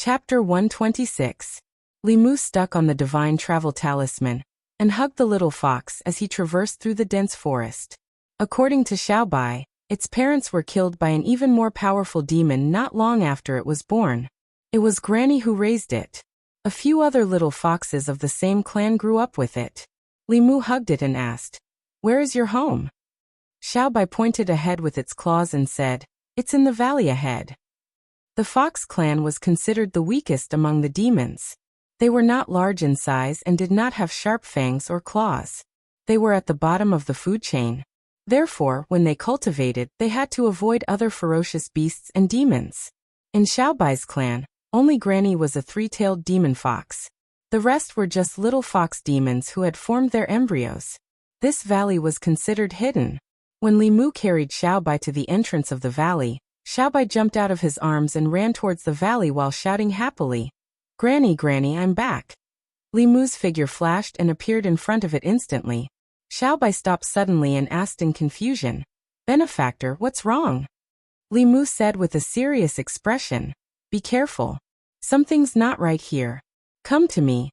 Chapter 126. Li Mu stuck on the divine travel talisman and hugged the little fox as he traversed through the dense forest. According to Xiaobai, its parents were killed by an even more powerful demon not long after it was born. It was Granny who raised it. A few other little foxes of the same clan grew up with it. Li Mu hugged it and asked, "Where is your home?" Xiaobai pointed ahead with its claws and said, "It's in the valley ahead." The fox clan was considered the weakest among the demons. They were not large in size and did not have sharp fangs or claws. They were at the bottom of the food chain. Therefore, when they cultivated, they had to avoid other ferocious beasts and demons. In Xiaobai's clan, only Granny was a three-tailed demon fox. The rest were just little fox demons who had formed their embryos. This valley was considered hidden. When Li Mu carried Xiaobai to the entrance of the valley, Xiaobai jumped out of his arms and ran towards the valley while shouting happily, "Granny, Granny, I'm back." Li Mu's figure flashed and appeared in front of it instantly. Xiaobai stopped suddenly and asked in confusion, "Benefactor, what's wrong?" Li Mu said with a serious expression, "Be careful. Something's not right here. Come to me."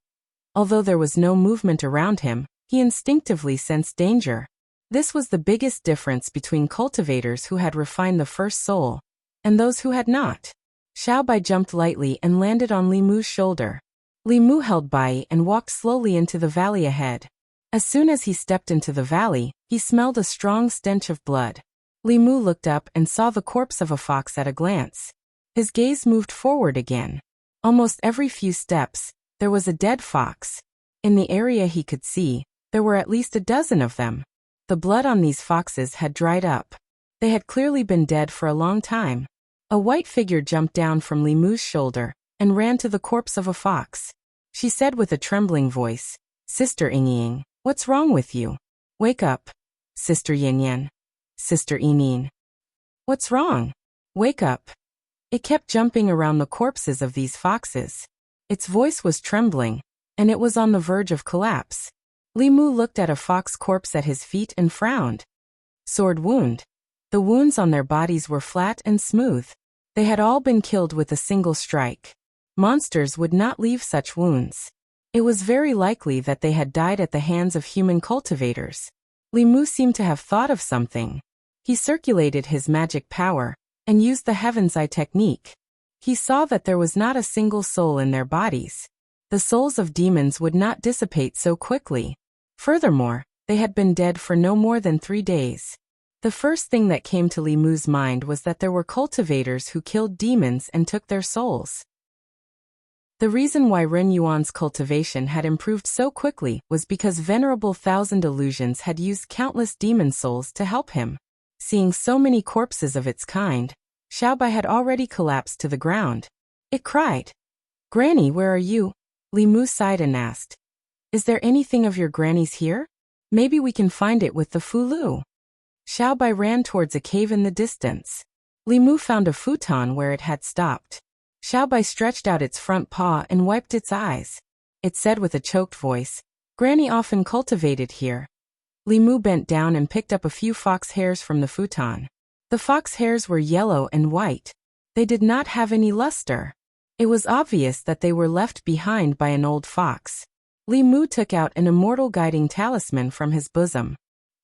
Although there was no movement around him, he instinctively sensed danger. This was the biggest difference between cultivators who had refined the first soul and those who had not. Xiaobai jumped lightly and landed on Li Mu's shoulder. Li Mu held Bai and walked slowly into the valley ahead. As soon as he stepped into the valley, he smelled a strong stench of blood. Li Mu looked up and saw the corpse of a fox at a glance. His gaze moved forward again. Almost every few steps, there was a dead fox. In the area he could see, there were at least a dozen of them. The blood on these foxes had dried up. They had clearly been dead for a long time. A white figure jumped down from Li Mu's shoulder and ran to the corpse of a fox. She said with a trembling voice, "Sister Yingying, what's wrong with you? Wake up. Sister Yinyan. Sister Yinin. What's wrong? Wake up." It kept jumping around the corpses of these foxes. Its voice was trembling, and it was on the verge of collapse. Li Mu looked at a fox corpse at his feet and frowned. Sword wound. The wounds on their bodies were flat and smooth. They had all been killed with a single strike. Monsters would not leave such wounds. It was very likely that they had died at the hands of human cultivators. Li Mu seemed to have thought of something. He circulated his magic power and used the Heaven's Eye technique. He saw that there was not a single soul in their bodies. The souls of demons would not dissipate so quickly. Furthermore, they had been dead for no more than 3 days. The first thing that came to Li Mu's mind was that there were cultivators who killed demons and took their souls. The reason why Ren Yuan's cultivation had improved so quickly was because Venerable Thousand Illusions had used countless demon souls to help him. Seeing so many corpses of its kind, Xiaobai had already collapsed to the ground. It cried, "Granny, where are you?" Li Mu sighed and asked, "Is there anything of your granny's here? Maybe we can find it with the Fulu." Xiaobai ran towards a cave in the distance. Li Mu found a futon where it had stopped. Xiaobai stretched out its front paw and wiped its eyes. It said with a choked voice, "Granny often cultivated here." Li Mu bent down and picked up a few fox hairs from the futon. The fox hairs were yellow and white. They did not have any luster. It was obvious that they were left behind by an old fox. Li Mu took out an immortal guiding talisman from his bosom.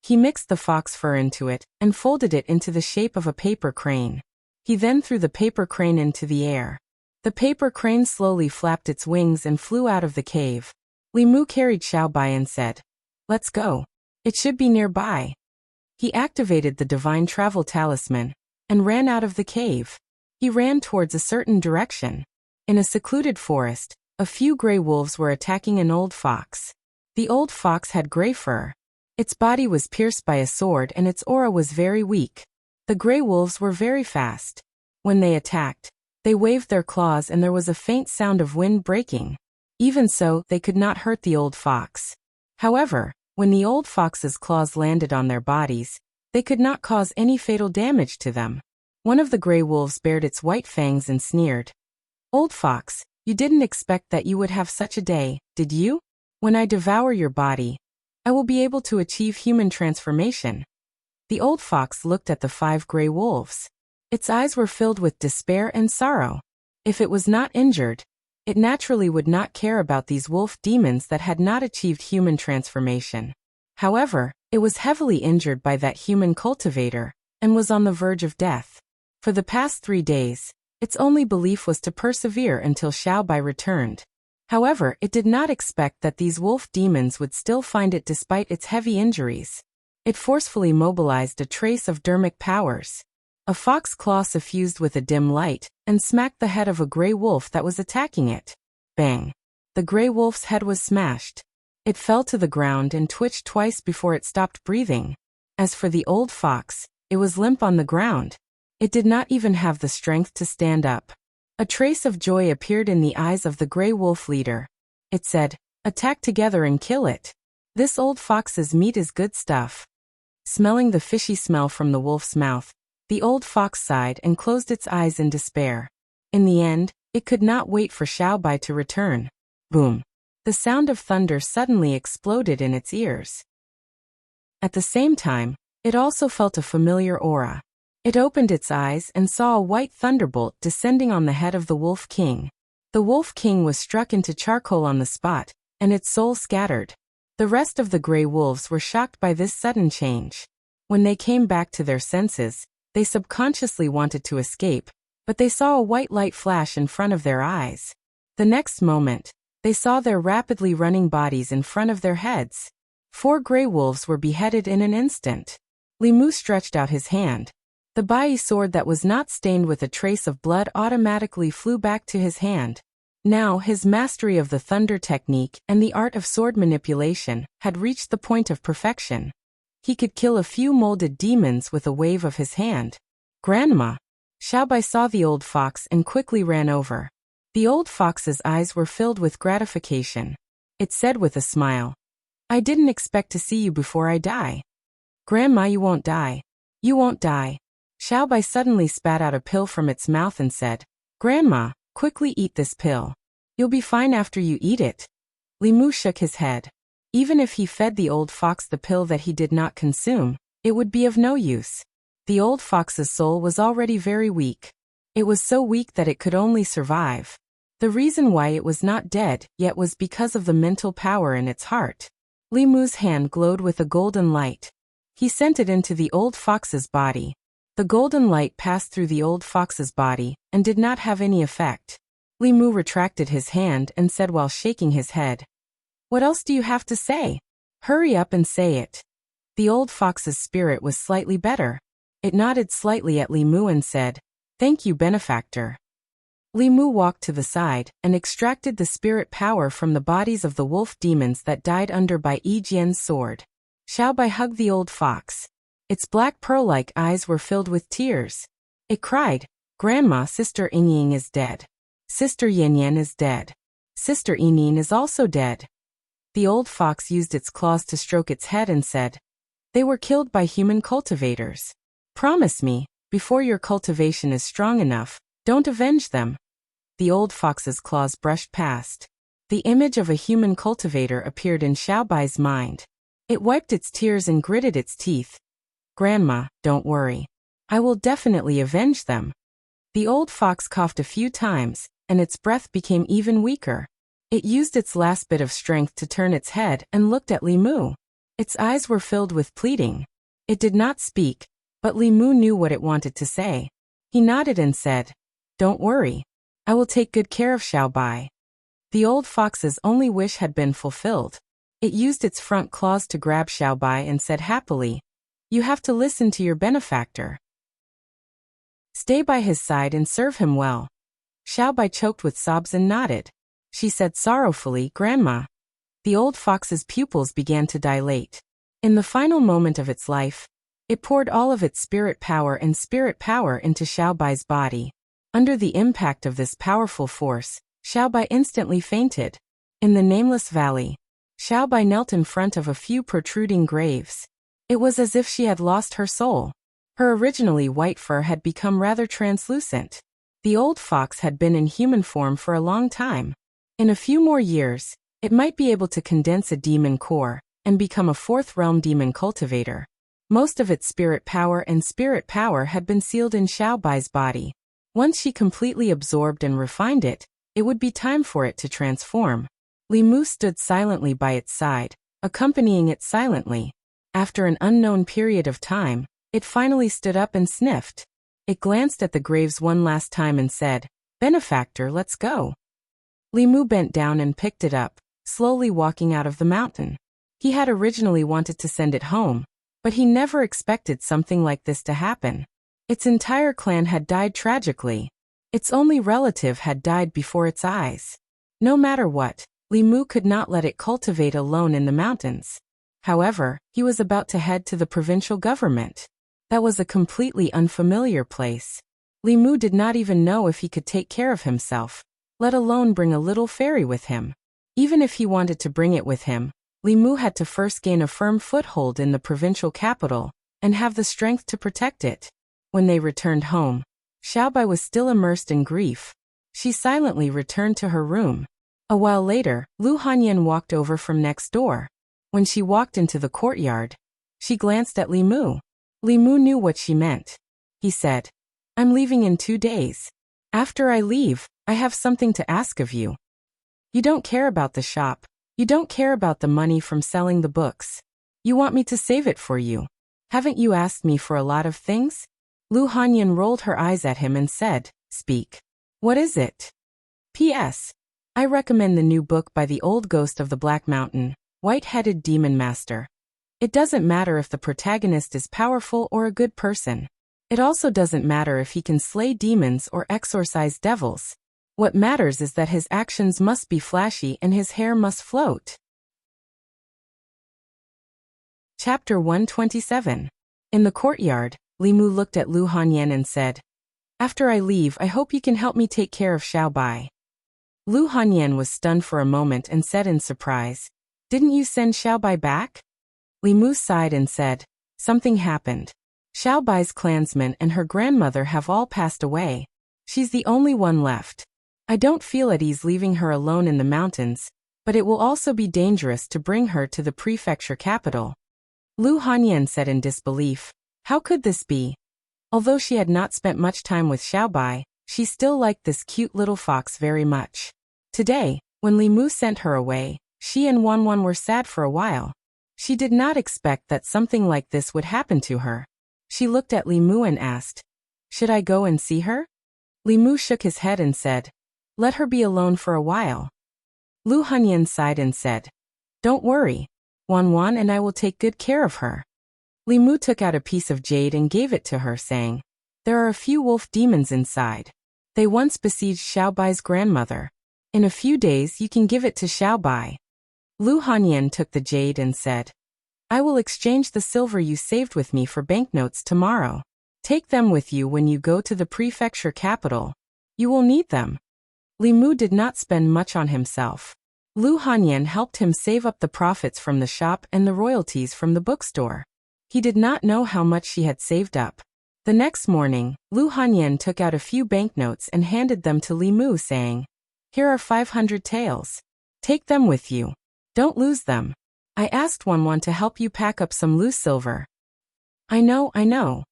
He mixed the fox fur into it and folded it into the shape of a paper crane. He then threw the paper crane into the air. The paper crane slowly flapped its wings and flew out of the cave. Li Mu carried Xiaobai and said, "Let's go. It should be nearby." He activated the divine travel talisman and ran out of the cave. He ran towards a certain direction. In a secluded forest, a few gray wolves were attacking an old fox. The old fox had gray fur. Its body was pierced by a sword and its aura was very weak. The gray wolves were very fast. When they attacked, they waved their claws and there was a faint sound of wind breaking. Even so, they could not hurt the old fox. However, when the old fox's claws landed on their bodies, they could not cause any fatal damage to them. One of the gray wolves bared its white fangs and sneered, "Old fox, you didn't expect that you would have such a day, did you? When I devour your body, I will be able to achieve human transformation." The old fox looked at the 5 gray wolves. Its eyes were filled with despair and sorrow. If it was not injured, it naturally would not care about these wolf demons that had not achieved human transformation. However, it was heavily injured by that human cultivator, and was on the verge of death. For the past 3 days, its only belief was to persevere until Xiaobai returned. However, it did not expect that these wolf demons would still find it despite its heavy injuries. It forcefully mobilized a trace of dermic powers. A fox claw suffused with a dim light, and smacked the head of a gray wolf that was attacking it. Bang! The gray wolf's head was smashed. It fell to the ground and twitched twice before it stopped breathing. As for the old fox, it was limp on the ground. It did not even have the strength to stand up. A trace of joy appeared in the eyes of the gray wolf leader. It said, "Attack together and kill it. This old fox's meat is good stuff." Smelling the fishy smell from the wolf's mouth, the old fox sighed and closed its eyes in despair. In the end, it could not wait for Xiaobai to return. Boom! The sound of thunder suddenly exploded in its ears. At the same time, it also felt a familiar aura. It opened its eyes and saw a white thunderbolt descending on the head of the Wolf King. The Wolf King was struck into charcoal on the spot, and its soul scattered. The rest of the gray wolves were shocked by this sudden change. When they came back to their senses, they subconsciously wanted to escape, but they saw a white light flash in front of their eyes. The next moment, they saw their rapidly running bodies in front of their heads. 4 gray wolves were beheaded in an instant. Li Mu stretched out his hand. The Bai sword that was not stained with a trace of blood automatically flew back to his hand. Now his mastery of the thunder technique and the art of sword manipulation had reached the point of perfection. He could kill a few molded demons with a wave of his hand. "Grandma!" Xiaobai saw the old fox and quickly ran over. The old fox's eyes were filled with gratification. It said with a smile, "I didn't expect to see you before I die." "Grandma, you won't die. You won't die." Xiaobai suddenly spat out a pill from its mouth and said, "Grandma, quickly eat this pill. You'll be fine after you eat it." Li Mu shook his head. Even if he fed the old fox the pill that he did not consume, it would be of no use. The old fox's soul was already very weak. It was so weak that it could only survive. The reason why it was not dead yet was because of the mental power in its heart. Li Mu's hand glowed with a golden light. He sent it into the old fox's body. The golden light passed through the old fox's body and did not have any effect. Li Mu retracted his hand and said while shaking his head, "What else do you have to say? Hurry up and say it." The old fox's spirit was slightly better. It nodded slightly at Li Mu and said, "Thank you, benefactor." Li Mu walked to the side and extracted the spirit power from the bodies of the wolf demons that died under Bai Yijian's sword. Xiaobai hugged the old fox. Its black pearl-like eyes were filled with tears. It cried, "Grandma, Sister Yingying is dead. Sister Yanyan is dead. Sister Yinyin is also dead." The old fox used its claws to stroke its head and said, "They were killed by human cultivators. Promise me, before your cultivation is strong enough, don't avenge them." The old fox's claws brushed past. The image of a human cultivator appeared in Xiaobai's mind. It wiped its tears and gritted its teeth. "Grandma, don't worry. I will definitely avenge them." The old fox coughed a few times, and its breath became even weaker. It used its last bit of strength to turn its head and looked at Li Mu. Its eyes were filled with pleading. It did not speak, but Li Mu knew what it wanted to say. He nodded and said, "Don't worry. I will take good care of Xiaobai." The old fox's only wish had been fulfilled. It used its front claws to grab Xiaobai and said happily, "You have to listen to your benefactor. Stay by his side and serve him well." Xiaobai choked with sobs and nodded. She said sorrowfully, "Grandma." The old fox's pupils began to dilate. In the final moment of its life, it poured all of its spirit power into Xiaobai's body. Under the impact of this powerful force, Xiaobai instantly fainted. In the nameless valley, Xiaobai knelt in front of a few protruding graves. It was as if she had lost her soul. Her originally white fur had become rather translucent. The old fox had been in human form for a long time. In a few more years, it might be able to condense a demon core and become a 4th realm demon cultivator. Most of its spirit power had been sealed in Xiaobai's body. Once she completely absorbed and refined it, it would be time for it to transform. Li Mu stood silently by its side, accompanying it silently. After an unknown period of time, it finally stood up and sniffed. It glanced at the graves one last time and said, "Benefactor, let's go." Li Mu bent down and picked it up, slowly walking out of the mountain. He had originally wanted to send it home, but he never expected something like this to happen. Its entire clan had died tragically. Its only relative had died before its eyes. No matter what, Li Mu could not let it cultivate alone in the mountains. However, he was about to head to the provincial government. That was a completely unfamiliar place. Li Mu did not even know if he could take care of himself, let alone bring a little fairy with him. Even if he wanted to bring it with him, Li Mu had to first gain a firm foothold in the provincial capital and have the strength to protect it. When they returned home, Xiaobai was still immersed in grief. She silently returned to her room. A while later, Lu Hanyan walked over from next door. When she walked into the courtyard, she glanced at Li Mu. Li Mu knew what she meant. He said, "I'm leaving in 2 days. After I leave, I have something to ask of you. You don't care about the shop. You don't care about the money from selling the books. You want me to save it for you. Haven't you asked me for a lot of things?" Lu Hanyan rolled her eyes at him and said, "Speak. What is it?" P.S. I recommend the new book by the old ghost of the Black Mountain, White-Headed Demon Master. It doesn't matter if the protagonist is powerful or a good person. It also doesn't matter if he can slay demons or exorcise devils. What matters is that his actions must be flashy and his hair must float. Chapter 127. In the courtyard, Li Mu looked at Lu Hanyan and said, "After I leave, I hope you can help me take care of Xiaobai." Lu Hanyan was stunned for a moment and said in surprise, "Didn't you send Xiaobai back?" Li Mu sighed and said, "Something happened. Xiaobai's clansmen and her grandmother have all passed away. She's the only one left. I don't feel at ease leaving her alone in the mountains, but it will also be dangerous to bring her to the prefecture capital." Lu Hanyan said in disbelief, "How could this be?" Although she had not spent much time with Xiaobai, she still liked this cute little fox very much. Today, when Li Mu sent her away, she and Wanwan were sad for a while. She did not expect that something like this would happen to her. She looked at Li Mu and asked, "Should I go and see her?" Li Mu shook his head and said, "Let her be alone for a while." Lu Hanyan sighed and said, "Don't worry. Wanwan and I will take good care of her." Li Mu took out a piece of jade and gave it to her, saying, "There are a few wolf demons inside. They once besieged Xiaobai's grandmother. In a few days you can give it to Xiaobai." Lu Hanyan took the jade and said, "I will exchange the silver you saved with me for banknotes tomorrow. Take them with you when you go to the prefecture capital. You will need them." Li Mu did not spend much on himself. Lu Hanyan helped him save up the profits from the shop and the royalties from the bookstore. He did not know how much she had saved up. The next morning, Lu Hanyan took out a few banknotes and handed them to Li Mu, saying, "Here are 500 taels. Take them with you. Don't lose them. I asked Wanwan to help you pack up some loose silver." I know.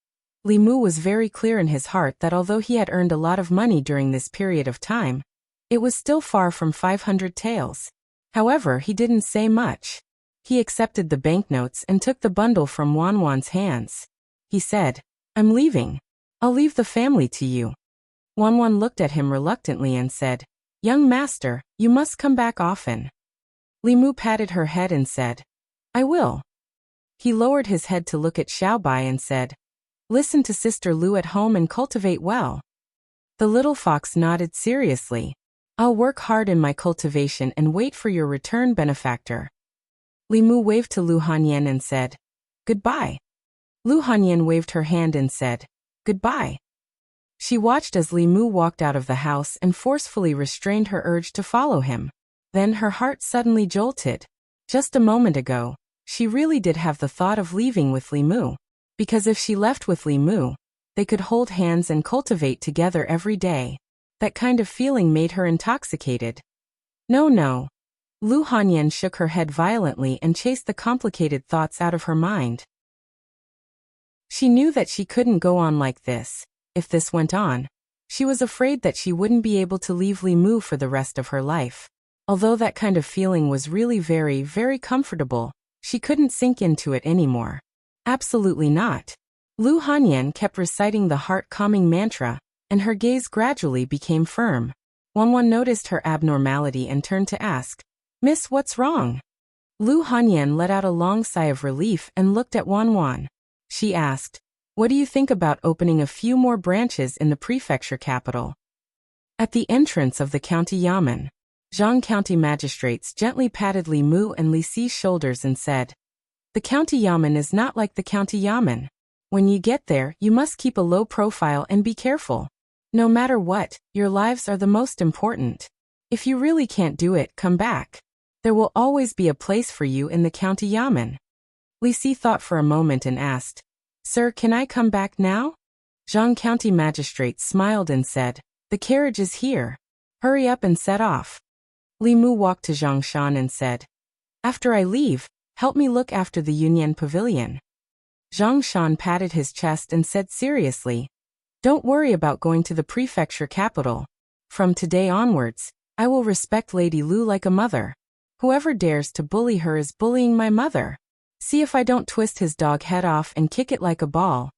Li Mu was very clear in his heart that although he had earned a lot of money during this period of time, it was still far from 500 taels. However, he didn't say much. He accepted the banknotes and took the bundle from Wanwan's hands. He said, "I'm leaving. I'll leave the family to you." Wanwan looked at him reluctantly and said, "Young master, you must come back often." Li Mu patted her head and said, "I will." He lowered his head to look at Xiaobai and said, "Listen to Sister Lu at home and cultivate well." The little fox nodded seriously. "I'll work hard in my cultivation and wait for your return, benefactor." Li Mu waved to Lu Hanyan and said, "Goodbye." Lu Hanyan waved her hand and said, "Goodbye." She watched as Li Mu walked out of the house and forcefully restrained her urge to follow him. Then her heart suddenly jolted. Just a moment ago, she really did have the thought of leaving with Li Mu. Because if she left with Li Mu, they could hold hands and cultivate together every day. That kind of feeling made her intoxicated. No. Lu Hanyan shook her head violently and chased the complicated thoughts out of her mind. She knew that she couldn't go on like this. If this went on, She was afraid that she wouldn't be able to leave Li Mu for the rest of her life. Although that kind of feeling was really very, very comfortable, she couldn't sink into it anymore. Absolutely not. Lu Hanyan kept reciting the heart-calming mantra, and her gaze gradually became firm. Wanwan noticed her abnormality and turned to ask, "Miss, what's wrong?" Lu Hanyan let out a long sigh of relief and looked at Wanwan. She asked, "What do you think about opening a few more branches in the prefecture capital?" At the entrance of the county yamen, Zhang County magistrates gently patted Li Mu and Li Xi's shoulders and said, "The county yamen is not like the county yamen. When you get there, you must keep a low profile and be careful. No matter what, your lives are the most important. If you really can't do it, come back. There will always be a place for you in the county yamen." Li Xi thought for a moment and asked, "Sir, can I come back now?" Zhang County magistrate smiled and said, "The carriage is here. Hurry up and set off." Li Mu walked to Zhang Shan and said, "After I leave, help me look after the Yunyan Pavilion." Zhang Shan patted his chest and said seriously, "Don't worry about going to the prefecture capital. From today onwards, I will respect Lady Lu like a mother. Whoever dares to bully her is bullying my mother. See if I don't twist his dog head off and kick it like a ball."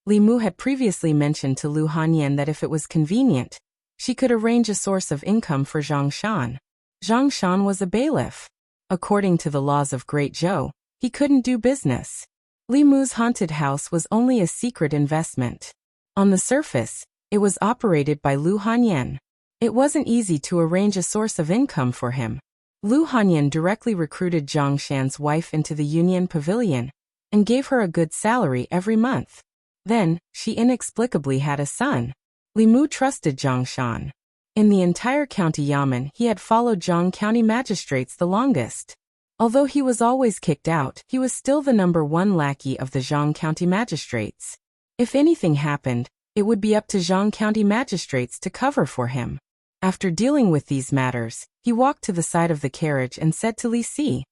Li Mu had previously mentioned to Lu Hanyan that if it was convenient, she could arrange a source of income for Zhang Shan. Zhang Shan was a bailiff. According to the laws of Great Zhou, he couldn't do business. Li Mu's haunted house was only a secret investment. On the surface, it was operated by Lu Hanyan. It wasn't easy to arrange a source of income for him. Lu Hanyan directly recruited Zhang Shan's wife into the Yunyan Pavilion and gave her a good salary every month. Then, she inexplicably had a son. Li Mu trusted Zhang Shan. In the entire county yamen, he had followed Zhang County magistrates the longest. Although he was always kicked out, he was still the #1 lackey of the Zhang County magistrates. If anything happened, it would be up to Zhang County magistrates to cover for him. After dealing with these matters, he walked to the side of the carriage and said to Li Xi,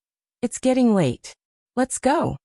"It's getting late. Let's go."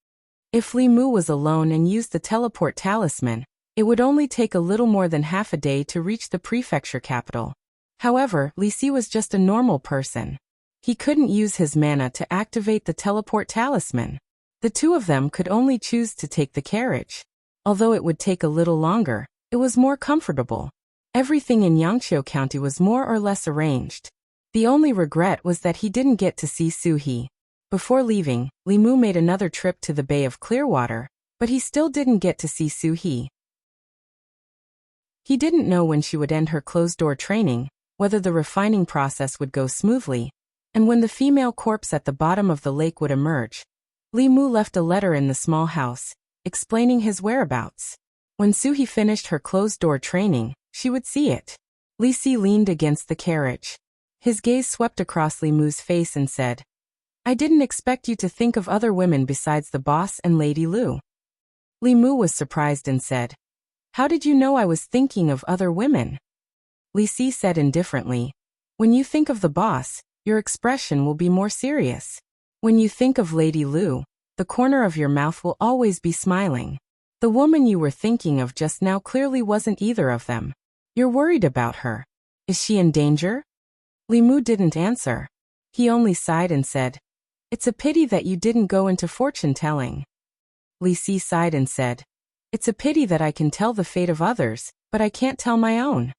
If Li Mu was alone and used the teleport talisman, it would only take a little more than half a day to reach the prefecture capital. However, Li Xi was just a normal person. He couldn't use his mana to activate the teleport talisman. The two of them could only choose to take the carriage. Although it would take a little longer, it was more comfortable. Everything in Yangqiu County was more or less arranged. The only regret was that he didn't get to see Su He. Before leaving, Li Mu made another trip to the Bay of Clearwater, but he still didn't get to see Su He. He didn't know when she would end her closed-door training, whether the refining process would go smoothly, and when the female corpse at the bottom of the lake would emerge. Li Mu left a letter in the small house, explaining his whereabouts. When Su He finished her closed-door training, she would see it. Li Xi leaned against the carriage. His gaze swept across Li Mu's face and said, "I didn't expect you to think of other women besides the boss and Lady Lu." Li Mu was surprised and said, "How did you know I was thinking of other women?" Li Xi said indifferently, "When you think of the boss, your expression will be more serious. When you think of Lady Lu, the corner of your mouth will always be smiling. The woman you were thinking of just now clearly wasn't either of them. You're worried about her. Is she in danger?" Li Mu didn't answer. He only sighed and said, "It's a pity that you didn't go into fortune-telling." Li Xi sighed and said, "It's a pity that I can tell the fate of others, but I can't tell my own."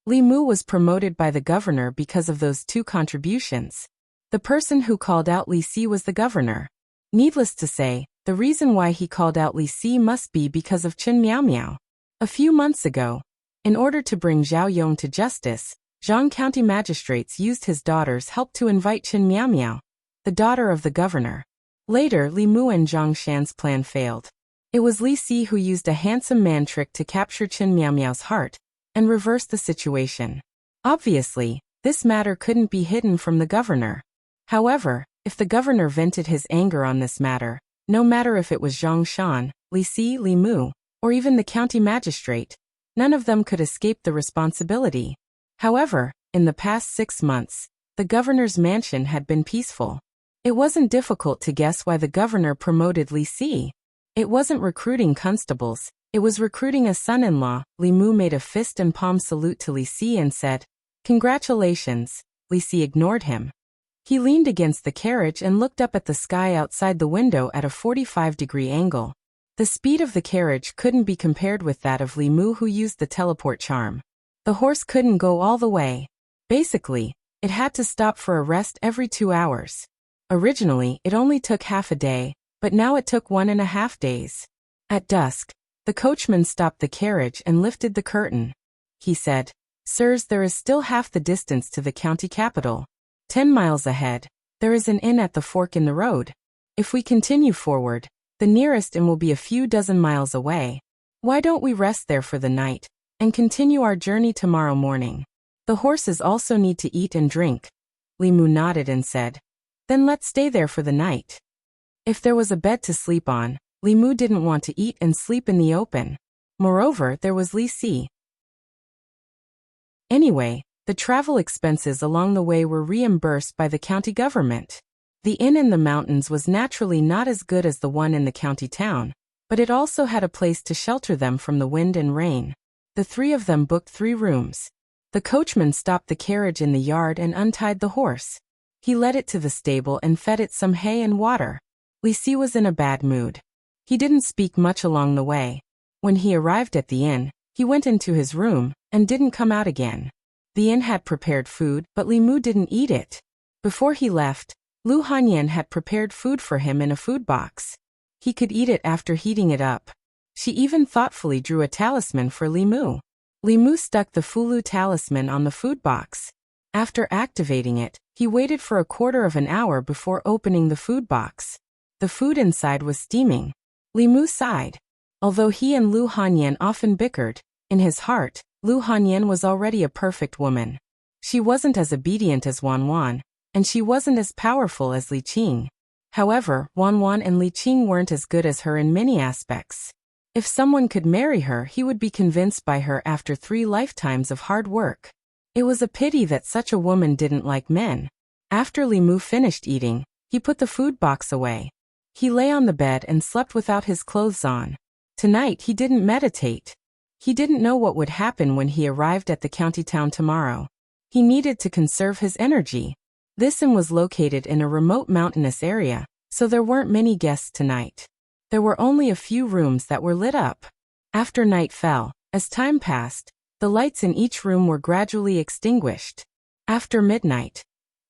Li Mu was promoted by the governor because of those two contributions. The person who called out Li Xi was the governor. Needless to say, the reason why he called out Li Xi must be because of Chen Miao Miao. A few months ago, in order to bring Zhao Yong to justice, Zhang County magistrates used his daughter's help to invite Chen Miao Miao, the daughter of the governor. Later, Li Mu and Zhang Shan's plan failed. It was Li Xi who used a handsome man trick to capture Chen Miao Miao's heart and reverse the situation. Obviously, this matter couldn't be hidden from the governor. However, if the governor vented his anger on this matter, no matter if it was Zhang Shan, Li Xi, Li Mu, or even the county magistrate, none of them could escape the responsibility. However, in the past 6 months, the governor's mansion had been peaceful. It wasn't difficult to guess why the governor promoted Li Xi. It wasn't recruiting constables, It was recruiting a son-in-law. Li Mu made a fist and palm salute to Li Si and said, "Congratulations." Li Si ignored him. He leaned against the carriage and looked up at the sky outside the window at a 45-degree angle. The speed of the carriage couldn't be compared with that of Li Mu, who used the teleport charm. The horse couldn't go all the way. Basically, it had to stop for a rest every 2 hours. Originally, it only took half a day, but now it took 1.5 days. At dusk, the coachman stopped the carriage and lifted the curtain. He said, "Sirs, there is still half the distance to the county capital. 10 miles ahead, there is an inn at the fork in the road. If we continue forward, the nearest inn will be a few dozen miles away. Why don't we rest there for the night and continue our journey tomorrow morning? The horses also need to eat and drink." Li Mu nodded and said, "Then let's stay there for the night." If there was a bed to sleep on, Li Mu didn't want to eat and sleep in the open. Moreover, there was Li Si. Anyway, the travel expenses along the way were reimbursed by the county government. The inn in the mountains was naturally not as good as the one in the county town, but it also had a place to shelter them from the wind and rain. The three of them booked 3 rooms. The coachman stopped the carriage in the yard and untied the horse. He led it to the stable and fed it some hay and water. Li Si was in a bad mood. He didn't speak much along the way. When he arrived at the inn, he went into his room and didn't come out again. The inn had prepared food, but Li Mu didn't eat it. Before he left, Lu Hanyan had prepared food for him in a food box. He could eat it after heating it up. She even thoughtfully drew a talisman for Li Mu. Li Mu stuck the Fulu talisman on the food box. After activating it, he waited for a quarter of an hour before opening the food box. The food inside was steaming. Li Mu sighed. Although he and Lu Hanyan often bickered, in his heart, Lu Hanyan was already a perfect woman. She wasn't as obedient as Wan Wan, and she wasn't as powerful as Li Qing. However, Wan Wan and Li Qing weren't as good as her in many aspects. If someone could marry her, he would be convinced by her after 3 lifetimes of hard work. It was a pity that such a woman didn't like men. After Li Mu finished eating, he put the food box away. He lay on the bed and slept without his clothes on. Tonight he didn't meditate. He didn't know what would happen when he arrived at the county town tomorrow. He needed to conserve his energy. This inn was located in a remote mountainous area, so there weren't many guests tonight. There were only a few rooms that were lit up. After night fell, as time passed, the lights in each room were gradually extinguished. After midnight,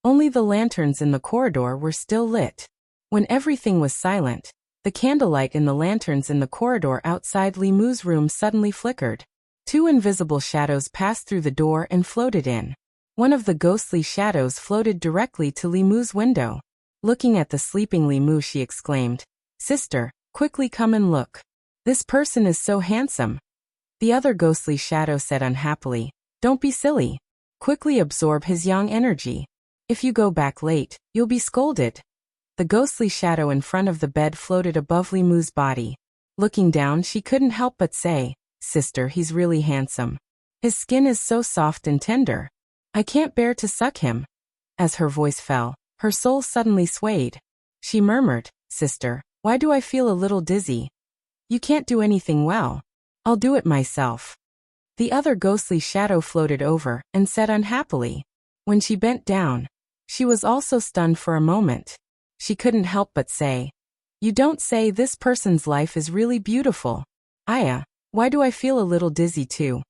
only the lanterns in the corridor were still lit. When everything was silent, the candlelight in the lanterns in the corridor outside Li Mu's room suddenly flickered. 2 invisible shadows passed through the door and floated in. One of the ghostly shadows floated directly to Li Mu's window. Looking at the sleeping Li Mu, she exclaimed, "Sister, quickly come and look. This person is so handsome." The other ghostly shadow said unhappily, "Don't be silly. Quickly absorb his yang energy. If you go back late, you'll be scolded." The ghostly shadow in front of the bed floated above Li Mu's body. Looking down, she couldn't help but say, "Sister, he's really handsome. His skin is so soft and tender. I can't bear to suck him." As her voice fell, her soul suddenly swayed. She murmured, "Sister, why do I feel a little dizzy? You can't do anything well. I'll do it myself." The other ghostly shadow floated over and said unhappily. When she bent down, she was also stunned for a moment. She couldn't help but say, "You don't say this person's life is really beautiful. Aya, why do I feel a little dizzy too?"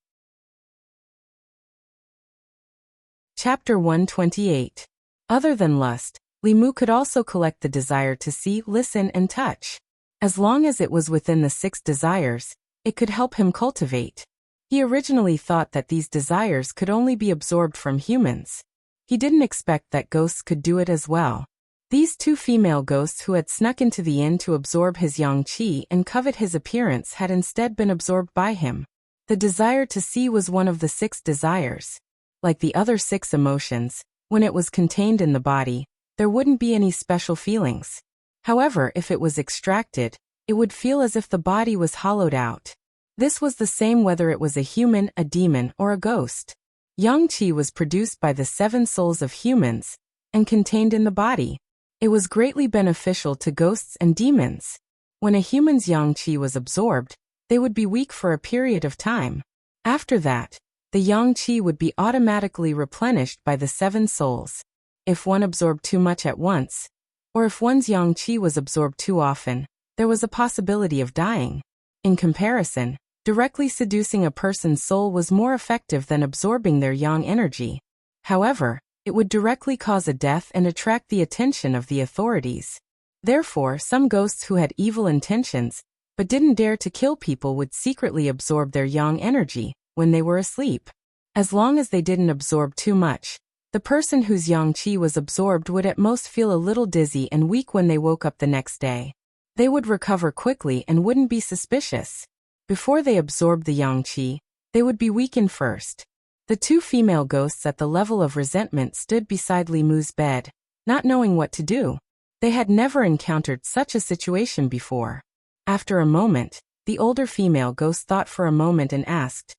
Chapter 128. Other than lust, Li Mu could also collect the desire to see, listen, and touch. As long as it was within the 6 desires, it could help him cultivate. He originally thought that these desires could only be absorbed from humans. He didn't expect that ghosts could do it as well. These 2 female ghosts who had snuck into the inn to absorb his yang qi and covet his appearance had instead been absorbed by him. The desire to see was one of the 6 desires. Like the other 6 emotions, when it was contained in the body, there wouldn't be any special feelings. However, if it was extracted, it would feel as if the body was hollowed out. This was the same whether it was a human, a demon, or a ghost. Yang qi was produced by the 7 souls of humans and contained in the body. It was greatly beneficial to ghosts and demons. When a human's yang qi was absorbed, they would be weak for a period of time. After that, the yang qi would be automatically replenished by the 7 souls. If one absorbed too much at once, or if one's yang qi was absorbed too often, there was a possibility of dying. In comparison, directly seducing a person's soul was more effective than absorbing their yang energy. However, it would directly cause a death and attract the attention of the authorities. Therefore, some ghosts who had evil intentions, but didn't dare to kill people would secretly absorb their yang energy when they were asleep. As long as they didn't absorb too much, the person whose yang qi was absorbed would at most feel a little dizzy and weak when they woke up the next day. They would recover quickly and wouldn't be suspicious. Before they absorbed the yang qi, they would be weakened first. The 2 female ghosts at the level of resentment stood beside Li Mu's bed, not knowing what to do. They had never encountered such a situation before. After a moment, the older female ghost thought for a moment and asked,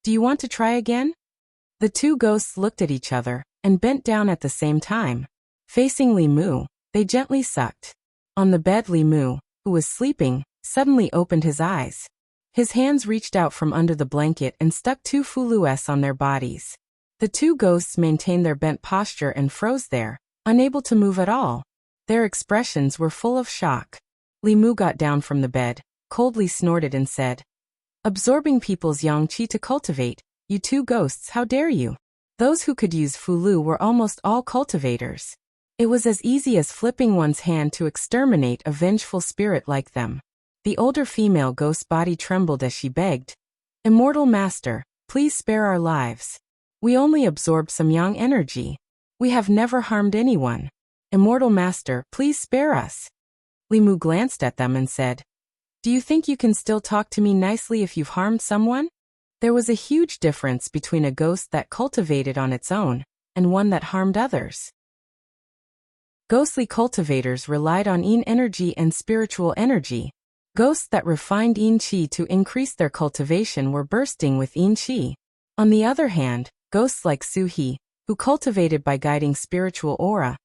"Do you want to try again?" The 2 ghosts looked at each other and bent down at the same time. Facing Li Mu, they gently sucked. On the bed, Li Mu, who was sleeping, suddenly opened his eyes. His hands reached out from under the blanket and stuck 2 fulues on their bodies. The 2 ghosts maintained their bent posture and froze there, unable to move at all. Their expressions were full of shock. Li Mu got down from the bed, coldly snorted and said, "Absorbing people's yang qi to cultivate, you 2 ghosts, how dare you?" Those who could use fulu were almost all cultivators. It was as easy as flipping one's hand to exterminate a vengeful spirit like them. The older female ghost's body trembled as she begged, "Immortal Master, please spare our lives. We only absorbed some yang energy. We have never harmed anyone. Immortal Master, please spare us." Li Mu glanced at them and said, "Do you think you can still talk to me nicely if you've harmed someone?" There was a huge difference between a ghost that cultivated on its own and one that harmed others. Ghostly cultivators relied on yin energy and spiritual energy. Ghosts that refined yin qi to increase their cultivation were bursting with yin qi. On the other hand, ghosts like Su He, who cultivated by guiding spiritual aura,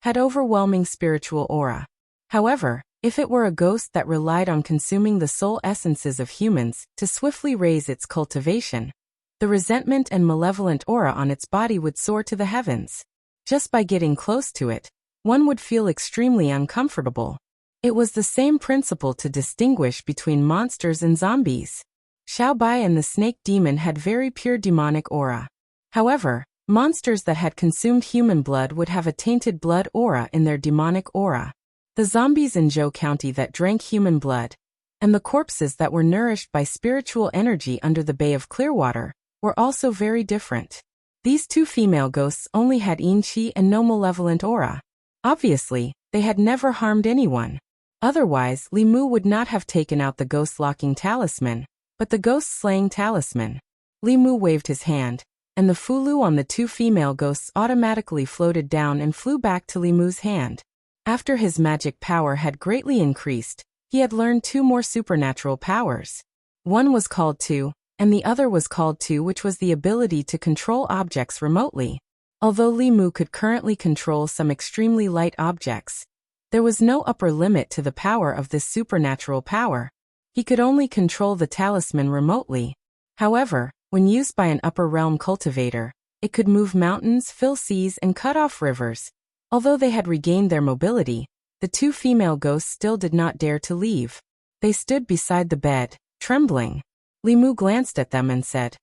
had overwhelming spiritual aura. However, if it were a ghost that relied on consuming the soul essences of humans to swiftly raise its cultivation, the resentment and malevolent aura on its body would soar to the heavens. Just by getting close to it, one would feel extremely uncomfortable. It was the same principle to distinguish between monsters and zombies. Xiao Bai and the snake demon had very pure demonic aura. However, monsters that had consumed human blood would have a tainted blood aura in their demonic aura. The zombies in Zhou County that drank human blood, and the corpses that were nourished by spiritual energy under the Bay of Clearwater, were also very different. These 2 female ghosts only had yin qi and no malevolent aura. Obviously, they had never harmed anyone. Otherwise, Li Mu would not have taken out the ghost-locking talisman, but the ghost-slaying talisman. Li Mu waved his hand, and the fulu on the 2 female ghosts automatically floated down and flew back to Li Mu's hand. After his magic power had greatly increased, he had learned 2 more supernatural powers. One was called Tu, and the other was called Tu, which was the ability to control objects remotely. Although Li Mu could currently control some extremely light objects, there was no upper limit to the power of this supernatural power. He could only control the talisman remotely. However, when used by an upper realm cultivator, it could move mountains, fill seas, and cut off rivers. Although they had regained their mobility, the 2 female ghosts still did not dare to leave. They stood beside the bed, trembling. Li Mu glanced at them and said,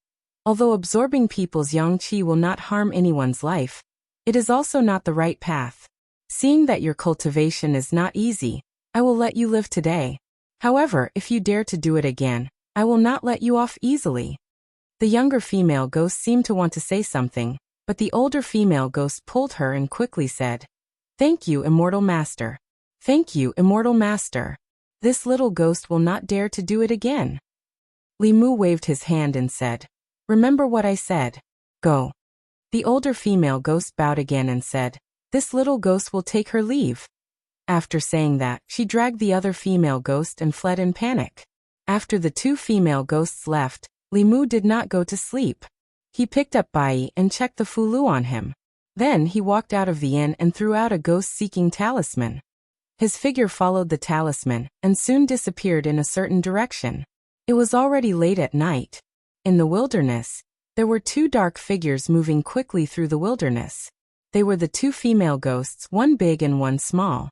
"Although absorbing people's yang qi will not harm anyone's life, it is also not the right path. Seeing that your cultivation is not easy, I will let you live today. However, if you dare to do it again, I will not let you off easily." The younger female ghost seemed to want to say something, but the older female ghost pulled her and quickly said, "Thank you, Immortal Master. Thank you, Immortal Master. This little ghost will not dare to do it again." Li Mu waved his hand and said, "Remember what I said. Go." The older female ghost bowed again and said, "This little ghost will take her leave." After saying that, she dragged the other female ghost and fled in panic. After the 2 female ghosts left, Li Mu did not go to sleep. He picked up Bai and checked the fulu on him. Then he walked out of the inn and threw out a ghost-seeking talisman. His figure followed the talisman and soon disappeared in a certain direction. It was already late at night. In the wilderness, there were two dark figures moving quickly through the wilderness. They were the two female ghosts, one big and one small.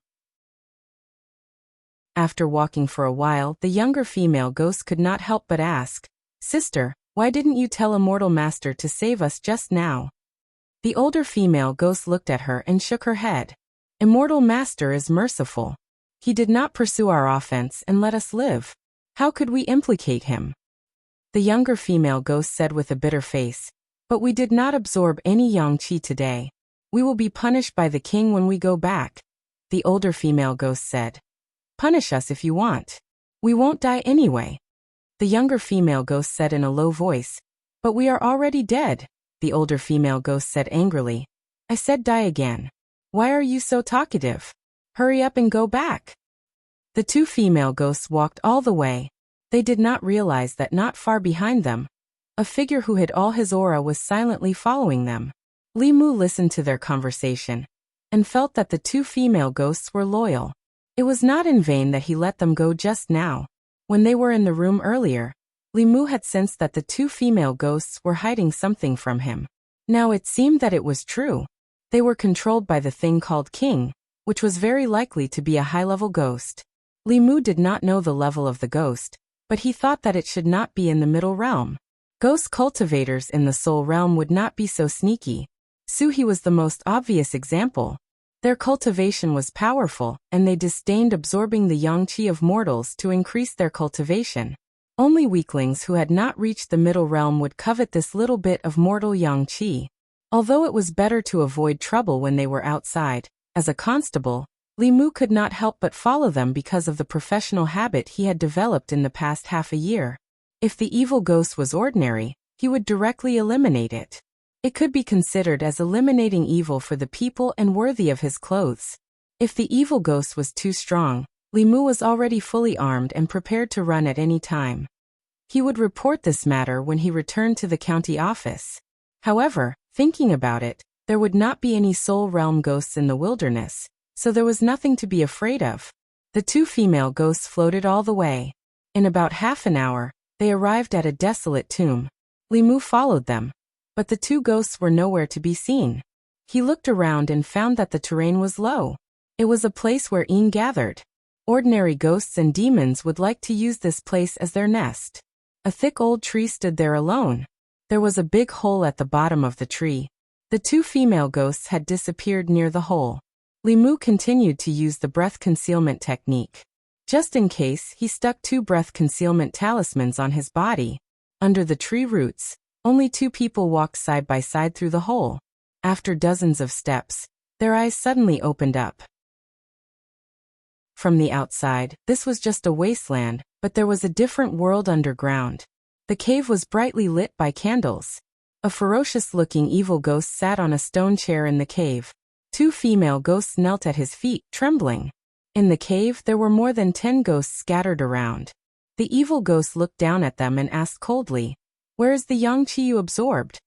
After walking for a while, the younger female ghost could not help but ask, "Sister, why didn't you tell Immortal Master to save us just now?" The older female ghost looked at her and shook her head. "Immortal Master is merciful. He did not pursue our offense and let us live. How could we implicate him?" The younger female ghost said with a bitter face, "But we did not absorb any yang qi today. We will be punished by the king when we go back." The older female ghost said, "Punish us if you want. We won't die anyway." The younger female ghost said in a low voice, "But we are already dead." The older female ghost said angrily, "I said die again. Why are you so talkative? Hurry up and go back." The two female ghosts walked all the way. They did not realize that not far behind them, a figure who hid all his aura was silently following them. Li Mu listened to their conversation and felt that the two female ghosts were loyal. It was not in vain that he let them go just now. When they were in the room earlier, Li Mu had sensed that the two female ghosts were hiding something from him. Now it seemed that it was true. They were controlled by the thing called King, which was very likely to be a high-level ghost. Li Mu did not know the level of the ghost, but he thought that it should not be in the middle realm. Ghost cultivators in the soul realm would not be so sneaky. Suhi was the most obvious example. Their cultivation was powerful, and they disdained absorbing the yang qi of mortals to increase their cultivation. Only weaklings who had not reached the middle realm would covet this little bit of mortal yang qi. Although it was better to avoid trouble when they were outside, as a constable, Li Mu could not help but follow them because of the professional habit he had developed in the past half a year. If the evil ghost was ordinary, he would directly eliminate it. It could be considered as eliminating evil for the people and worthy of his clothes. If the evil ghost was too strong, Li Mu was already fully armed and prepared to run at any time. He would report this matter when he returned to the county office. However, thinking about it, there would not be any soul realm ghosts in the wilderness, so there was nothing to be afraid of. The two female ghosts floated all the way. In about half an hour, they arrived at a desolate tomb. Li Mu followed them, but the two ghosts were nowhere to be seen. He looked around and found that the terrain was low. It was a place where Yin gathered. Ordinary ghosts and demons would like to use this place as their nest. A thick old tree stood there alone. There was a big hole at the bottom of the tree. The two female ghosts had disappeared near the hole. Li Mu continued to use the breath concealment technique. Just in case, he stuck two breath concealment talismans on his body. Under the tree roots, only two people walked side by side through the hole. After dozens of steps, their eyes suddenly opened up. From the outside, this was just a wasteland, but there was a different world underground. The cave was brightly lit by candles. A ferocious-looking evil ghost sat on a stone chair in the cave. Two female ghosts knelt at his feet, trembling. In the cave, there were more than 10 ghosts scattered around. The evil ghost looked down at them and asked coldly, "Where is the yang qi you absorbed?"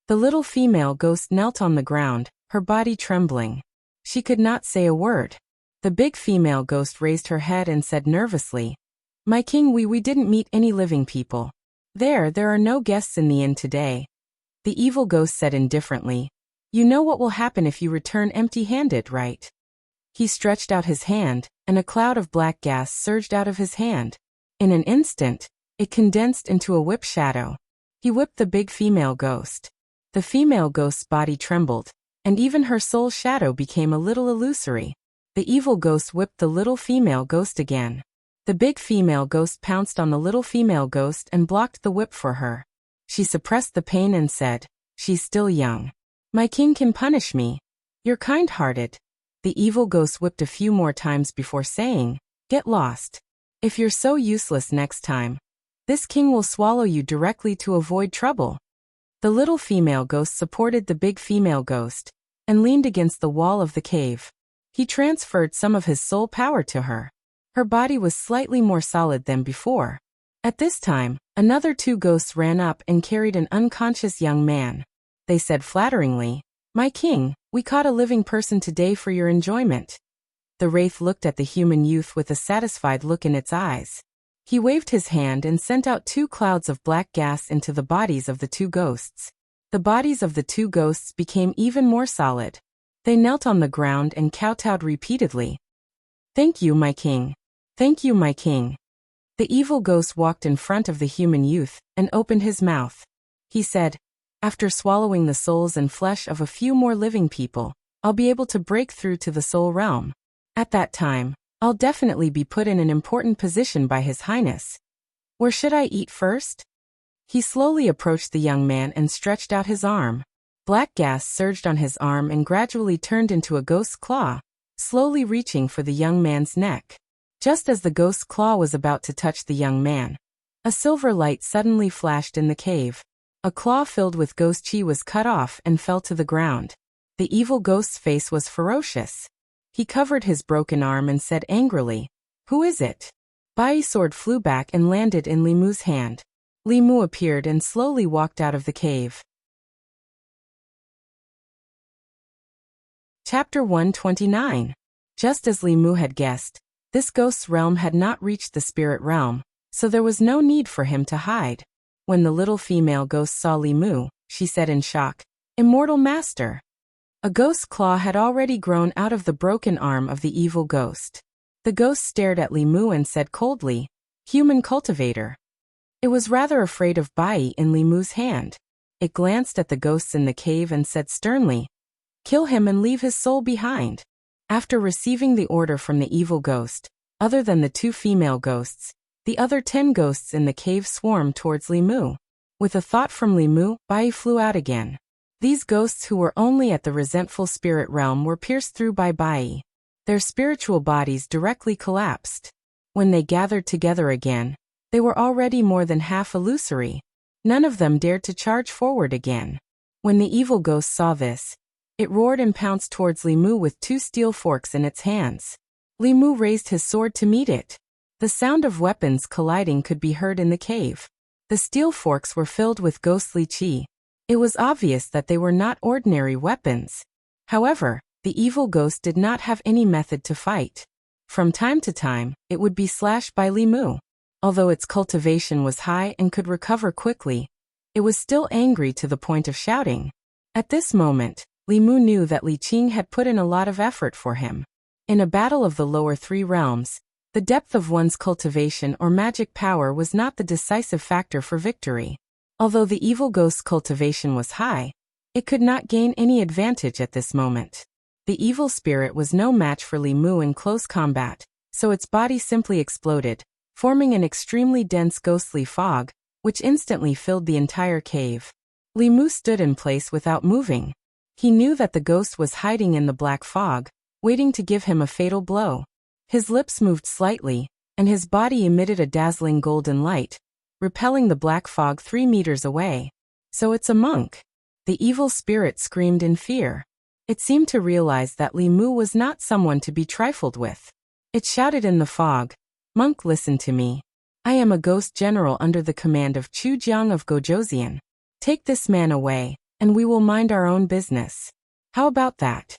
The little female ghost knelt on the ground, her body trembling. She could not say a word. The big female ghost raised her head and said nervously, "My king, we didn't meet any living people. There are no guests in the inn today." The evil ghost said indifferently, "You know what will happen if you return empty-handed, right?" He stretched out his hand, and a cloud of black gas surged out of his hand. In an instant, it condensed into a whip shadow. He whipped the big female ghost. The female ghost's body trembled, and even her soul shadow became a little illusory. The evil ghost whipped the little female ghost again. The big female ghost pounced on the little female ghost and blocked the whip for her. She suppressed the pain and said, "She's still young. My king can punish me. You're kind-hearted." The evil ghost whipped a few more times before saying, "Get lost. If you're so useless next time, this king will swallow you directly to avoid trouble." The little female ghost supported the big female ghost and leaned against the wall of the cave. He transferred some of his soul power to her. Her body was slightly more solid than before. At this time, another two ghosts ran up and carried an unconscious young man. They said flatteringly, "My king, we caught a living person today for your enjoyment." The wraith looked at the human youth with a satisfied look in its eyes. He waved his hand and sent out 2 clouds of black gas into the bodies of the 2 ghosts. The bodies of the 2 ghosts became even more solid. They knelt on the ground and kowtowed repeatedly. "Thank you, my king. Thank you, my king." The evil ghost walked in front of the human youth and opened his mouth. He said, "After swallowing the souls and flesh of a few more living people, I'll be able to break through to the soul realm. At that time, I'll definitely be put in an important position by His Highness. Where should I eat first?" He slowly approached the young man and stretched out his arm. Black gas surged on his arm and gradually turned into a ghost's claw, slowly reaching for the young man's neck. Just as the ghost's claw was about to touch the young man, a silver light suddenly flashed in the cave. A claw filled with ghost chi was cut off and fell to the ground. The evil ghost's face was ferocious. He covered his broken arm and said angrily, "Who is it?" Bai's sword flew back and landed in Li Mu's hand. Li Mu appeared and slowly walked out of the cave. Chapter 129. Just as Li Mu had guessed, this ghost's realm had not reached the spirit realm, so there was no need for him to hide. When the little female ghost saw Li Mu, she said in shock, "Immortal Master." A ghost's claw had already grown out of the broken arm of the evil ghost. The ghost stared at Li Mu and said coldly, "Human cultivator." It was rather afraid of Bai in Li Mu's hand. It glanced at the ghosts in the cave and said sternly, "Kill him and leave his soul behind." After receiving the order from the evil ghost, other than the 2 female ghosts, the other 10 ghosts in the cave swarmed towards Li Mu. With a thought from Li Mu, Bai flew out again. These ghosts who were only at the resentful spirit realm were pierced through by Bai. Their spiritual bodies directly collapsed. When they gathered together again, they were already more than half illusory. None of them dared to charge forward again. When the evil ghost saw this, it roared and pounced towards Li Mu with 2 steel forks in its hands. Li Mu raised his sword to meet it. The sound of weapons colliding could be heard in the cave. The steel forks were filled with ghostly chi. It was obvious that they were not ordinary weapons. However, the evil ghost did not have any method to fight. From time to time, it would be slashed by Li Mu. Although its cultivation was high and could recover quickly, it was still angry to the point of shouting. At this moment, Li Mu knew that Li Qing had put in a lot of effort for him. In a battle of the lower 3 realms, the depth of one's cultivation or magic power was not the decisive factor for victory. Although the evil ghost's cultivation was high, it could not gain any advantage at this moment. The evil spirit was no match for Li Mu in close combat, so its body simply exploded, forming an extremely dense ghostly fog, which instantly filled the entire cave. Li Mu stood in place without moving. He knew that the ghost was hiding in the black fog, waiting to give him a fatal blow. His lips moved slightly, and his body emitted a dazzling golden light, repelling the black fog 3 meters away. "So it's a monk." The evil spirit screamed in fear. It seemed to realize that Li Mu was not someone to be trifled with. It shouted in the fog, "Monk, listen to me. I am a ghost general under the command of Chu Jiang of Gojoseon. Take this man away, and we will mind our own business. How about that?"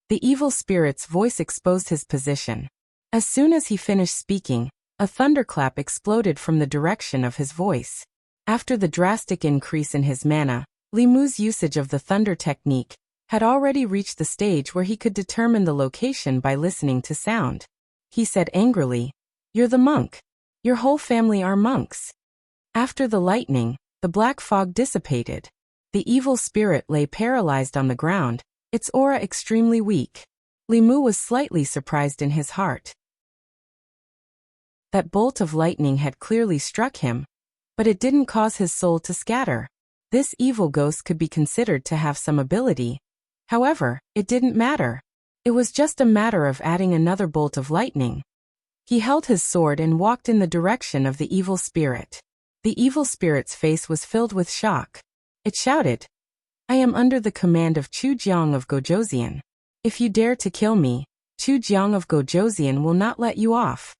The evil spirit's voice exposed his position. As soon as he finished speaking, a thunderclap exploded from the direction of his voice. After the drastic increase in his mana, Li Mu's usage of the thunder technique had already reached the stage where he could determine the location by listening to sound. He said angrily, "You're the monk. Your whole family are monks." After the lightning, the black fog dissipated. The evil spirit lay paralyzed on the ground, its aura extremely weak. Li Mu was slightly surprised in his heart. That bolt of lightning had clearly struck him, but it didn't cause his soul to scatter. This evil ghost could be considered to have some ability. However, it didn't matter. It was just a matter of adding another bolt of lightning. He held his sword and walked in the direction of the evil spirit. The evil spirit's face was filled with shock. It shouted, "I am under the command of Chu Jiang of Gojoseon. If you dare to kill me, Chu Jiang of Gojoseon will not let you off."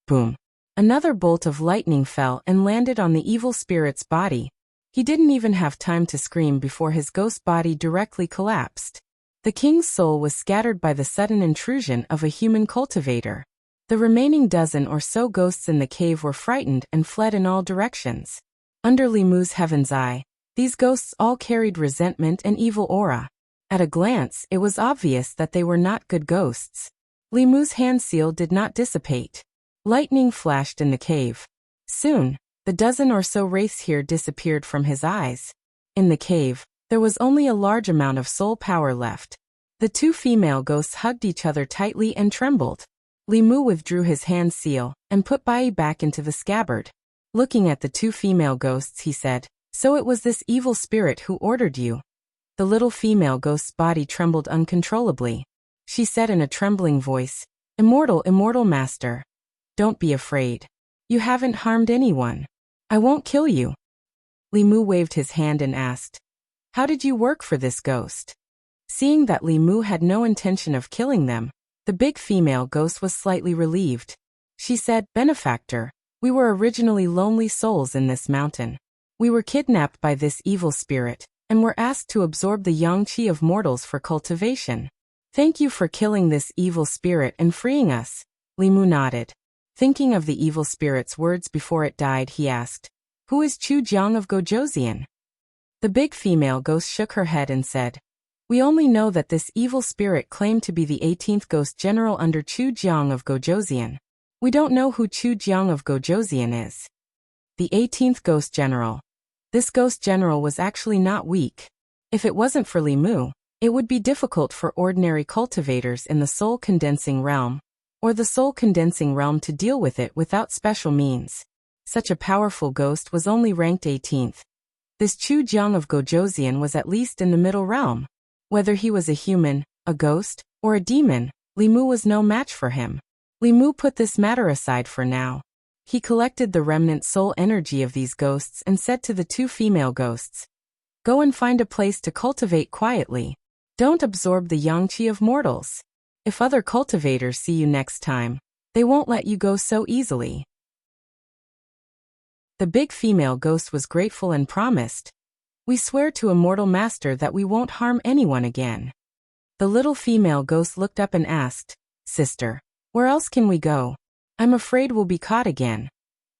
Boom. Another bolt of lightning fell and landed on the evil spirit's body. He didn't even have time to scream before his ghost body directly collapsed. The king's soul was scattered by the sudden intrusion of a human cultivator. The remaining dozen or so ghosts in the cave were frightened and fled in all directions. Under Li Mu's heaven's eye, these ghosts all carried resentment and evil aura. At a glance, it was obvious that they were not good ghosts. Li Mu's hand seal did not dissipate. Lightning flashed in the cave. Soon, the dozen or so wraiths here disappeared from his eyes. In the cave, there was only a large amount of soul power left. The two female ghosts hugged each other tightly and trembled. Li Mu withdrew his hand seal and put Bai back into the scabbard. Looking at the two female ghosts, he said, "So it was this evil spirit who ordered you." The little female ghost's body trembled uncontrollably. She said in a trembling voice, Immortal master. Don't be afraid. You haven't harmed anyone. I won't kill you." Li Mu waved his hand and asked, "How did you work for this ghost?" Seeing that Li Mu had no intention of killing them, the big female ghost was slightly relieved. She said, "Benefactor, we were originally lonely souls in this mountain. We were kidnapped by this evil spirit, and were asked to absorb the yang qi of mortals for cultivation. Thank you for killing this evil spirit and freeing us." Li Mu nodded. Thinking of the evil spirit's words before it died, he asked, "Who is Chu Jiang of Gojoseon?" The big female ghost shook her head and said, "We only know that this evil spirit claimed to be the 18th ghost general under Chu Jiang of Gojoseon. We don't know who Chu Jiang of Gojoseon is." The 18th ghost general. This ghost general was actually not weak. If it wasn't for Li Mu, it would be difficult for ordinary cultivators in the soul condensing realm, or the soul condensing realm to deal with it without special means. Such a powerful ghost was only ranked 18th. This Chu Jiang of Gojoseon was at least in the middle realm. Whether he was a human, a ghost, or a demon, Li Mu was no match for him. Li Mu put this matter aside for now. He collected the remnant soul energy of these ghosts and said to the two female ghosts, "Go and find a place to cultivate quietly. Don't absorb the yang qi of mortals. If other cultivators see you next time, they won't let you go so easily." The big female ghost was grateful and promised, "We swear to Immortal Master that we won't harm anyone again." The little female ghost looked up and asked, "Sister, where else can we go? I'm afraid we'll be caught again."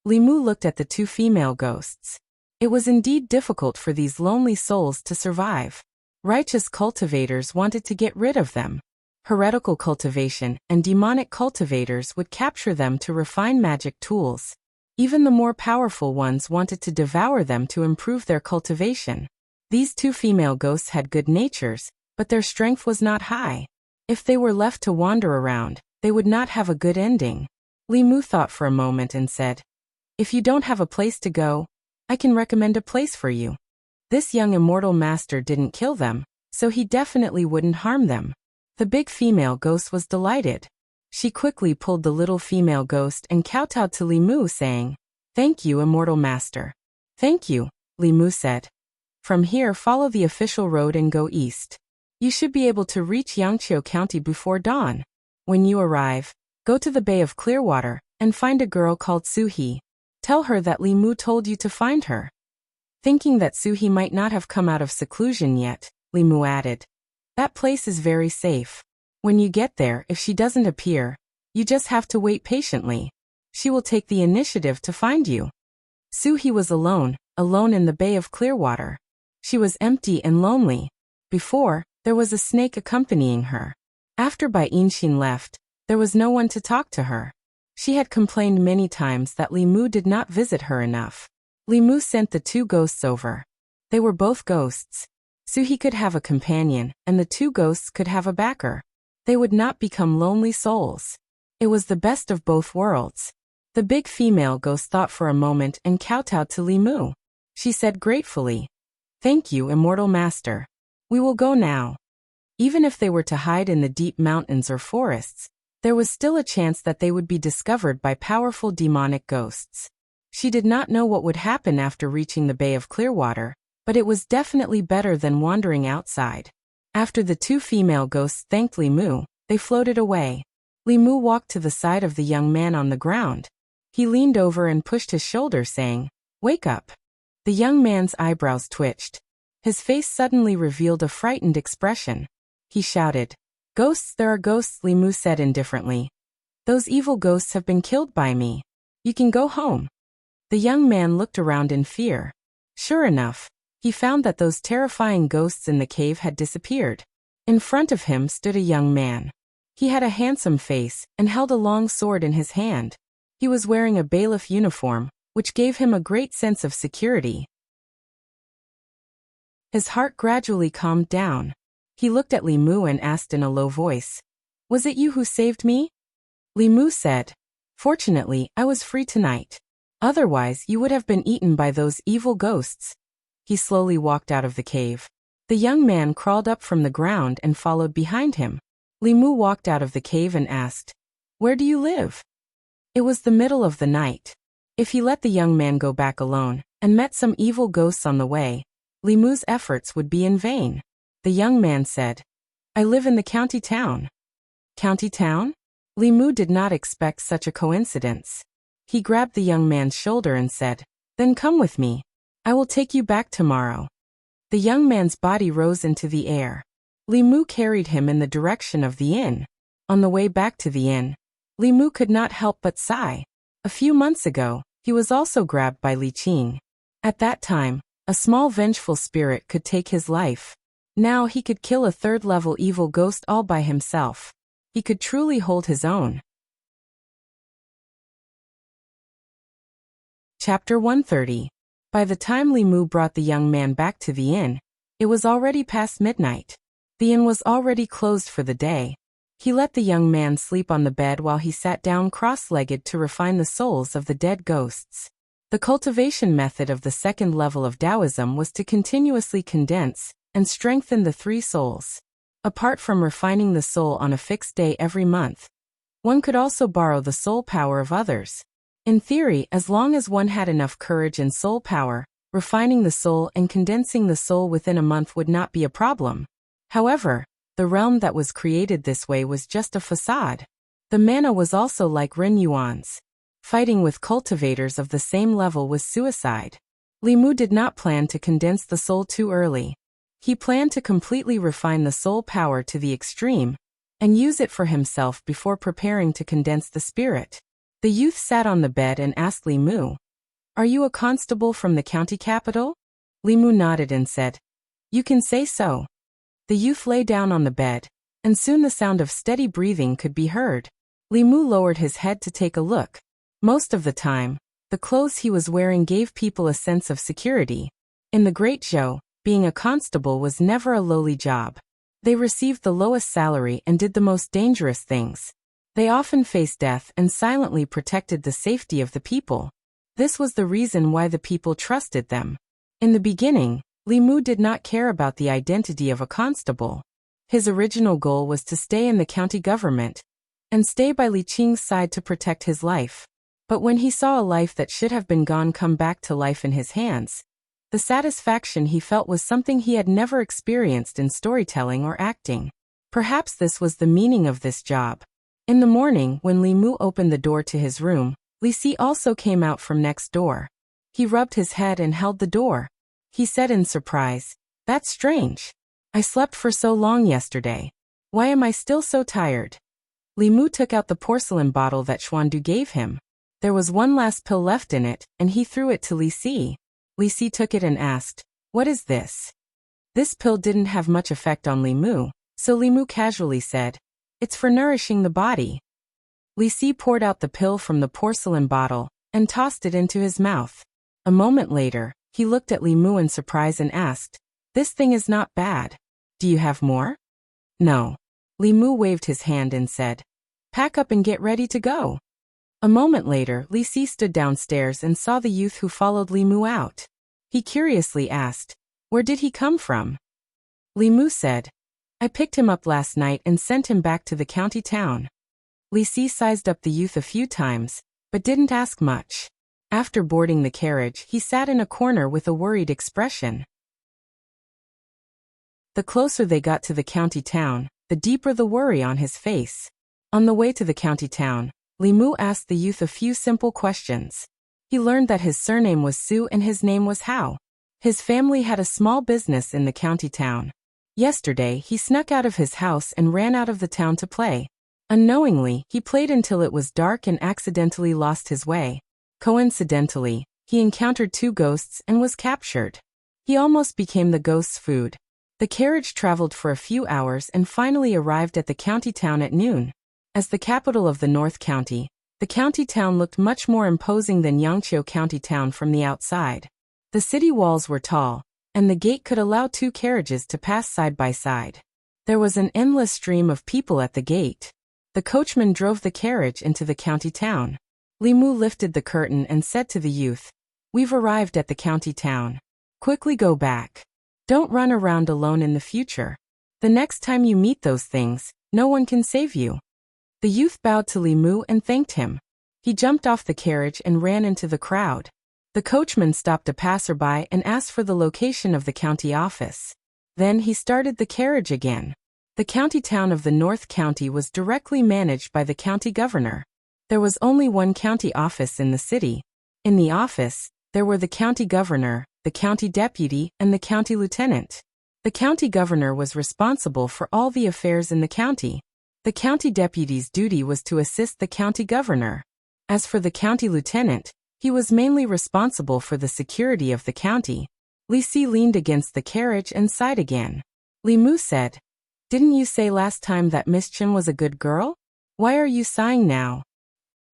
Li Mu looked at the two female ghosts. It was indeed difficult for these lonely souls to survive. Righteous cultivators wanted to get rid of them. Heretical cultivation and demonic cultivators would capture them to refine magic tools. Even the more powerful ones wanted to devour them to improve their cultivation. These two female ghosts had good natures, but their strength was not high. If they were left to wander around, they would not have a good ending. Li Mu thought for a moment and said, "If you don't have a place to go, I can recommend a place for you." This young immortal master didn't kill them, so he definitely wouldn't harm them. The big female ghost was delighted. She quickly pulled the little female ghost and kowtowed to Li Mu, saying, "Thank you, immortal master." "Thank you," Li Mu said. "From here, follow the official road and go east. You should be able to reach Yangqiu County before dawn. When you arrive, go to the Bay of Clearwater and find a girl called Suhi. Tell her that Li Mu told you to find her." Thinking that Suhi might not have come out of seclusion yet, Li Mu added, "That place is very safe. When you get there, if she doesn't appear, you just have to wait patiently. She will take the initiative to find you." Suhi was alone in the Bay of Clearwater. She was empty and lonely. Before, there was a snake accompanying her. After Bai Yinshin left, there was no one to talk to her. She had complained many times that Li Mu did not visit her enough. Li Mu sent the two ghosts over. They were both ghosts. Suhi could have a companion, and the two ghosts could have a backer. They would not become lonely souls. It was the best of both worlds. The big female ghost thought for a moment and kowtowed to Li Mu. She said gratefully, "Thank you, immortal master. We will go now." Even if they were to hide in the deep mountains or forests, there was still a chance that they would be discovered by powerful demonic ghosts. She did not know what would happen after reaching the Bay of Clearwater, but it was definitely better than wandering outside. After the two female ghosts thanked Li Mu, they floated away. Li Mu walked to the side of the young man on the ground. He leaned over and pushed his shoulder, saying, "Wake up." The young man's eyebrows twitched. His face suddenly revealed a frightened expression. He shouted, "Ghosts, there are ghosts," Li Mu said indifferently. Those evil ghosts have been killed by me. You can go home. The young man looked around in fear. Sure enough, he found that those terrifying ghosts in the cave had disappeared. In front of him stood a young man. He had a handsome face and held a long sword in his hand. He was wearing a bailiff uniform, which gave him a great sense of security. His heart gradually calmed down. He looked at Li Mu and asked in a low voice, "Was it you who saved me?" Li Mu said, "Fortunately, I was free tonight. Otherwise, you would have been eaten by those evil ghosts." He slowly walked out of the cave. The young man crawled up from the ground and followed behind him. Li Mu walked out of the cave and asked, "Where do you live?" It was the middle of the night. If he let the young man go back alone and met some evil ghosts on the way, Li Mu's efforts would be in vain. The young man said, "I live in the county town." County town? Li Mu did not expect such a coincidence. He grabbed the young man's shoulder and said, "Then come with me. I will take you back tomorrow." The young man's body rose into the air. Li Mu carried him in the direction of the inn. On the way back to the inn, Li Mu could not help but sigh. A few months ago, he was also grabbed by Li Qing. At that time, a small vengeful spirit could take his life. Now he could kill a third-level evil ghost all by himself. He could truly hold his own. Chapter 130. By the time Li Mu brought the young man back to the inn, it was already past midnight. The inn was already closed for the day. He let the young man sleep on the bed while he sat down cross-legged to refine the souls of the dead ghosts. The cultivation method of the second level of Taoism was to continuously condense and strengthen the three souls. Apart from refining the soul on a fixed day every month, one could also borrow the soul power of others. In theory, as long as one had enough courage and soul power, refining the soul and condensing the soul within a month would not be a problem. However, the realm that was created this way was just a facade. The mana was also like Ren Yuan's. Fighting with cultivators of the same level was suicide. Li Mu did not plan to condense the soul too early. He planned to completely refine the soul power to the extreme and use it for himself before preparing to condense the spirit. The youth sat on the bed and asked Li Mu, "Are you a constable from the county capital?" Li Mu nodded and said, "You can say so." The youth lay down on the bed, and soon the sound of steady breathing could be heard. Li Mu lowered his head to take a look. Most of the time, the clothes he was wearing gave people a sense of security. In the Great Zhou, being a constable was never a lowly job. They received the lowest salary and did the most dangerous things. They often faced death and silently protected the safety of the people. This was the reason why the people trusted them. In the beginning, Li Mu did not care about the identity of a constable. His original goal was to stay in the county government and stay by Li Qing's side to protect his life. But when he saw a life that should have been gone come back to life in his hands, the satisfaction he felt was something he had never experienced in storytelling or acting. Perhaps this was the meaning of this job. In the morning, when Li Mu opened the door to his room, Li Si also came out from next door. He rubbed his head and held the door. He said in surprise, "That's strange. I slept for so long yesterday. Why am I still so tired?" Li Mu took out the porcelain bottle that Xuandu gave him. There was one last pill left in it, and he threw it to Li Si. Li Si took it and asked, "What is this?" This pill didn't have much effect on Li Mu, so Li Mu casually said, "It's for nourishing the body." Li Si poured out the pill from the porcelain bottle and tossed it into his mouth. A moment later, he looked at Li Mu in surprise and asked, "This thing is not bad. Do you have more?" "No." Li Mu waved his hand and said, "Pack up and get ready to go." A moment later, Li Si stood downstairs and saw the youth who followed Li Mu out. He curiously asked, "Where did he come from?" Li Mu said, "I picked him up last night and sent him back to the county town." Li Si sized up the youth a few times, but didn't ask much. After boarding the carriage, he sat in a corner with a worried expression. The closer they got to the county town, the deeper the worry on his face. On the way to the county town, Li Mu asked the youth a few simple questions. He learned that his surname was Su and his name was Hao. His family had a small business in the county town. Yesterday, he snuck out of his house and ran out of the town to play. Unknowingly, he played until it was dark and accidentally lost his way. Coincidentally, he encountered two ghosts and was captured. He almost became the ghost's food. The carriage traveled for a few hours and finally arrived at the county town at noon. As the capital of the North County, the county town looked much more imposing than Yangqiu County Town from the outside. The city walls were tall, and the gate could allow two carriages to pass side by side. There was an endless stream of people at the gate. The coachman drove the carriage into the county town. Li Mu lifted the curtain and said to the youth, "We've arrived at the county town. Quickly go back. Don't run around alone in the future. The next time you meet those things, no one can save you." The youth bowed to Li Mu and thanked him. He jumped off the carriage and ran into the crowd. The coachman stopped a passerby and asked for the location of the county office. Then he started the carriage again. The county town of the North County was directly managed by the county governor. There was only one county office in the city. In the office, there were the county governor, the county deputy, and the county lieutenant. The county governor was responsible for all the affairs in the county. The county deputy's duty was to assist the county governor. As for the county lieutenant, he was mainly responsible for the security of the county. Li Si leaned against the carriage and sighed again. Li Mu said, "Didn't you say last time that Miss Chen was a good girl? Why are you sighing now?"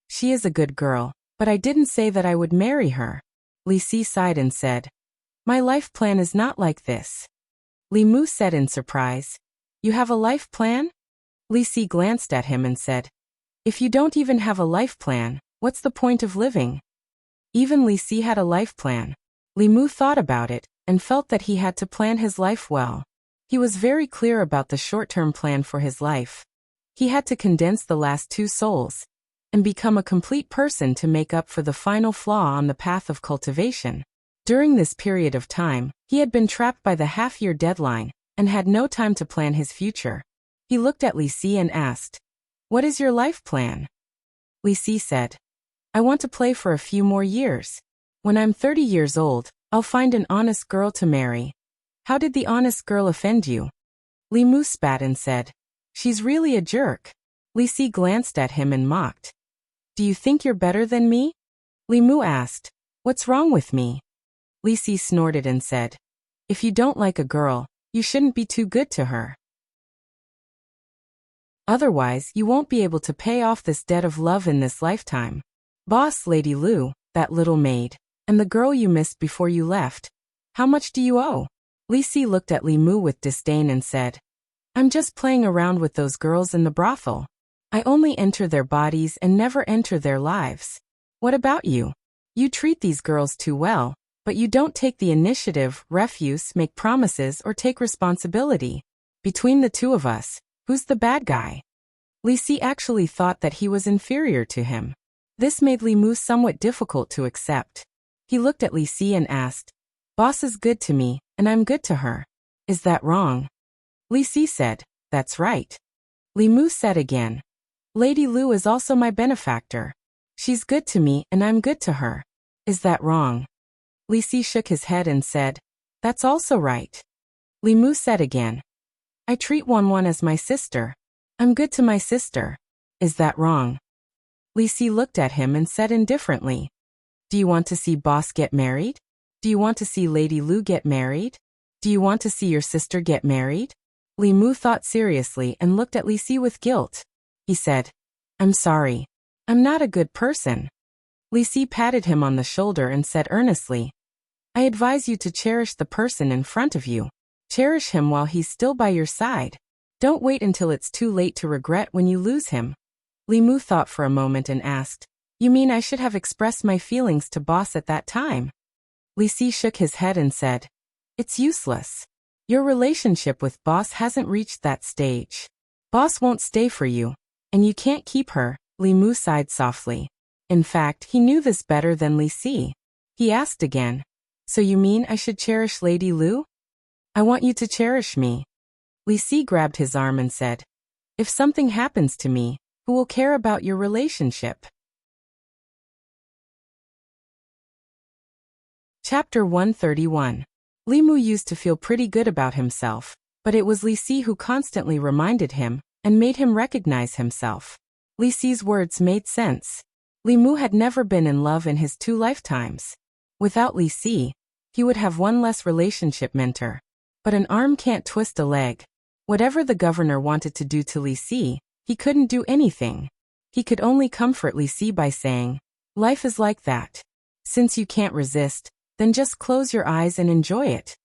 "She is a good girl, but I didn't say that I would marry her." Li Si sighed and said, "My life plan is not like this." Li Mu said in surprise, "You have a life plan?" Li Si glanced at him and said, "If you don't even have a life plan, what's the point of living?" Even Li Si had a life plan. Li Mu thought about it and felt that he had to plan his life well. He was very clear about the short-term plan for his life. He had to condense the last two souls and become a complete person to make up for the final flaw on the path of cultivation. During this period of time, he had been trapped by the half-year deadline and had no time to plan his future. He looked at Li Si and asked, "What is your life plan?" Li Si said, "I want to play for a few more years. When I'm 30 years old, I'll find an honest girl to marry." "How did the honest girl offend you?" Li Mu spat and said, "She's really a jerk." Li Si glanced at him and mocked. "Do you think you're better than me?" Li Mu asked, "What's wrong with me?" Li Si snorted and said, "If you don't like a girl, you shouldn't be too good to her. Otherwise, you won't be able to pay off this debt of love in this lifetime. Boss Lady Lu, that little maid, and the girl you missed before you left, how much do you owe?" Li Si looked at Li Mu with disdain and said, "I'm just playing around with those girls in the brothel. I only enter their bodies and never enter their lives. What about you? You treat these girls too well, but you don't take the initiative, refuse, make promises, or take responsibility. Between the two of us, who's the bad guy?" Li Si actually thought that he was inferior to him. This made Li Mu somewhat difficult to accept. He looked at Li Si and asked, "Boss is good to me, and I'm good to her. Is that wrong?" Li Si said, "That's right." Li Mu said again, "Lady Lu is also my benefactor. She's good to me and I'm good to her. Is that wrong?" Li Si shook his head and said, "That's also right." Li Mu said again, "I treat Wan as my sister. I'm good to my sister. Is that wrong?" Li Si looked at him and said indifferently, "Do you want to see Boss get married? Do you want to see Lady Lu get married? Do you want to see your sister get married?" Li Mu thought seriously and looked at Li Si with guilt. He said, "I'm sorry. I'm not a good person." Li Si patted him on the shoulder and said earnestly, "I advise you to cherish the person in front of you. Cherish him while he's still by your side. Don't wait until it's too late to regret when you lose him." Li Mu thought for a moment and asked, "You mean I should have expressed my feelings to Boss at that time?" Li Si shook his head and said, "It's useless. Your relationship with Boss hasn't reached that stage. Boss won't stay for you, and you can't keep her." Li Mu sighed softly. In fact, he knew this better than Li Si. He asked again, "So you mean I should cherish Lady Lu?" "I want you to cherish me." Li Si grabbed his arm and said, "If something happens to me, who will care about your relationship?" Chapter 131. Li Mu used to feel pretty good about himself, but it was Li Si who constantly reminded him and made him recognize himself. Li Si's words made sense. Li Mu had never been in love in his 2 lifetimes. Without Li Si, he would have one less relationship mentor. But an arm can't twist a leg. Whatever the governor wanted to do to Li Si, he couldn't do anything. He could only comfort Li Si by saying, "Life is like that. Since you can't resist, then just close your eyes and enjoy it."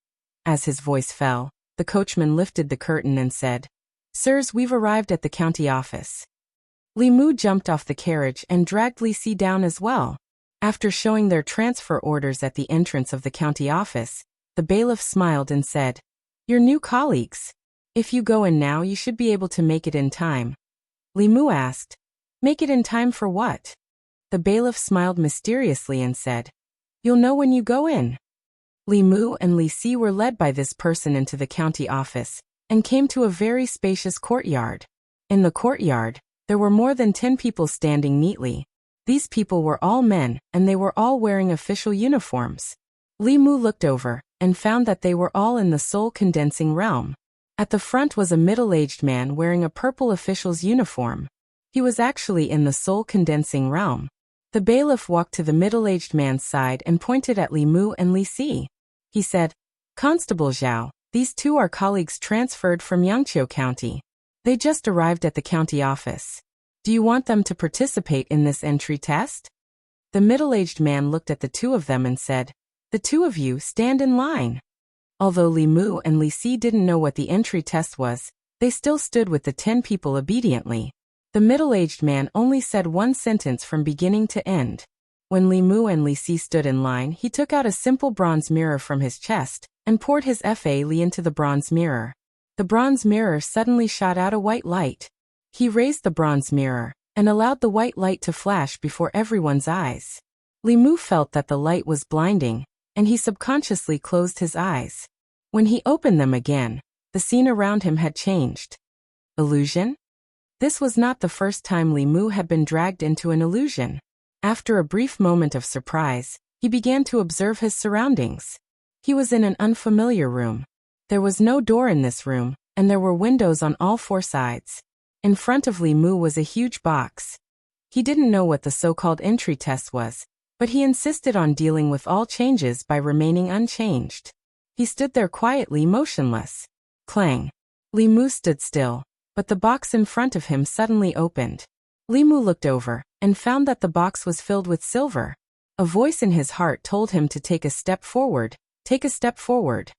As his voice fell, the coachman lifted the curtain and said, "Sirs, we've arrived at the county office." Li Mu jumped off the carriage and dragged Li Si down as well. After showing their transfer orders at the entrance of the county office, the bailiff smiled and said, "Your new colleagues. If you go in now, you should be able to make it in time." Li Mu asked, "Make it in time for what?" The bailiff smiled mysteriously and said, "You'll know when you go in." Li Mu and Li Si were led by this person into the county office, and came to a very spacious courtyard. In the courtyard, there were more than 10 people standing neatly. These people were all men, and they were all wearing official uniforms. Li Mu looked over, and found that they were all in the soul condensing realm. At the front was a middle-aged man wearing a purple official's uniform. He was actually in the soul condensing realm. The bailiff walked to the middle-aged man's side and pointed at Li Mu and Li Si. He said, "Constable Zhao, these 2 are colleagues transferred from Yangqiu County. They just arrived at the county office. Do you want them to participate in this entry test?" The middle-aged man looked at the 2 of them and said, "The 2 of you stand in line." Although Li Mu and Li Si didn't know what the entry test was, they still stood with the 10 people obediently. The middle-aged man only said one sentence from beginning to end. When Li Mu and Li Si stood in line, he took out a simple bronze mirror from his chest and poured his Fa Li into the bronze mirror. The bronze mirror suddenly shot out a white light. He raised the bronze mirror and allowed the white light to flash before everyone's eyes. Li Mu felt that the light was blinding, and he subconsciously closed his eyes. When he opened them again, the scene around him had changed. Illusion? This was not the first time Li Mu had been dragged into an illusion. After a brief moment of surprise, he began to observe his surroundings. He was in an unfamiliar room. There was no door in this room, and there were windows on all 4 sides. In front of Li Mu was a huge box. He didn't know what the so-called entry test was, but he insisted on dealing with all changes by remaining unchanged. He stood there quietly motionless. Clang! Li Mu stood still, but the box in front of him suddenly opened. Li Mu looked over, and found that the box was filled with silver. A voice in his heart told him to take a step forward. Take a step forward.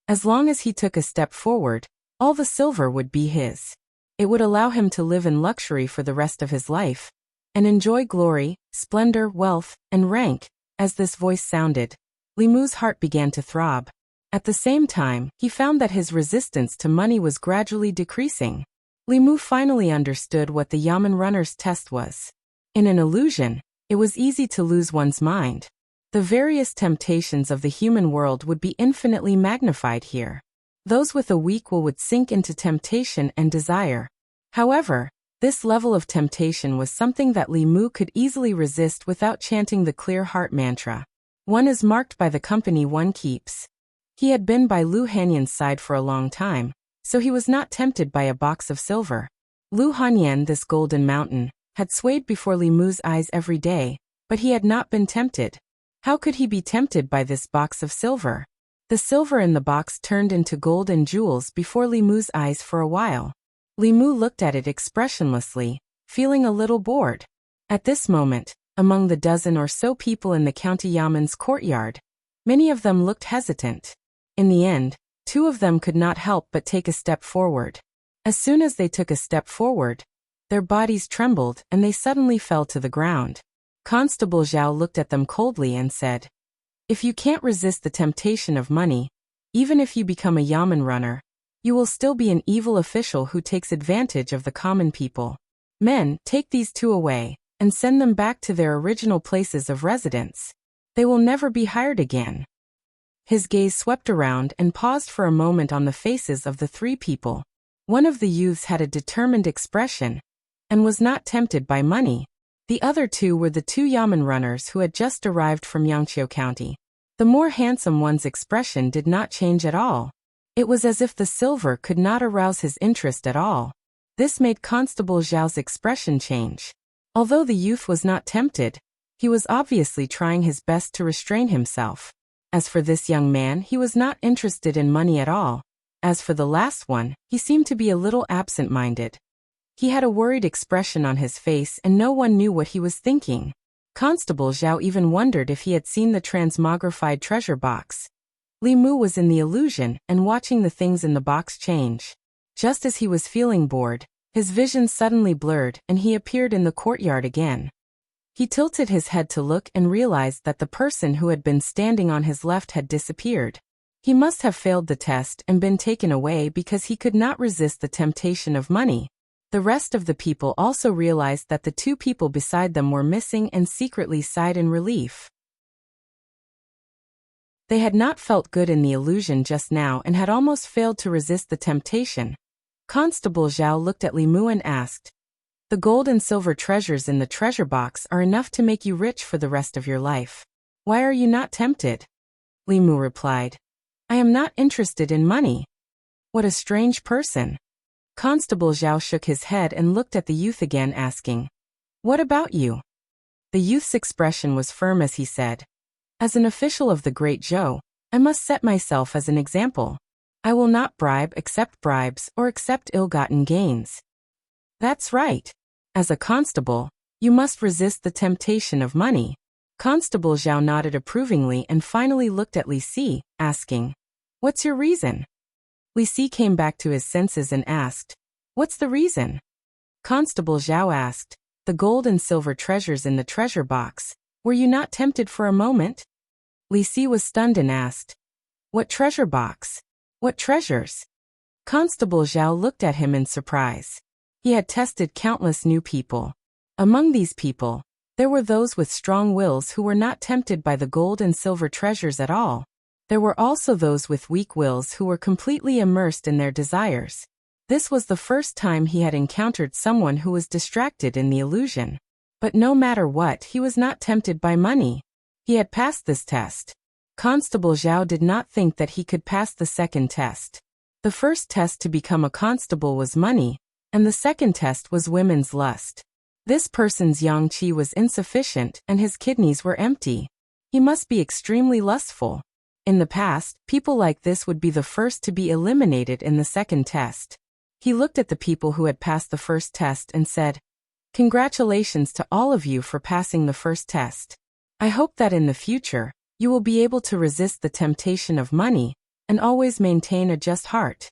As long as he took a step forward, all the silver would be his. It would allow him to live in luxury for the rest of his life, and enjoy glory, splendor, wealth, and rank. As this voice sounded, Li Mu's heart began to throb. At the same time, he found that his resistance to money was gradually decreasing. Li Mu finally understood what the Yamen runner's test was. In an illusion, it was easy to lose one's mind. The various temptations of the human world would be infinitely magnified here. Those with a weak will would sink into temptation and desire. However, this level of temptation was something that Li Mu could easily resist without chanting the clear heart mantra. One is marked by the company one keeps. He had been by Lu Hanyan's side for a long time, so he was not tempted by a box of silver. Lu Hanyan, this golden mountain, had swayed before Li Mu's eyes every day, but he had not been tempted. How could he be tempted by this box of silver? The silver in the box turned into gold and jewels before Li Mu's eyes for a while. Li Mu looked at it expressionlessly, feeling a little bored. At this moment, among the dozen or so people in the county Yamen's courtyard, many of them looked hesitant. In the end, 2 of them could not help but take a step forward. As soon as they took a step forward, their bodies trembled and they suddenly fell to the ground. Constable Zhao looked at them coldly and said, "If you can't resist the temptation of money, even if you become a Yamen runner, you will still be an evil official who takes advantage of the common people. Men, take these 2 away, and send them back to their original places of residence. They will never be hired again." His gaze swept around and paused for a moment on the faces of the 3 people. One of the youths had a determined expression, and was not tempted by money. The other 2 were the 2 Yamen runners who had just arrived from Yangqiu County. The more handsome one's expression did not change at all. It was as if the silver could not arouse his interest at all. This made Constable Zhao's expression change. Although the youth was not tempted, he was obviously trying his best to restrain himself. As for this young man, he was not interested in money at all. As for the last one, he seemed to be a little absent-minded. He had a worried expression on his face and no one knew what he was thinking. Constable Zhao even wondered if he had seen the transmogrified treasure box. Li Mu was in the illusion and watching the things in the box change. Just as he was feeling bored, his vision suddenly blurred and he appeared in the courtyard again. He tilted his head to look and realized that the person who had been standing on his left had disappeared. He must have failed the test and been taken away because he could not resist the temptation of money. The rest of the people also realized that the two people beside them were missing and secretly sighed in relief. They had not felt good in the illusion just now and had almost failed to resist the temptation. Constable Zhao looked at Li Mu and asked, "The gold and silver treasures in the treasure box are enough to make you rich for the rest of your life. Why are you not tempted?" Li Mu replied, "I am not interested in money." What a strange person. Constable Zhao shook his head and looked at the youth again, asking, "What about you?" The youth's expression was firm as he said, "As an official of the Great Zhou, I must set myself as an example. I will not accept bribes, or accept ill-gotten gains." "That's right. As a constable, you must resist the temptation of money." Constable Zhao nodded approvingly and finally looked at Li Si, asking, "What's your reason?" Li Si came back to his senses and asked, "What's the reason?" Constable Zhao asked, "The gold and silver treasures in the treasure box. Were you not tempted for a moment?" Li Si was stunned and asked, "What treasure box? What treasures?" Constable Zhao looked at him in surprise. He had tested countless new people. Among these people, there were those with strong wills who were not tempted by the gold and silver treasures at all. There were also those with weak wills who were completely immersed in their desires. This was the first time he had encountered someone who was distracted in the illusion. But no matter what, he was not tempted by money. He had passed this test. Constable Zhao did not think that he could pass the second test. The first test to become a constable was money, and the second test was women's lust. This person's yang qi was insufficient and his kidneys were empty. He must be extremely lustful. In the past, people like this would be the first to be eliminated in the second test. He looked at the people who had passed the first test and said, "Congratulations to all of you for passing the first test. I hope that in the future, you will be able to resist the temptation of money and always maintain a just heart."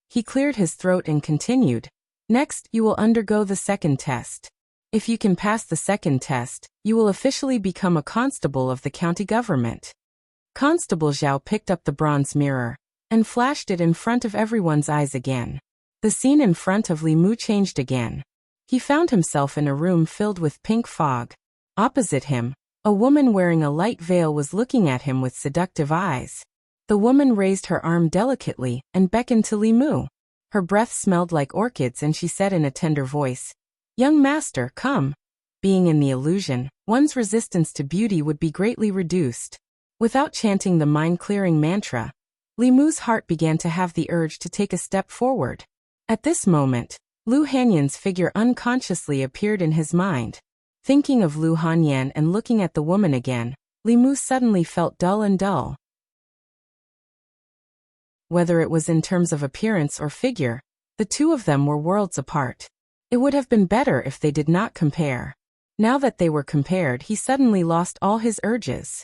He cleared his throat and continued, "Next, you will undergo the second test. If you can pass the second test, you will officially become a constable of the county government." Constable Zhao picked up the bronze mirror and flashed it in front of everyone's eyes again. The scene in front of Li Mu changed again. He found himself in a room filled with pink fog. Opposite him, a woman wearing a light veil was looking at him with seductive eyes. The woman raised her arm delicately and beckoned to Li Mu. Her breath smelled like orchids and she said in a tender voice, "Young master, come." Being in the illusion, one's resistance to beauty would be greatly reduced. Without chanting the mind-clearing mantra, Li Mu's heart began to have the urge to take a step forward. At this moment, Lu Hanyan's figure unconsciously appeared in his mind. Thinking of Lu Hanyan and looking at the woman again, Li Mu suddenly felt dull and dull. Whether it was in terms of appearance or figure, the two of them were worlds apart. It would have been better if they did not compare. Now that they were compared, he suddenly lost all his urges.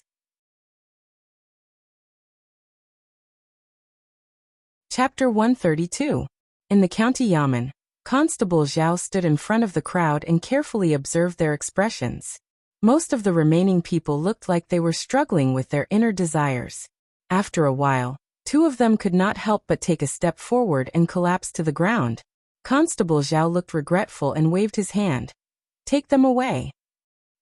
Chapter 132. In the county yamen, Constable Zhao stood in front of the crowd and carefully observed their expressions. Most of the remaining people looked like they were struggling with their inner desires. After a while, two of them could not help but take a step forward and collapse to the ground. Constable Zhao looked regretful and waved his hand. "Take them away."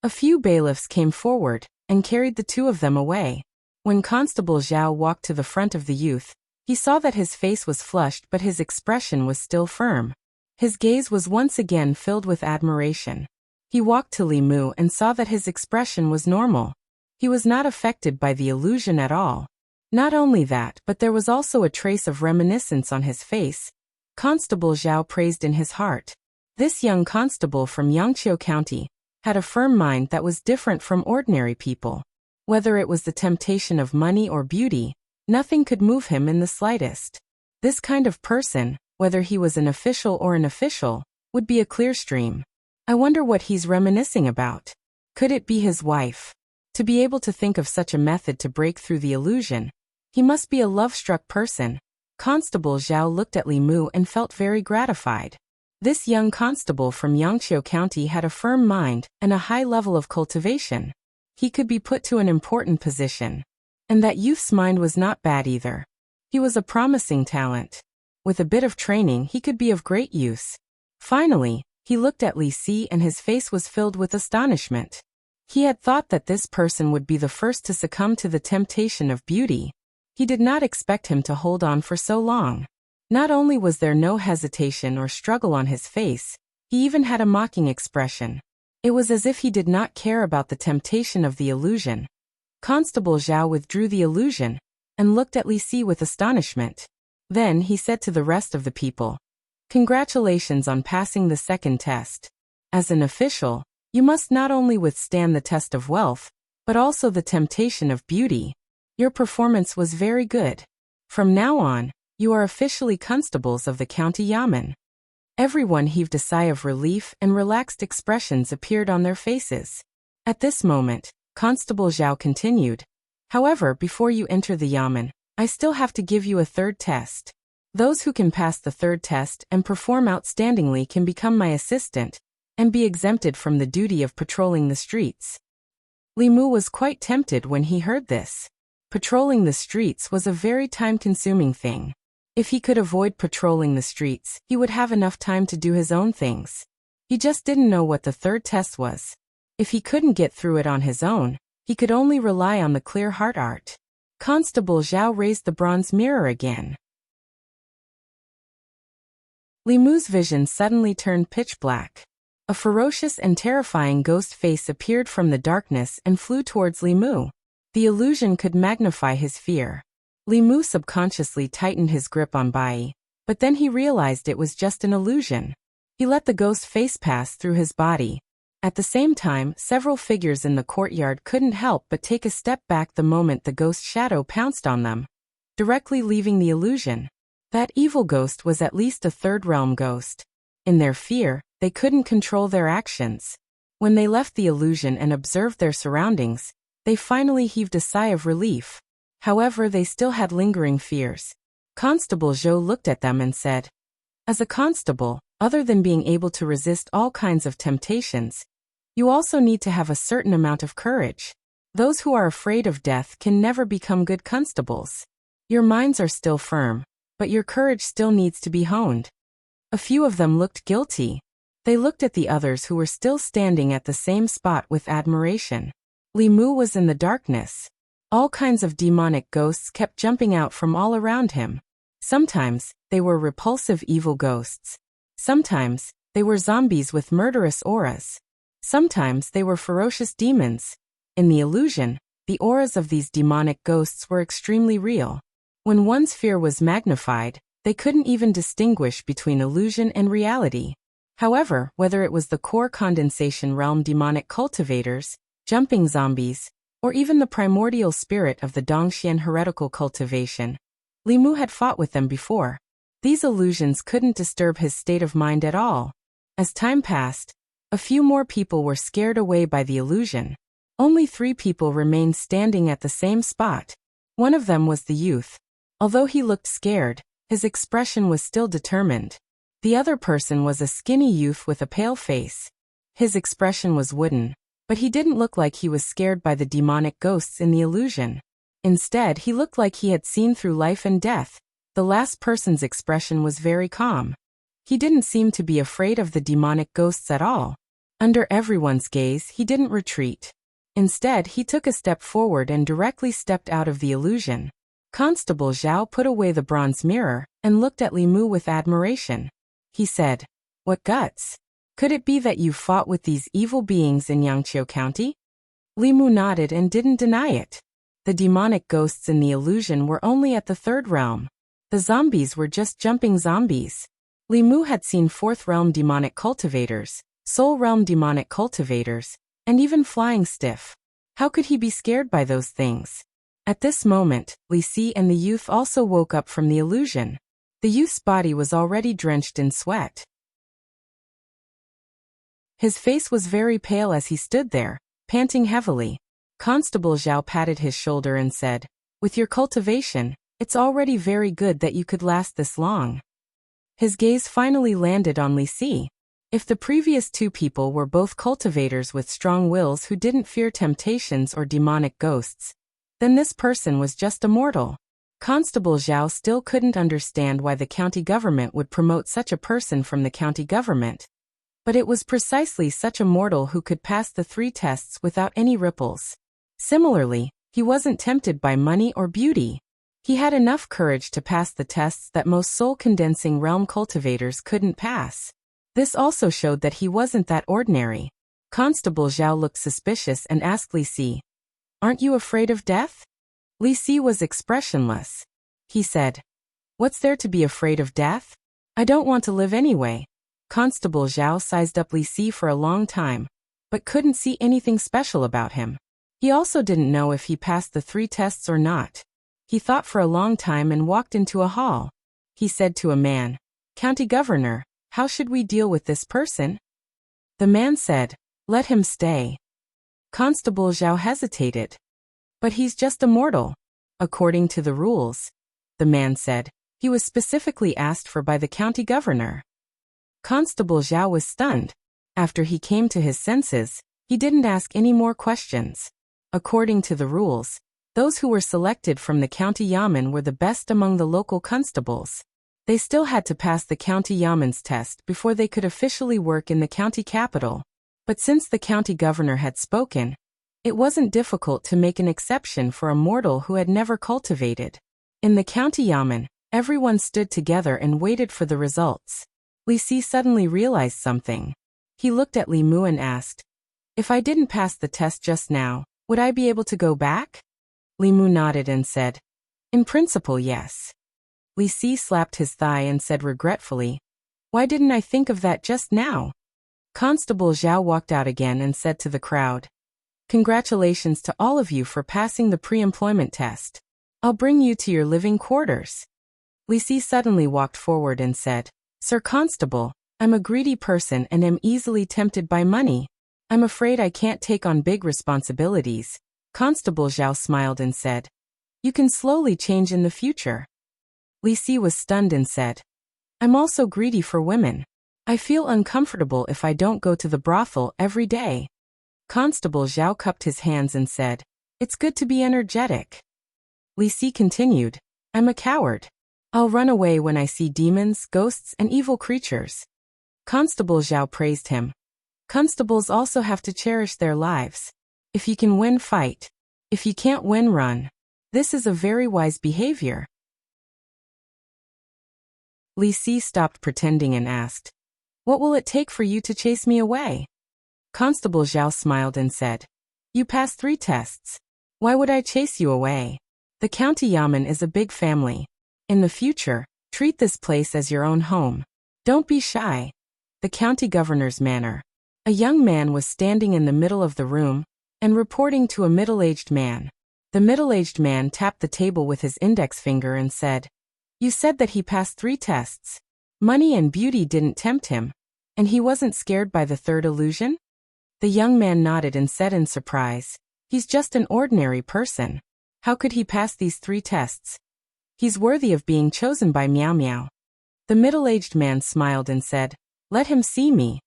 A few bailiffs came forward and carried the two of them away. When Constable Zhao walked to the front of the youth, he saw that his face was flushed but his expression was still firm. His gaze was once again filled with admiration. He walked to Li Mu and saw that his expression was normal. He was not affected by the illusion at all. Not only that, but there was also a trace of reminiscence on his face. Constable Zhao praised in his heart. This young constable from Yangqiu County had a firm mind that was different from ordinary people. Whether it was the temptation of money or beauty, nothing could move him in the slightest. This kind of person, whether he was an official or an official, would be a clear stream. I wonder what he's reminiscing about. Could it be his wife? To be able to think of such a method to break through the illusion, he must be a love-struck person. Constable Zhao looked at Li Mu and felt very gratified. This young constable from Yangqiu County had a firm mind and a high level of cultivation. He could be put to an important position. And that youth's mind was not bad either. He was a promising talent. With a bit of training, he could be of great use. Finally, he looked at Li Si and his face was filled with astonishment. He had thought that this person would be the first to succumb to the temptation of beauty. He did not expect him to hold on for so long. Not only was there no hesitation or struggle on his face, he even had a mocking expression. It was as if he did not care about the temptation of the illusion. Constable Zhao withdrew the illusion and looked at Li Si with astonishment. Then he said to the rest of the people, "Congratulations on passing the second test. As an official, you must not only withstand the test of wealth, but also the temptation of beauty. Your performance was very good. From now on, you are officially constables of the county yamen." Everyone heaved a sigh of relief and relaxed expressions appeared on their faces. At this moment, Constable Zhao continued, "However, before you enter the yamen, I still have to give you a third test. Those who can pass the third test and perform outstandingly can become my assistant and be exempted from the duty of patrolling the streets." Li Mu was quite tempted when he heard this. Patrolling the streets was a very time-consuming thing. If he could avoid patrolling the streets, he would have enough time to do his own things. He just didn't know what the third test was. If he couldn't get through it on his own, he could only rely on the clear heart art. Constable Zhao raised the bronze mirror again. Li Mu's vision suddenly turned pitch black. A ferocious and terrifying ghost face appeared from the darkness and flew towards Li Mu. The illusion could magnify his fear. Li Mu subconsciously tightened his grip on Bai, but then he realized it was just an illusion. He let the ghost face pass through his body. At the same time, several figures in the courtyard couldn't help but take a step back the moment the ghost shadow pounced on them, directly leaving the illusion. That evil ghost was at least a third-realm ghost. In their fear, they couldn't control their actions. When they left the illusion and observed their surroundings, they finally heaved a sigh of relief. However, they still had lingering fears. Constable Zhou looked at them and said, "As a constable, other than being able to resist all kinds of temptations, you also need to have a certain amount of courage. Those who are afraid of death can never become good constables. Your minds are still firm, but your courage still needs to be honed." A few of them looked guilty. They looked at the others who were still standing at the same spot with admiration. Li Mu was in the darkness. All kinds of demonic ghosts kept jumping out from all around him. Sometimes, they were repulsive evil ghosts. Sometimes, they were zombies with murderous auras. Sometimes, they were ferocious demons. In the illusion, the auras of these demonic ghosts were extremely real. When one's fear was magnified, they couldn't even distinguish between illusion and reality. However, whether it was the core condensation realm demonic cultivators, jumping zombies, or even the primordial spirit of the Dongxian heretical cultivation, Li Mu had fought with them before. These illusions couldn't disturb his state of mind at all. As time passed, a few more people were scared away by the illusion. Only 3 people remained standing at the same spot. One of them was the youth. Although he looked scared, his expression was still determined. The other person was a skinny youth with a pale face. His expression was wooden, but he didn't look like he was scared by the demonic ghosts in the illusion. Instead, he looked like he had seen through life and death. The last person's expression was very calm. He didn't seem to be afraid of the demonic ghosts at all. Under everyone's gaze, he didn't retreat. Instead, he took a step forward and directly stepped out of the illusion. Constable Zhao put away the bronze mirror and looked at Li Mu with admiration. He said, "What guts? Could it be that you fought with these evil beings in Yangqiu County?" Li Mu nodded and didn't deny it. The demonic ghosts in the illusion were only at the third realm. The zombies were just jumping zombies. Li Mu had seen fourth realm demonic cultivators, soul realm demonic cultivators, and even flying stiff. How could he be scared by those things? At this moment, Li Si and the youth also woke up from the illusion. The youth's body was already drenched in sweat. His face was very pale as he stood there, panting heavily. Constable Zhao patted his shoulder and said, "With your cultivation, it's already very good that you could last this long." His gaze finally landed on Li Si. If the previous two people were both cultivators with strong wills who didn't fear temptations or demonic ghosts, then this person was just a mortal. Constable Zhao still couldn't understand why the county government would promote such a person from the county government. But it was precisely such a mortal who could pass the 3 tests without any ripples. Similarly, he wasn't tempted by money or beauty. He had enough courage to pass the tests that most soul-condensing realm cultivators couldn't pass. This also showed that he wasn't that ordinary. Constable Zhao looked suspicious and asked Li Si, "Aren't you afraid of death?" Li Si was expressionless. He said, "What's there to be afraid of death? I don't want to live anyway." Constable Zhao sized up Li Si for a long time, but couldn't see anything special about him. He also didn't know if he passed the 3 tests or not. He thought for a long time and walked into a hall. He said to a man, "County Governor, how should we deal with this person?" The man said, "Let him stay." Constable Zhao hesitated. "But he's just a mortal." "According to the rules," the man said, "he was specifically asked for by the county governor." Constable Zhao was stunned. After he came to his senses, he didn't ask any more questions. According to the rules, those who were selected from the county yamen were the best among the local constables. They still had to pass the county yamen's test before they could officially work in the county capital. But since the county governor had spoken, it wasn't difficult to make an exception for a mortal who had never cultivated. In the county yamen, everyone stood together and waited for the results. Li Si suddenly realized something. He looked at Li Mu and asked, "If I didn't pass the test just now, would I be able to go back?" Li Mu nodded and said, "In principle, yes." Li Si slapped his thigh and said regretfully, "Why didn't I think of that just now?" Constable Zhao walked out again and said to the crowd, "Congratulations to all of you for passing the pre-employment test. I'll bring you to your living quarters." Li Si suddenly walked forward and said, "Sir Constable, I'm a greedy person and am easily tempted by money. I'm afraid I can't take on big responsibilities." Constable Zhao smiled and said, "You can slowly change in the future." Li Si was stunned and said, "I'm also greedy for women. I feel uncomfortable if I don't go to the brothel every day." Constable Zhao cupped his hands and said, "It's good to be energetic." Li Si continued, "I'm a coward. I'll run away when I see demons, ghosts, and evil creatures." Constable Zhao praised him. Constables also have to cherish their lives. If you can win, fight. If you can't win, run. This is a very wise behavior. Li Si stopped pretending and asked, "What will it take for you to chase me away?" Constable Zhao smiled and said, "You passed 3 tests. Why would I chase you away? The county yamen is a big family. In the future, treat this place as your own home. Don't be shy." The county governor's manor. A young man was standing in the middle of the room and reporting to a middle-aged man. The middle-aged man tapped the table with his index finger and said, "You said that he passed 3 tests. Money and beauty didn't tempt him, and he wasn't scared by the 3rd illusion?" The young man nodded and said in surprise, "He's just an ordinary person. How could he pass these 3 tests? He's worthy of being chosen by Meow Meow." The middle-aged man smiled and said, "Let him see me."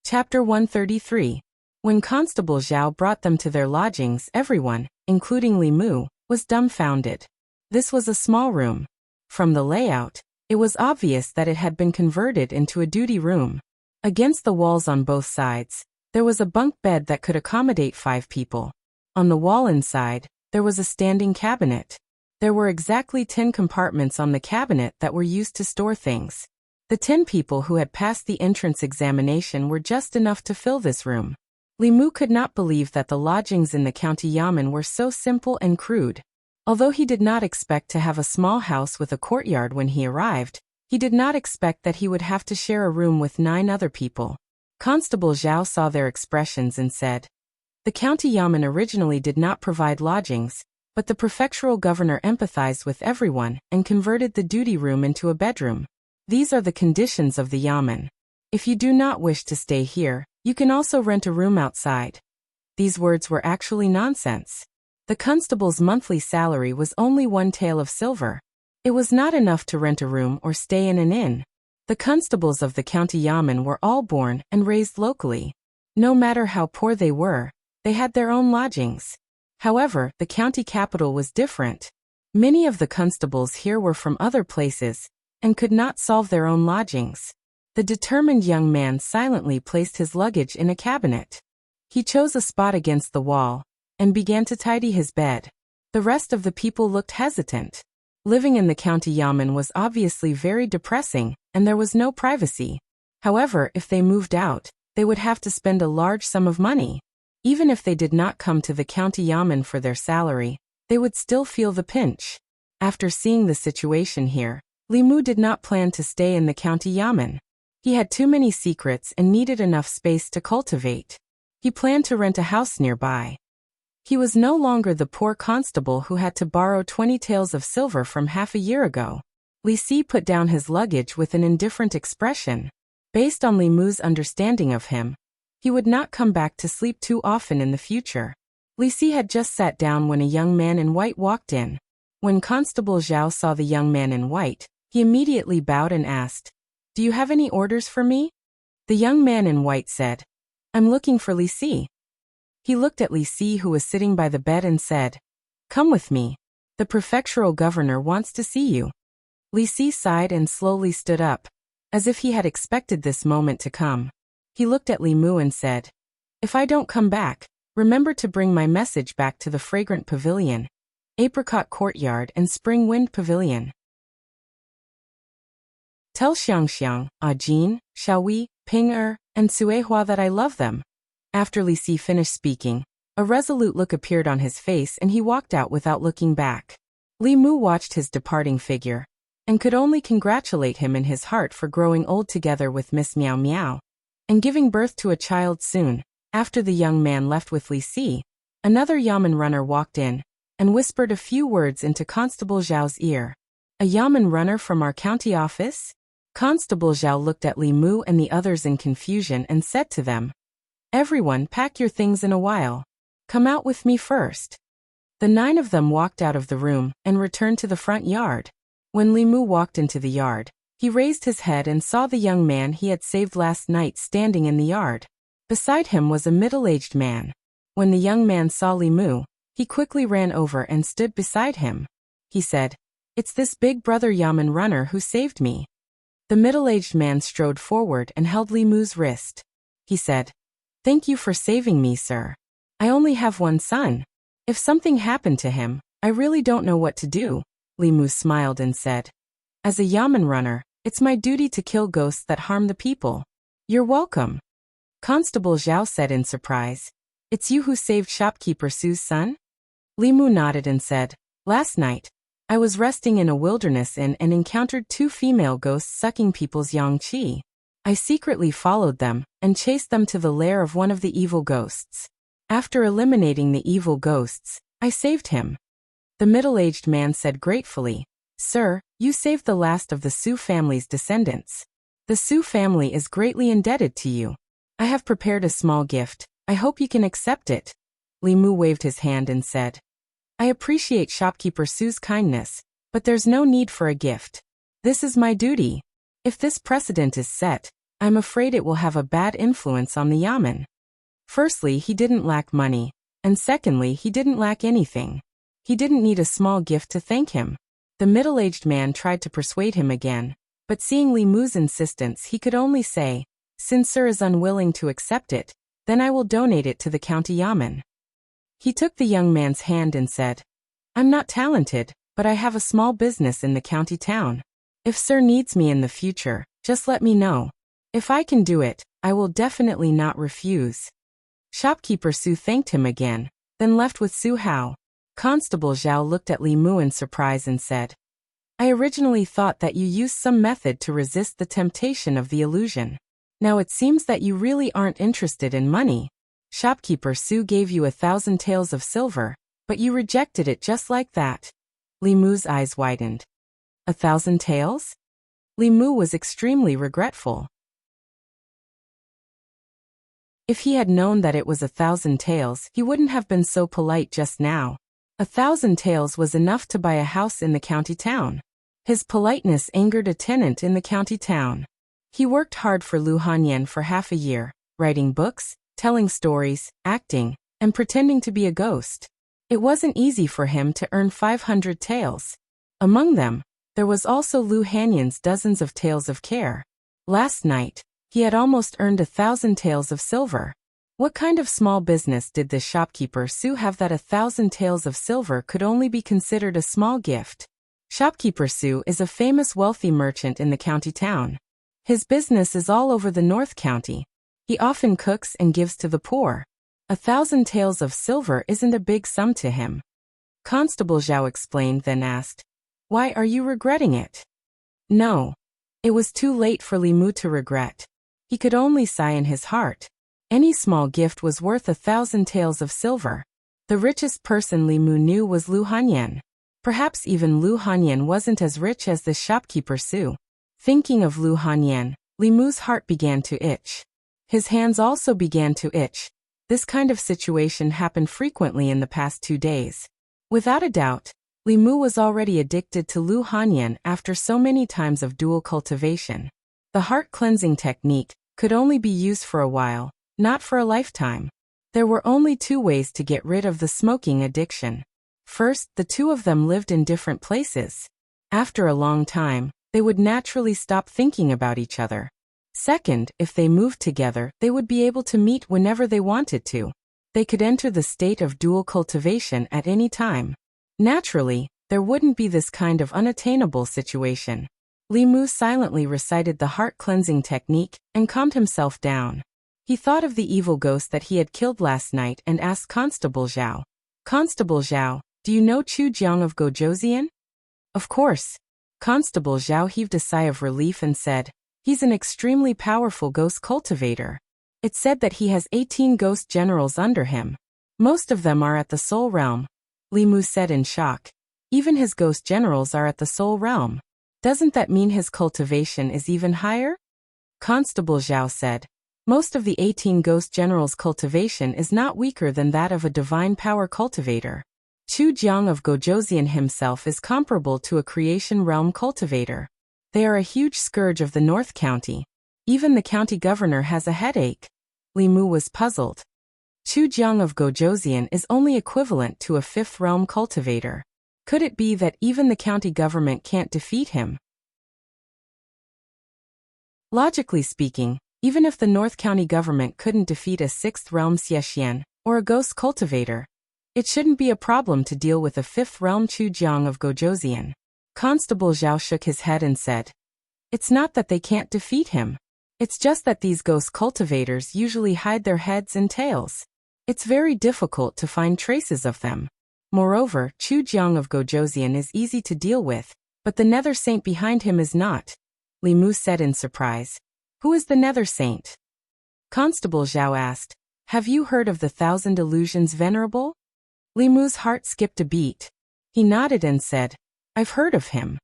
Chapter 133. When Constable Zhao brought them to their lodgings, everyone, including Li Mu, was dumbfounded. This was a small room. From the layout, it was obvious that it had been converted into a duty room. Against the walls on both sides, there was a bunk bed that could accommodate 5 people. On the wall inside, there was a standing cabinet. There were exactly 10 compartments on the cabinet that were used to store things. The 10 people who had passed the entrance examination were just enough to fill this room. Li Mu could not believe that the lodgings in the county yamen were so simple and crude. Although he did not expect to have a small house with a courtyard when he arrived, he did not expect that he would have to share a room with 9 other people. Constable Zhao saw their expressions and said, "The county yamen originally did not provide lodgings, but the prefectural governor empathized with everyone and converted the duty room into a bedroom. These are the conditions of the yamen. If you do not wish to stay here, you can also rent a room outside." These words were actually nonsense. The constable's monthly salary was only 1 tael of silver. It was not enough to rent a room or stay in an inn. The constables of the county yamen were all born and raised locally. No matter how poor they were, they had their own lodgings. However, the county capital was different. Many of the constables here were from other places and could not solve their own lodgings. The determined young man silently placed his luggage in a cabinet. He chose a spot against the wall and began to tidy his bed. The rest of the people looked hesitant. Living in the county yamen was obviously very depressing, and there was no privacy. However, if they moved out, they would have to spend a large sum of money. Even if they did not come to the county yamen for their salary, they would still feel the pinch. After seeing the situation here, Li Mu did not plan to stay in the county yamen. He had too many secrets and needed enough space to cultivate. He planned to rent a house nearby. He was no longer the poor constable who had to borrow 20 taels of silver from half a year ago. Li Si put down his luggage with an indifferent expression. Based on Li Mu's understanding of him, he would not come back to sleep too often in the future. Li Si had just sat down when a young man in white walked in. When Constable Zhao saw the young man in white, he immediately bowed and asked, "Do you have any orders for me?" The young man in white said, "I'm looking for Li Si." He looked at Li Si, who was sitting by the bed, and said, "Come with me. The prefectural governor wants to see you." Li Si sighed and slowly stood up, as if he had expected this moment to come. He looked at Li Mu and said, "If I don't come back, remember to bring my message back to the Fragrant Pavilion, Apricot Courtyard, and Spring Wind Pavilion. Tell Xiangxiang, Jin, Xiaowei, Ping and Suehua that I love them." After Li Si finished speaking, a resolute look appeared on his face and he walked out without looking back. Li Mu watched his departing figure and could only congratulate him in his heart for growing old together with Miss Miao Miao and giving birth to a child soon. After the young man left with Li Si, another yamen runner walked in and whispered a few words into Constable Zhao's ear. "A yamen runner from our county office?" Constable Zhao looked at Li Mu and the others in confusion and said to them, "Everyone, pack your things in a while. Come out with me first." The 9 of them walked out of the room and returned to the front yard. When Li Mu walked into the yard, he raised his head and saw the young man he had saved last night standing in the yard. Beside him was a middle-aged man. When the young man saw Li Mu, he quickly ran over and stood beside him. He said, "It's this big brother yamen runner who saved me." The middle-aged man strode forward and held Li Mu's wrist. He said, "Thank you for saving me, sir. I only have 1 son. If something happened to him, I really don't know what to do." Li Mu smiled and said, "As a yamen runner, it's my duty to kill ghosts that harm the people." "You're welcome." Constable Zhao said in surprise, "It's you who saved shopkeeper Su's son?" Li Mu nodded and said, "Last night, I was resting in a wilderness inn and encountered 2 female ghosts sucking people's yang qi. I secretly followed them and chased them to the lair of one of the evil ghosts. After eliminating the evil ghosts, I saved him." The middle-aged man said gratefully, "Sir, you saved the last of the Su family's descendants. The Su family is greatly indebted to you. I have prepared a small gift. I hope you can accept it." Li Mu waved his hand and said, "I appreciate shopkeeper Su's kindness, but there's no need for a gift. This is my duty. If this precedent is set, I'm afraid it will have a bad influence on the yamen." Firstly, he didn't lack money, and secondly, he didn't lack anything. He didn't need a small gift to thank him. The middle-aged man tried to persuade him again, but seeing Li Mu's insistence, he could only say, "Since sir is unwilling to accept it, then I will donate it to the county yamen." He took the young man's hand and said, "I'm not talented, but I have a small business in the county town. If sir needs me in the future, just let me know. If I can do it, I will definitely not refuse." Shopkeeper Su thanked him again, then left with Su Hao. Constable Zhao looked at Li Mu in surprise and said, I originally thought that you used some method to resist the temptation of the illusion. Now it seems that you really aren't interested in money. Shopkeeper Su gave you 1,000 taels of silver, but you rejected it just like that. Li Mu's eyes widened. 1,000 taels? Li Mu was extremely regretful. If he had known that it was 1,000 taels, he wouldn't have been so polite just now. 1,000 taels was enough to buy a house in the county town. His politeness angered a tenant in the county town. He worked hard for Lu Hanyan for half a year, writing books, telling stories, acting, and pretending to be a ghost. It wasn't easy for him to earn 500 taels. Among them, there was also Lu Hanyan's dozens of taels of care. Last night, he had almost earned 1,000 taels of silver. What kind of small business did this shopkeeper Su have that 1,000 taels of silver could only be considered a small gift? Shopkeeper Su is a famous wealthy merchant in the county town. His business is all over the North County. He often cooks and gives to the poor. 1,000 taels of silver isn't a big sum to him. Constable Zhao explained, then asked, Why are you regretting it? No. It was too late for Li Mu to regret. He could only sigh in his heart. Any small gift was worth 1,000 taels of silver. The richest person Li Mu knew was Lu Hanyan. Perhaps even Lu Hanyan wasn't as rich as this shopkeeper Su. Thinking of Lu Hanyan, Li Mu's heart began to itch. His hands also began to itch. This kind of situation happened frequently in the past 2 days. Without a doubt, Li Mu was already addicted to Lu Hanyan after so many times of dual cultivation. The heart-cleansing technique could only be used for a while, not for a lifetime. There were only 2 ways to get rid of the smoking addiction. First, the 2 of them lived in different places. After a long time, they would naturally stop thinking about each other. Second, if they moved together, they would be able to meet whenever they wanted to. They could enter the state of dual cultivation at any time. Naturally, there wouldn't be this kind of unattainable situation. Li Mu silently recited the heart-cleansing technique and calmed himself down. He thought of the evil ghost that he had killed last night and asked Constable Zhao. Constable Zhao, do you know Chu Jiang of Gojoseon? Of course. Constable Zhao heaved a sigh of relief and said, He's an extremely powerful ghost cultivator. It's said that he has 18 ghost generals under him. Most of them are at the Soul Realm. Li Mu said in shock. Even his ghost generals are at the Soul Realm. Doesn't that mean his cultivation is even higher? Constable Zhao said, Most of the 18 ghost generals' cultivation is not weaker than that of a divine power cultivator. Chu Jiang of Gojoseon himself is comparable to a creation realm cultivator. They are a huge scourge of the North County. Even the county governor has a headache. Li Mu was puzzled. Chu Jiang of Gojoseon is only equivalent to a 5th realm cultivator. Could it be that even the county government can't defeat him? Logically speaking, even if the North County government couldn't defeat a 6th realm Xiexian, or a ghost cultivator, it shouldn't be a problem to deal with a 5th realm Chu Jiang of Gojoseon. Constable Zhao shook his head and said, It's not that they can't defeat him. It's just that these ghost cultivators usually hide their heads and tails. It's very difficult to find traces of them. Moreover, Chu Jiang of Gojoseon is easy to deal with, but the Nether Saint behind him is not. Li Mu said in surprise. Who is the Nether Saint? Constable Zhao asked. Have you heard of the 1,000 Illusions Venerable? Li Mu's heart skipped a beat. He nodded and said, I've heard of him.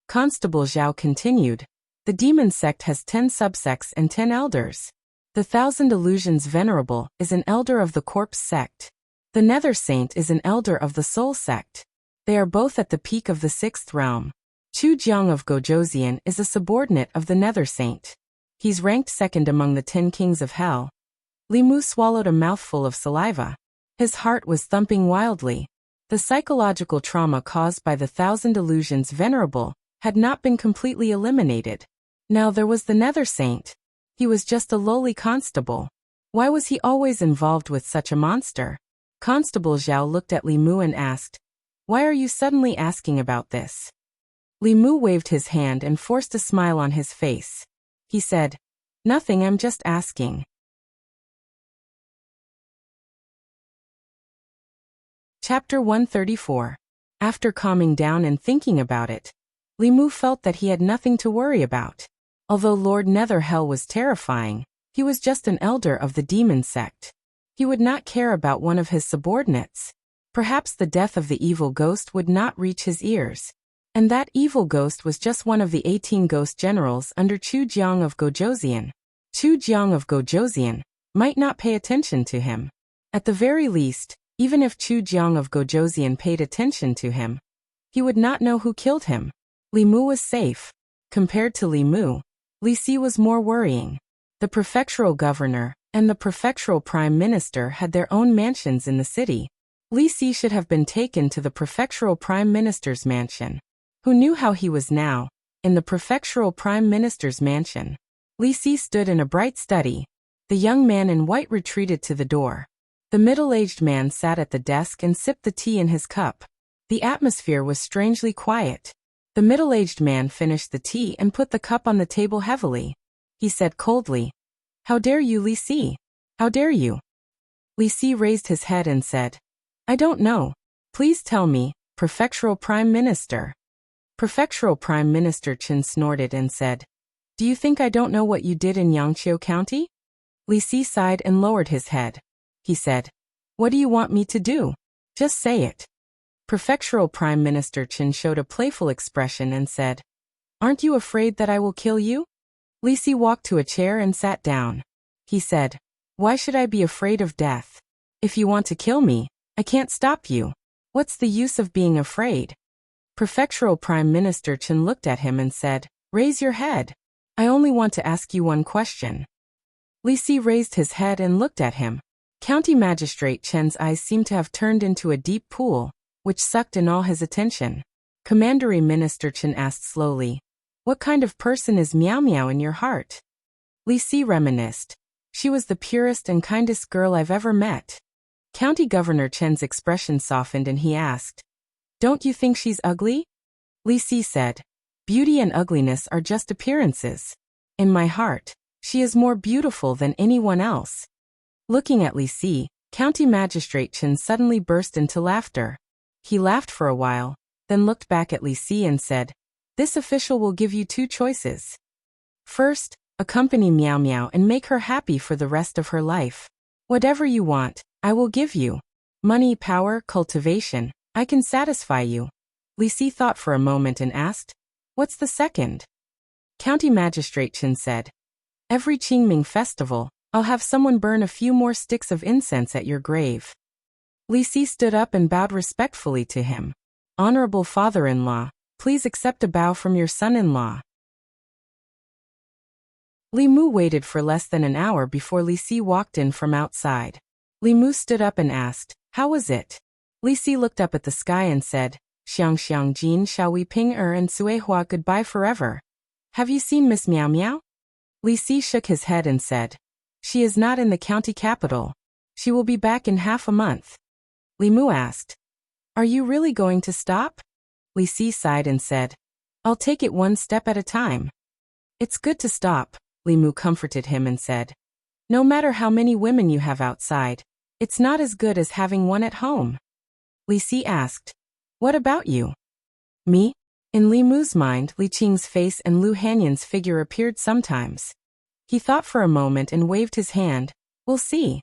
Constable Zhao continued. The demon sect has 10 subsects and 10 elders. The 1,000 Illusions Venerable is an elder of the Corpse sect. The Nether Saint is an elder of the Soul sect. They are both at the peak of the 6th realm. Chu Jiang of Gojoseon is a subordinate of the Nether Saint. He's ranked 2nd among the 10 kings of hell. Li Mu swallowed a mouthful of saliva. His heart was thumping wildly. The psychological trauma caused by the 1,000 Illusions Venerable had not been completely eliminated. Now there was the Nether Saint. He was just a lowly constable. Why was he always involved with such a monster? Constable Zhao looked at Li Mu and asked, Why are you suddenly asking about this? Li Mu waved his hand and forced a smile on his face. He said, Nothing, I'm just asking. Chapter 134. After calming down and thinking about it, Li Mu felt that he had nothing to worry about. Although Lord Netherhell was terrifying, he was just an elder of the demon sect. He would not care about one of his subordinates. Perhaps the death of the evil ghost would not reach his ears. And that evil ghost was just one of the 18 ghost generals under Chu Jiang of Gojoseon. Chu Jiang of Gojoseon might not pay attention to him. At the very least, even if Chu Jiang of Gojoseon paid attention to him, he would not know who killed him. Li Mu was safe. Compared to Li Mu, Li Si was more worrying. The prefectural governor and the prefectural prime minister had their own mansions in the city. Li Si should have been taken to the prefectural prime minister's mansion. Who knew how he was now? In the prefectural prime minister's mansion, Li Si stood in a bright study. The young man in white retreated to the door. The middle-aged man sat at the desk and sipped the tea in his cup. The atmosphere was strangely quiet. The middle-aged man finished the tea and put the cup on the table heavily. He said coldly, "How dare you, Li Si? How dare you?" Li Si raised his head and said, "I don't know. Please tell me, Prefectural Prime Minister." Prefectural Prime Minister Chen snorted and said, "Do you think I don't know what you did in Yangqiu County?" Li Si sighed and lowered his head. He said, "What do you want me to do? Just say it." Prefectural Prime Minister Chen showed a playful expression and said, "Aren't you afraid that I will kill you?" Li Si walked to a chair and sat down. He said, "Why should I be afraid of death? If you want to kill me, I can't stop you. What's the use of being afraid?" Prefectural Prime Minister Chen looked at him and said, "Raise your head. I only want to ask you one question." Li Si raised his head and looked at him. County Magistrate Chen's eyes seemed to have turned into a deep pool, which sucked in all his attention. Commandery Minister Chen asked slowly, "What kind of person is Miao Miao in your heart?" Li Si reminisced. "She was the purest and kindest girl I've ever met." County Governor Chen's expression softened and he asked, "Don't you think she's ugly?" Li Si said, "Beauty and ugliness are just appearances. In my heart, she is more beautiful than anyone else." Looking at Li Si, County Magistrate Chen suddenly burst into laughter. He laughed for a while, then looked back at Li Si and said, "This official will give you two choices. First, accompany Miao Miao and make her happy for the rest of her life. Whatever you want, I will give you. Money, power, cultivation, I can satisfy you." Li Si thought for a moment and asked, "What's the second?" County Magistrate Chen said, "Every Qingming festival, I'll have someone burn a few more sticks of incense at your grave." Li Si stood up and bowed respectfully to him. "Honorable father-in-law, please accept a bow from your son-in-law." Li Mu waited for less than an hour before Li Si walked in from outside. Li Mu stood up and asked, "How was it?" Li Si looked up at the sky and said, "Xiang Xiang Jin shall we ping and Sui Hua goodbye forever. Have you seen Miss Miao Miao?" Li Si shook his head and said, "She is not in the county capital. She will be back in half a month." Li Mu asked, "Are you really going to stop?" Li Si sighed and said, "I'll take it one step at a time." "It's good to stop," Li Mu comforted him and said. "No matter how many women you have outside, it's not as good as having one at home." Li Si asked, "What about you?" "Me?" In Li Mu's mind, Li Qing's face and Lu Hanyan's figure appeared sometimes. He thought for a moment and waved his hand. "We'll see."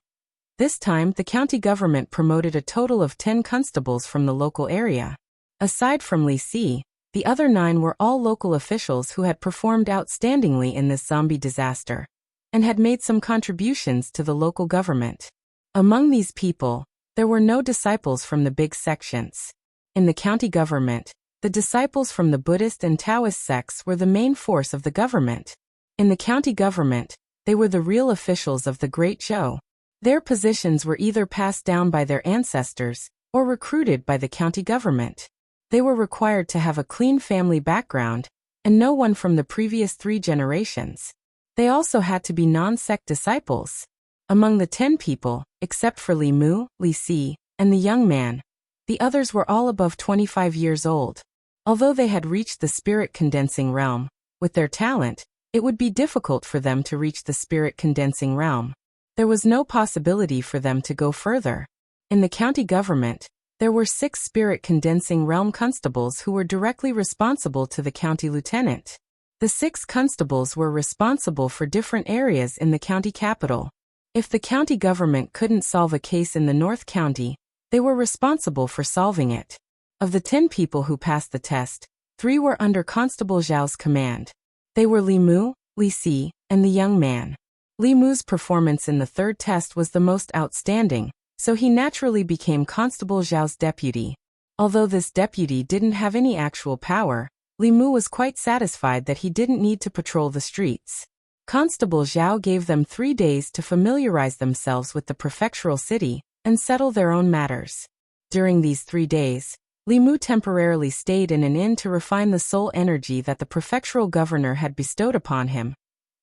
This time, the county government promoted a total of 10 constables from the local area. Aside from Li Si, the other 9 were all local officials who had performed outstandingly in this zombie disaster, and had made some contributions to the local government. Among these people, there were no disciples from the big sections. In the county government, the disciples from the Buddhist and Taoist sects were the main force of the government. In the county government, they were the real officials of the Great Zhou. Their positions were either passed down by their ancestors, or recruited by the county government. They were required to have a clean family background, and no one from the previous 3 generations. They also had to be non-sect disciples. Among the 10 people, except for Li Mu, Li Si, and the young man, the others were all above 25 years old. Although they had reached the spirit condensing realm, with their talent, it would be difficult for them to reach the spirit condensing realm. There was no possibility for them to go further. In the county government, There were 6 spirit-condensing realm constables who were directly responsible to the county lieutenant. The 6 constables were responsible for different areas in the county capital. If the county government couldn't solve a case in the North County, they were responsible for solving it. Of the 10 people who passed the test, 3 were under Constable Zhao's command. They were Li Mu, Li Si, and the young man. Li Mu's performance in the 3rd test was the most outstanding, so he naturally became Constable Zhao's deputy. Although this deputy didn't have any actual power, Li Mu was quite satisfied that he didn't need to patrol the streets. Constable Zhao gave them 3 days to familiarize themselves with the prefectural city and settle their own matters. During these 3 days, Li Mu temporarily stayed in an inn to refine the soul energy that the prefectural governor had bestowed upon him,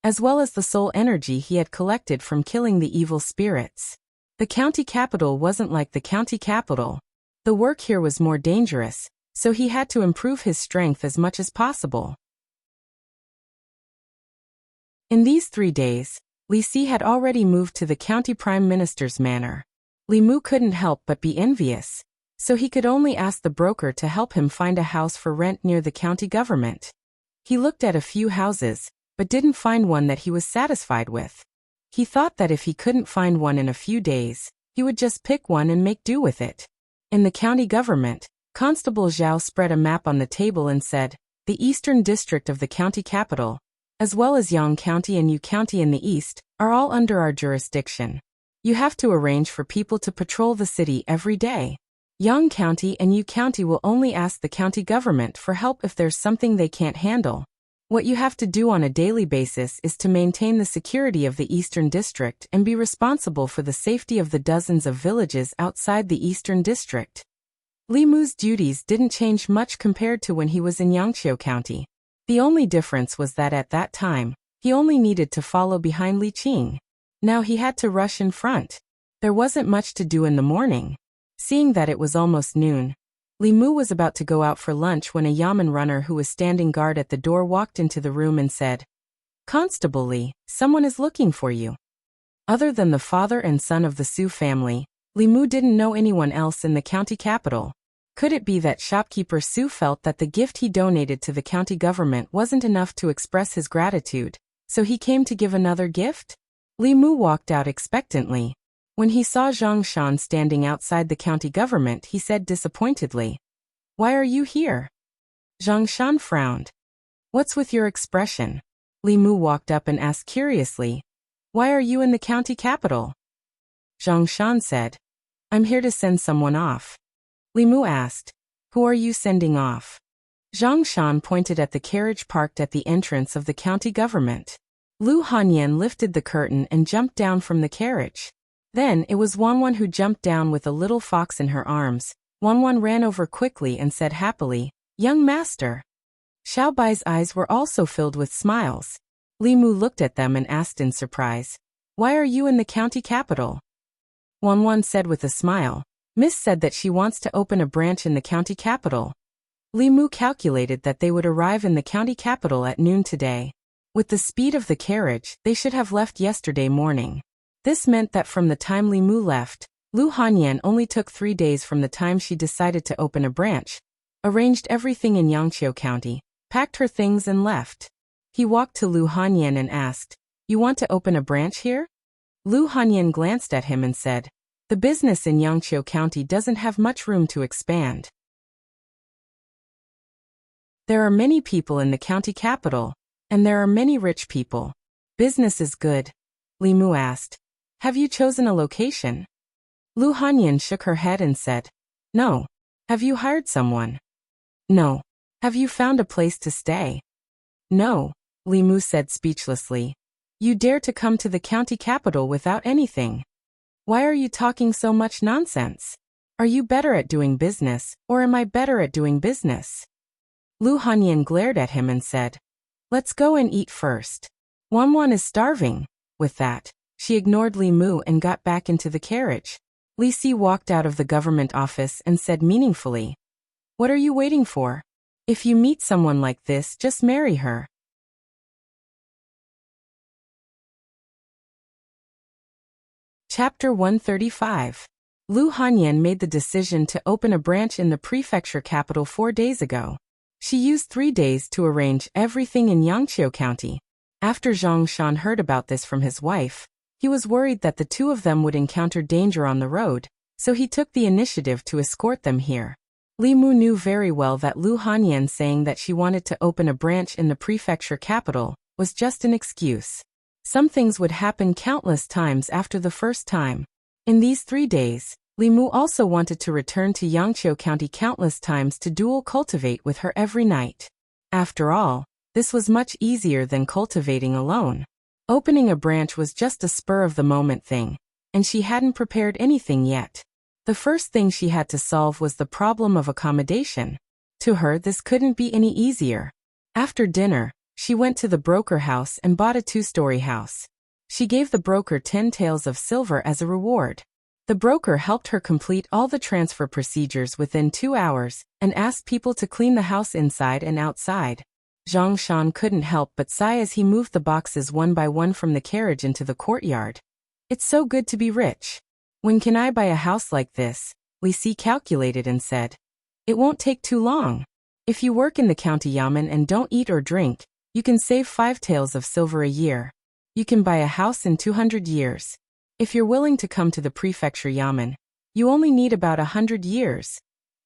as well as the soul energy he had collected from killing the evil spirits. The county capital wasn't like the county capital. The work here was more dangerous, so he had to improve his strength as much as possible. In these 3 days, Li Si had already moved to the county prime minister's manor. Li Mu couldn't help but be envious, so he could only ask the broker to help him find a house for rent near the county government. He looked at a few houses, but didn't find one that he was satisfied with. He thought that if he couldn't find one in a few days, he would just pick one and make do with it. In the county government, Constable Zhao spread a map on the table and said, "The eastern district of the county capital, as well as Yang County and Yu County in the east, are all under our jurisdiction. You have to arrange for people to patrol the city every day. Yang County and Yu County will only ask the county government for help if there's something they can't handle. What you have to do on a daily basis is to maintain the security of the Eastern District and be responsible for the safety of the dozens of villages outside the Eastern District." Li Mu's duties didn't change much compared to when he was in Yangqiu County. The only difference was that at that time, he only needed to follow behind Li Qing. Now he had to rush in front. There wasn't much to do in the morning. Seeing that it was almost noon, Li Mu was about to go out for lunch when a yamen runner who was standing guard at the door walked into the room and said, "Constable Li, someone is looking for you." Other than the father and son of the Su family, Li Mu didn't know anyone else in the county capital. Could it be that shopkeeper Su felt that the gift he donated to the county government wasn't enough to express his gratitude, so he came to give another gift? Li Mu walked out expectantly. When he saw Zhang Shan standing outside the county government, he said disappointedly, "Why are you here?" Zhang Shan frowned. "What's with your expression?" Li Mu walked up and asked curiously, "Why are you in the county capital?" Zhang Shan said, "I'm here to send someone off." Li Mu asked, "Who are you sending off?" Zhang Shan pointed at the carriage parked at the entrance of the county government. Lu Hanyan lifted the curtain and jumped down from the carriage. Then it was Wanwan who jumped down with a little fox in her arms. Wanwan ran over quickly and said happily, "Young master." Xiaobai's eyes were also filled with smiles. Li Mu looked at them and asked in surprise, "Why are you in the county capital?" Wanwan said with a smile, "Miss said that she wants to open a branch in the county capital." Li Mu calculated that they would arrive in the county capital at noon today. With the speed of the carriage, they should have left yesterday morning. This meant that from the time Li Mu left, Lu Hanyan only took 3 days from the time she decided to open a branch, arranged everything in Yangqiu County, packed her things and left. He walked to Lu Hanyan and asked, "You want to open a branch here?" Lu Hanyan glanced at him and said, "The business in Yangqiu County doesn't have much room to expand. There are many people in the county capital, and there are many rich people. Business is good." Li Mu asked, "Have you chosen a location?" Lu Hanyan shook her head and said, "No." "Have you hired someone?" "No." "Have you found a place to stay?" "No," Li Mu said speechlessly. "You dare to come to the county capital without anything? Why are you talking so much nonsense? Are you better at doing business, or am I better at doing business?" Lu Hanyan glared at him and said, "Let's go and eat first. Wanwan is starving." With that, she ignored Li Mu and got back into the carriage. Li Si walked out of the government office and said meaningfully, "What are you waiting for? If you meet someone like this, just marry her." Chapter 135. Lu Hanyan made the decision to open a branch in the prefecture capital 4 days ago. She used 3 days to arrange everything in Yangqiu County. After Zhang Shan heard about this from his wife, he was worried that the two of them would encounter danger on the road, so he took the initiative to escort them here. Li Mu knew very well that Lu Hanyan saying that she wanted to open a branch in the prefecture capital was just an excuse. Some things would happen countless times after the first time. In these 3 days, Li Mu also wanted to return to Yangqiu County countless times to dual cultivate with her every night. After all, this was much easier than cultivating alone. Opening a branch was just a spur-of-the-moment thing, and she hadn't prepared anything yet. The first thing she had to solve was the problem of accommodation. To her, this couldn't be any easier. After dinner, she went to the broker house and bought a 2-story house. She gave the broker 10 taels of silver as a reward. The broker helped her complete all the transfer procedures within 2 hours and asked people to clean the house inside and outside. Zhang Shan couldn't help but sigh as he moved the boxes one by one from the carriage into the courtyard. It's so good to be rich. When can I buy a house like this? Li Si calculated and said. It won't take too long. If you work in the county yamen and don't eat or drink, you can save 5 taels of silver a year. You can buy a house in 200 years. If you're willing to come to the prefecture yamen, you only need about 100 years.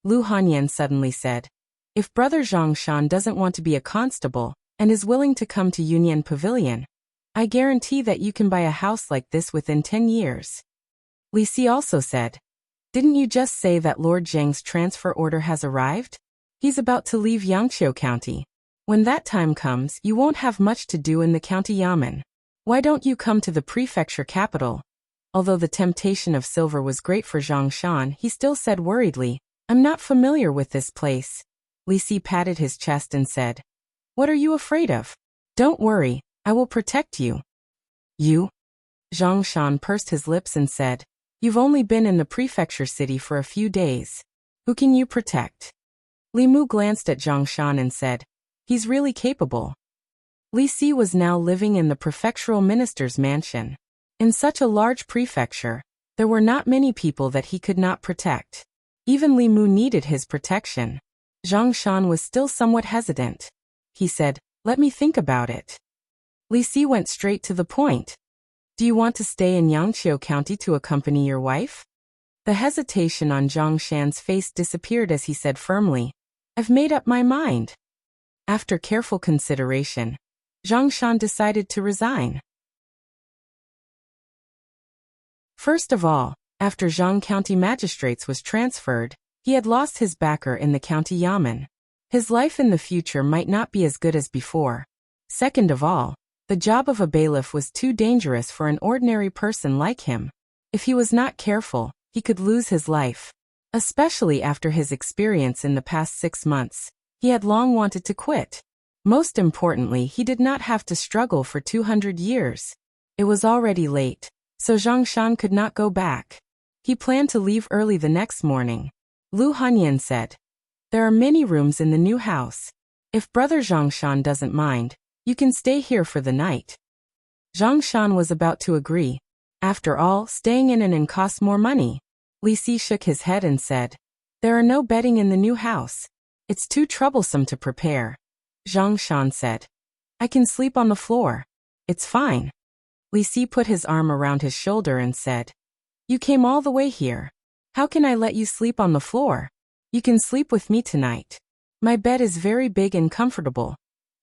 Lu Hanyan suddenly said. If Brother Zhang Shan doesn't want to be a constable and is willing to come to Union Pavilion, I guarantee that you can buy a house like this within 10 years. Li Si also said. Didn't you just say that Lord Zheng's transfer order has arrived? He's about to leave Yangqiu County. When that time comes, you won't have much to do in the county yamen. Why don't you come to the prefecture capital? Although the temptation of silver was great for Zhang Shan, he still said worriedly, I'm not familiar with this place. Li Si patted his chest and said, What are you afraid of? Don't worry, I will protect you. You? Zhang Shan pursed his lips and said, You've only been in the prefecture city for a few days. Who can you protect? Li Mu glanced at Zhang Shan and said, He's really capable. Li Si was now living in the prefectural minister's mansion. In such a large prefecture, there were not many people that he could not protect. Even Li Mu needed his protection. Zhang Shan was still somewhat hesitant. He said, Let me think about it. Li Si went straight to the point. Do you want to stay in Yangqiu County to accompany your wife? The hesitation on Zhang Shan's face disappeared as he said firmly, I've made up my mind. After careful consideration, Zhang Shan decided to resign. First of all, after Zhang County Magistrates was transferred, he had lost his backer in the county yamen. His life in the future might not be as good as before. Second of all, the job of a bailiff was too dangerous for an ordinary person like him. If he was not careful, he could lose his life. Especially after his experience in the past 6 months, he had long wanted to quit. Most importantly, he did not have to struggle for 200 years. It was already late, so Zhang Shan could not go back. He planned to leave early the next morning. Lu Hanyan said, There are many rooms in the new house. If Brother Zhang Shan doesn't mind, you can stay here for the night. Zhang Shan was about to agree. After all, staying in an inn costs more money. Li Si shook his head and said, There are no bedding in the new house. It's too troublesome to prepare. Zhang Shan said, I can sleep on the floor. It's fine. Li Si put his arm around his shoulder and said, You came all the way here. How can I let you sleep on the floor? You can sleep with me tonight. My bed is very big and comfortable.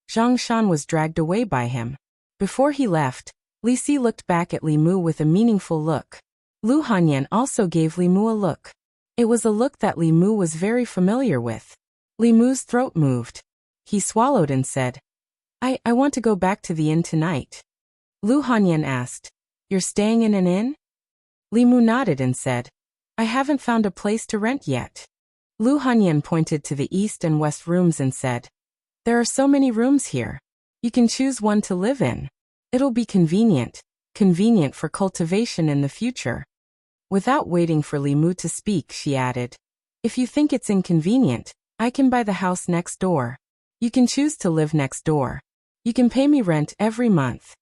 Zhang Shan was dragged away by him. Before he left, Li Si looked back at Li Mu with a meaningful look. Lu Hanyan also gave Li Mu a look. It was a look that Li Mu was very familiar with. Li Mu's throat moved. He swallowed and said, I want to go back to the inn tonight. Lu Hanyan asked, You're staying in an inn? Li Mu nodded and said, I haven't found a place to rent yet. Lu Hanyan pointed to the east and west rooms and said, There are so many rooms here. You can choose one to live in. It'll be convenient for cultivation in the future. Without waiting for Li Mu to speak, she added, If you think it's inconvenient, I can buy the house next door. You can choose to live next door. You can pay me rent every month.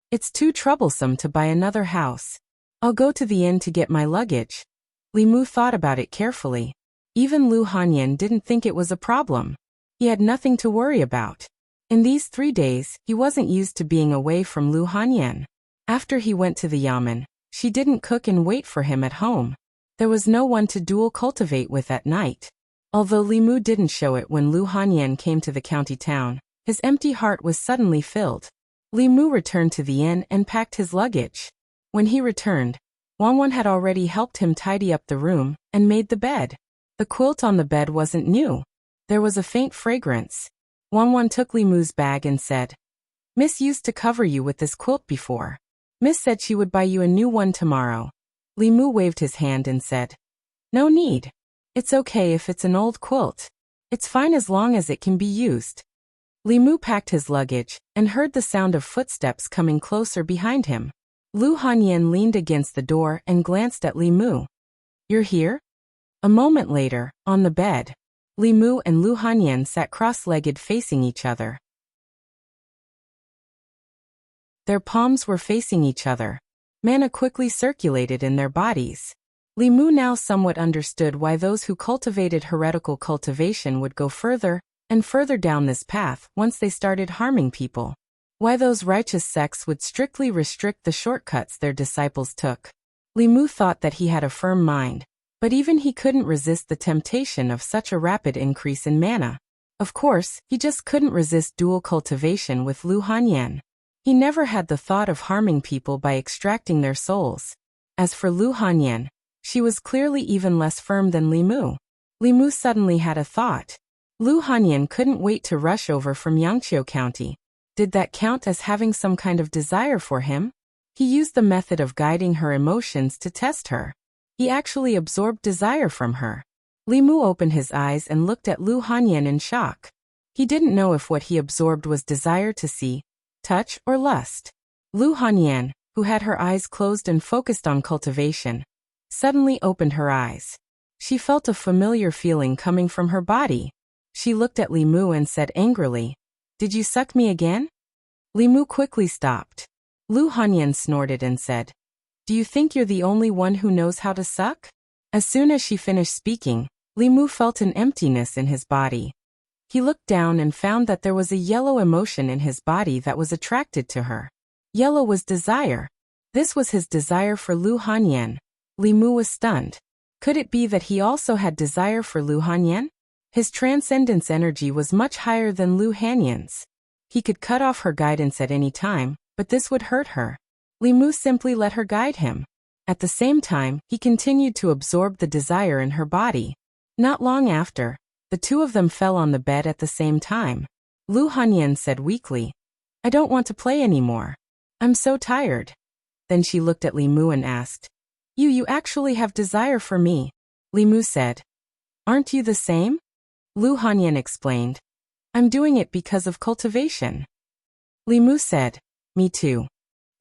It's too troublesome to buy another house. I'll go to the inn to get my luggage. Li Mu thought about it carefully. Even Lu Hanyan didn't think it was a problem. He had nothing to worry about. In these 3 days, he wasn't used to being away from Lu Hanyan. After he went to the yamen, she didn't cook and wait for him at home. There was no one to dual cultivate with at night. Although Li Mu didn't show it when Lu Hanyan came to the county town, his empty heart was suddenly filled. Li Mu returned to the inn and packed his luggage. When he returned, Wanwan had already helped him tidy up the room and made the bed. The quilt on the bed wasn't new. There was a faint fragrance. Wanwan took Li Mu's bag and said, "Miss used to cover you with this quilt before. Miss said she would buy you a new one tomorrow." Li Mu waved his hand and said, "No need. It's okay if it's an old quilt. It's fine as long as it can be used." Li Mu packed his luggage and heard the sound of footsteps coming closer behind him. Lu Hanyan leaned against the door and glanced at Li Mu. "You're here?" A moment later, on the bed, Li Mu and Lu Hanyan sat cross-legged facing each other. Their palms were facing each other. Mana quickly circulated in their bodies. Li Mu now somewhat understood why those who cultivated heretical cultivation would go further and further down this path once they started harming people. Why those righteous sects would strictly restrict the shortcuts their disciples took. Li Mu thought that he had a firm mind, but even he couldn't resist the temptation of such a rapid increase in mana. Of course, he just couldn't resist dual cultivation with Lu Hanyan. He never had the thought of harming people by extracting their souls. As for Lu Hanyan, she was clearly even less firm than Li Mu. Li Mu suddenly had a thought. Lu Hanyan couldn't wait to rush over from Yangqiu County. Did that count as having some kind of desire for him? He used the method of guiding her emotions to test her. He actually absorbed desire from her. Li Mu opened his eyes and looked at Lu Hanyan in shock. He didn't know if what he absorbed was desire to see, touch, or lust. Lu Hanyan, who had her eyes closed and focused on cultivation, suddenly opened her eyes. She felt a familiar feeling coming from her body. She looked at Li Mu and said angrily, "Did you suck me again?" Li Mu quickly stopped. Lu Hanyan snorted and said, "Do you think you're the only one who knows how to suck?" As soon as she finished speaking, Li Mu felt an emptiness in his body. He looked down and found that there was a yellow emotion in his body that was attracted to her. Yellow was desire. This was his desire for Lu Hanyan. Li Mu was stunned. Could it be that he also had desire for Lu Hanyan? His transcendence energy was much higher than Lu Hanyan's. He could cut off her guidance at any time, but this would hurt her. Li Mu simply let her guide him. At the same time, he continued to absorb the desire in her body. Not long after, the two of them fell on the bed at the same time. Lu Hanyan said weakly, "I don't want to play anymore. I'm so tired." Then she looked at Li Mu and asked, You actually have desire for me." Li Mu said, "Aren't you the same?" Lu Hanyan explained, "I'm doing it because of cultivation." Li Mu said, "Me too."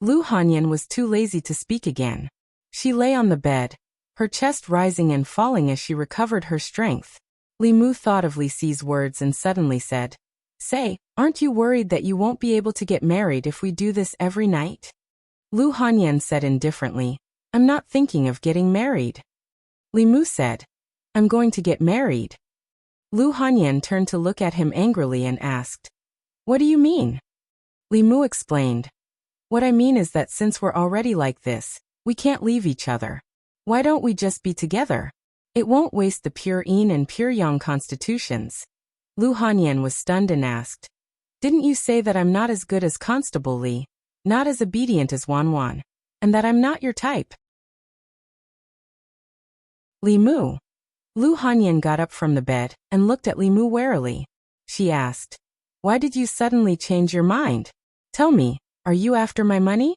Lu Hanyan was too lazy to speak again. She lay on the bed, her chest rising and falling as she recovered her strength. Li Mu thought of Li Si's words and suddenly said, "Say, aren't you worried that you won't be able to get married if we do this every night?" Lu Hanyan said indifferently, "I'm not thinking of getting married." Li Mu said, "I'm going to get married." Lu Hanyan turned to look at him angrily and asked, "What do you mean?" Li Mu explained, "What I mean is that since we're already like this, we can't leave each other. Why don't we just be together? It won't waste the pure yin and pure yang constitutions." Lu Hanyan was stunned and asked, "Didn't you say that I'm not as good as Constable Li, not as obedient as Wanwan, and that I'm not your type?" Li Mu. Lu Hanyan got up from the bed and looked at Li Mu warily. She asked, "Why did you suddenly change your mind? Tell me, are you after my money?"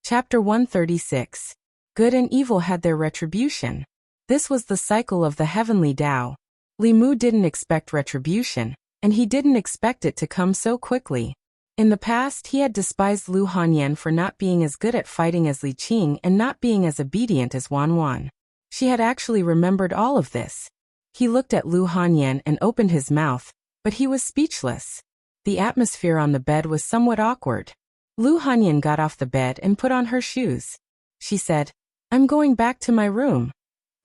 Chapter 136. Good and evil had their retribution. This was the cycle of the heavenly Tao. Li Mu didn't expect retribution, and he didn't expect it to come so quickly. In the past, he had despised Lu Hanyan for not being as good at fighting as Li Qing and not being as obedient as Wanwan. She had actually remembered all of this. He looked at Lu Hanyan and opened his mouth, but he was speechless. The atmosphere on the bed was somewhat awkward. Lu Hanyan got off the bed and put on her shoes. She said, "I'm going back to my room."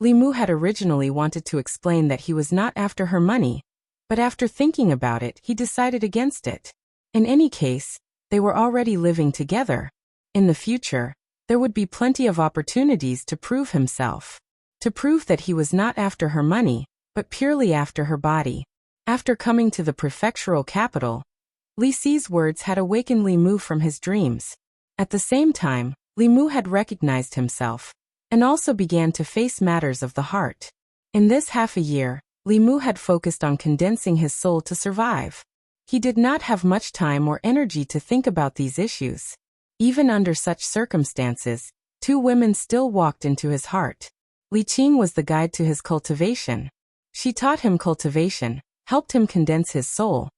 Li Mu had originally wanted to explain that he was not after her money, but after thinking about it, he decided against it. In any case, they were already living together. In the future, there would be plenty of opportunities to prove himself. To prove that he was not after her money, but purely after her body. After coming to the prefectural capital, Li Si's words had awakened Li Mu from his dreams. At the same time, Li Mu had recognized himself, and also began to face matters of the heart. In this half a year, Li Mu had focused on condensing his soul to survive. He did not have much time or energy to think about these issues. Even under such circumstances, two women still walked into his heart. Li Qing was the guide to his cultivation. She taught him cultivation, helped him condense his soul,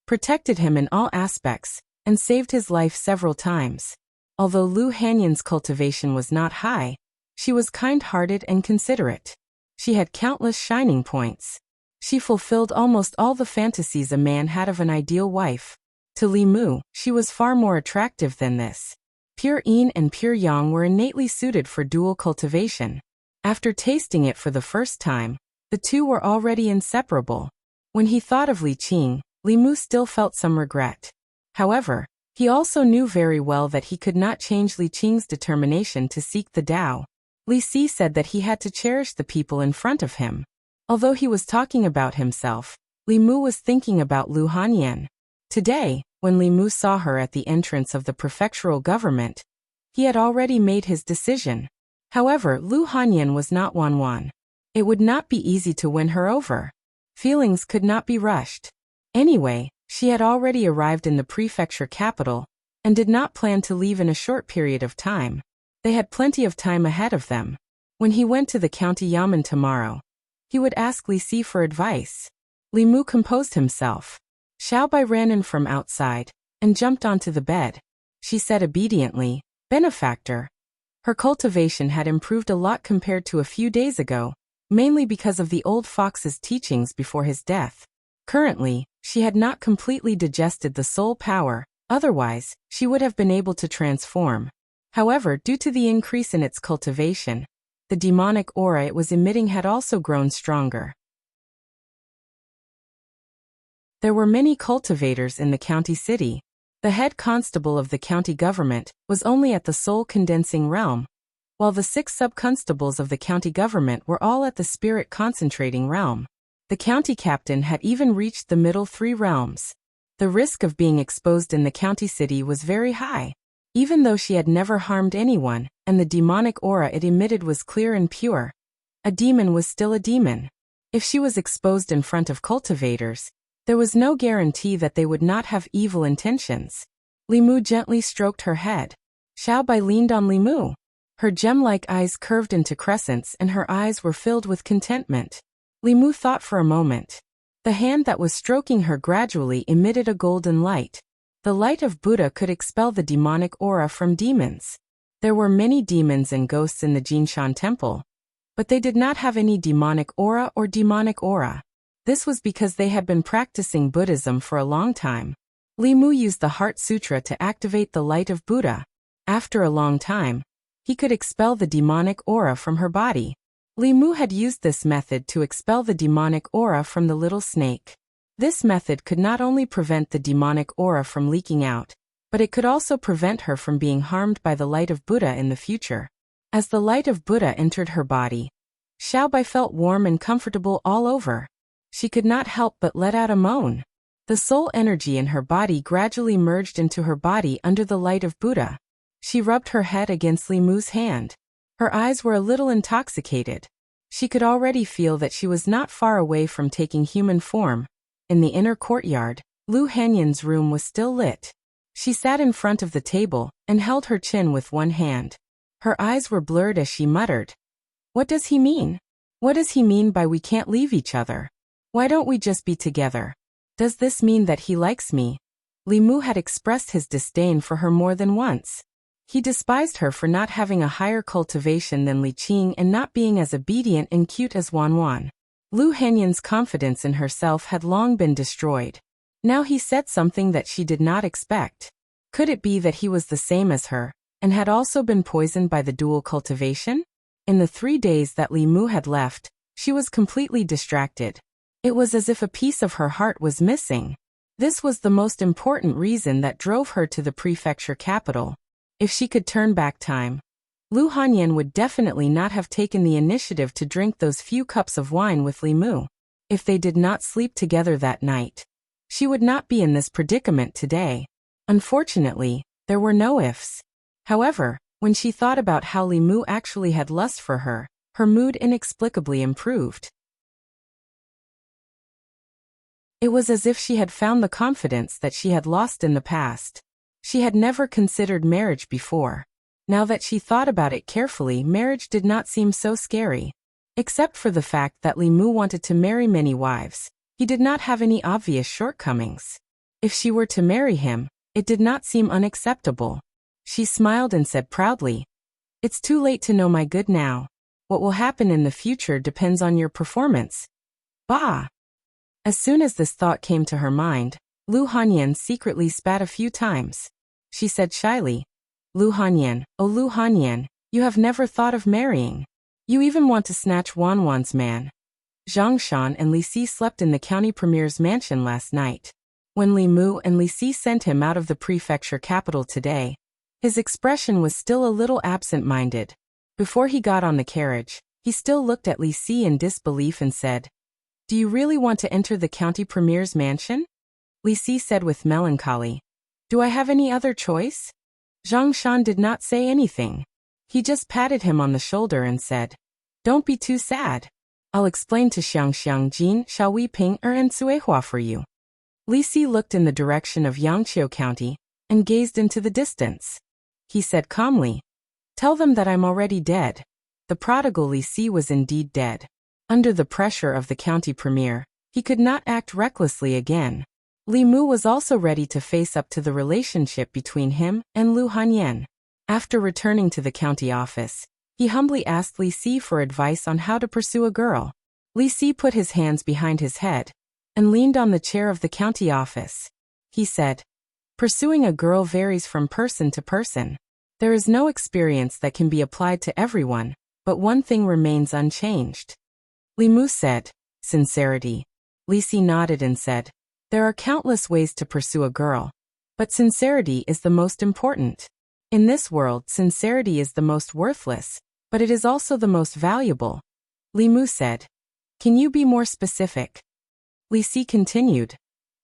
protected him in all aspects, and saved his life several times. Although Lu Hanyan's cultivation was not high, she was kind-hearted and considerate. She had countless shining points. She fulfilled almost all the fantasies a man had of an ideal wife. To Li Mu, she was far more attractive than this. Pure yin and pure yang were innately suited for dual cultivation. After tasting it for the first time, the two were already inseparable. When he thought of Li Qing, Li Mu still felt some regret. However, he also knew very well that he could not change Li Qing's determination to seek the Tao. Li Si said that he had to cherish the people in front of him. Although he was talking about himself, Li Mu was thinking about Lu Hanyan. Today, when Li Mu saw her at the entrance of the prefectural government, he had already made his decision. However, Lu Hanyan was not Wanwan. It would not be easy to win her over. Feelings could not be rushed. Anyway, she had already arrived in the prefecture capital, and did not plan to leave in a short period of time. They had plenty of time ahead of them. When he went to the county yamen tomorrow, he would ask Li Si for advice. Li Mu composed himself. Xiaobai ran in from outside, and jumped onto the bed. She said obediently, "Benefactor." Her cultivation had improved a lot compared to a few days ago, mainly because of the old fox's teachings before his death. Currently, she had not completely digested the soul power, otherwise, she would have been able to transform. However, due to the increase in its cultivation, the demonic aura it was emitting had also grown stronger. There were many cultivators in the county city. The head constable of the county government was only at the soul-condensing realm, while the 6 sub-constables of the county government were all at the spirit-concentrating realm. The county captain had even reached the middle 3 realms. The risk of being exposed in the county city was very high. Even though she had never harmed anyone, and the demonic aura it emitted was clear and pure, a demon was still a demon. If she was exposed in front of cultivators, there was no guarantee that they would not have evil intentions. Li Mu gently stroked her head. Xiaobai leaned on Li Mu. Her gem-like eyes curved into crescents and her eyes were filled with contentment. Li Mu thought for a moment. The hand that was stroking her gradually emitted a golden light. The light of Buddha could expel the demonic aura from demons. There were many demons and ghosts in the Jinshan temple, but they did not have any demonic aura or demonic aura. This was because they had been practicing Buddhism for a long time. Li Mu used the Heart Sutra to activate the light of Buddha. After a long time, he could expel the demonic aura from her body. Li Mu had used this method to expel the demonic aura from the little snake. This method could not only prevent the demonic aura from leaking out, but it could also prevent her from being harmed by the light of Buddha in the future. As the light of Buddha entered her body, Xiaobai felt warm and comfortable all over. She could not help but let out a moan. The soul energy in her body gradually merged into her body under the light of Buddha. She rubbed her head against Li Mu's hand. Her eyes were a little intoxicated. She could already feel that she was not far away from taking human form. In the inner courtyard, Lu Hanyan's room was still lit. She sat in front of the table and held her chin with one hand. Her eyes were blurred as she muttered, "What does he mean? What does he mean by we can't leave each other? Why don't we just be together? Does this mean that he likes me?" Li Mu had expressed his disdain for her more than once. He despised her for not having a higher cultivation than Li Qing and not being as obedient and cute as Wanwan. Lu Hanyan's confidence in herself had long been destroyed. Now he said something that she did not expect. Could it be that he was the same as her, and had also been poisoned by the dual cultivation? In the 3 days that Li Mu had left, she was completely distracted. It was as if a piece of her heart was missing. This was the most important reason that drove her to the prefecture capital. If she could turn back time, Lu Hanyan would definitely not have taken the initiative to drink those few cups of wine with Li Mu. If they did not sleep together that night, she would not be in this predicament today. Unfortunately, there were no ifs. However, when she thought about how Li Mu actually had lust for her, her mood inexplicably improved. It was as if she had found the confidence that she had lost in the past. She had never considered marriage before. Now that she thought about it carefully, marriage did not seem so scary. Except for the fact that Li Mu wanted to marry many wives, he did not have any obvious shortcomings. If she were to marry him, it did not seem unacceptable. She smiled and said proudly, "It's too late to know my good now. What will happen in the future depends on your performance." Bah! As soon as this thought came to her mind, Lu Hanyan secretly spat a few times. She said shyly, "Lu Hanyan, oh Lu Hanyan, you have never thought of marrying. You even want to snatch Wan Wan's man." Zhang Shan and Li Si slept in the county premier's mansion last night. When Li Mu and Li Si sent him out of the prefecture capital today, his expression was still a little absent-minded. Before he got on the carriage, he still looked at Li Si in disbelief and said, "Do you really want to enter the county premier's mansion?" Li Si said with melancholy, "Do I have any other choice?" Zhang Shan did not say anything. He just patted him on the shoulder and said, "Don't be too sad. I'll explain to Xiang Jin Xiaowei Ping and Suehua for you." Li Si looked in the direction of Yangqiu County and gazed into the distance. He said calmly, "Tell them that I'm already dead." The prodigal Li Si was indeed dead. Under the pressure of the county premier, he could not act recklessly again. Li Mu was also ready to face up to the relationship between him and Lu Hanyan. After returning to the county office, he humbly asked Li Si for advice on how to pursue a girl. Li Si put his hands behind his head and leaned on the chair of the county office. He said, "Pursuing a girl varies from person to person. There is no experience that can be applied to everyone, but one thing remains unchanged." Li Mu said, "Sincerity." Li Si nodded and said, "There are countless ways to pursue a girl, but sincerity is the most important. In this world, sincerity is the most worthless, but it is also the most valuable." Li Mu said, "Can you be more specific?" Li Si continued,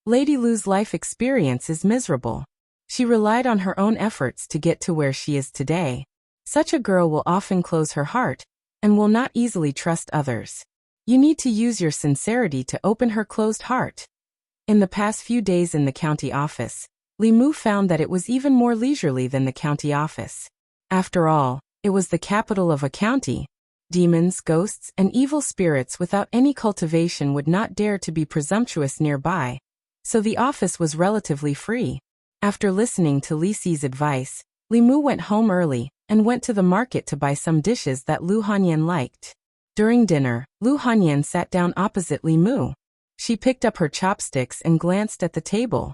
"Lady Lu's life experience is miserable. She relied on her own efforts to get to where she is today. Such a girl will often close her heart and will not easily trust others. You need to use your sincerity to open her closed heart." In the past few days in the county office, Li Mu found that it was even more leisurely than the county office. After all, it was the capital of a county. Demons, ghosts, and evil spirits without any cultivation would not dare to be presumptuous nearby, so the office was relatively free. After listening to Li Si's advice, Li Mu went home early and went to the market to buy some dishes that Lu Hanyan liked. During dinner, Lu Hanyan sat down opposite Li Mu. She picked up her chopsticks and glanced at the table.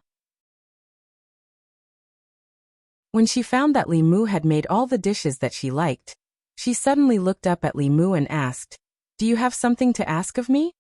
When she found that Li Mu had made all the dishes that she liked, she suddenly looked up at Li Mu and asked, "Do you have something to ask of me?"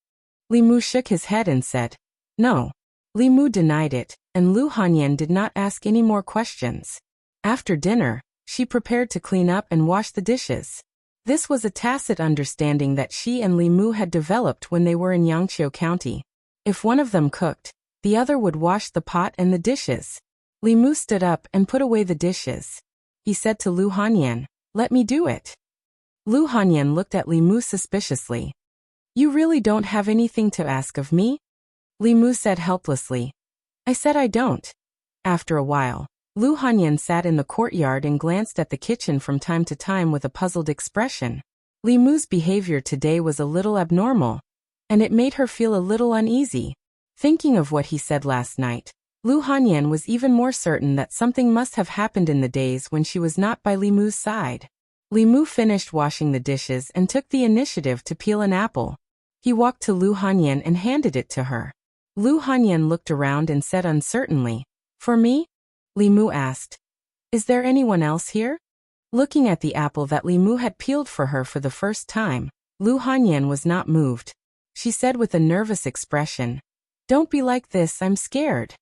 Li Mu shook his head and said, "No." Li Mu denied it, and Lu Hanyan did not ask any more questions. After dinner, she prepared to clean up and wash the dishes. This was a tacit understanding that she and Li Mu had developed when they were in Yangqiu County. If one of them cooked, the other would wash the pot and the dishes. Li Mu stood up and put away the dishes. He said to Lu Hanyan, "Let me do it." Lu Hanyan looked at Li Mu suspiciously. "You really don't have anything to ask of me?" Li Mu said helplessly, "I said I don't." After a while, Lu Hanyan sat in the courtyard and glanced at the kitchen from time to time with a puzzled expression. Li Mu's behavior today was a little abnormal, and it made her feel a little uneasy. Thinking of what he said last night, Lu Hanyan was even more certain that something must have happened in the days when she was not by Li Mu's side. Li Mu finished washing the dishes and took the initiative to peel an apple. He walked to Lu Hanyan and handed it to her. Lu Hanyan looked around and said uncertainly, "For me?" Li Mu asked. Is there anyone else here? Looking at the apple that Li Mu had peeled for her for the first time, Lu Hanyan was not moved. She said with a nervous expression, Don't be like this, I'm scared.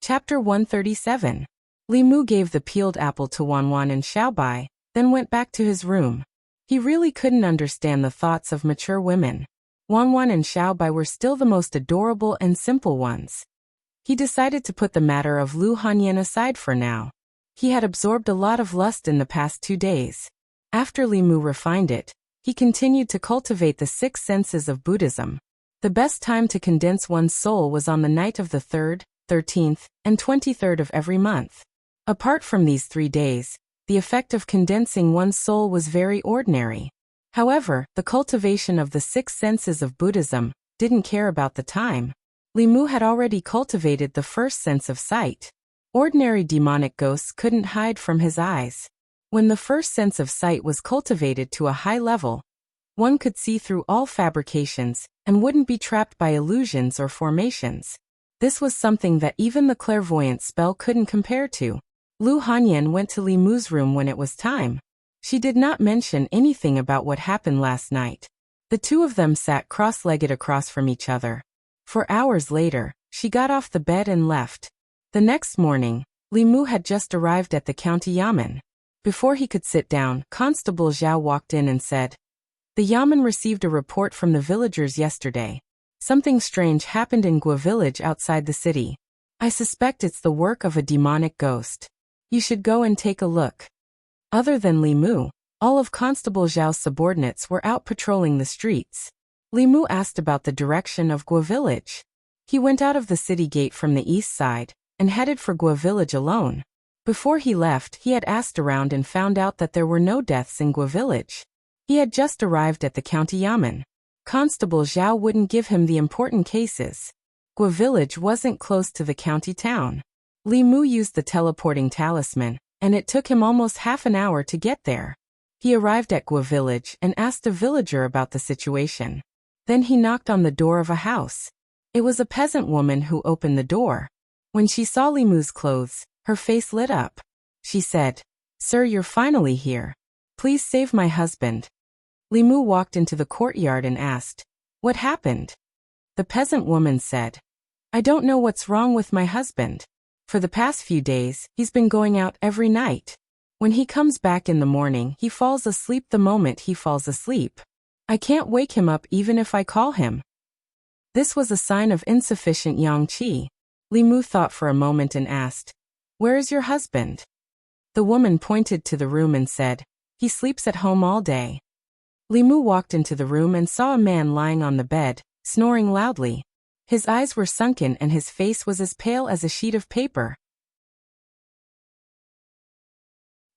Chapter 137. Li Mu gave the peeled apple to Wanwan and Xiaobai, then went back to his room. He really couldn't understand the thoughts of mature women. Wanwan and Xiaobai were still the most adorable and simple ones. He decided to put the matter of Lu Hanyan aside for now. He had absorbed a lot of lust in the past 2 days. After Li Mu refined it, he continued to cultivate the 6 senses of Buddhism. The best time to condense one's soul was on the night of the 3rd, 13th, and 23rd of every month. Apart from these 3 days, the effect of condensing one's soul was very ordinary. However, the cultivation of the 6 senses of Buddhism didn't care about the time. Li Mu had already cultivated the first sense of sight. Ordinary demonic ghosts couldn't hide from his eyes. When the first sense of sight was cultivated to a high level, one could see through all fabrications and wouldn't be trapped by illusions or formations. This was something that even the clairvoyant spell couldn't compare to. Lu Hanyan went to Li Mu's room when it was time. She did not mention anything about what happened last night. The two of them sat cross-legged across from each other. For hours later, she got off the bed and left. The next morning, Li Mu had just arrived at the county yamen. Before he could sit down, Constable Zhao walked in and said, The yamen received a report from the villagers yesterday. Something strange happened in Gua village outside the city. I suspect it's the work of a demonic ghost. You should go and take a look. Other than Li Mu, all of Constable Zhao's subordinates were out patrolling the streets. Li Mu asked about the direction of Gua village. He went out of the city gate from the east side and headed for Gua village alone. Before he left, he had asked around and found out that there were no deaths in Gua village. He had just arrived at the county yamen. Constable Zhao wouldn't give him the important cases. Gua village wasn't close to the county town. Li Mu used the teleporting talisman, and it took him almost half an hour to get there. He arrived at Gua village and asked a villager about the situation. Then he knocked on the door of a house. It was a peasant woman who opened the door. When she saw Li Mu's clothes, her face lit up. She said, Sir, you're finally here. Please save my husband. Li Mu walked into the courtyard and asked, What happened? The peasant woman said, I don't know what's wrong with my husband. For the past few days, he's been going out every night. When he comes back in the morning, he falls asleep the moment he falls asleep. I can't wake him up even if I call him. This was a sign of insufficient yang qi. Li Mu thought for a moment and asked, Where is your husband? The woman pointed to the room and said, He sleeps at home all day. Li Mu walked into the room and saw a man lying on the bed, snoring loudly. His eyes were sunken and his face was as pale as a sheet of paper.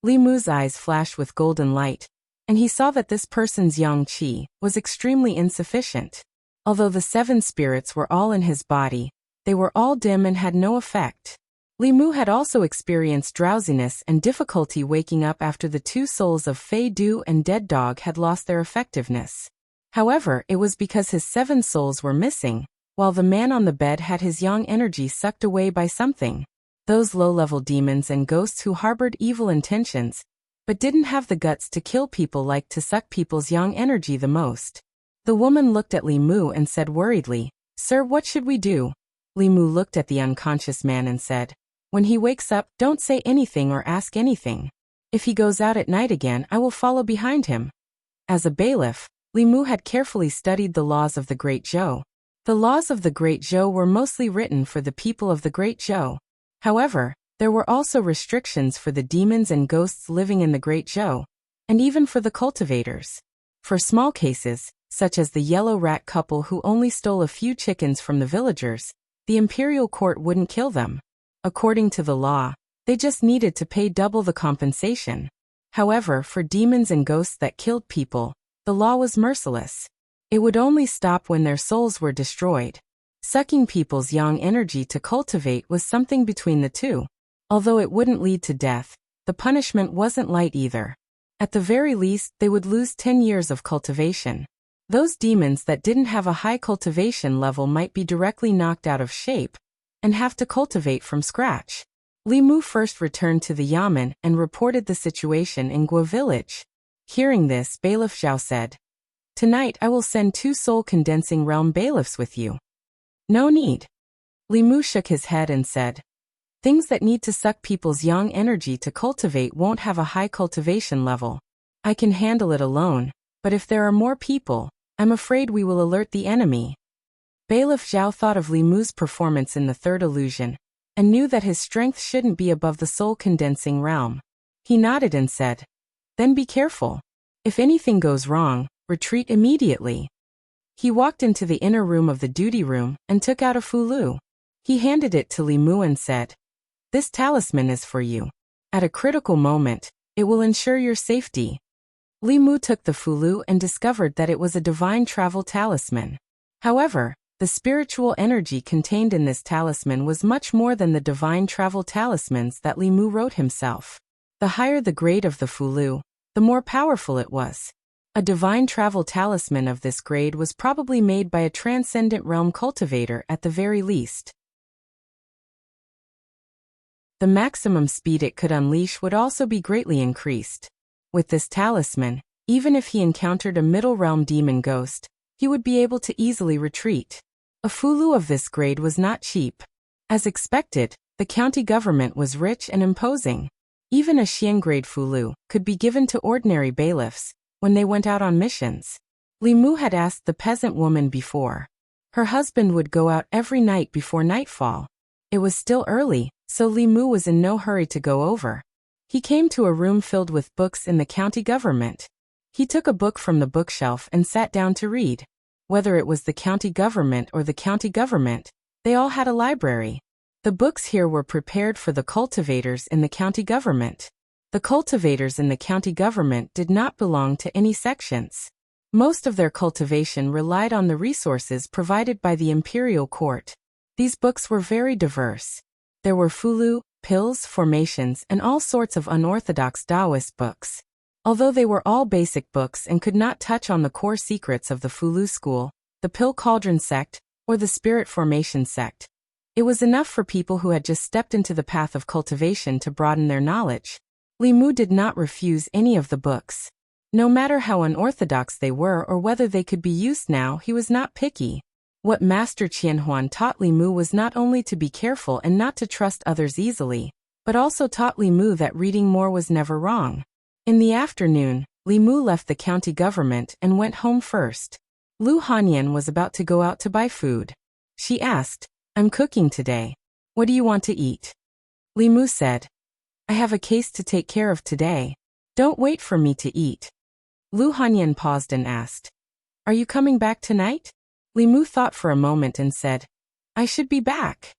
Li Mu's eyes flashed with golden light, and he saw that this person's yang qi was extremely insufficient. Although the 7 spirits were all in his body, they were all dim and had no effect. Li Mu had also experienced drowsiness and difficulty waking up after the 2 souls of Fei Du and Dead Dog had lost their effectiveness. However, it was because his 7 souls were missing, while the man on the bed had his yang energy sucked away by something. Those low-level demons and ghosts who harbored evil intentions, but didn't have the guts to kill people, liked to suck people's yang energy the most. The woman looked at Li Mu and said worriedly, Sir, what should we do? Li Mu looked at the unconscious man and said, When he wakes up, don't say anything or ask anything. If he goes out at night again, I will follow behind him. As a bailiff, Li Mu had carefully studied the laws of the Great Zhou. The laws of the Great Zhou were mostly written for the people of the Great Zhou. However, there were also restrictions for the demons and ghosts living in the Great Zhou, and even for the cultivators. For small cases, such as the yellow rat couple who only stole a few chickens from the villagers, the imperial court wouldn't kill them. According to the law, they just needed to pay double the compensation. However, for demons and ghosts that killed people, the law was merciless. It would only stop when their souls were destroyed. Sucking people's yang energy to cultivate was something between the two. Although it wouldn't lead to death, the punishment wasn't light either. At the very least, they would lose 10 years of cultivation. Those demons that didn't have a high cultivation level might be directly knocked out of shape and have to cultivate from scratch. Li Mu first returned to the Yamen and reported the situation in Guo village. Hearing this, Bailiff Zhao said, "Tonight I will send 2 soul-condensing realm bailiffs with you." "No need." Li Mu shook his head and said, "Things that need to suck people's yang energy to cultivate won't have a high cultivation level. I can handle it alone, but if there are more people, I'm afraid we will alert the enemy." Bailiff Zhao thought of Li Mu's performance in the third illusion, and knew that his strength shouldn't be above the soul-condensing realm. He nodded and said, "Then be careful. If anything goes wrong, retreat immediately." He walked into the inner room of the duty room and took out a fulu. He handed it to Li Mu and said, "This talisman is for you. At a critical moment, it will ensure your safety." Li Mu took the fulu and discovered that it was a divine travel talisman. However, the spiritual energy contained in this talisman was much more than the divine travel talismans that Li Mu wrote himself. The higher the grade of the fulu, the more powerful it was. A divine travel talisman of this grade was probably made by a transcendent realm cultivator at the very least. The maximum speed it could unleash would also be greatly increased. With this talisman, even if he encountered a middle realm demon ghost, he would be able to easily retreat. A fulu of this grade was not cheap. As expected, the county government was rich and imposing. Even a Xian grade fulu could be given to ordinary bailiffs when they went out on missions. Li Mu had asked the peasant woman before. Her husband would go out every night before nightfall. It was still early, so Li Mu was in no hurry to go over. He came to a room filled with books in the county government. He took a book from the bookshelf and sat down to read. Whether it was the county government or the county government, they all had a library. The books here were prepared for the cultivators in the county government. The cultivators in the county government did not belong to any sections. Most of their cultivation relied on the resources provided by the imperial court. These books were very diverse. There were fulu, pills, formations, and all sorts of unorthodox Taoist books. Although they were all basic books and could not touch on the core secrets of the Fulu school, the Pill Cauldron sect, or the Spirit Formation sect, it was enough for people who had just stepped into the path of cultivation to broaden their knowledge. Li Mu did not refuse any of the books. No matter how unorthodox they were or whether they could be used now, he was not picky. What Master Qianhuan taught Li Mu was not only to be careful and not to trust others easily, but also taught Li Mu that reading more was never wrong. In the afternoon, Li Mu left the county government and went home first. Lu Hanyan was about to go out to buy food. She asked, "I'm cooking today. What do you want to eat?" Li Mu said, "I have a case to take care of today. Don't wait for me to eat." Lu Hanyan paused and asked, "Are you coming back tonight?" Li Mu thought for a moment and said, "I should be back."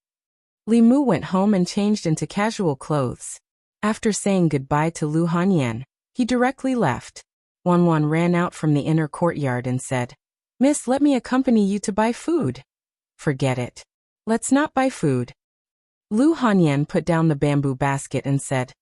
Li Mu went home and changed into casual clothes. After saying goodbye to Lu Hanyan, he directly left. Wanwan ran out from the inner courtyard and said, "Miss, let me accompany you to buy food." "Forget it. Let's not buy food." Lu Hanyan put down the bamboo basket and said,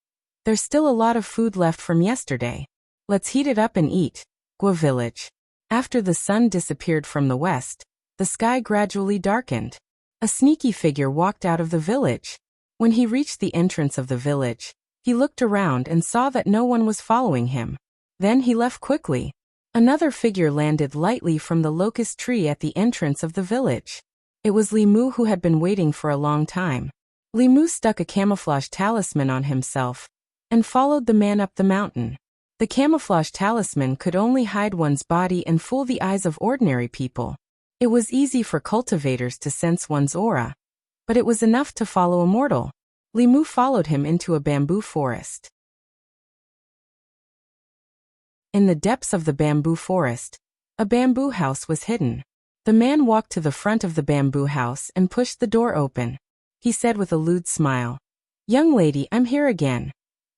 "There's still a lot of food left from yesterday. Let's heat it up and eat." Guo village. After the sun disappeared from the west, the sky gradually darkened. A sneaky figure walked out of the village. When he reached the entrance of the village, he looked around and saw that no one was following him. Then he left quickly. Another figure landed lightly from the locust tree at the entrance of the village. It was Li Mu, who had been waiting for a long time. Li Mu stuck a camouflage talisman on himself and followed the man up the mountain. The camouflage talisman could only hide one's body and fool the eyes of ordinary people. It was easy for cultivators to sense one's aura, but it was enough to follow Immortal. Li Mu followed him into a bamboo forest. In the depths of the bamboo forest, a bamboo house was hidden. The man walked to the front of the bamboo house and pushed the door open. He said with a lewd smile, "Young lady, I'm here again."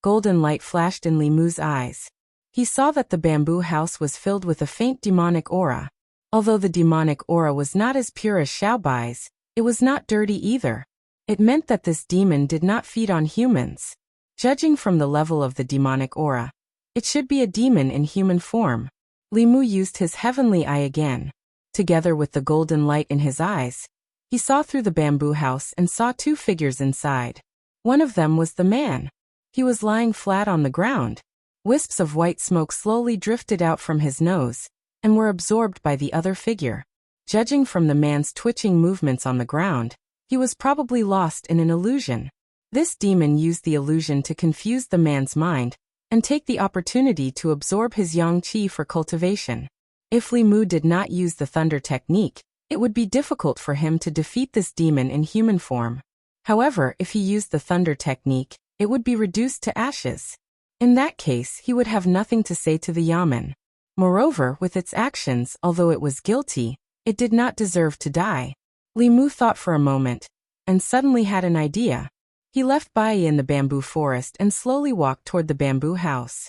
Golden light flashed in Li Mu's eyes. He saw that the bamboo house was filled with a faint demonic aura. Although the demonic aura was not as pure as Xiaobai's, it was not dirty either. It meant that this demon did not feed on humans. Judging from the level of the demonic aura, it should be a demon in human form. Li Mu used his heavenly eye again. Together with the golden light in his eyes, he saw through the bamboo house and saw two figures inside. One of them was the man. He was lying flat on the ground. Wisps of white smoke slowly drifted out from his nose and were absorbed by the other figure. Judging from the man's twitching movements on the ground, he was probably lost in an illusion. This demon used the illusion to confuse the man's mind and take the opportunity to absorb his yang qi for cultivation. If Li Mu did not use the thunder technique, it would be difficult for him to defeat this demon in human form. However, if he used the thunder technique, it would be reduced to ashes. In that case, he would have nothing to say to the yamen. Moreover, with its actions, although it was guilty, it did not deserve to die. Li Mu thought for a moment, and suddenly had an idea. He left Bai in the bamboo forest and slowly walked toward the bamboo house.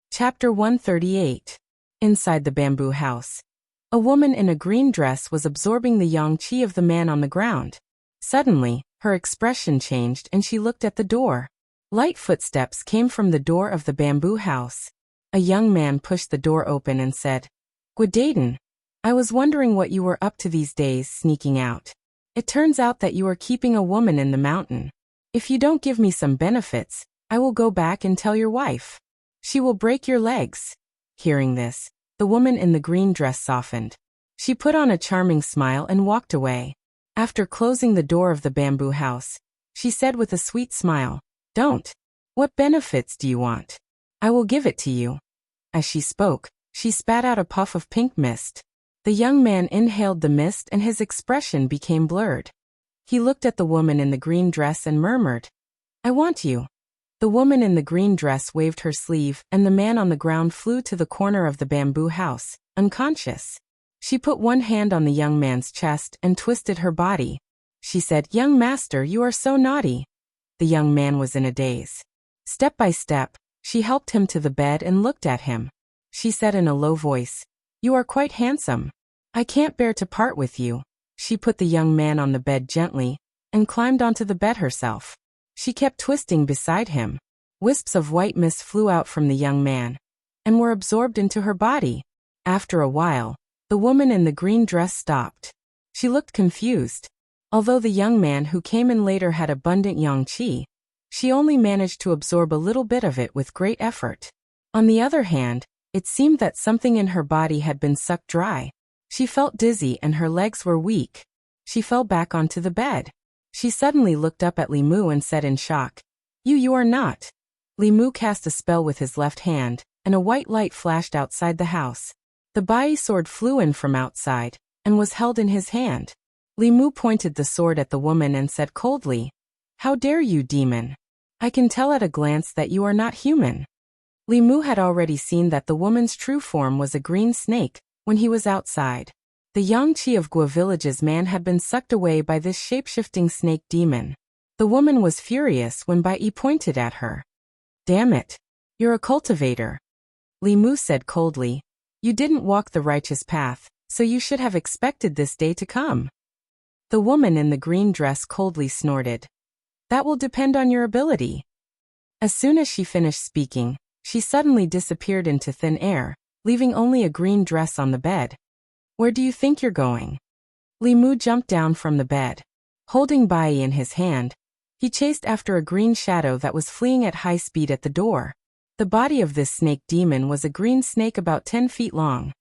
Chapter 138. Inside the bamboo house. A woman in a green dress was absorbing the yang qi of the man on the ground. Suddenly, her expression changed and she looked at the door. Light footsteps came from the door of the bamboo house. A young man pushed the door open and said, "Guadaden, I was wondering what you were up to these days sneaking out. It turns out that you are keeping a woman in the mountain. If you don't give me some benefits, I will go back and tell your wife. She will break your legs." Hearing this, the woman in the green dress softened. She put on a charming smile and walked away. After closing the door of the bamboo house, she said with a sweet smile, "Don't. What benefits do you want? I will give it to you." As she spoke, she spat out a puff of pink mist. The young man inhaled the mist and his expression became blurred. He looked at the woman in the green dress and murmured, "I want you." The woman in the green dress waved her sleeve and the man on the ground flew to the corner of the bamboo house, unconscious. She put one hand on the young man's chest and twisted her body. She said, "Young master, you are so naughty." The young man was in a daze. Step by step, she helped him to the bed and looked at him. She said in a low voice, "You are quite handsome. I can't bear to part with you." She put the young man on the bed gently and climbed onto the bed herself. She kept twisting beside him. Wisps of white mist flew out from the young man and were absorbed into her body. After a while, the woman in the green dress stopped. She looked confused. Although the young man who came in later had abundant yang qi, she only managed to absorb a little bit of it with great effort. On the other hand, it seemed that something in her body had been sucked dry. She felt dizzy and her legs were weak. She fell back onto the bed. She suddenly looked up at Li Mu and said in shock, You are not." Li Mu cast a spell with his left hand, and a white light flashed outside the house. The bai sword flew in from outside, and was held in his hand. Li Mu pointed the sword at the woman and said coldly, "How dare you, demon? I can tell at a glance that you are not human." Li Mu had already seen that the woman's true form was a green snake when he was outside. The yang qi of Gua village's man had been sucked away by this shape-shifting snake demon. The woman was furious when Bai Yi pointed at her. "Damn it! You're a cultivator." Li Mu said coldly, "You didn't walk the righteous path, so you should have expected this day to come." The woman in the green dress coldly snorted. "That will depend on your ability." As soon as she finished speaking, she suddenly disappeared into thin air, leaving only a green dress on the bed. "Where do you think you're going?" Li Mu jumped down from the bed. Holding Bai in his hand, he chased after a green shadow that was fleeing at high speed at the door. The body of this snake demon was a green snake about 10 feet long.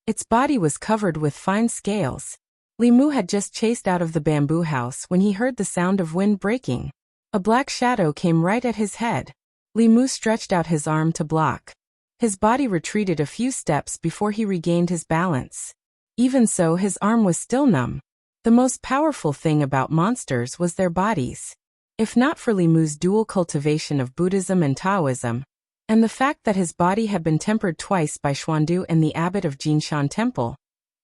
Its body was covered with fine scales. Li Mu had just chased out of the bamboo house when he heard the sound of wind breaking. A black shadow came right at his head. Li Mu stretched out his arm to block. His body retreated a few steps before he regained his balance. Even so, his arm was still numb. The most powerful thing about monsters was their bodies. If not for Li Mu's dual cultivation of Buddhism and Taoism, and the fact that his body had been tempered twice by Xuandu and the abbot of Jinshan Temple,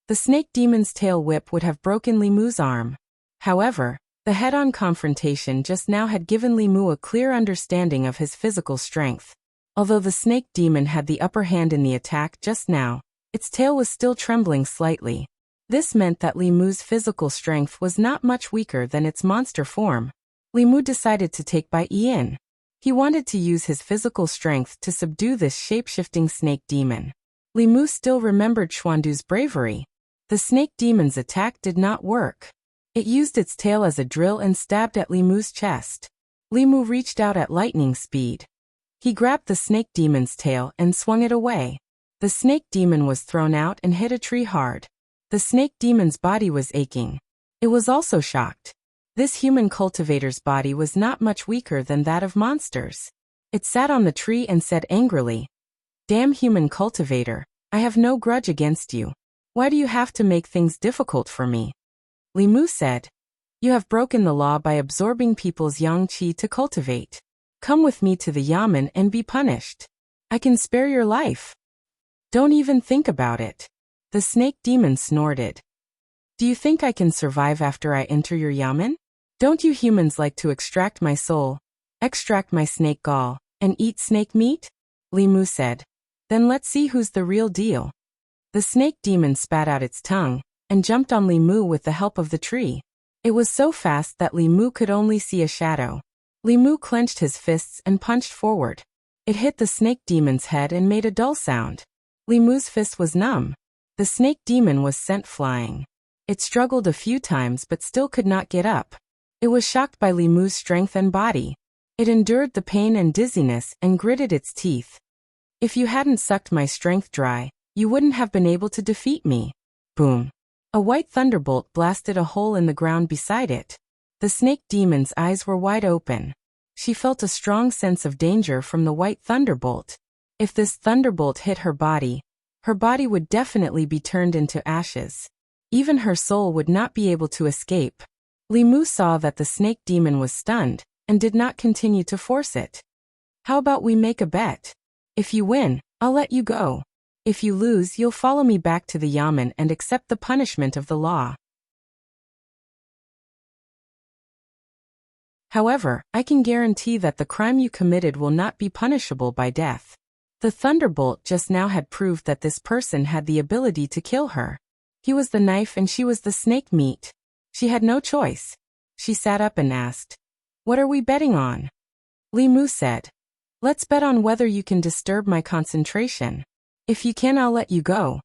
the snake demon's tail whip would have broken Li Mu's arm. However, the head-on confrontation just now had given Li Mu a clear understanding of his physical strength. Although the snake demon had the upper hand in the attack just now, its tail was still trembling slightly. This meant that Li Mu's physical strength was not much weaker than its monster form. Li Mu decided to take Bai Yin. He wanted to use his physical strength to subdue this shape-shifting snake demon. Li Mu still remembered Xuandu's bravery. The snake demon's attack did not work. It used its tail as a drill and stabbed at Li Mu's chest. Li Mu reached out at lightning speed. He grabbed the snake demon's tail and swung it away. The snake demon was thrown out and hit a tree hard. The snake demon's body was aching. It was also shocked. This human cultivator's body was not much weaker than that of monsters. It sat on the tree and said angrily, "Damn human cultivator, I have no grudge against you. Why do you have to make things difficult for me?" Li Mu said, "You have broken the law by absorbing people's yang qi to cultivate. Come with me to the yamen and be punished. I can spare your life." "Don't even think about it." The snake demon snorted. "Do you think I can survive after I enter your yamen? Don't you humans like to extract my soul, extract my snake gall, and eat snake meat?" Li Mu said. "Then let's see who's the real deal." The snake demon spat out its tongue and jumped on Li Mu with the help of the tree. It was so fast that Li Mu could only see a shadow. Li Mu clenched his fists and punched forward. It hit the snake demon's head and made a dull sound. Li Mu's fist was numb. The snake demon was sent flying. It struggled a few times but still could not get up. It was shocked by Li Mu's strength and body. It endured the pain and dizziness and gritted its teeth. "If you hadn't sucked my strength dry, you wouldn't have been able to defeat me." Boom. A white thunderbolt blasted a hole in the ground beside it. The snake demon's eyes were wide open. She felt a strong sense of danger from the white thunderbolt. If this thunderbolt hit her body would definitely be turned into ashes. Even her soul would not be able to escape. Li Mu saw that the snake demon was stunned and did not continue to force it. "How about we make a bet? If you win, I'll let you go. If you lose, you'll follow me back to the yamen and accept the punishment of the law. However, I can guarantee that the crime you committed will not be punishable by death." The thunderbolt just now had proved that this person had the ability to kill her. He was the knife and she was the snake meat. She had no choice. She sat up and asked, "What are we betting on?" Li Mu said, "Let's bet on whether you can disturb my concentration. If you can, I'll let you go."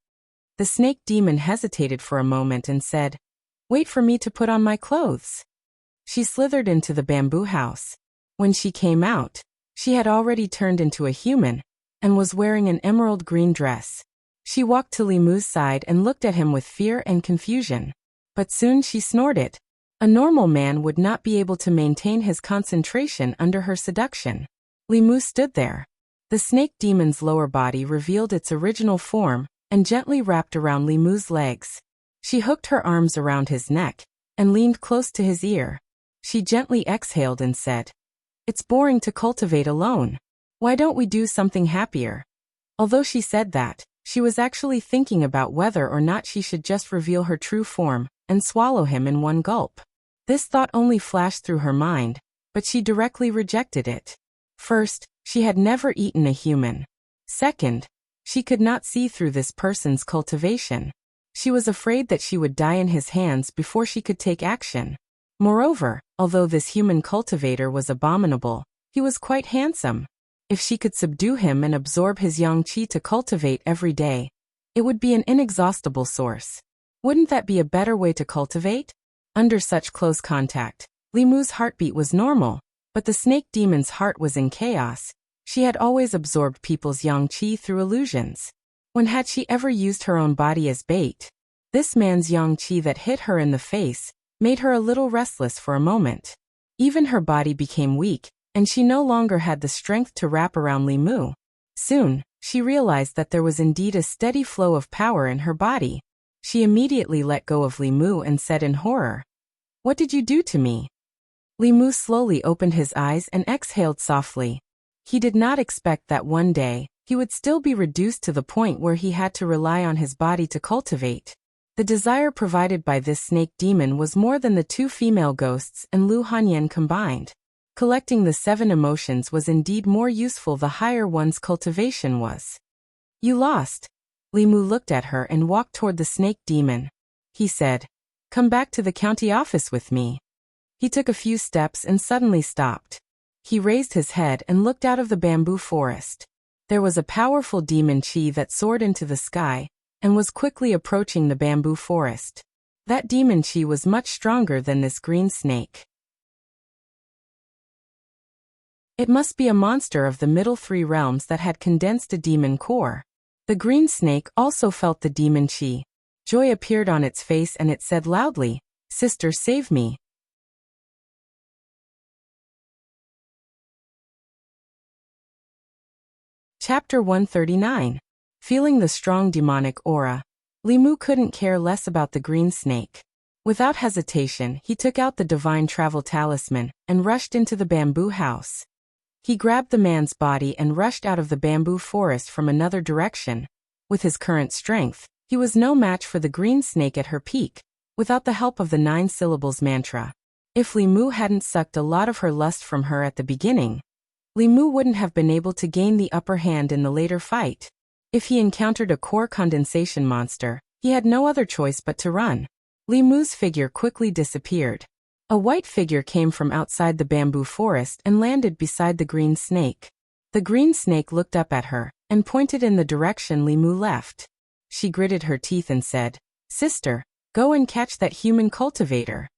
The snake demon hesitated for a moment and said, "Wait for me to put on my clothes." She slithered into the bamboo house. When she came out, she had already turned into a human and was wearing an emerald green dress. She walked to Li Mu's side and looked at him with fear and confusion. But soon she snorted. A normal man would not be able to maintain his concentration under her seduction. Li Mu stood there. The snake demon's lower body revealed its original form and gently wrapped around Li Mu's legs. She hooked her arms around his neck and leaned close to his ear. She gently exhaled and said, "It's boring to cultivate alone. Why don't we do something happier?" Although she said that, she was actually thinking about whether or not she should just reveal her true form and swallow him in one gulp. This thought only flashed through her mind, but she directly rejected it. First, she had never eaten a human. Second, she could not see through this person's cultivation. She was afraid that she would die in his hands before she could take action. Moreover, although this human cultivator was abominable, he was quite handsome. If she could subdue him and absorb his yang qi to cultivate every day, it would be an inexhaustible source. Wouldn't that be a better way to cultivate? Under such close contact, Li Mu's heartbeat was normal, but the snake demon's heart was in chaos. She had always absorbed people's yang qi through illusions. When had she ever used her own body as bait? This man's yang qi that hit her in the face made her a little restless for a moment. Even her body became weak, and she no longer had the strength to wrap around Li Mu. Soon, she realized that there was indeed a steady flow of power in her body. She immediately let go of Li Mu and said in horror, "What did you do to me?" Li Mu slowly opened his eyes and exhaled softly. He did not expect that one day, he would still be reduced to the point where he had to rely on his body to cultivate. The desire provided by this snake demon was more than the two female ghosts and Lu Hanyan combined. Collecting the 7 emotions was indeed more useful the higher one's cultivation was. "You lost." Li Mu looked at her and walked toward the snake demon. He said, "Come back to the county office with me." He took a few steps and suddenly stopped. He raised his head and looked out of the bamboo forest. There was a powerful demon chi that soared into the sky and was quickly approaching the bamboo forest. That demon chi was much stronger than this green snake. It must be a monster of the middle three realms that had condensed a demon core. The green snake also felt the demon chi. Joy appeared on its face and it said loudly, "Sister, save me." Chapter 139. Feeling the strong demonic aura, Li Mu couldn't care less about the green snake. Without hesitation, he took out the divine travel talisman and rushed into the bamboo house. He grabbed the man's body and rushed out of the bamboo forest from another direction. With his current strength, he was no match for the green snake at her peak, without the help of the 9 syllables mantra. If Li Mu hadn't sucked a lot of her lust from her at the beginning, Li Mu wouldn't have been able to gain the upper hand in the later fight. If he encountered a core condensation monster, he had no other choice but to run. Li Mu's figure quickly disappeared. A white figure came from outside the bamboo forest and landed beside the green snake. The green snake looked up at her and pointed in the direction Li Mu left. She gritted her teeth and said, "Sister, go and catch that human cultivator."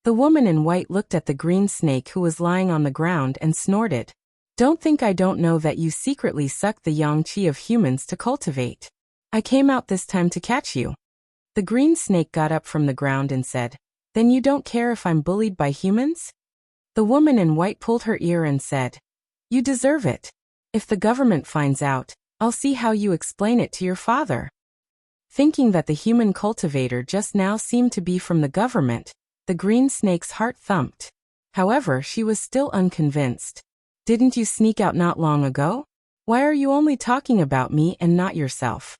The woman in white looked at the green snake who was lying on the ground and snorted. "Don't think I don't know that you secretly suck the yang qi of humans to cultivate. I came out this time to catch you." The green snake got up from the ground and said, "Then you don't care if I'm bullied by humans?" The woman in white pulled her ear and said, "You deserve it. If the government finds out, I'll see how you explain it to your father." Thinking that the human cultivator just now seemed to be from the government, the green snake's heart thumped. However, she was still unconvinced. "Didn't you sneak out not long ago? Why are you only talking about me and not yourself?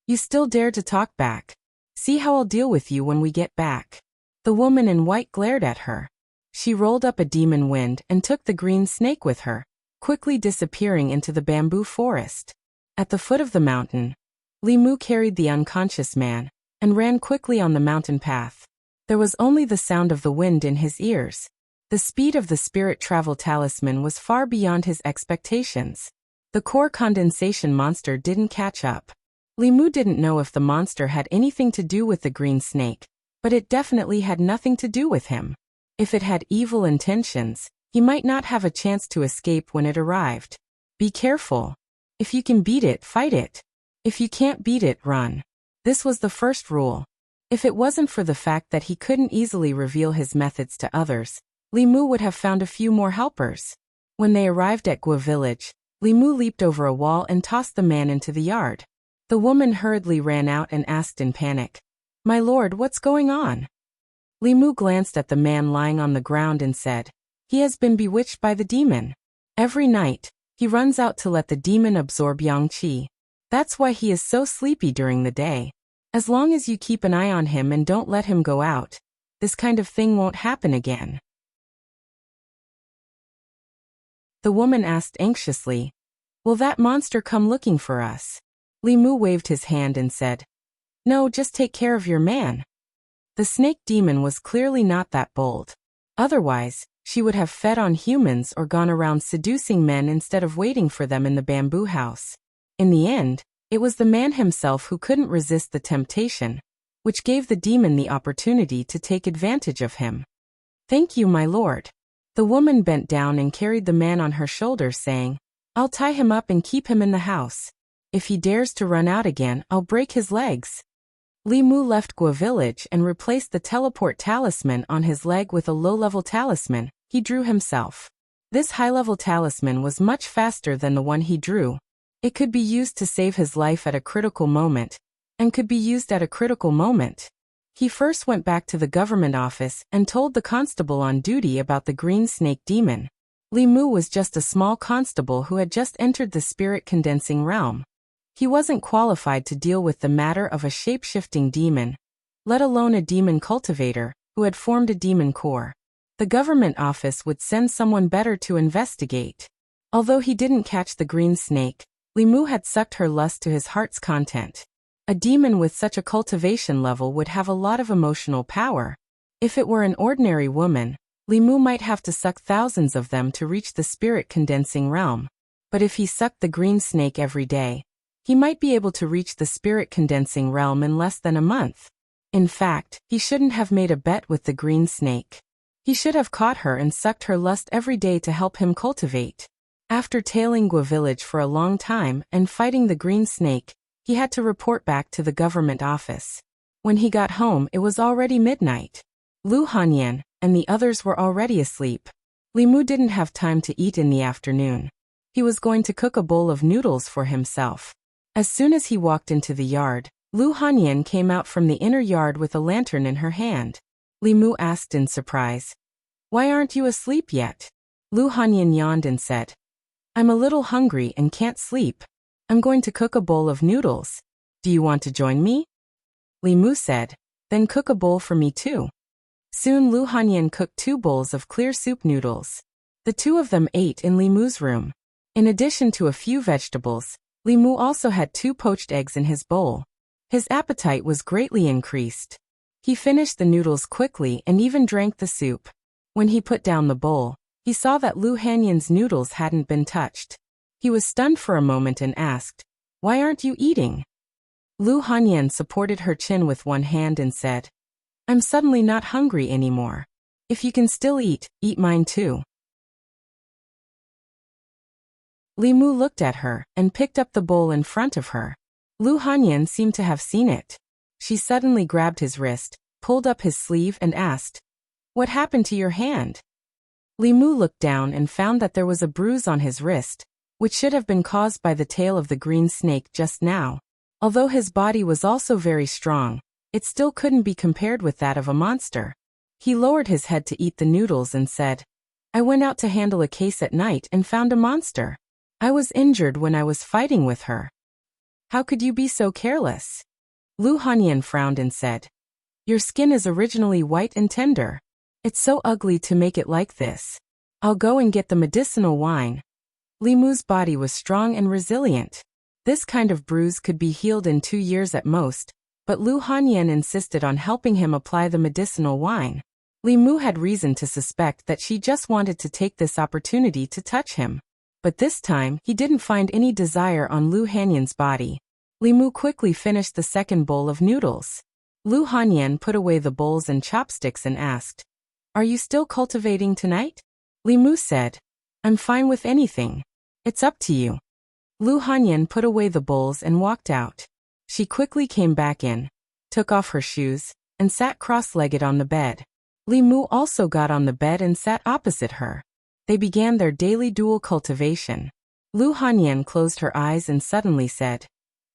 You still dare to talk back. See how I'll deal with you when we get back." The woman in white glared at her. She rolled up a demon wind and took the green snake with her, quickly disappearing into the bamboo forest. At the foot of the mountain, Li Mu carried the unconscious man and ran quickly on the mountain path. There was only the sound of the wind in his ears. The speed of the spirit travel talisman was far beyond his expectations. The core condensation monster didn't catch up. Li Mu didn't know if the monster had anything to do with the green snake, but it definitely had nothing to do with him. If it had evil intentions, he might not have a chance to escape when it arrived. Be careful. If you can beat it, fight it. If you can't beat it, run. This was the first rule. If it wasn't for the fact that he couldn't easily reveal his methods to others, Li Mu would have found a few more helpers. When they arrived at Gua village, Li Mu leaped over a wall and tossed the man into the yard. The woman hurriedly ran out and asked in panic, "My lord, what's going on?" Li Mu glanced at the man lying on the ground and said, "He has been bewitched by the demon. Every night, he runs out to let the demon absorb yang qi. That's why he is so sleepy during the day. As long as you keep an eye on him and don't let him go out, this kind of thing won't happen again." The woman asked anxiously, "Will that monster come looking for us?" Li Mu waved his hand and said, "No, just take care of your man." The snake demon was clearly not that bold. Otherwise, she would have fed on humans or gone around seducing men instead of waiting for them in the bamboo house. In the end, it was the man himself who couldn't resist the temptation, which gave the demon the opportunity to take advantage of him. "Thank you, my lord." The woman bent down and carried the man on her shoulders, saying, "I'll tie him up and keep him in the house. If he dares to run out again, I'll break his legs." Li Mu left Gua village and replaced the teleport talisman on his leg with a low-level talisman he drew himself. This high-level talisman was much faster than the one he drew. It could be used to save his life at a critical moment, and could be used at a critical moment. He first went back to the government office and told the constable on duty about the green snake demon. Li Mu was just a small constable who had just entered the spirit-condensing realm. He wasn't qualified to deal with the matter of a shape-shifting demon, let alone a demon cultivator who had formed a demon core. The government office would send someone better to investigate. Although he didn't catch the green snake, Li Mu had sucked her lust to his heart's content. A demon with such a cultivation level would have a lot of emotional power. If it were an ordinary woman, Li Mu might have to suck thousands of them to reach the spirit condensing realm. But if he sucked the green snake every day, he might be able to reach the spirit condensing realm in less than a month. In fact, he shouldn't have made a bet with the green snake. He should have caught her and sucked her lust every day to help him cultivate. After tailing Gua village for a long time and fighting the green snake, he had to report back to the government office. When he got home, it was already midnight. Lu Hanyan and the others were already asleep. Li Mu didn't have time to eat in the afternoon. He was going to cook a bowl of noodles for himself. As soon as he walked into the yard, Lu Hanyan came out from the inner yard with a lantern in her hand. Li Mu asked in surprise, "Why aren't you asleep yet?" Lu Hanyan yawned and said, "I'm a little hungry and can't sleep. I'm going to cook a bowl of noodles. Do you want to join me?" Li Mu said, "Then cook a bowl for me too." Soon Lu Hanyan cooked 2 bowls of clear soup noodles. The two of them ate in Li Mu's room. In addition to a few vegetables, Li Mu also had 2 poached eggs in his bowl. His appetite was greatly increased. He finished the noodles quickly and even drank the soup. When he put down the bowl, he saw that Lu Hanyan's noodles hadn't been touched. He was stunned for a moment and asked, "Why aren't you eating?" Lu Hanyan supported her chin with one hand and said, "I'm suddenly not hungry anymore. If you can still eat, eat mine too." Li Mu looked at her and picked up the bowl in front of her. Lu Hanyan seemed to have seen it. She suddenly grabbed his wrist, pulled up his sleeve and asked, "What happened to your hand?" Li Mu looked down and found that there was a bruise on his wrist, which should have been caused by the tail of the green snake just now. Although his body was also very strong, it still couldn't be compared with that of a monster. He lowered his head to eat the noodles and said, "I went out to handle a case at night and found a monster. I was injured when I was fighting with her." "How could you be so careless?" Lu Hanyan frowned and said, "Your skin is originally white and tender. It's so ugly to make it like this. I'll go and get the medicinal wine." Li Mu's body was strong and resilient. This kind of bruise could be healed in 2 years at most, but Lu Hanyan insisted on helping him apply the medicinal wine. Li Mu had reason to suspect that she just wanted to take this opportunity to touch him. But this time, he didn't find any desire on Lu Hanyan's body. Li Mu quickly finished the second bowl of noodles. Lu Hanyan put away the bowls and chopsticks and asked, "Are you still cultivating tonight?" Li Mu said, "I'm fine with anything. It's up to you." Lu Hanyan put away the bowls and walked out. She quickly came back in, took off her shoes, and sat cross-legged on the bed. Li Mu also got on the bed and sat opposite her. They began their daily dual cultivation. Lu Hanyan closed her eyes and suddenly said,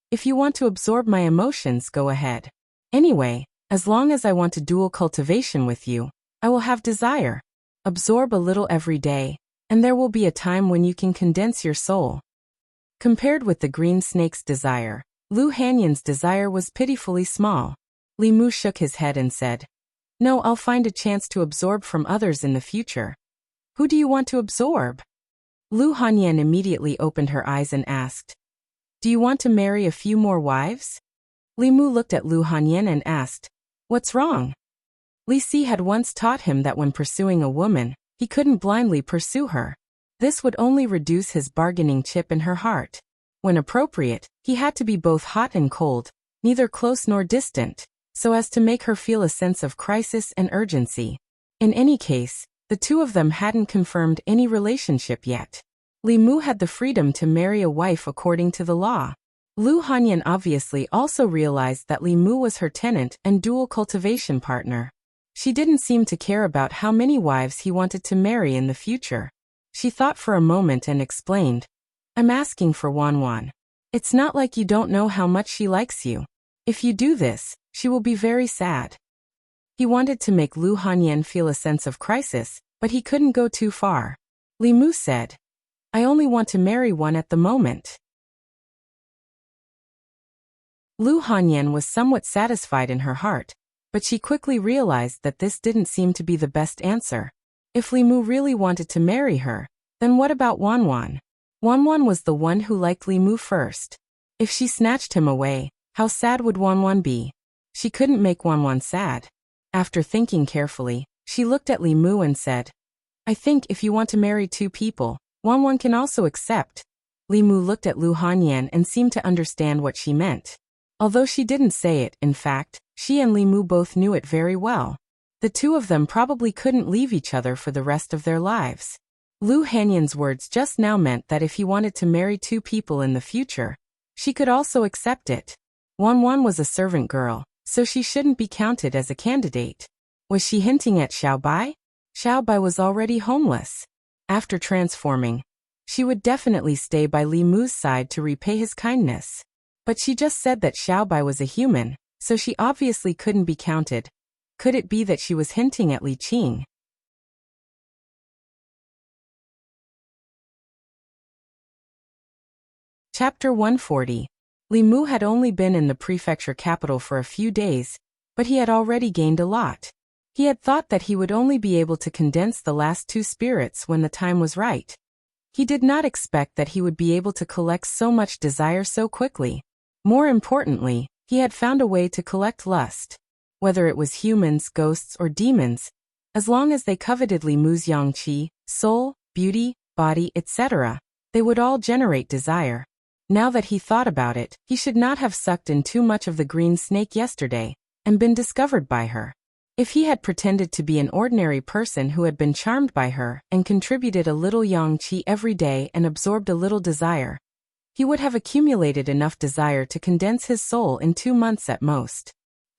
"If you want to absorb my emotions, go ahead. Anyway, as long as I want to dual cultivation with you, I will have desire. Absorb a little every day, and there will be a time when you can condense your soul." Compared with the green snake's desire, Lu Hanyan's desire was pitifully small. Li Mu shook his head and said, "No, I'll find a chance to absorb from others in the future." "Who do you want to absorb?" Lu Hanyan immediately opened her eyes and asked, "Do you want to marry a few more wives?" Li Mu looked at Lu Hanyan and asked, "What's wrong?" Li Si had once taught him that when pursuing a woman, he couldn't blindly pursue her. This would only reduce his bargaining chip in her heart. When appropriate, he had to be both hot and cold, neither close nor distant, so as to make her feel a sense of crisis and urgency. In any case, the two of them hadn't confirmed any relationship yet. Li Mu had the freedom to marry a wife according to the law. Lu Hanyan obviously also realized that Li Mu was her tenant and dual cultivation partner. She didn't seem to care about how many wives he wanted to marry in the future. She thought for a moment and explained, "I'm asking for Wanwan. It's not like you don't know how much she likes you. If you do this, she will be very sad." He wanted to make Lu Hanyan feel a sense of crisis, but he couldn't go too far. Li Mu said, "I only want to marry one at the moment." Lu Hanyan was somewhat satisfied in her heart, but she quickly realized that this didn't seem to be the best answer. If Li Mu really wanted to marry her, then what about Wanwan? Wanwan was the one who liked Li Mu first. If she snatched him away, how sad would Wanwan be? She couldn't make Wanwan sad. After thinking carefully, She looked at Li Mu and said, I think if you want to marry 2 people, one can also accept. Li Mu looked at Lu Hanyan and seemed to understand what she meant. Although she didn't say it, in fact, she and Li Mu both knew it very well. The 2 of them probably couldn't leave each other for the rest of their lives. Lu Hanyan's words just now meant that if he wanted to marry 2 people in the future, she could also accept it. Wan was a servant girl, so she shouldn't be counted as a candidate. Was she hinting at Xiaobai? Xiaobai was already homeless. After transforming, she would definitely stay by Li Mu's side to repay his kindness. But she just said that Xiaobai was a human, so she obviously couldn't be counted. Could it be that she was hinting at Li Qing? Chapter 140. Li Mu had only been in the prefecture capital for a few days, but he had already gained a lot. He had thought that he would only be able to condense the last 2 spirits when the time was right. He did not expect that he would be able to collect so much desire so quickly. More importantly, he had found a way to collect lust. Whether it was humans, ghosts, or demons, as long as they coveted Li Mu's yang qi, soul, beauty, body, etc., they would all generate desire. Now that he thought about it, he should not have sucked in too much of the green snake yesterday, and been discovered by her. If he had pretended to be an ordinary person who had been charmed by her and contributed a little yang qi every day and absorbed a little desire, he would have accumulated enough desire to condense his soul in 2 months at most.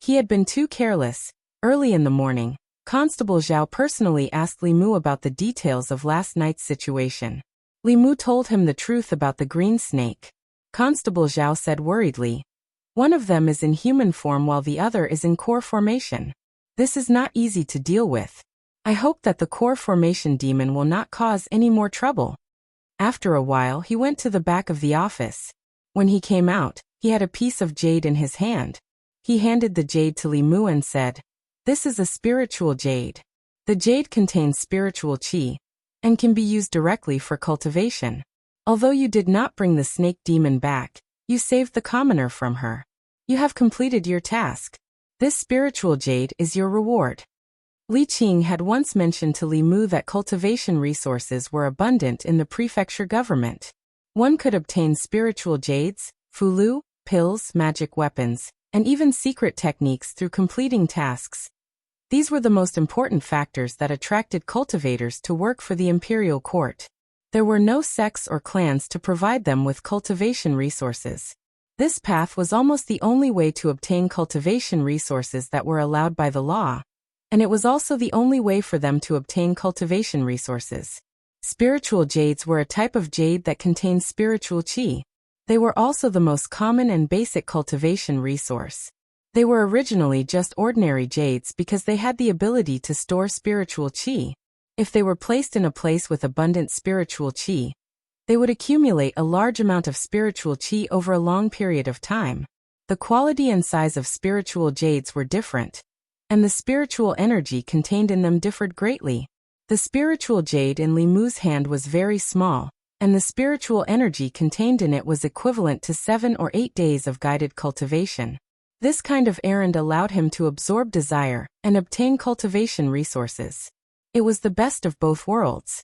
He had been too careless. Early in the morning, Constable Zhao personally asked Li Mu about the details of last night's situation. Li Mu told him the truth about the green snake. Constable Zhao said worriedly, one of them is in human form while the other is in core formation. This is not easy to deal with. I hope that the core formation demon will not cause any more trouble. After a while he went to the back of the office. When he came out, he had a piece of jade in his hand. He handed the jade to Li Mu and said, this is a spiritual jade. The jade contains spiritual qi, and can be used directly for cultivation. Although you did not bring the snake demon back, you saved the commoner from her. You have completed your task. This spiritual jade is your reward. Li Qing had once mentioned to Li Mu that cultivation resources were abundant in the prefecture government. One could obtain spiritual jades, fulu, pills, magic weapons, and even secret techniques through completing tasks. These were the most important factors that attracted cultivators to work for the imperial court. There were no sects or clans to provide them with cultivation resources. This path was almost the only way to obtain cultivation resources that were allowed by the law, and it was also the only way for them to obtain cultivation resources. Spiritual jades were a type of jade that contained spiritual qi. They were also the most common and basic cultivation resource. They were originally just ordinary jades because they had the ability to store spiritual qi. If they were placed in a place with abundant spiritual qi, they would accumulate a large amount of spiritual qi over a long period of time. The quality and size of spiritual jades were different, and the spiritual energy contained in them differed greatly. The spiritual jade in Li Mu's hand was very small, and the spiritual energy contained in it was equivalent to 7 or 8 days of guided cultivation. This kind of errand allowed him to absorb desire and obtain cultivation resources. It was the best of both worlds.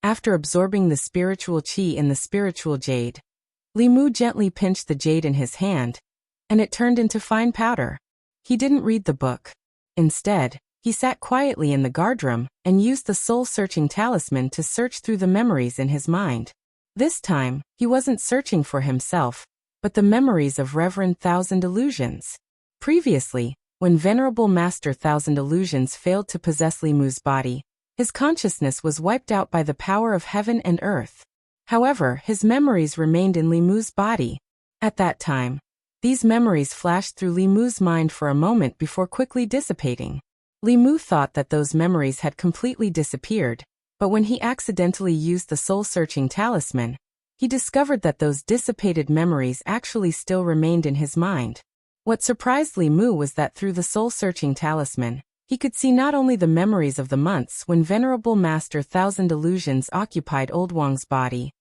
After absorbing the spiritual qi in the spiritual jade, Li Mu gently pinched the jade in his hand, and it turned into fine powder. He didn't read the book. Instead, he sat quietly in the guardroom and used the soul-searching talisman to search through the memories in his mind. This time, he wasn't searching for himself, but the memories of Reverend Thousand Illusions. Previously, when Venerable Master Thousand Illusions failed to possess Li Mu's body, his consciousness was wiped out by the power of heaven and earth. However, his memories remained in Li Mu's body. At that time, these memories flashed through Li Mu's mind for a moment before quickly dissipating. Li Mu thought that those memories had completely disappeared, but when he accidentally used the soul-searching talisman, he discovered that those dissipated memories actually still remained in his mind. What surprised Li Mu was that through the soul-searching talisman, he could see not only the memories of the months when Venerable Master Thousand Illusions occupied Old Wang's body,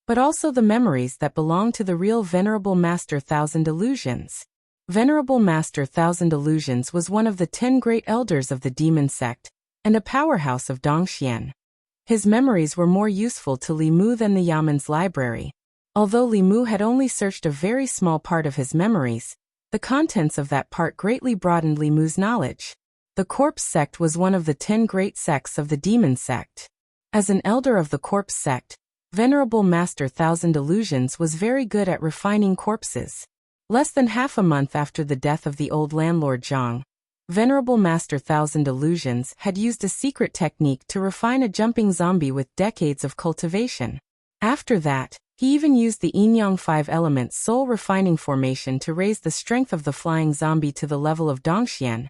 but also the memories that belonged to the real Venerable Master Thousand Illusions. Venerable Master Thousand Illusions was one of the 10 great elders of the demon sect, and a powerhouse of Dongxian. His memories were more useful to Li Mu than the Yaman's library. Although Li Mu had only searched a very small part of his memories, the contents of that part greatly broadened Li Mu's knowledge. The corpse sect was one of the 10 great sects of the demon sect. As an elder of the corpse sect, Venerable Master Thousand Illusions was very good at refining corpses. Less than half a month after the death of the old landlord Zhang, Venerable Master Thousand Illusions had used a secret technique to refine a jumping zombie with decades of cultivation. After that, he even used the Yin-Yang 5-element soul refining formation to raise the strength of the flying zombie to the level of Dongxian,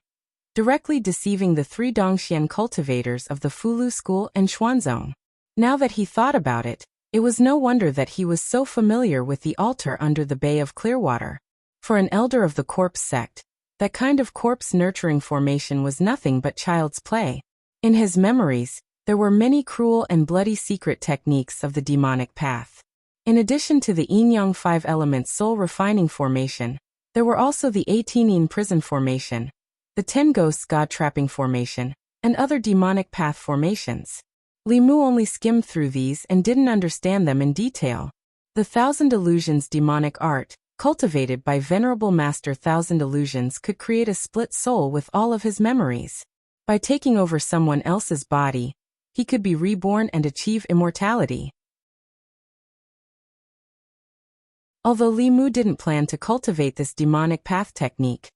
directly deceiving the 3 Dongxian cultivators of the Fulu school and Xuanzong. Now that he thought about it, it was no wonder that he was so familiar with the altar under the Bay of Clearwater. For an elder of the corpse sect, that kind of corpse-nurturing formation was nothing but child's play. In his memories, there were many cruel and bloody secret techniques of the demonic path. In addition to the Yin-Yang 5-element soul refining formation, there were also the 18 Yin prison formation, the 10 ghosts god-trapping formation, and other demonic path formations. Li Mu only skimmed through these and didn't understand them in detail. The Thousand Illusions demonic art, cultivated by Venerable Master Thousand Illusions, could create a split soul with all of his memories. By taking over someone else's body, he could be reborn and achieve immortality. Although Li Mu didn't plan to cultivate this demonic path technique,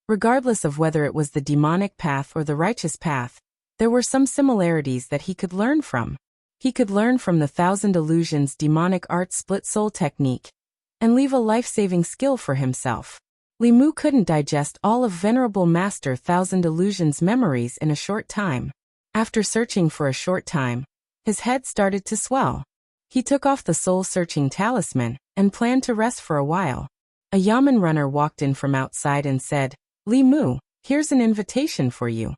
regardless of whether it was the demonic path or the righteous path, there were some similarities that he could learn from. He could learn from the Thousand Illusions demonic art split soul technique, and leave a life-saving skill for himself. Li Mu couldn't digest all of Venerable Master Thousand Illusions' memories in a short time. After searching for a short time, his head started to swell. He took off the soul-searching talisman, and planned to rest for a while. A Yaman runner walked in from outside and said, "Li Mu, here's an invitation for you."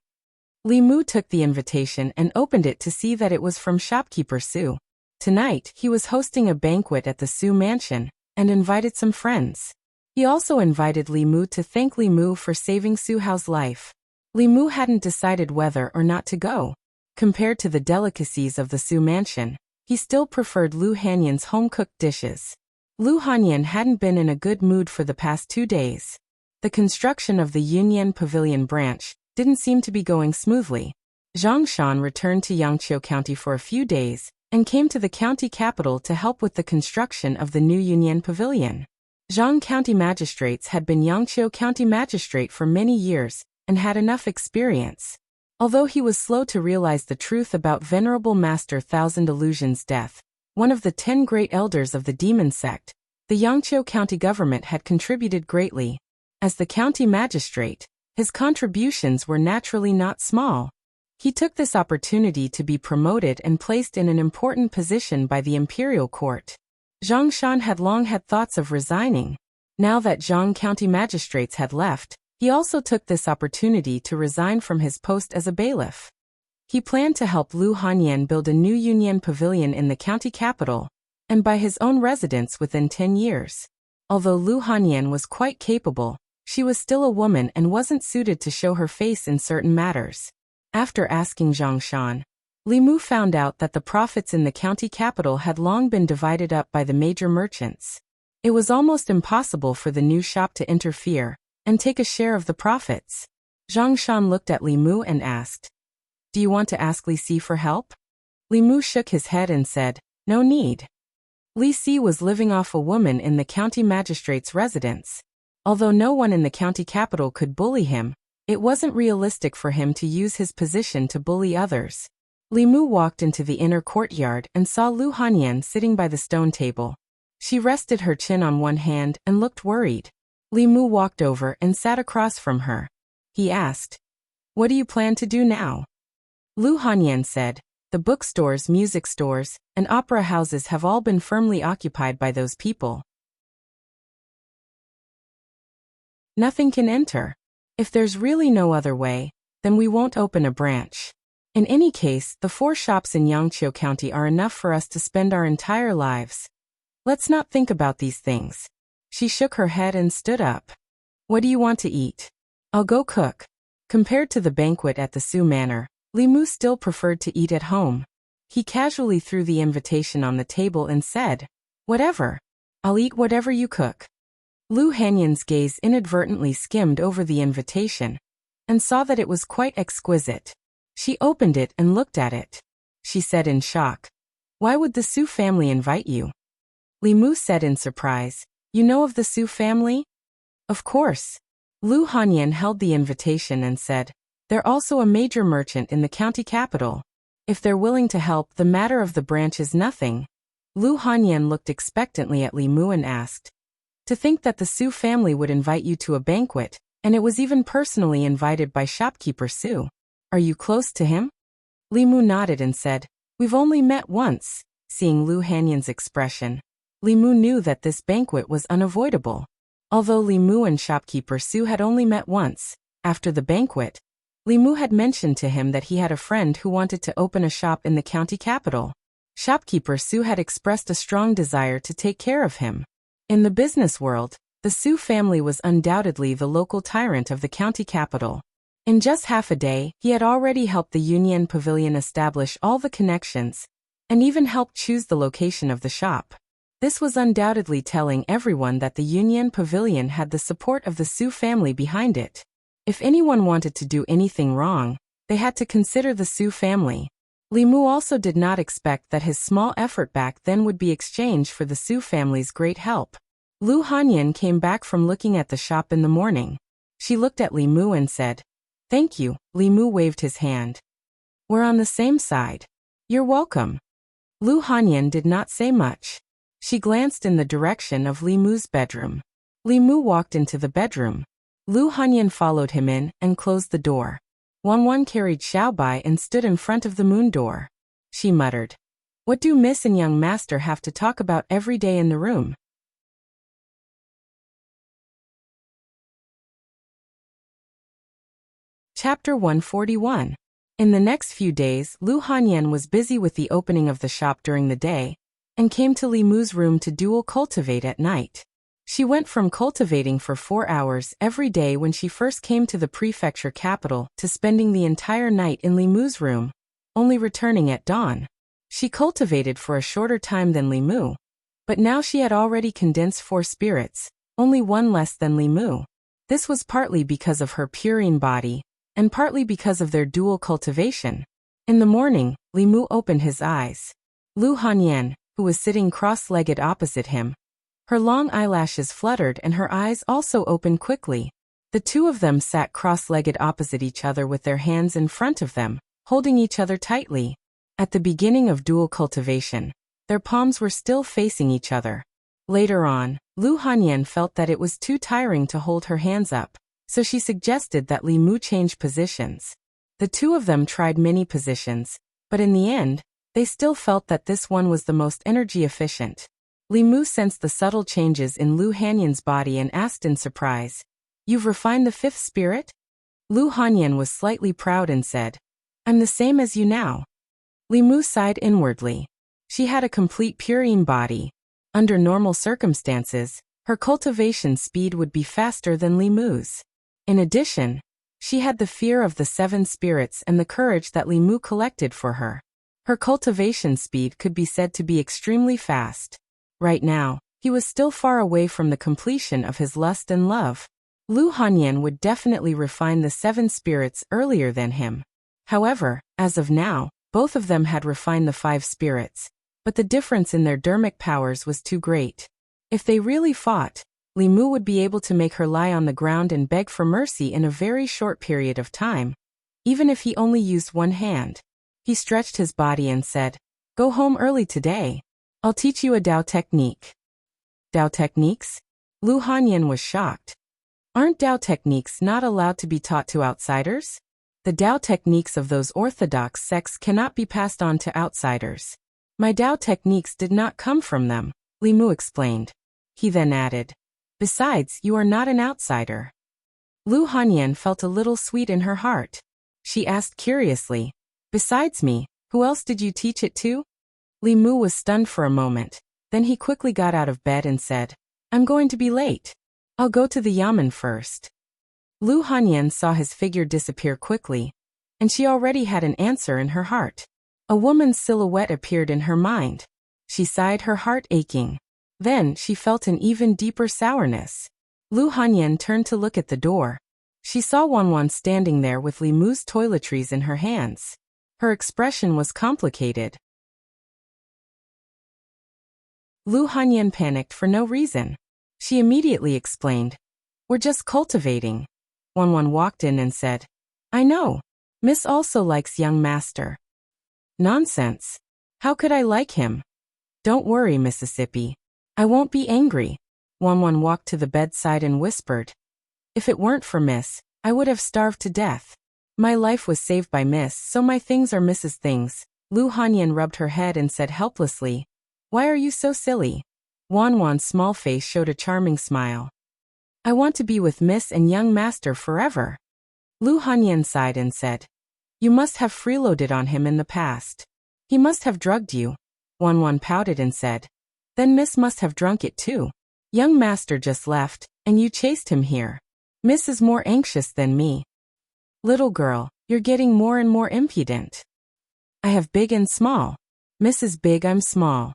Li Mu took the invitation and opened it to see that it was from shopkeeper Su. Tonight, he was hosting a banquet at the Su mansion, and invited some friends. He also invited Li Mu to thank Li Mu for saving Su Hao's life. Li Mu hadn't decided whether or not to go. Compared to the delicacies of the Su mansion, he still preferred Lu Hanyan's home-cooked dishes. Lu Hanyan hadn't been in a good mood for the past 2 days. The construction of the Yunyan Pavilion branch didn't seem to be going smoothly. Zhang Shan returned to Yangqiu County for a few days, and came to the county capital to help with the construction of the new Yunyan Pavilion. Zhang County magistrates had been Yangqiu County magistrate for many years, and had enough experience. Although he was slow to realize the truth about Venerable Master Thousand Illusions' death, one of the 10 great elders of the demon sect, the Yangqiu County government had contributed greatly. As the county magistrate, his contributions were naturally not small. He took this opportunity to be promoted and placed in an important position by the imperial court. Zhang Shan had long had thoughts of resigning. Now that Zhang County magistrates had left, he also took this opportunity to resign from his post as a bailiff. He planned to help Lu Hanyan build a new Yunyan Pavilion in the county capital, and buy his own residence within 10 years. Although Lu Hanyan was quite capable, she was still a woman and wasn't suited to show her face in certain matters. After asking Zhang Shan, Li Mu found out that the profits in the county capital had long been divided up by the major merchants. It was almost impossible for the new shop to interfere and take a share of the profits. Zhang Shan looked at Li Mu and asked, "Do you want to ask Li Si for help?" Li Mu shook his head and said, "No need." Li Si was living off a woman in the county magistrate's residence. Although no one in the county capital could bully him, it wasn't realistic for him to use his position to bully others. Li Mu walked into the inner courtyard and saw Lu Hanyan sitting by the stone table. She rested her chin on one hand and looked worried. Li Mu walked over and sat across from her. He asked, "What do you plan to do now?" Lu Hanyan said, "The bookstores, music stores, and opera houses have all been firmly occupied by those people. Nothing can enter. If there's really no other way, then we won't open a branch. In any case, the 4 shops in Yangqiu County are enough for us to spend our entire lives. Let's not think about these things." She shook her head and stood up. What do you want to eat? I'll go cook. Compared to the banquet at the Su Manor, Li Mu still preferred to eat at home. He casually threw the invitation on the table and said, "Whatever. I'll eat whatever you cook." Lu Hanyan's gaze inadvertently skimmed over the invitation and saw that it was quite exquisite. She opened it and looked at it. She said in shock, "Why would the Su family invite you?" Li Mu said in surprise, "You know of the Su family?" "Of course." Lu Hanyan held the invitation and said, "They're also a major merchant in the county capital. If they're willing to help, the matter of the branch is nothing." Lu Hanyan looked expectantly at Li Mu and asked, "To think that the Su family would invite you to a banquet, and it was even personally invited by shopkeeper Su. Are you close to him?" Li Mu nodded and said, "We've only met once." Seeing Lu Hanyan's expression, Li Mu knew that this banquet was unavoidable. Although Li Mu and shopkeeper Su had only met once, after the banquet, Li Mu had mentioned to him that he had a friend who wanted to open a shop in the county capital. Shopkeeper Su had expressed a strong desire to take care of him. In the business world, the Su family was undoubtedly the local tyrant of the county capital. In just half a day, he had already helped the Union Pavilion establish all the connections, and even helped choose the location of the shop. This was undoubtedly telling everyone that the Union Pavilion had the support of the Su family behind it. If anyone wanted to do anything wrong, they had to consider the Su family. Li Mu also did not expect that his small effort back then would be exchanged for the Su family's great help. Lu Hanyan came back from looking at the shop in the morning. She looked at Li Mu and said, "Thank you." Li Mu waved his hand. "We're on the same side." "You're welcome." Lu Hanyan did not say much. She glanced in the direction of Li Mu's bedroom. Li Mu walked into the bedroom. Lu Hanyan followed him in and closed the door. Wan carried Xiaobai and stood in front of the moon door. She muttered, "What do Miss and young master have to talk about every day in the room?" Chapter 141. In the next few days, Lu Hanyan was busy with the opening of the shop during the day, and came to Li Mu's room to dual cultivate at night. She went from cultivating for 4 hours every day when she first came to the prefecture capital to spending the entire night in Li Mu's room, only returning at dawn. She cultivated for a shorter time than Li Mu, but now she had already condensed 4 spirits, only 1 less than Li Mu. This was partly because of her purine body, and partly because of their dual cultivation. In the morning, Li Mu opened his eyes. Lu Hanyan, who was sitting cross-legged opposite him, her long eyelashes fluttered and her eyes also opened quickly. The two of them sat cross-legged opposite each other with their hands in front of them, holding each other tightly. At the beginning of dual cultivation, their palms were still facing each other. Later on, Lu Hanyan felt that it was too tiring to hold her hands up, so she suggested that Li Mu change positions. The two of them tried many positions, but in the end, they still felt that this one was the most energy efficient. Li Mu sensed the subtle changes in Lu Hanyan's body and asked in surprise, "You've refined the 5th spirit?" Lu Hanyan was slightly proud and said, "I'm the same as you now." Li Mu sighed inwardly. She had a complete purine body. Under normal circumstances, her cultivation speed would be faster than Li Mu's. In addition, she had the fear of the 7 spirits and the courage that Li Mu collected for her. Her cultivation speed could be said to be extremely fast. Right now, he was still far away from the completion of his lust and love. Lu Hanyan would definitely refine the 7 spirits earlier than him. However, as of now, both of them had refined the 5 spirits, but the difference in their dermic powers was too great. If they really fought, Li Mu would be able to make her lie on the ground and beg for mercy in a very short period of time, even if he only used one hand. He stretched his body and said, "Go home early today. I'll teach you a Dao technique." Dao techniques? Lu Hanyan was shocked. Aren't Dao techniques not allowed to be taught to outsiders? The Dao techniques of those orthodox sects cannot be passed on to outsiders. My Dao techniques did not come from them, Li Mu explained. He then added, "Besides, you are not an outsider." Lu Hanyan felt a little sweet in her heart. She asked curiously, "Besides me, who else did you teach it to?" Li Mu was stunned for a moment, then he quickly got out of bed and said, "I'm going to be late." I'll go to the yamen first. Lu Hanyan saw his figure disappear quickly, and she already had an answer in her heart. A woman's silhouette appeared in her mind. She sighed, her heart aching. Then she felt an even deeper sourness. Lu Hanyan turned to look at the door. She saw Wanwan standing there with Li Mu's toiletries in her hands. Her expression was complicated. Lu Hanyan panicked for no reason. She immediately explained, "We're just cultivating." Wanwan walked in and said, "I know. Miss also likes young master." "Nonsense. How could I like him?" "Don't worry, Mississippi. I won't be angry." Wanwan walked to the bedside and whispered, "If it weren't for Miss, I would have starved to death. My life was saved by Miss, so my things are Miss's things." Lu Hanyan rubbed her head and said helplessly, "Why are you so silly?" Wanwan's small face showed a charming smile. "I want to be with Miss and young master forever." Lu Hanyan sighed and said, "You must have freeloaded on him in the past. He must have drugged you." Wanwan pouted and said, "Then Miss must have drunk it too. Young master just left, and you chased him here. Miss is more anxious than me." "Little girl, you're getting more and more impudent." "I have big and small. Miss is big, I'm small."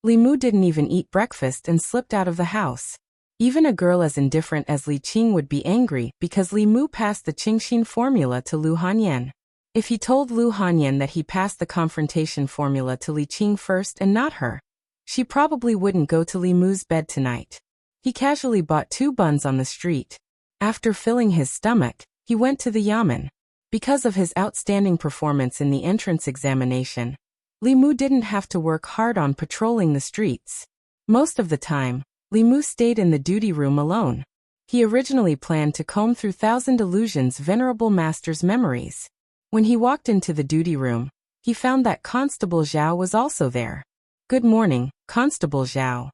Li Mu didn't even eat breakfast and slipped out of the house. Even a girl as indifferent as Li Qing would be angry because Li Mu passed the Qingxin formula to Lu Hanyan. If he told Lu Hanyan that he passed the confrontation formula to Li Qing first and not her, she probably wouldn't go to Li Mu's bed tonight. He casually bought 2 buns on the street. After filling his stomach, he went to the yamen. Because of his outstanding performance in the entrance examination, Li Mu didn't have to work hard on patrolling the streets. Most of the time, Li Mu stayed in the duty room alone. He originally planned to comb through Thousand Illusions' venerable master's memories. When he walked into the duty room, he found that Constable Zhao was also there. "Good morning, Constable Zhao."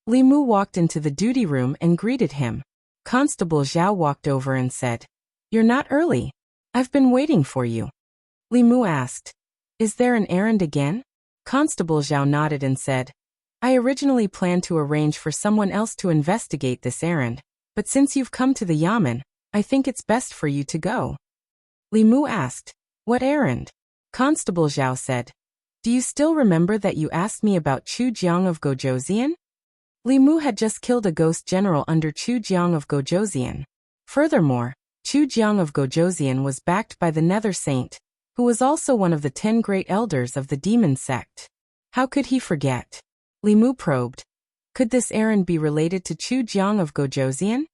Li Mu walked into the duty room and greeted him. Constable Zhao walked over and said, "You're not early. I've been waiting for you." Li Mu asked, "Is there an errand again?" Constable Zhao nodded and said, "I originally planned to arrange for someone else to investigate this errand, but since you've come to the yamen, I think it's best for you to go." Li Mu asked, "What errand?" Constable Zhao said, "Do you still remember that you asked me about Chu Jiang of Gojoseon?" Li Mu had just killed a ghost general under Chu Jiang of Gojoseon. Furthermore, Chu Jiang of Gojoseon was backed by the Nether Saint, who was also one of the 10 great elders of the demon sect. How could he forget? Li Mu probed. Could this errand be related to Chu Jiang of Gojoseon?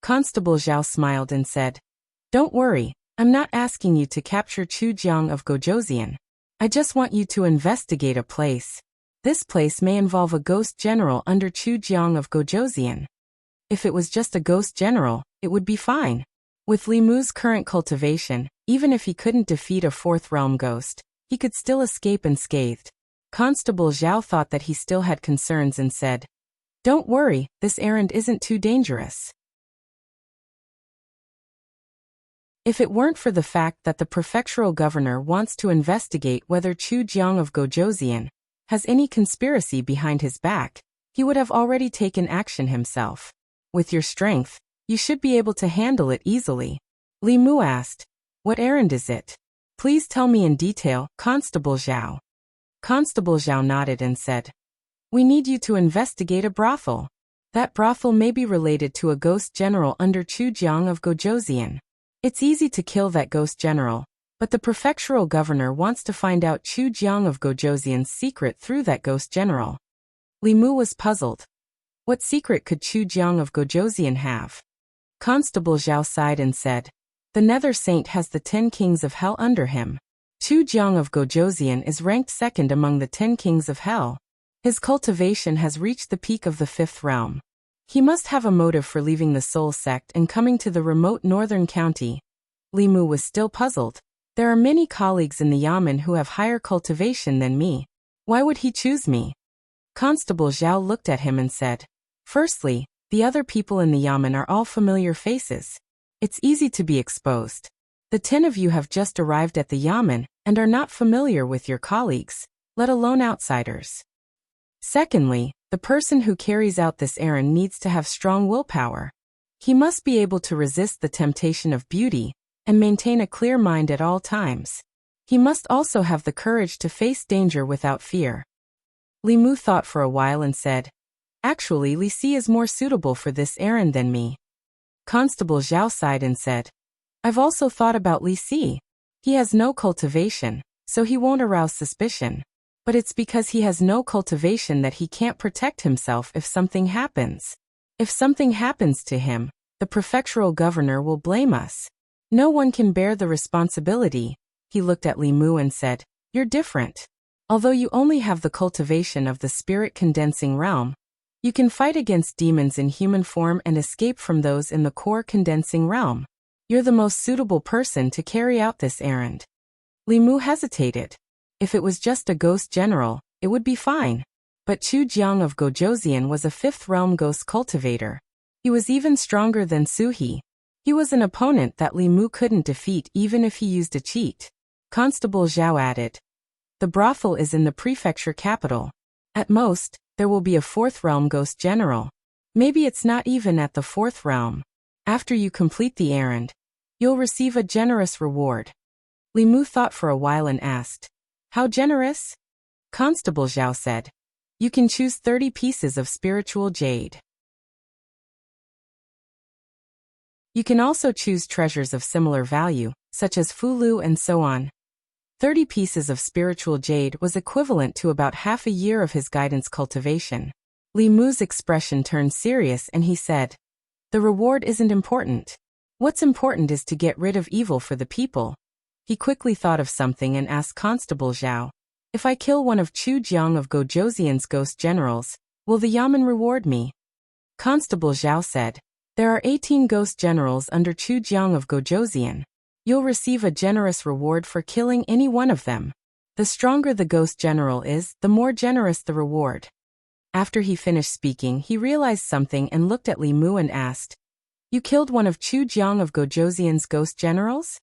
Constable Zhao smiled and said, "Don't worry, I'm not asking you to capture Chu Jiang of Gojoseon. I just want you to investigate a place. This place may involve a ghost general under Chu Jiang of Gojoseon. If it was just a ghost general, it would be fine. With Li Mu's current cultivation, even if he couldn't defeat a 4th realm ghost, he could still escape unscathed." Constable Zhao thought that he still had concerns and said, "Don't worry, this errand isn't too dangerous. If it weren't for the fact that the prefectural governor wants to investigate whether Chu Jiang of Gojoseon has any conspiracy behind his back, he would have already taken action himself. With your strength, you should be able to handle it easily." Li Mu asked, "What errand is it? Please tell me in detail, Constable Zhao." Constable Zhao nodded and said, "We need you to investigate a brothel. That brothel may be related to a ghost general under Chu Jiang of Gojoseon. It's easy to kill that ghost general, but the prefectural governor wants to find out Chu Jiang of Gojoseon's secret through that ghost general." Li Mu was puzzled. What secret could Chu Jiang of Gojoseon have? Constable Zhao sighed and said, "The Nether Saint has the 10 kings of hell under him. Chu Jiang of Gojoseon is ranked 2nd among the 10 kings of hell. His cultivation has reached the peak of the 5th realm. He must have a motive for leaving the Soul sect and coming to the remote northern county." Li Mu was still puzzled. "There are many colleagues in the yamen who have higher cultivation than me. Why would he choose me?" Constable Zhao looked at him and said, "Firstly, the other people in the yamen are all familiar faces. It's easy to be exposed. The 10 of you have just arrived at the yamen and are not familiar with your colleagues, let alone outsiders. Secondly, The person who carries out this errand needs to have strong willpower. He must be able to resist the temptation of beauty and maintain a clear mind at all times. He must also have the courage to face danger without fear. Li Mu thought for a while and said, "Actually, Li Si is more suitable for this errand than me." Constable Zhao sighed and said, "I've also thought about Li Si. He has no cultivation, so he won't arouse suspicion. But it's because he has no cultivation that he can't protect himself if something happens. If something happens to him, the prefectural governor will blame us. No one can bear the responsibility." He looked at Li Mu and said, "You're different. Although you only have the cultivation of the spirit condensing realm, you can fight against demons in human form and escape from those in the core condensing realm. You're the most suitable person to carry out this errand." Li Mu hesitated. If it was just a ghost general, it would be fine. But Chu Jiang of Gojoseon was a fifth realm ghost cultivator. He was even stronger than Su He. He was an opponent that Li Mu couldn't defeat even if he used a cheat. Constable Zhao added, "The brothel is in the prefecture capital. At most, there will be a fourth realm ghost general. Maybe it's not even at the fourth realm. After you complete the errand, you'll receive a generous reward." Li Mu thought for a while and asked, "How generous?" Constable Zhao said, "You can choose 30 pieces of spiritual jade. You can also choose treasures of similar value, such as fulu and so on." 30 pieces of spiritual jade was equivalent to about half a year of his guidance cultivation. Li Mu's expression turned serious and he said, "The reward isn't important. What's important is to get rid of evil for the people." He quickly thought of something and asked Constable Zhao, "If I kill one of Chu Jiang of Gojoseon's ghost generals, will the yamen reward me?" Constable Zhao said, "There are 18 ghost generals under Chu Jiang of Gojoseon. You'll receive a generous reward for killing any one of them. The stronger the ghost general is, the more generous the reward." After he finished speaking, he realized something and looked at Li Mu and asked, "You killed one of Chu Jiang of Gojoseon's ghost generals?"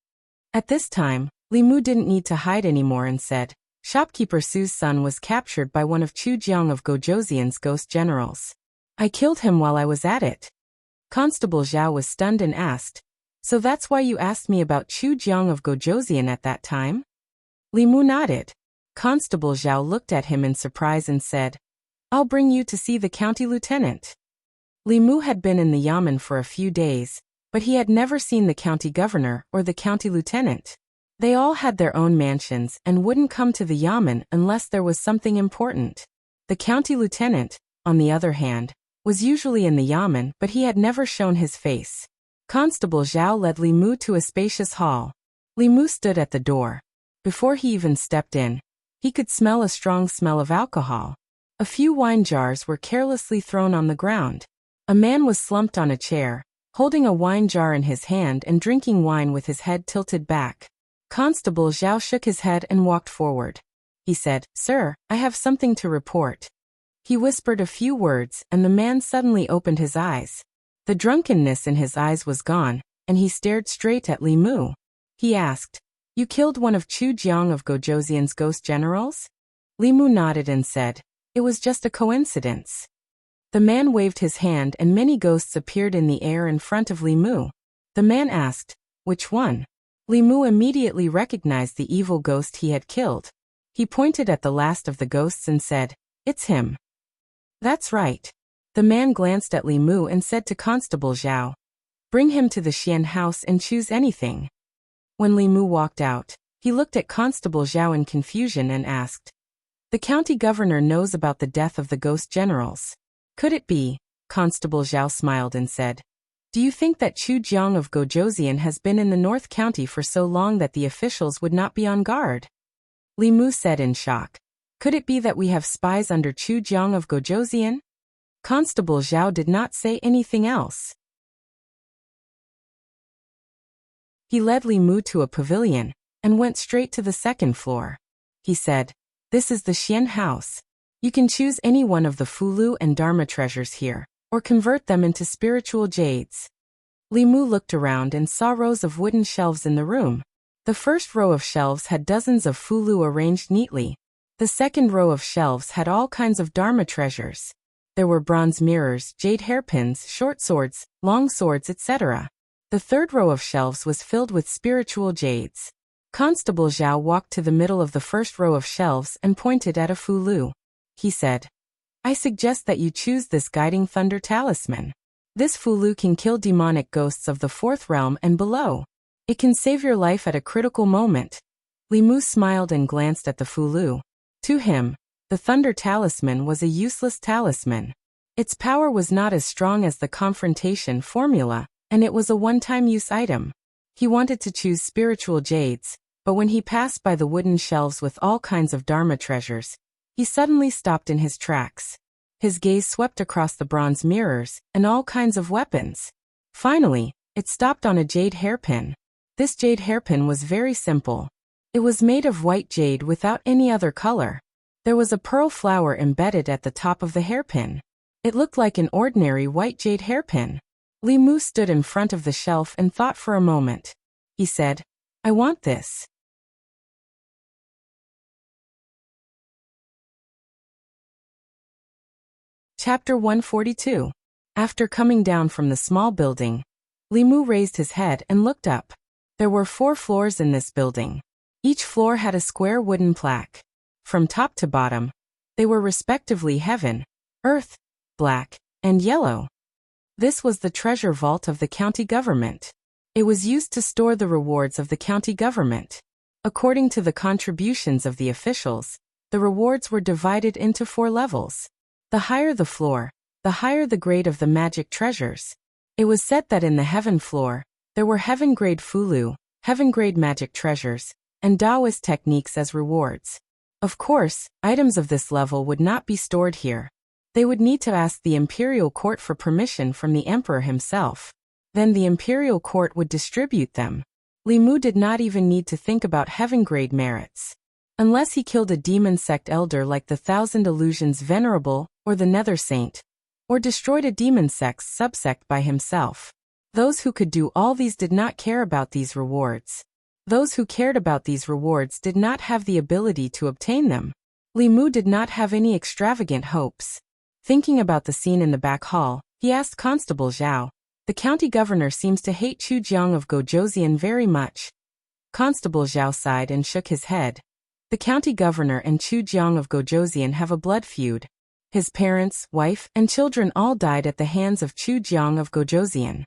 At this time, Li Mu didn't need to hide anymore and said, "Shopkeeper Su's son was captured by one of Chu Jiang of Gojoseon's ghost generals. I killed him while I was at it." Constable Zhao was stunned and asked, "So that's why you asked me about Chu Jiang of Gojoseon at that time?" Li Mu nodded. Constable Zhao looked at him in surprise and said, "I'll bring you to see the county lieutenant." Li Mu had been in the yamen for a few days, but he had never seen the county governor or the county lieutenant. They all had their own mansions and wouldn't come to the yamen unless there was something important. The county lieutenant, on the other hand, was usually in the yamen, but he had never shown his face. Constable Zhao led Li Mu to a spacious hall. Li Mu stood at the door. Before he even stepped in, he could smell a strong smell of alcohol. A few wine jars were carelessly thrown on the ground. A man was slumped on a chair, holding a wine jar in his hand and drinking wine with his head tilted back. Constable Zhao shook his head and walked forward. He said, "Sir, I have something to report." He whispered a few words and the man suddenly opened his eyes. The drunkenness in his eyes was gone, and he stared straight at Li Mu. He asked, "You killed one of Chu Jiang of Gojoseon's ghost generals?" Li Mu nodded and said, "It was just a coincidence." The man waved his hand and many ghosts appeared in the air in front of Li Mu. The man asked, "Which one?" Li Mu immediately recognized the evil ghost he had killed. He pointed at the last of the ghosts and said, "It's him." "That's right." The man glanced at Li Mu and said to Constable Zhao, "Bring him to the Xian house and choose anything." When Li Mu walked out, he looked at Constable Zhao in confusion and asked, "The county governor knows about the death of the ghost generals. Could it be?" Constable Zhao smiled and said, "Do you think that Chu Jiang of Gojoseon has been in the North County for so long that the officials would not be on guard?" Li Mu said in shock, "Could it be that we have spies under Chu Jiang of Gojoseon?" Constable Zhao did not say anything else. He led Li Mu to a pavilion and went straight to the second floor. He said, "This is the Xian house. You can choose any one of the Fulu and Dharma treasures here, or convert them into spiritual jades." Li Mu looked around and saw rows of wooden shelves in the room. The first row of shelves had dozens of Fulu arranged neatly. The second row of shelves had all kinds of Dharma treasures. There were bronze mirrors, jade hairpins, short swords, long swords, etc. The third row of shelves was filled with spiritual jades. Constable Zhao walked to the middle of the first row of shelves and pointed at a fulu. He said, "I suggest that you choose this guiding thunder talisman. This fulu can kill demonic ghosts of the fourth realm and below. It can save your life at a critical moment." Li Mu smiled and glanced at the fulu. To him, the thunder talisman was a useless talisman. Its power was not as strong as the confrontation formula, and it was a one-time use item. He wanted to choose spiritual jades, but when he passed by the wooden shelves with all kinds of Dharma treasures, he suddenly stopped in his tracks. His gaze swept across the bronze mirrors and all kinds of weapons. Finally, it stopped on a jade hairpin. This jade hairpin was very simple. It was made of white jade without any other color. There was a pearl flower embedded at the top of the hairpin. It looked like an ordinary white jade hairpin. Li Mu stood in front of the shelf and thought for a moment. He said, "I want this." Chapter 142. After coming down from the small building, Li Mu raised his head and looked up. There were 4 floors in this building. Each floor had a square wooden plaque. From top to bottom, they were respectively heaven, earth, black, and yellow. This was the treasure vault of the county government. It was used to store the rewards of the county government. According to the contributions of the officials, the rewards were divided into 4 levels. The higher the floor, the higher the grade of the magic treasures. It was said that in the heaven floor, there were heaven-grade fulu, heaven-grade magic treasures, and Taoist techniques as rewards. Of course, items of this level would not be stored here. They would need to ask the imperial court for permission from the emperor himself. Then the imperial court would distribute them. Li Mu did not even need to think about heaven-grade merits. Unless he killed a demon sect elder like the Thousand Illusions Venerable or the Nether Saint, or destroyed a demon sect's subsect by himself. Those who could do all these did not care about these rewards. Those who cared about these rewards did not have the ability to obtain them. Li Mu did not have any extravagant hopes. Thinking about the scene in the back hall, he asked Constable Zhao, "The county governor seems to hate Chu Jiang of Gojoseon very much." Constable Zhao sighed and shook his head. The county governor and Chu Jiang of Gojoseon have a blood feud. His parents, wife, and children all died at the hands of Chu Jiang of Gojoseon.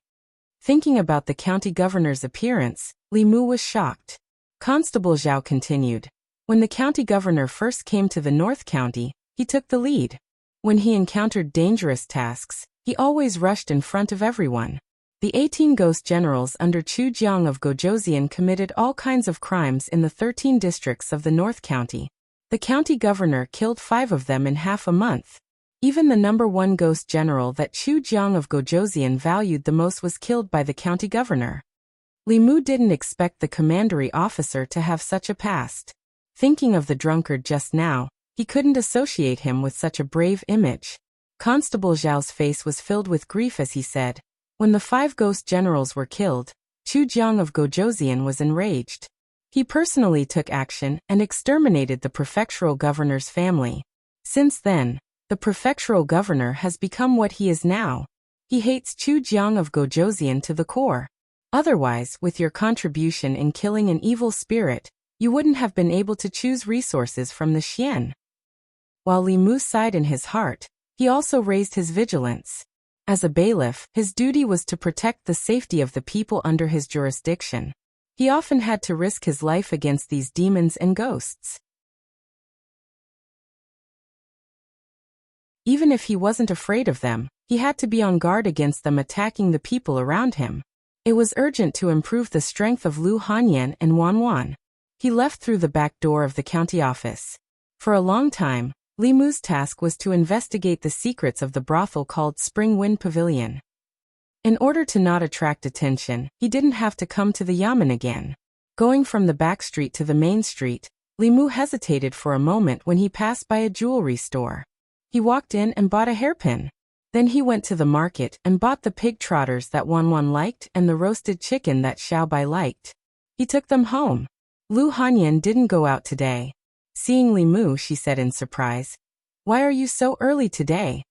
Thinking about the county governor's appearance, Li Mu was shocked. Constable Zhao continued. When the county governor first came to the North County, he took the lead. When he encountered dangerous tasks, he always rushed in front of everyone. The 18 ghost generals under Chu Jiang of Gojoseon committed all kinds of crimes in the 13 districts of the North County. The county governor killed 5 of them in half a month. Even the number 1 ghost general that Chu Jiang of Gojoseon valued the most was killed by the county governor. Li Mu didn't expect the commandery officer to have such a past. Thinking of the drunkard just now, he couldn't associate him with such a brave image. Constable Zhao's face was filled with grief as he said, "When the 5 ghost generals were killed, Chu Jiang of Gojoseon was enraged. He personally took action and exterminated the prefectural governor's family. Since then, the prefectural governor has become what he is now. He hates Chu Jiang of Gojoseon to the core. Otherwise, with your contribution in killing an evil spirit, you wouldn't have been able to choose resources from the Xian." While Li Mu sighed in his heart, he also raised his vigilance. As a bailiff, his duty was to protect the safety of the people under his jurisdiction. He often had to risk his life against these demons and ghosts. Even if he wasn't afraid of them, he had to be on guard against them attacking the people around him. It was urgent to improve the strength of Lu Hanyan and Wan Wan. He left through the back door of the county office. For a long time, Li Mu's task was to investigate the secrets of the brothel called Spring Wind Pavilion. In order to not attract attention, he didn't have to come to the yamen again. Going from the back street to the main street, Li Mu hesitated for a moment when he passed by a jewelry store. He walked in and bought a hairpin. Then he went to the market and bought the pig trotters that Wan Wan liked and the roasted chicken that Xiao Bai liked. He took them home. Lu Hanyan didn't go out today. Seeing Li Mu, she said in surprise, "Why are you so early today?"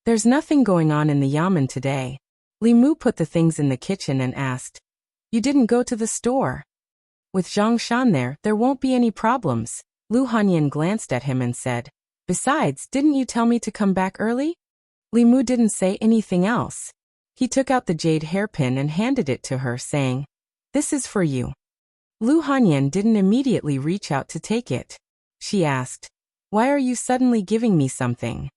There's nothing going on in the yamen today. Li Mu put the things in the kitchen and asked, You didn't go to the store? With Zhang Shan there won't be any problems. Lu Hanyan glanced at him and said, Besides, didn't you tell me to come back early? Li Mu didn't say anything else. He took out the jade hairpin and handed it to her, saying, This is for you. Lu Hanyan didn't immediately reach out to take it. She asked, Why are you suddenly giving me something?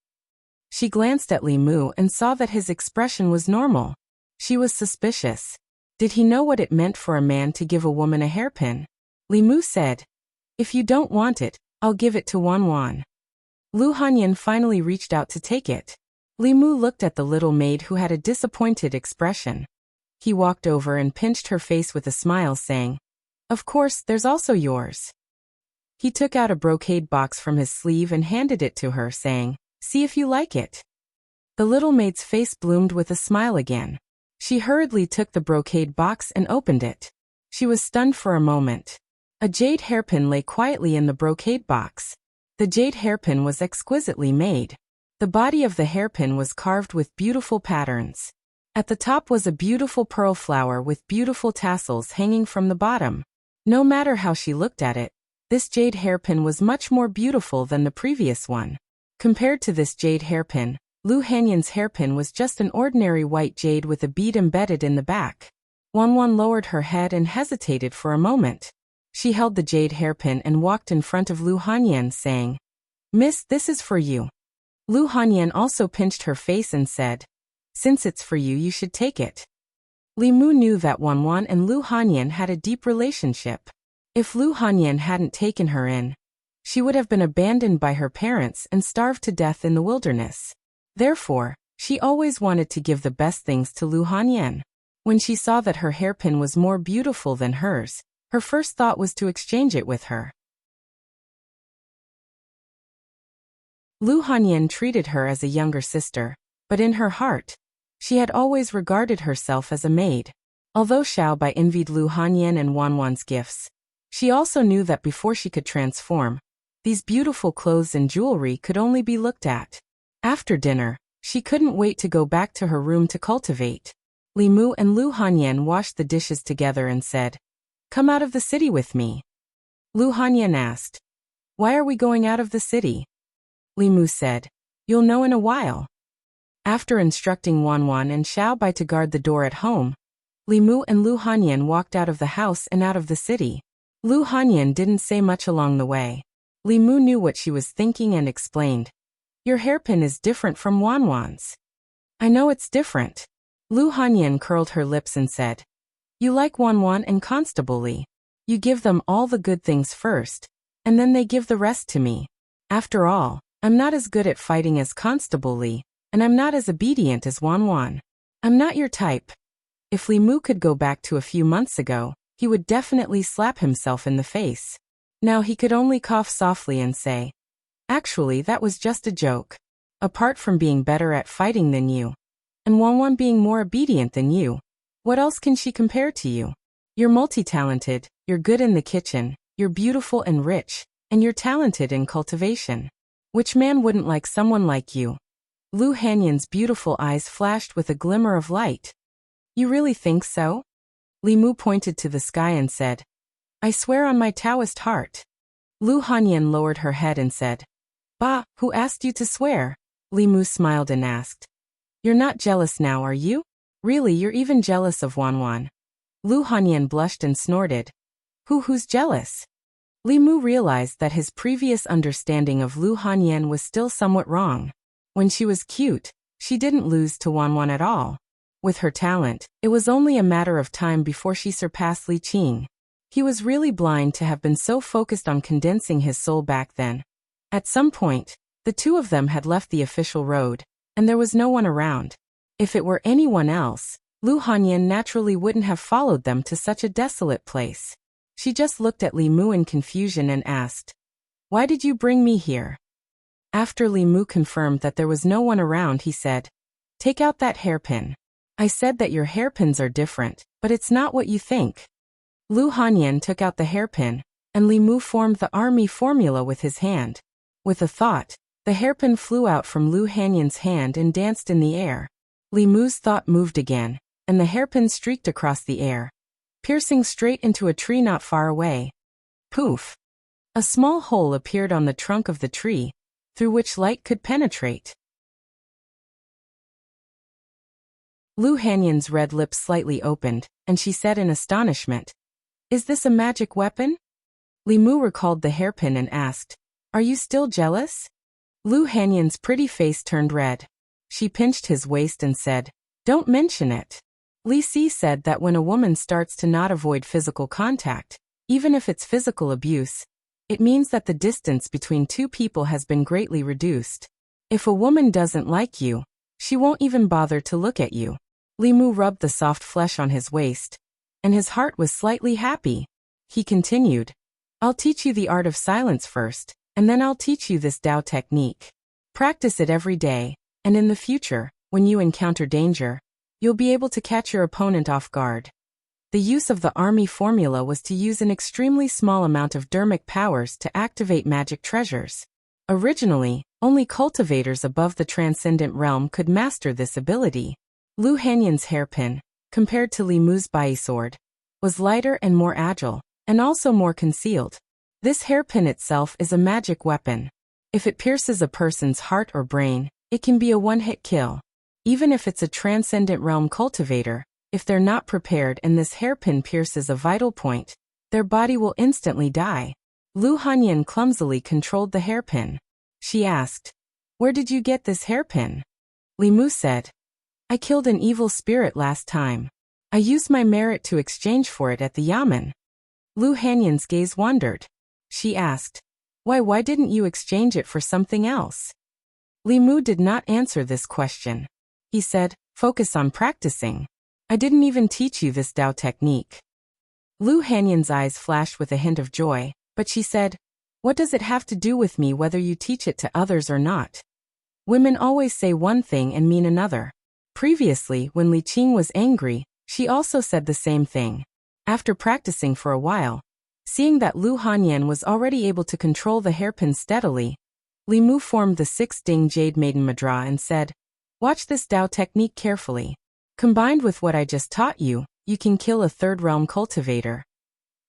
She glanced at Li Mu and saw that his expression was normal. She was suspicious. Did he know what it meant for a man to give a woman a hairpin? Li Mu said, If you don't want it, I'll give it to Wan Wan. Lu Hanyan finally reached out to take it. Li Mu looked at the little maid who had a disappointed expression. He walked over and pinched her face with a smile, saying, Of course, there's also yours. He took out a brocade box from his sleeve and handed it to her, saying, See if you like it. The little maid's face bloomed with a smile again. She hurriedly took the brocade box and opened it. She was stunned for a moment. A jade hairpin lay quietly in the brocade box. The jade hairpin was exquisitely made. The body of the hairpin was carved with beautiful patterns. At the top was a beautiful pearl flower with beautiful tassels hanging from the bottom. No matter how she looked at it, this jade hairpin was much more beautiful than the previous one. Compared to this jade hairpin, Lu Hanyan's hairpin was just an ordinary white jade with a bead embedded in the back. Wan Wan lowered her head and hesitated for a moment. She held the jade hairpin and walked in front of Lu Hanyan, saying, Miss, this is for you. Lu Hanyan also pinched her face and said, Since it's for you, you should take it. Li Mu knew that Wan Wan and Lu Hanyan had a deep relationship. If Lu Hanyan hadn't taken her in, she would have been abandoned by her parents and starved to death in the wilderness. Therefore, she always wanted to give the best things to Lu Hanyan. When she saw that her hairpin was more beautiful than hers, her first thought was to exchange it with her. Lu Hanyan treated her as a younger sister, but in her heart, she had always regarded herself as a maid. Although Xiaobai envied Lu Hanyan and Wan Wan's gifts, she also knew that before she could transform, these beautiful clothes and jewelry could only be looked at. After dinner, she couldn't wait to go back to her room to cultivate. Li Mu and Lu Hanyan washed the dishes together and said, Come out of the city with me. Lu Hanyan asked, Why are we going out of the city? Li Mu said, You'll know in a while. After instructing Wan Wan and Xiaobai to guard the door at home, Li Mu and Lu Hanyan walked out of the house and out of the city. Lu Hanyan didn't say much along the way. Li Mu knew what she was thinking and explained, Your hairpin is different from Wan Wan's. I know it's different. Lu Hanyan curled her lips and said, You like Wan Wan and Constable Li. You give them all the good things first, and then they give the rest to me. After all, I'm not as good at fighting as Constable Li, and I'm not as obedient as Wan Wan. I'm not your type. If Li Mu could go back to a few months ago, he would definitely slap himself in the face. Now he could only cough softly and say, Actually, that was just a joke. Apart from being better at fighting than you, and Wan Wan being more obedient than you, what else can she compare to you? You're multi-talented, you're good in the kitchen, you're beautiful and rich, and you're talented in cultivation. Which man wouldn't like someone like you? Lu Hanyan's beautiful eyes flashed with a glimmer of light. You really think so? Li Mu pointed to the sky and said, I swear on my Taoist heart. Lu Hanyan lowered her head and said, Bah, who asked you to swear? Li Mu smiled and asked, You're not jealous now, are you? Really, you're even jealous of Wan Wan. Lu Hanyan blushed and snorted. Who's jealous? Li Mu realized that his previous understanding of Lu Hanyan was still somewhat wrong. When she was cute, she didn't lose to Wan Wan at all. With her talent, it was only a matter of time before she surpassed Li Qing. He was really blind to have been so focused on condensing his soul back then. At some point, the two of them had left the official road, and there was no one around. If it were anyone else, Lu Hanyan naturally wouldn't have followed them to such a desolate place. She just looked at Li Mu in confusion and asked, Why did you bring me here? After Li Mu confirmed that there was no one around, he said, Take out that hairpin. I said that your hairpins are different, but it's not what you think. Lu Hanyan took out the hairpin, and Li Mu formed the army formula with his hand. With a thought, The hairpin flew out from Lu Hanyan's hand and danced in the air. Li Mu's thought moved again, and the hairpin streaked across the air, piercing straight into a tree not far away. Poof! A small hole appeared on the trunk of the tree, through which light could penetrate. Lu Hanyan's red lips slightly opened, and she said in astonishment, "Is this a magic weapon?" Li Mu recalled the hairpin and asked, "Are you still jealous?" Lu Hanyan's pretty face turned red. She pinched his waist and said, "Don't mention it." Li Si said that when a woman starts to not avoid physical contact, even if it's physical abuse, it means that the distance between two people has been greatly reduced. If a woman doesn't like you, she won't even bother to look at you. Li Mu rubbed the soft flesh on his waist, and his heart was slightly happy. He continued, "I'll teach you the art of silence first, and then I'll teach you this Dao technique. Practice it every day, and in the future, when you encounter danger, you'll be able to catch your opponent off guard." The use of the army formula was to use an extremely small amount of dermic powers to activate magic treasures. Originally, only cultivators above the transcendent realm could master this ability. Lu Hanyan's hairpin, compared to Li Mu's bai sword, was lighter and more agile, and also more concealed. This hairpin itself is a magic weapon. If it pierces a person's heart or brain, it can be a one-hit kill. Even if it's a transcendent realm cultivator, if they're not prepared and this hairpin pierces a vital point, their body will instantly die. Lu Hanyan clumsily controlled the hairpin. She asked, "Where did you get this hairpin?" Li Mu said, "I killed an evil spirit last time. I used my merit to exchange for it at the yamen." Lu Hanyan's gaze wandered. She asked, Why didn't you exchange it for something else?" Li Mu did not answer this question. He said, "Focus on practicing. I didn't even teach you this Dao technique." Lu Hanyan's eyes flashed with a hint of joy, but she said, "What does it have to do with me whether you teach it to others or not? Women always say one thing and mean another." Previously, when Li Qing was angry, she also said the same thing. After practicing for a while, seeing that Lu Hanyan was already able to control the hairpin steadily, Li Mu formed the 6 Ding Jade Maiden Mudra and said, "Watch this Dao technique carefully. Combined with what I just taught you, you can kill a third realm cultivator."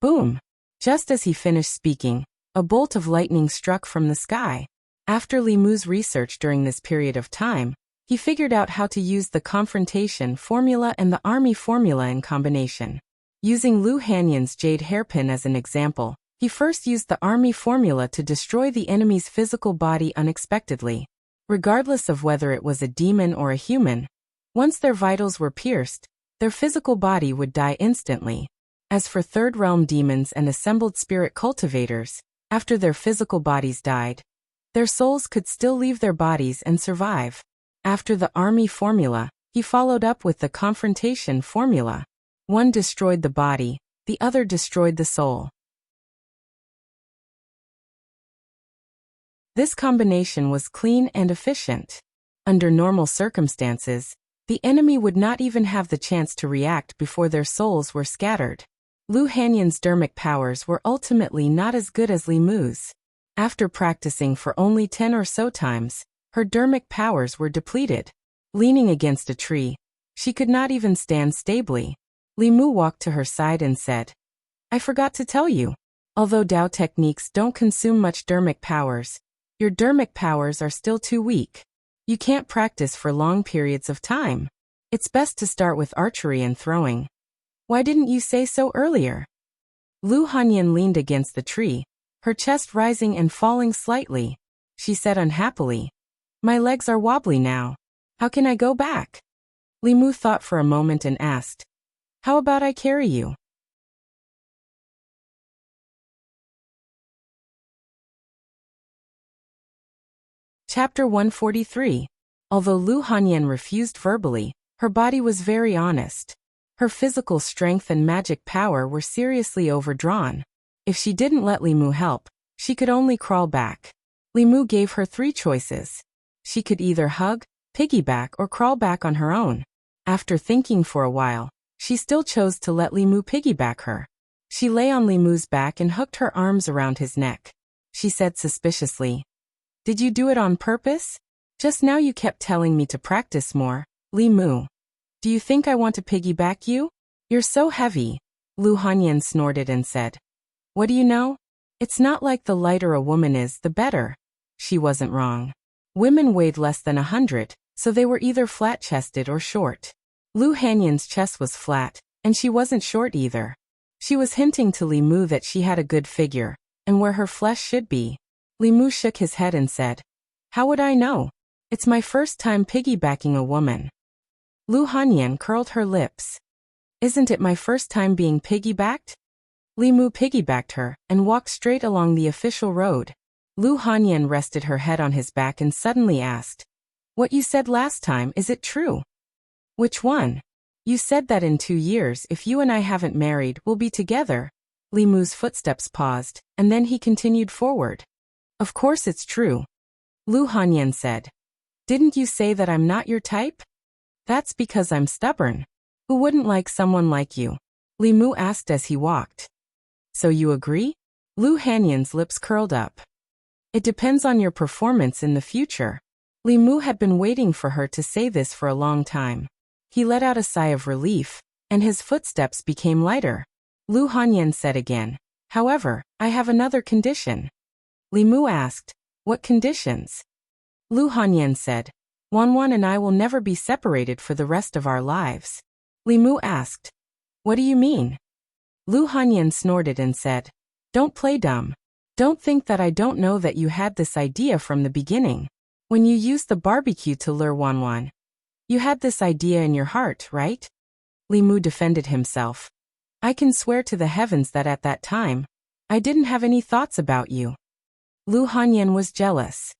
Boom! Just as he finished speaking, a bolt of lightning struck from the sky. After Li Mu's research during this period of time, he figured out how to use the confrontation formula and the army formula in combination. Using Lu Hanyan's jade hairpin as an example, he first used the army formula to destroy the enemy's physical body unexpectedly. Regardless of whether it was a demon or a human, once their vitals were pierced, their physical body would die instantly. As for third realm demons and assembled spirit cultivators, after their physical bodies died, their souls could still leave their bodies and survive. After the army formula, he followed up with the confrontation formula. One destroyed the body, the other destroyed the soul. This combination was clean and efficient. Under normal circumstances, the enemy would not even have the chance to react before their souls were scattered. Lu Hanyan's dermic powers were ultimately not as good as Li Mu's. After practicing for only 10 or so times, her dermic powers were depleted. Leaning against a tree, she could not even stand stably. Li Mu walked to her side and said, "I forgot to tell you. Although Dao techniques don't consume much dermic powers, your dermic powers are still too weak. You can't practice for long periods of time. It's best to start with archery and throwing. Why didn't you say so earlier?" Lu Hanyan leaned against the tree, her chest rising and falling slightly. She said unhappily, "My legs are wobbly now. How can I go back?" Li Mu thought for a moment and asked, "How about I carry you?" Chapter 143. Although Lu Hanyan refused verbally, her body was very honest. Her physical strength and magic power were seriously overdrawn. If she didn't let Li Mu help, she could only crawl back. Li Mu gave her 3 choices. She could either hug, piggyback or crawl back on her own. After thinking for a while, she still chose to let Li Mu piggyback her. She lay on Li Mu's back and hooked her arms around his neck. She said suspiciously, Did you do it on purpose? Just now you kept telling me to practice more, Li Mu. Do you think I want to piggyback you? You're so heavy. Lu Hanyan snorted and said. What do you know? It's not like the lighter a woman is, the better. She wasn't wrong. Women weighed less than 100, so they were either flat-chested or short. Lu Hanyan's chest was flat, and she wasn't short either. She was hinting to Li Mu that she had a good figure, and where her flesh should be. Li Mu shook his head and said, How would I know? It's my first time piggybacking a woman. Lu Hanyan curled her lips. Isn't it my first time being piggybacked? Li Mu piggybacked her and walked straight along the official road. Lu Hanyan rested her head on his back and suddenly asked, What you said last time, is it true? Which one? You said that in 2 years, if you and I haven't married, we'll be together. Li Mu's footsteps paused, and then he continued forward. Of course it's true. Lu Hanyan said. Didn't you say that I'm not your type? That's because I'm stubborn. Who wouldn't like someone like you? Li Mu asked as he walked. So you agree? Lu Hanyan's lips curled up. It depends on your performance in the future. Li Mu had been waiting for her to say this for a long time. He let out a sigh of relief, and his footsteps became lighter. Lu Hanyan said again, However, I have another condition. Li Mu asked, What conditions? Lu Hanyan said, Wanwan and I will never be separated for the rest of our lives. Li Mu asked, What do you mean? Lu Hanyan snorted and said, Don't play dumb. Don't think that I don't know that you had this idea from the beginning. When you used the barbecue to lure Wanwan, you had this idea in your heart, right? Li Mu defended himself. I can swear to the heavens that at that time, I didn't have any thoughts about you. Lu Hanyan was jealous.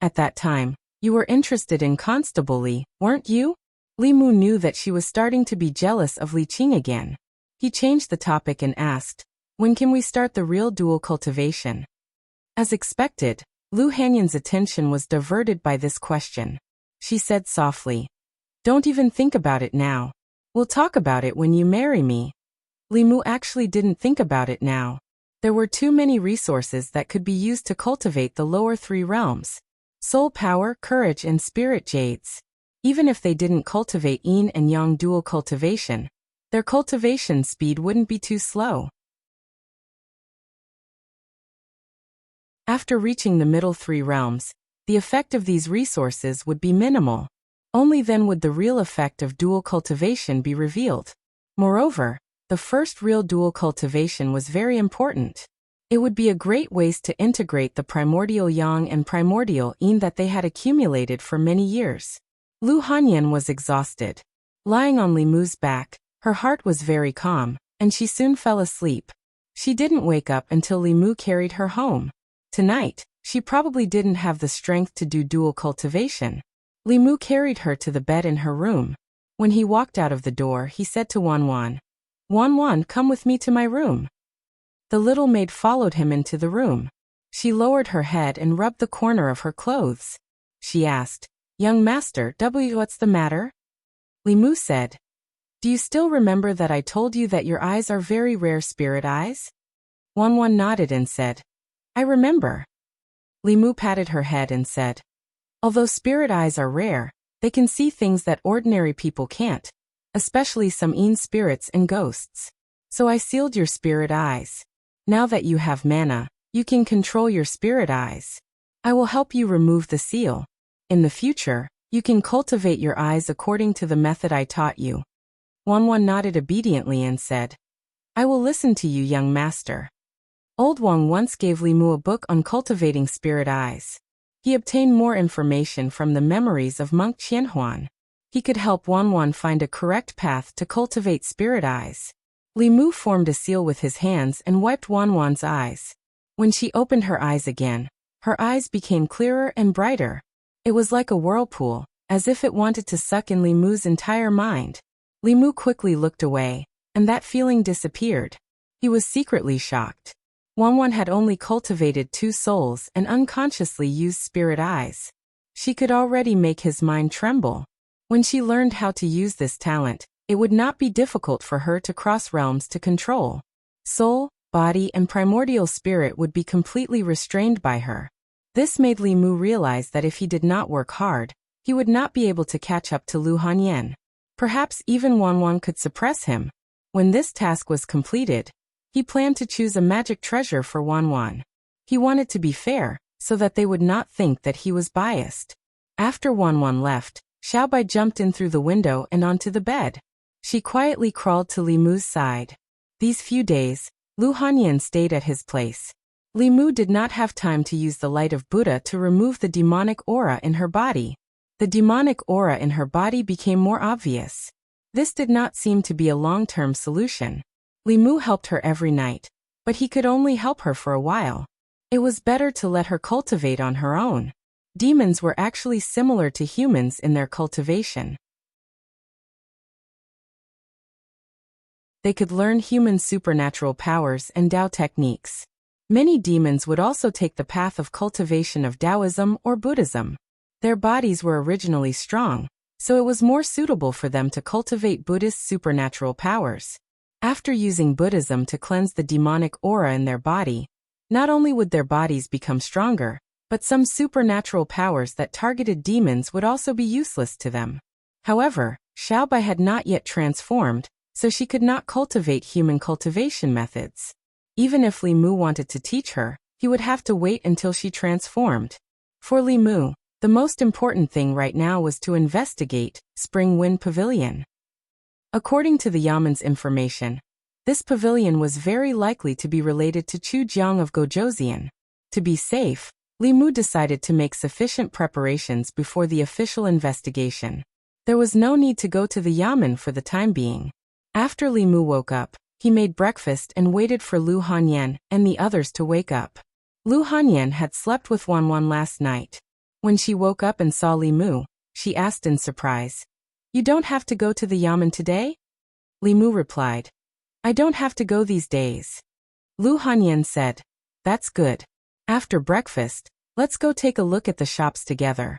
At that time, you were interested in Constable Li, weren't you? Li Mu knew that she was starting to be jealous of Li Qing again. He changed the topic and asked, When can we start the real dual cultivation? As expected, Lu Hanyan's attention was diverted by this question. She said softly, Don't even think about it now. We'll talk about it when you marry me. Li Mu actually didn't think about it now. There were too many resources that could be used to cultivate the lower 3 realms. Soul power, courage and spirit jades. Even if they didn't cultivate yin and yang dual cultivation, their cultivation speed wouldn't be too slow. After reaching the middle 3 realms, the effect of these resources would be minimal. Only then would the real effect of dual cultivation be revealed. Moreover, the first real dual cultivation was very important. It would be a great ways to integrate the primordial yang and primordial yin that they had accumulated for many years. Lu Hanyan was exhausted. Lying on Li Mu's back, her heart was very calm, and she soon fell asleep. She didn't wake up until Li Mu carried her home. Tonight, she probably didn't have the strength to do dual cultivation. Li Mu carried her to the bed in her room. When he walked out of the door, he said to Wanwan, Wanwan, come with me to my room. The little maid followed him into the room. She lowered her head and rubbed the corner of her clothes. She asked, Young master, what's the matter? Li Mu said, Do you still remember that I told you that your eyes are very rare spirit eyes? Wanwan nodded and said, I remember. Li Mu patted her head and said, Although spirit eyes are rare, they can see things that ordinary people can't, especially some yin spirits and ghosts. So I sealed your spirit eyes. Now that you have mana, you can control your spirit eyes. I will help you remove the seal. In the future, you can cultivate your eyes according to the method I taught you. Wanwan nodded obediently and said, I will listen to you, young master. Old Wang once gave Li Mu a book on cultivating spirit eyes. He obtained more information from the memories of monk Qianhuan. He could help Wanwan find a correct path to cultivate spirit eyes. Li Mu formed a seal with his hands and wiped Wanwan's eyes. When she opened her eyes again, her eyes became clearer and brighter. It was like a whirlpool, as if it wanted to suck in Li Mu's entire mind. Li Mu quickly looked away, and that feeling disappeared. He was secretly shocked. Wanwan had only cultivated 2 souls and unconsciously used spirit eyes. She could already make his mind tremble. When she learned how to use this talent, it would not be difficult for her to cross realms to control. Soul, body and primordial spirit would be completely restrained by her. This made Li Mu realize that if he did not work hard, he would not be able to catch up to Lu Hanyan. Perhaps even Wanwan could suppress him. When this task was completed, he planned to choose a magic treasure for Wanwan. He wanted to be fair, so that they would not think that he was biased. After Wanwan left, Xiaobai jumped in through the window and onto the bed. She quietly crawled to Li Mu's side. These few days, Lu Hanyan stayed at his place. Li Mu did not have time to use the light of Buddha to remove the demonic aura in her body. The demonic aura in her body became more obvious. This did not seem to be a long-term solution. Li Mu helped her every night, but he could only help her for a while. It was better to let her cultivate on her own. Demons were actually similar to humans in their cultivation. They could learn human supernatural powers and Tao techniques. Many demons would also take the path of cultivation of Taoism or Buddhism. Their bodies were originally strong, so it was more suitable for them to cultivate Buddhist supernatural powers. After using Buddhism to cleanse the demonic aura in their body, not only would their bodies become stronger, but some supernatural powers that targeted demons would also be useless to them. However, Xiaobai had not yet transformed, so she could not cultivate human cultivation methods. Even if Li Mu wanted to teach her, he would have to wait until she transformed. For Li Mu, the most important thing right now was to investigate Spring Wind Pavilion. According to the Yaman's information, this pavilion was very likely to be related to Chu Jiang of Gojoseon. To be safe, Li Mu decided to make sufficient preparations before the official investigation. There was no need to go to the Yaman for the time being. After Li Mu woke up, he made breakfast and waited for Lu Hanyan and the others to wake up. Lu Hanyan had slept with Wanwan last night. When she woke up and saw Li Mu, she asked in surprise, "You don't have to go to the Yaman today?" Li Mu replied, "I don't have to go these days." Lu Hanyan said, "That's good. After breakfast, let's go take a look at the shops together."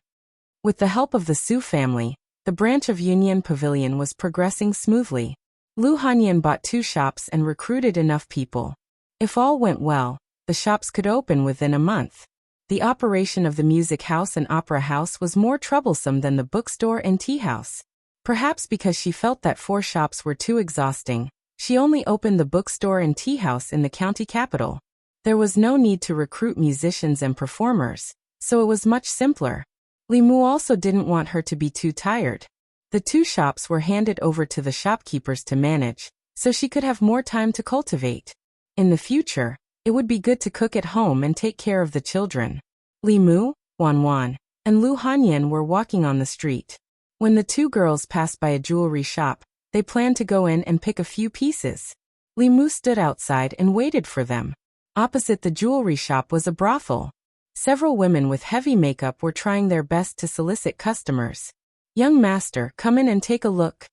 With the help of the Su family, the branch of Yunyan Pavilion was progressing smoothly. Lu Hanyan bought 2 shops and recruited enough people. If all went well, the shops could open within a month. The operation of the music house and opera house was more troublesome than the bookstore and tea house. Perhaps because she felt that 4 shops were too exhausting, she only opened the bookstore and tea house in the county capital. There was no need to recruit musicians and performers, so it was much simpler. Li Mu also didn't want her to be too tired. The 2 shops were handed over to the shopkeepers to manage, so she could have more time to cultivate. In the future, it would be good to cook at home and take care of the children. Li Mu, Wanwan, and Lu Hanyan were walking on the street. When the 2 girls passed by a jewelry shop, they planned to go in and pick a few pieces. Li Mu stood outside and waited for them. Opposite the jewelry shop was a brothel. Several women with heavy makeup were trying their best to solicit customers. "Young master, come in and take a look."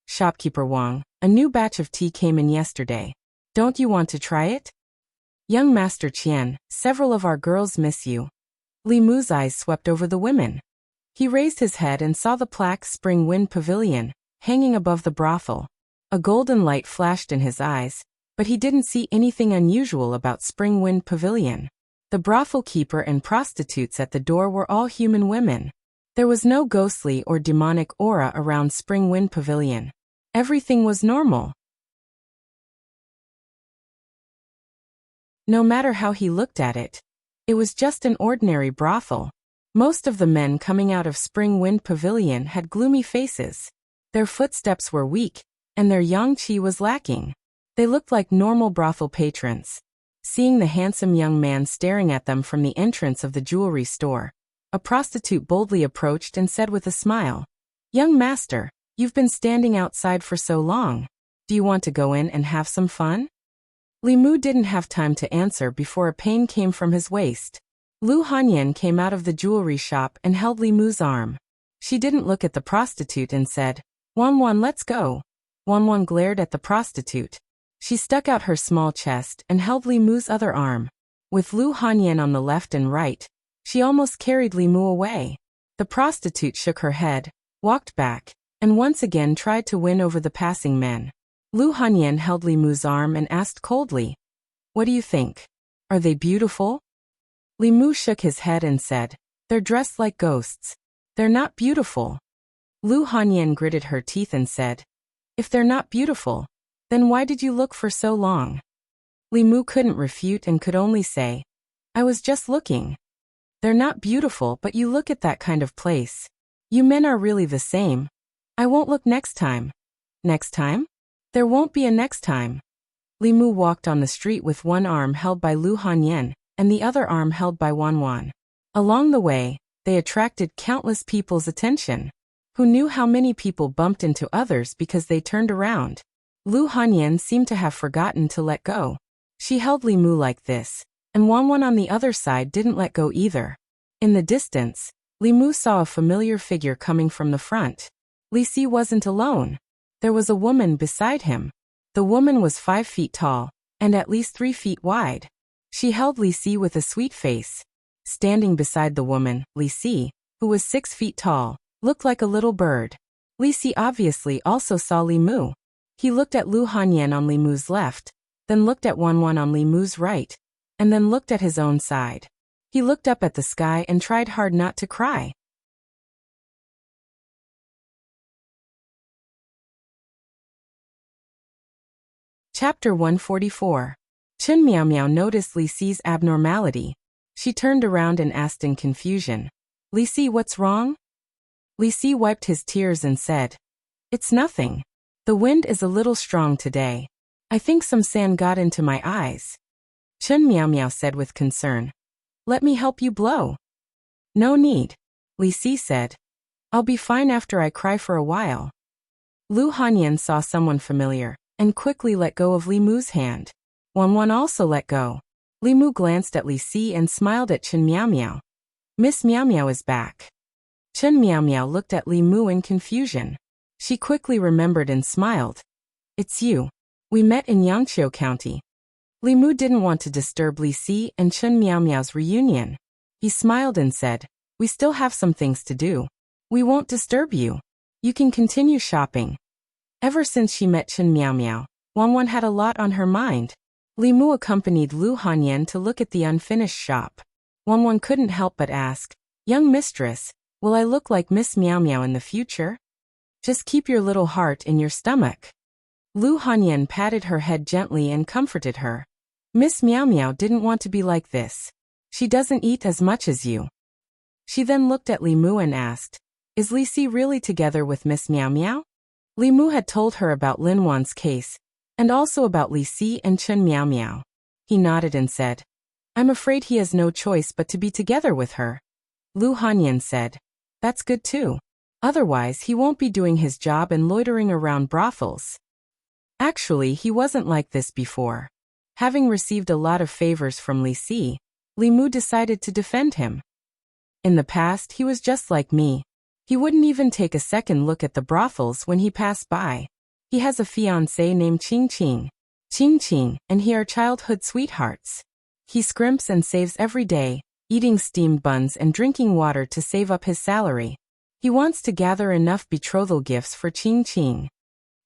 Shopkeeper Wang, "A new batch of tea came in yesterday. Don't you want to try it?" "Young master Qian, several of our girls miss you." Li Mu's eyes swept over the women. He raised his head and saw the plaque Spring Wind Pavilion, hanging above the brothel. A golden light flashed in his eyes, but he didn't see anything unusual about Spring Wind Pavilion. The brothel keeper and prostitutes at the door were all human women. There was no ghostly or demonic aura around Spring Wind Pavilion. Everything was normal. No matter how he looked at it, it was just an ordinary brothel. Most of the men coming out of Spring Wind Pavilion had gloomy faces. Their footsteps were weak, and their yang qi was lacking. They looked like normal brothel patrons. Seeing the handsome young man staring at them from the entrance of the jewelry store, a prostitute boldly approached and said with a smile, "Young master, you've been standing outside for so long. Do you want to go in and have some fun?" Li Mu didn't have time to answer before a pain came from his waist. Lu Hanyan came out of the jewelry shop and held Li Mu's arm. She didn't look at the prostitute and said, "Wanwan, let's go." Wanwan glared at the prostitute. She stuck out her small chest and held Li Mu's other arm. With Lu Hanyan on the left and right, she almost carried Li Mu away. The prostitute shook her head, walked back, and once again tried to win over the passing men. Lu Hanyan held Li Mu's arm and asked coldly, "What do you think? Are they beautiful?" Li Mu shook his head and said, "They're dressed like ghosts. They're not beautiful." Lu Hanyan gritted her teeth and said, "If they're not beautiful, then why did you look for so long?" Li Mu couldn't refute and could only say, "I was just looking." "They're not beautiful, but you look at that kind of place. You men are really the same. I won't look next time." "Next time? There won't be a next time." Li Mu walked on the street with one arm held by Lu Hanyan and the other arm held by Wan. Along the way, they attracted countless people's attention. Who knew how many people bumped into others because they turned around? Lu Hanyan seemed to have forgotten to let go. She held Li Mu like this, and Wan on the other side didn't let go either. In the distance, Li Mu saw a familiar figure coming from the front. Li Si wasn't alone. There was a woman beside him. The woman was 5 feet tall, and at least 3 feet wide. She held Li Si with a sweet face. Standing beside the woman, Li Si, who was 6 feet tall, looked like a little bird. Li Si obviously also saw Li Mu. He looked at Lu Hanyan on Li Mu's left, then looked at Wan on Li Mu's right, and then looked at his own side. He looked up at the sky and tried hard not to cry. Chapter 144. Chun Miao Miao noticed Li Si's abnormality. She turned around and asked in confusion, "Li Si, what's wrong?" Li Si wiped his tears and said, "It's nothing. The wind is a little strong today. I think some sand got into my eyes." Chun Miao Miao said with concern, "Let me help you blow." "No need," Li Si said. "I'll be fine after I cry for a while." Lu Hanyan saw someone familiar and quickly let go of Li Mu's hand. Wan also let go. Li Mu glanced at Li Si and smiled at Chun Miao Miao. "Miss Miao Miao is back." Chun Miao Miao looked at Li Mu in confusion. She quickly remembered and smiled. "It's you. We met in Yangqiu County." Li Mu didn't want to disturb Li Si and Chun Miao Miao's reunion. He smiled and said, "We still have some things to do. We won't disturb you. You can continue shopping." Ever since she met Chun Miao Miao, Wan had a lot on her mind. Li Mu accompanied Lu Hanyan to look at the unfinished shop. Wan couldn't help but ask, "Young mistress, will I look like Miss Miao Miao in the future? Just keep your little heart in your stomach." Lu Hanyan patted her head gently and comforted her. "Miss Miao Miao didn't want to be like this. She doesn't eat as much as you." She then looked at Li Mu and asked, "Is Li Si really together with Miss Miao Miao?" Li Mu had told her about Lin Wan's case, and also about Li Si and Chun Miao Miao. He nodded and said, "I'm afraid he has no choice but to be together with her." Lu Hanyan said, "That's good too. Otherwise he won't be doing his job and loitering around brothels." Actually, he wasn't like this before. Having received a lot of favors from Li Si, Li Mu decided to defend him. "In the past, he was just like me. He wouldn't even take a second look at the brothels when he passed by. He has a fiancée named Qing, and he are childhood sweethearts. He scrimps and saves every day, eating steamed buns and drinking water to save up his salary. He wants to gather enough betrothal gifts for Qing."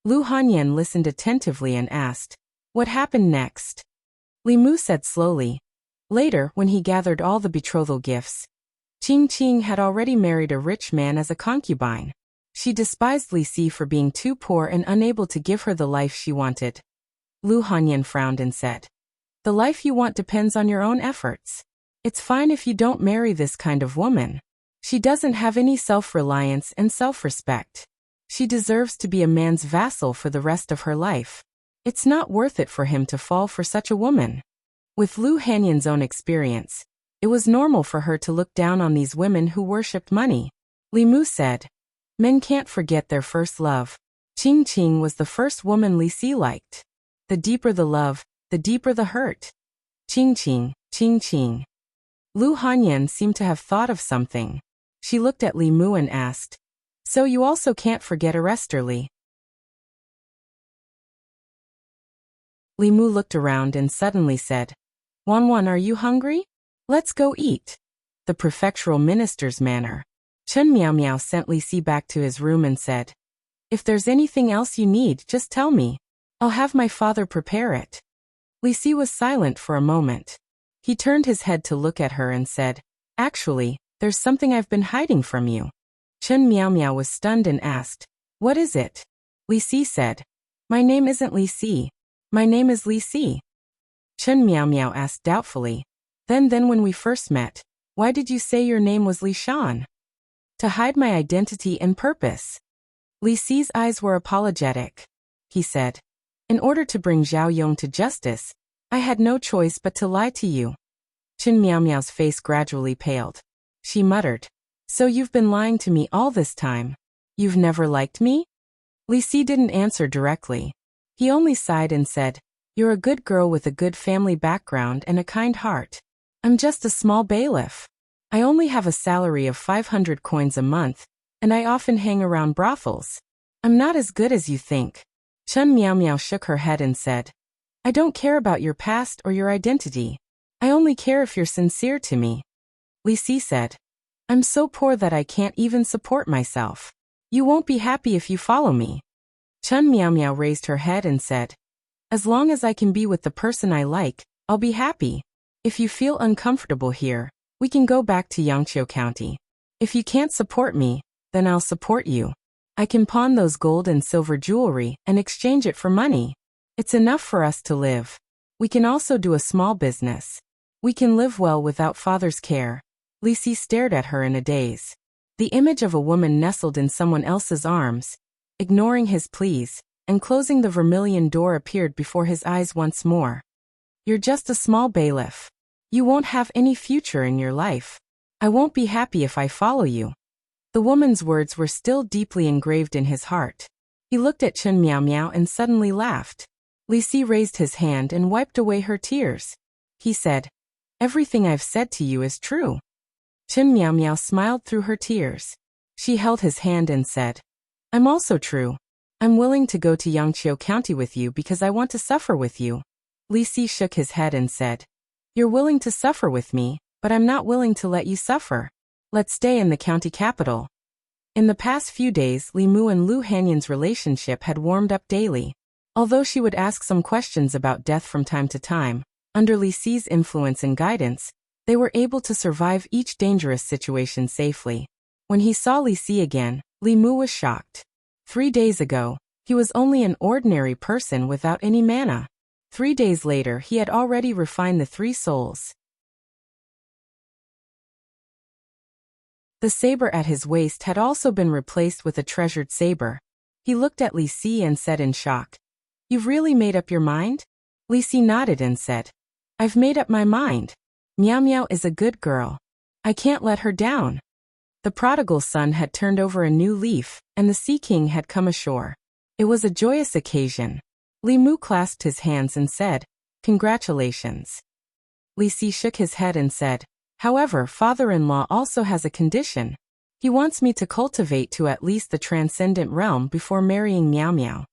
Lu Hanyan listened attentively and asked, "What happened next?" Li Mu said slowly, "Later, when he gathered all the betrothal gifts, Qing had already married a rich man as a concubine. She despised Li Si for being too poor and unable to give her the life she wanted." Lu Hanyan frowned and said, "The life you want depends on your own efforts. It's fine if you don't marry this kind of woman. She doesn't have any self-reliance and self-respect. She deserves to be a man's vassal for the rest of her life. It's not worth it for him to fall for such a woman." With Lu Hanyan's own experience, it was normal for her to look down on these women who worshipped money. Li Mu said, "Men can't forget their first love. Qing was the first woman Li Si liked. The deeper the love, the deeper the hurt. Qing. Lu Hanyan seemed to have thought of something. She looked at Li Mu and asked, "So you also can't forget Arresterly?" Li Mu looked around and suddenly said, Wan, are you hungry? Let's go eat." The prefectural minister's manner. Chun Miao Miao sent Li Si back to his room and said, "If there's anything else you need, just tell me. I'll have my father prepare it." Li Si was silent for a moment. He turned his head to look at her and said, "Actually, there's something I've been hiding from you." Chen Miao Miao was stunned and asked, "What is it?" Li Si said, "My name isn't Li Si. My name is Li Si." Chen Miao Miao asked doubtfully, Then when we first met, why did you say your name was Li Shan?" "To hide my identity and purpose." Li Si's eyes were apologetic. He said, "In order to bring Zhao Yong to justice, I had no choice but to lie to you." Chen Miao Miao's face gradually paled. She muttered, "So you've been lying to me all this time? You've never liked me?" Li Si didn't answer directly. He only sighed and said, "You're a good girl with a good family background and a kind heart. I'm just a small bailiff. I only have a salary of 500 coins a month, and I often hang around brothels. I'm not as good as you think." Chen Miao Miao shook her head and said, "I don't care about your past or your identity. I only care if you're sincere to me." Li Si said, "I'm so poor that I can't even support myself. You won't be happy if you follow me." Chen Miao Miao raised her head and said, "As long as I can be with the person I like, I'll be happy. If you feel uncomfortable here, we can go back to Yangqiu County. If you can't support me, then I'll support you. I can pawn those gold and silver jewelry and exchange it for money. It's enough for us to live. We can also do a small business. We can live well without father's care." Li Si stared at her in a daze. The image of a woman nestled in someone else's arms, ignoring his pleas, and closing the vermilion door appeared before his eyes once more. "You're just a small bailiff. You won't have any future in your life. I won't be happy if I follow you." The woman's words were still deeply engraved in his heart. He looked at Chen Miao Miao and suddenly laughed. Li Si raised his hand and wiped away her tears. He said, "Everything I've said to you is true." Chen Miao Miao smiled through her tears. She held his hand and said, "I'm also true. I'm willing to go to Yangqiu County with you because I want to suffer with you." Li Si shook his head and said, "You're willing to suffer with me, but I'm not willing to let you suffer. Let's stay in the county capital." In the past few days, Li Mu and Lu Hanyan's relationship had warmed up daily. Although she would ask some questions about death from time to time, under Li Si's influence and guidance, they were able to survive each dangerous situation safely. When he saw Li Si again, Li Mu was shocked. 3 days ago, he was only an ordinary person without any mana. 3 days later, he had already refined the 3 souls. The saber at his waist had also been replaced with a treasured saber. He looked at Li Si and said in shock, "You've really made up your mind?" Li Si nodded and said, "I've made up my mind. Miao Miao is a good girl. I can't let her down." The prodigal son had turned over a new leaf, and the Sea King had come ashore. It was a joyous occasion. Li Mu clasped his hands and said, "Congratulations." Li Si shook his head and said, "However, father-in-law also has a condition. He wants me to cultivate to at least the transcendent realm before marrying Miao Miao."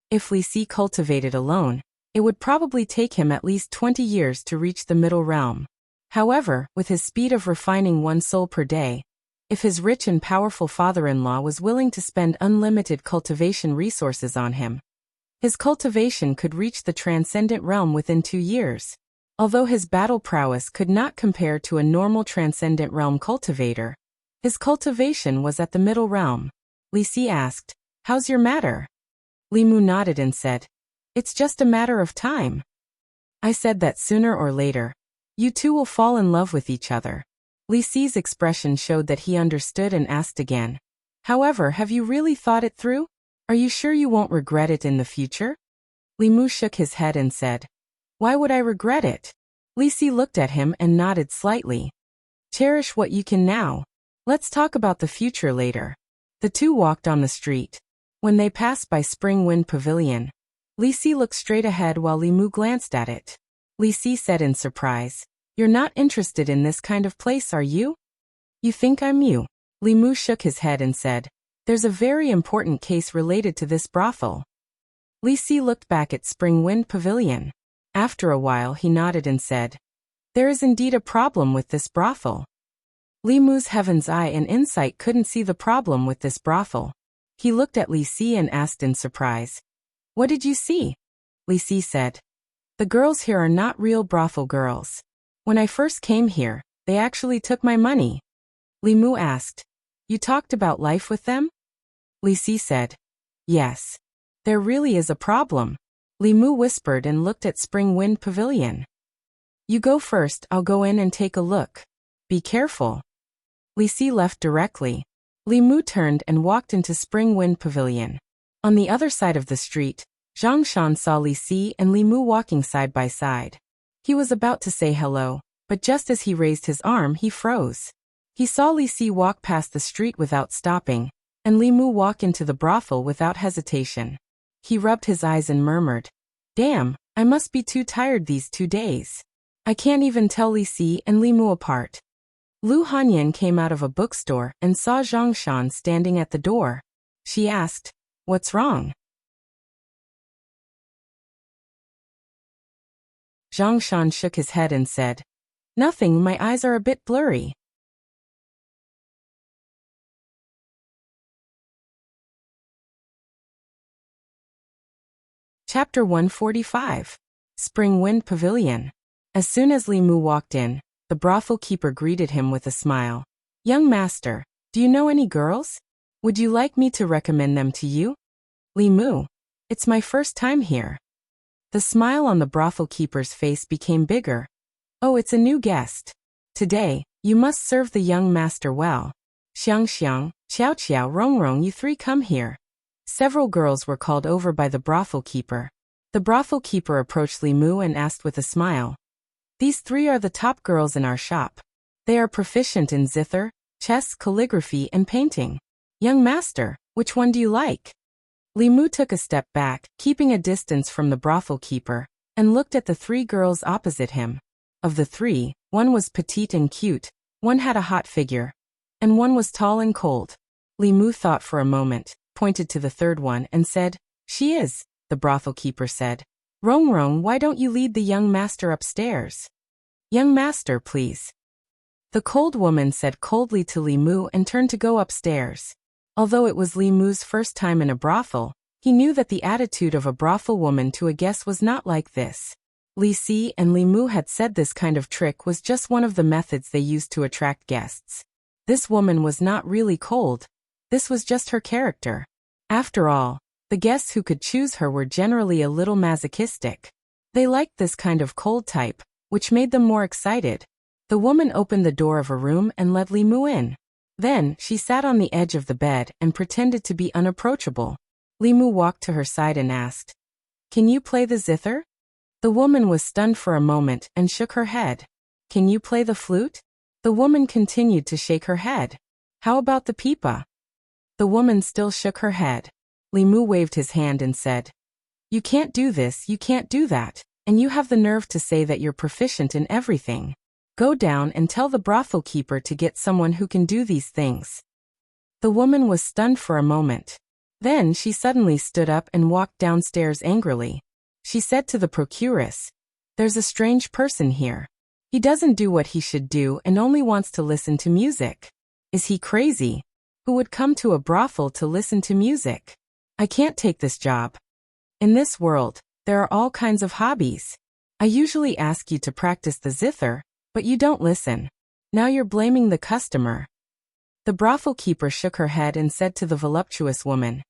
If Li Si cultivated alone, it would probably take him at least 20 years to reach the middle realm. However, with his speed of refining 1 soul per day, if his rich and powerful father-in-law was willing to spend unlimited cultivation resources on him, his cultivation could reach the transcendent realm within 2 years. Although his battle prowess could not compare to a normal transcendent realm cultivator, his cultivation was at the middle realm. Li Si asked, "How's your matter?" Li Mu nodded and said, "It's just a matter of time. I said that sooner or later, you two will fall in love with each other." Li Si's expression showed that he understood and asked again, "However, have you really thought it through? Are you sure you won't regret it in the future?" Li Mu shook his head and said, "Why would I regret it?" Li Si looked at him and nodded slightly. "Cherish what you can now. Let's talk about the future later." The two walked on the street. When they passed by Spring Wind Pavilion, Li Si looked straight ahead while Li Mu glanced at it. Li Si said in surprise, "You're not interested in this kind of place, are you? You think I'm you?" Li Mu shook his head and said, "There's a very important case related to this brothel." Li Si looked back at Spring Wind Pavilion. After a while he nodded and said, "There is indeed a problem with this brothel." Li Mu's heaven's eye and insight couldn't see the problem with this brothel. He looked at Li Si and asked in surprise, "What did you see?" Li Si said, "The girls here are not real brothel girls. When I first came here, they actually took my money. Li Mu asked, You talked about life with them? Li Si said, Yes. There really is a problem. Li Mu whispered and looked at Spring Wind Pavilion. You go first, I'll go in and take a look. Be careful. Li Si left directly. Li Mu turned and walked into Spring Wind Pavilion. On the other side of the street, Zhang Shan saw Li Si and Li Mu walking side by side. He was about to say hello, but just as he raised his arm, he froze. He saw Li Si walk past the street without stopping, and Li Mu walk into the brothel without hesitation. He rubbed his eyes and murmured, Damn, I must be too tired these 2 days. I can't even tell Li Si and Li Mu apart. Lu Hanyan came out of a bookstore and saw Zhang Shan standing at the door. She asked, What's wrong? Zhang Shan shook his head and said, Nothing, my eyes are a bit blurry. Chapter 145. Spring Wind Pavilion. As soon as Li Mu walked in, the brothel keeper greeted him with a smile. Young master, do you know any girls? Would you like me to recommend them to you? Li Mu, it's my first time here. The smile on the brothel keeper's face became bigger. Oh, it's a new guest. Today, you must serve the young master well. Xiang Xiang, Qiao Qiao, Rong Rong, you 3 come here. Several girls were called over by the brothel keeper. The brothel keeper approached Li Mu and asked with a smile. These 3 are the top girls in our shop. They are proficient in zither, chess, calligraphy, and painting. Young master, which one do you like? Li Mu took a step back, keeping a distance from the brothel keeper, and looked at the 3 girls opposite him. Of the 3, one was petite and cute, one had a hot figure, and one was tall and cold. Li Mu thought for a moment, pointed to the 3rd one, and said, She is, the brothel keeper said. Rong Rong, why don't you lead the young master upstairs? Young master, please. The cold woman said coldly to Li Mu and turned to go upstairs. Although it was Li Mu's first time in a brothel, he knew that the attitude of a brothel woman to a guest was not like this. Li Si and Li Mu had said this kind of trick was just one of the methods they used to attract guests. This woman was not really cold. This was just her character. After all, the guests who could choose her were generally a little masochistic. They liked this kind of cold type, which made them more excited. The woman opened the door of a room and let Li Mu in. Then, she sat on the edge of the bed and pretended to be unapproachable. Li Mu walked to her side and asked, Can you play the zither? The woman was stunned for a moment and shook her head. Can you play the flute? The woman continued to shake her head. How about the pipa? The woman still shook her head. Li Mu waved his hand and said, You can't do this, you can't do that, and you have the nerve to say that you're proficient in everything. Go down and tell the brothel keeper to get someone who can do these things. The woman was stunned for a moment. Then she suddenly stood up and walked downstairs angrily. She said to the procuress, There's a strange person here. He doesn't do what he should do and only wants to listen to music. Is he crazy? Who would come to a brothel to listen to music? I can't take this job. In this world, there are all kinds of hobbies. I usually ask you to practice the zither, but you don't listen. Now you're blaming the customer. The brothel keeper shook her head and said to the voluptuous woman,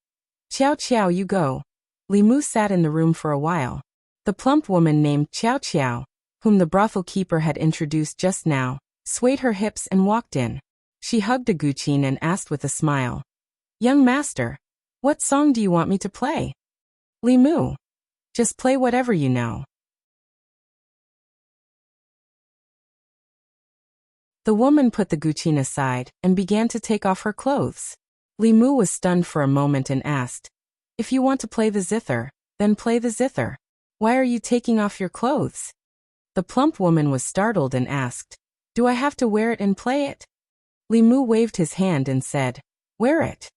Qiao Qiao, you go. Li Mu sat in the room for a while. The plump woman named Qiao Qiao, whom the brothel keeper had introduced just now, swayed her hips and walked in. She hugged a Guqin and asked with a smile, Young master, what song do you want me to play? Li Mu, just play whatever you know. The woman put the Guqin aside and began to take off her clothes. Li Mu was stunned for a moment and asked, If you want to play the zither, then play the zither. Why are you taking off your clothes? The plump woman was startled and asked, Do I have to wear it and play it? Li Mu waved his hand and said, Wear it.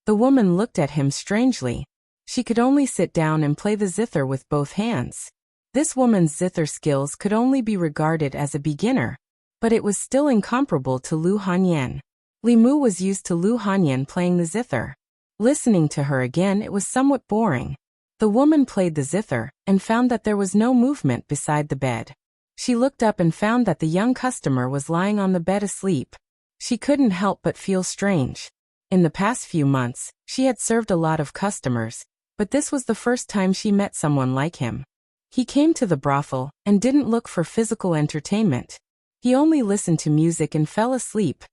The woman looked at him strangely. She could only sit down and play the zither with both hands. This woman's zither skills could only be regarded as a beginner, but it was still incomparable to Lu Hanyan. Li Mu was used to Lu Hanyan playing the zither. Listening to her again, it was somewhat boring. The woman played the zither and found that there was no movement beside the bed. She looked up and found that the young customer was lying on the bed asleep. She couldn't help but feel strange. In the past few months, she had served a lot of customers, but this was the first time she met someone like him. He came to the brothel and didn't look for physical entertainment. He only listened to music and fell asleep.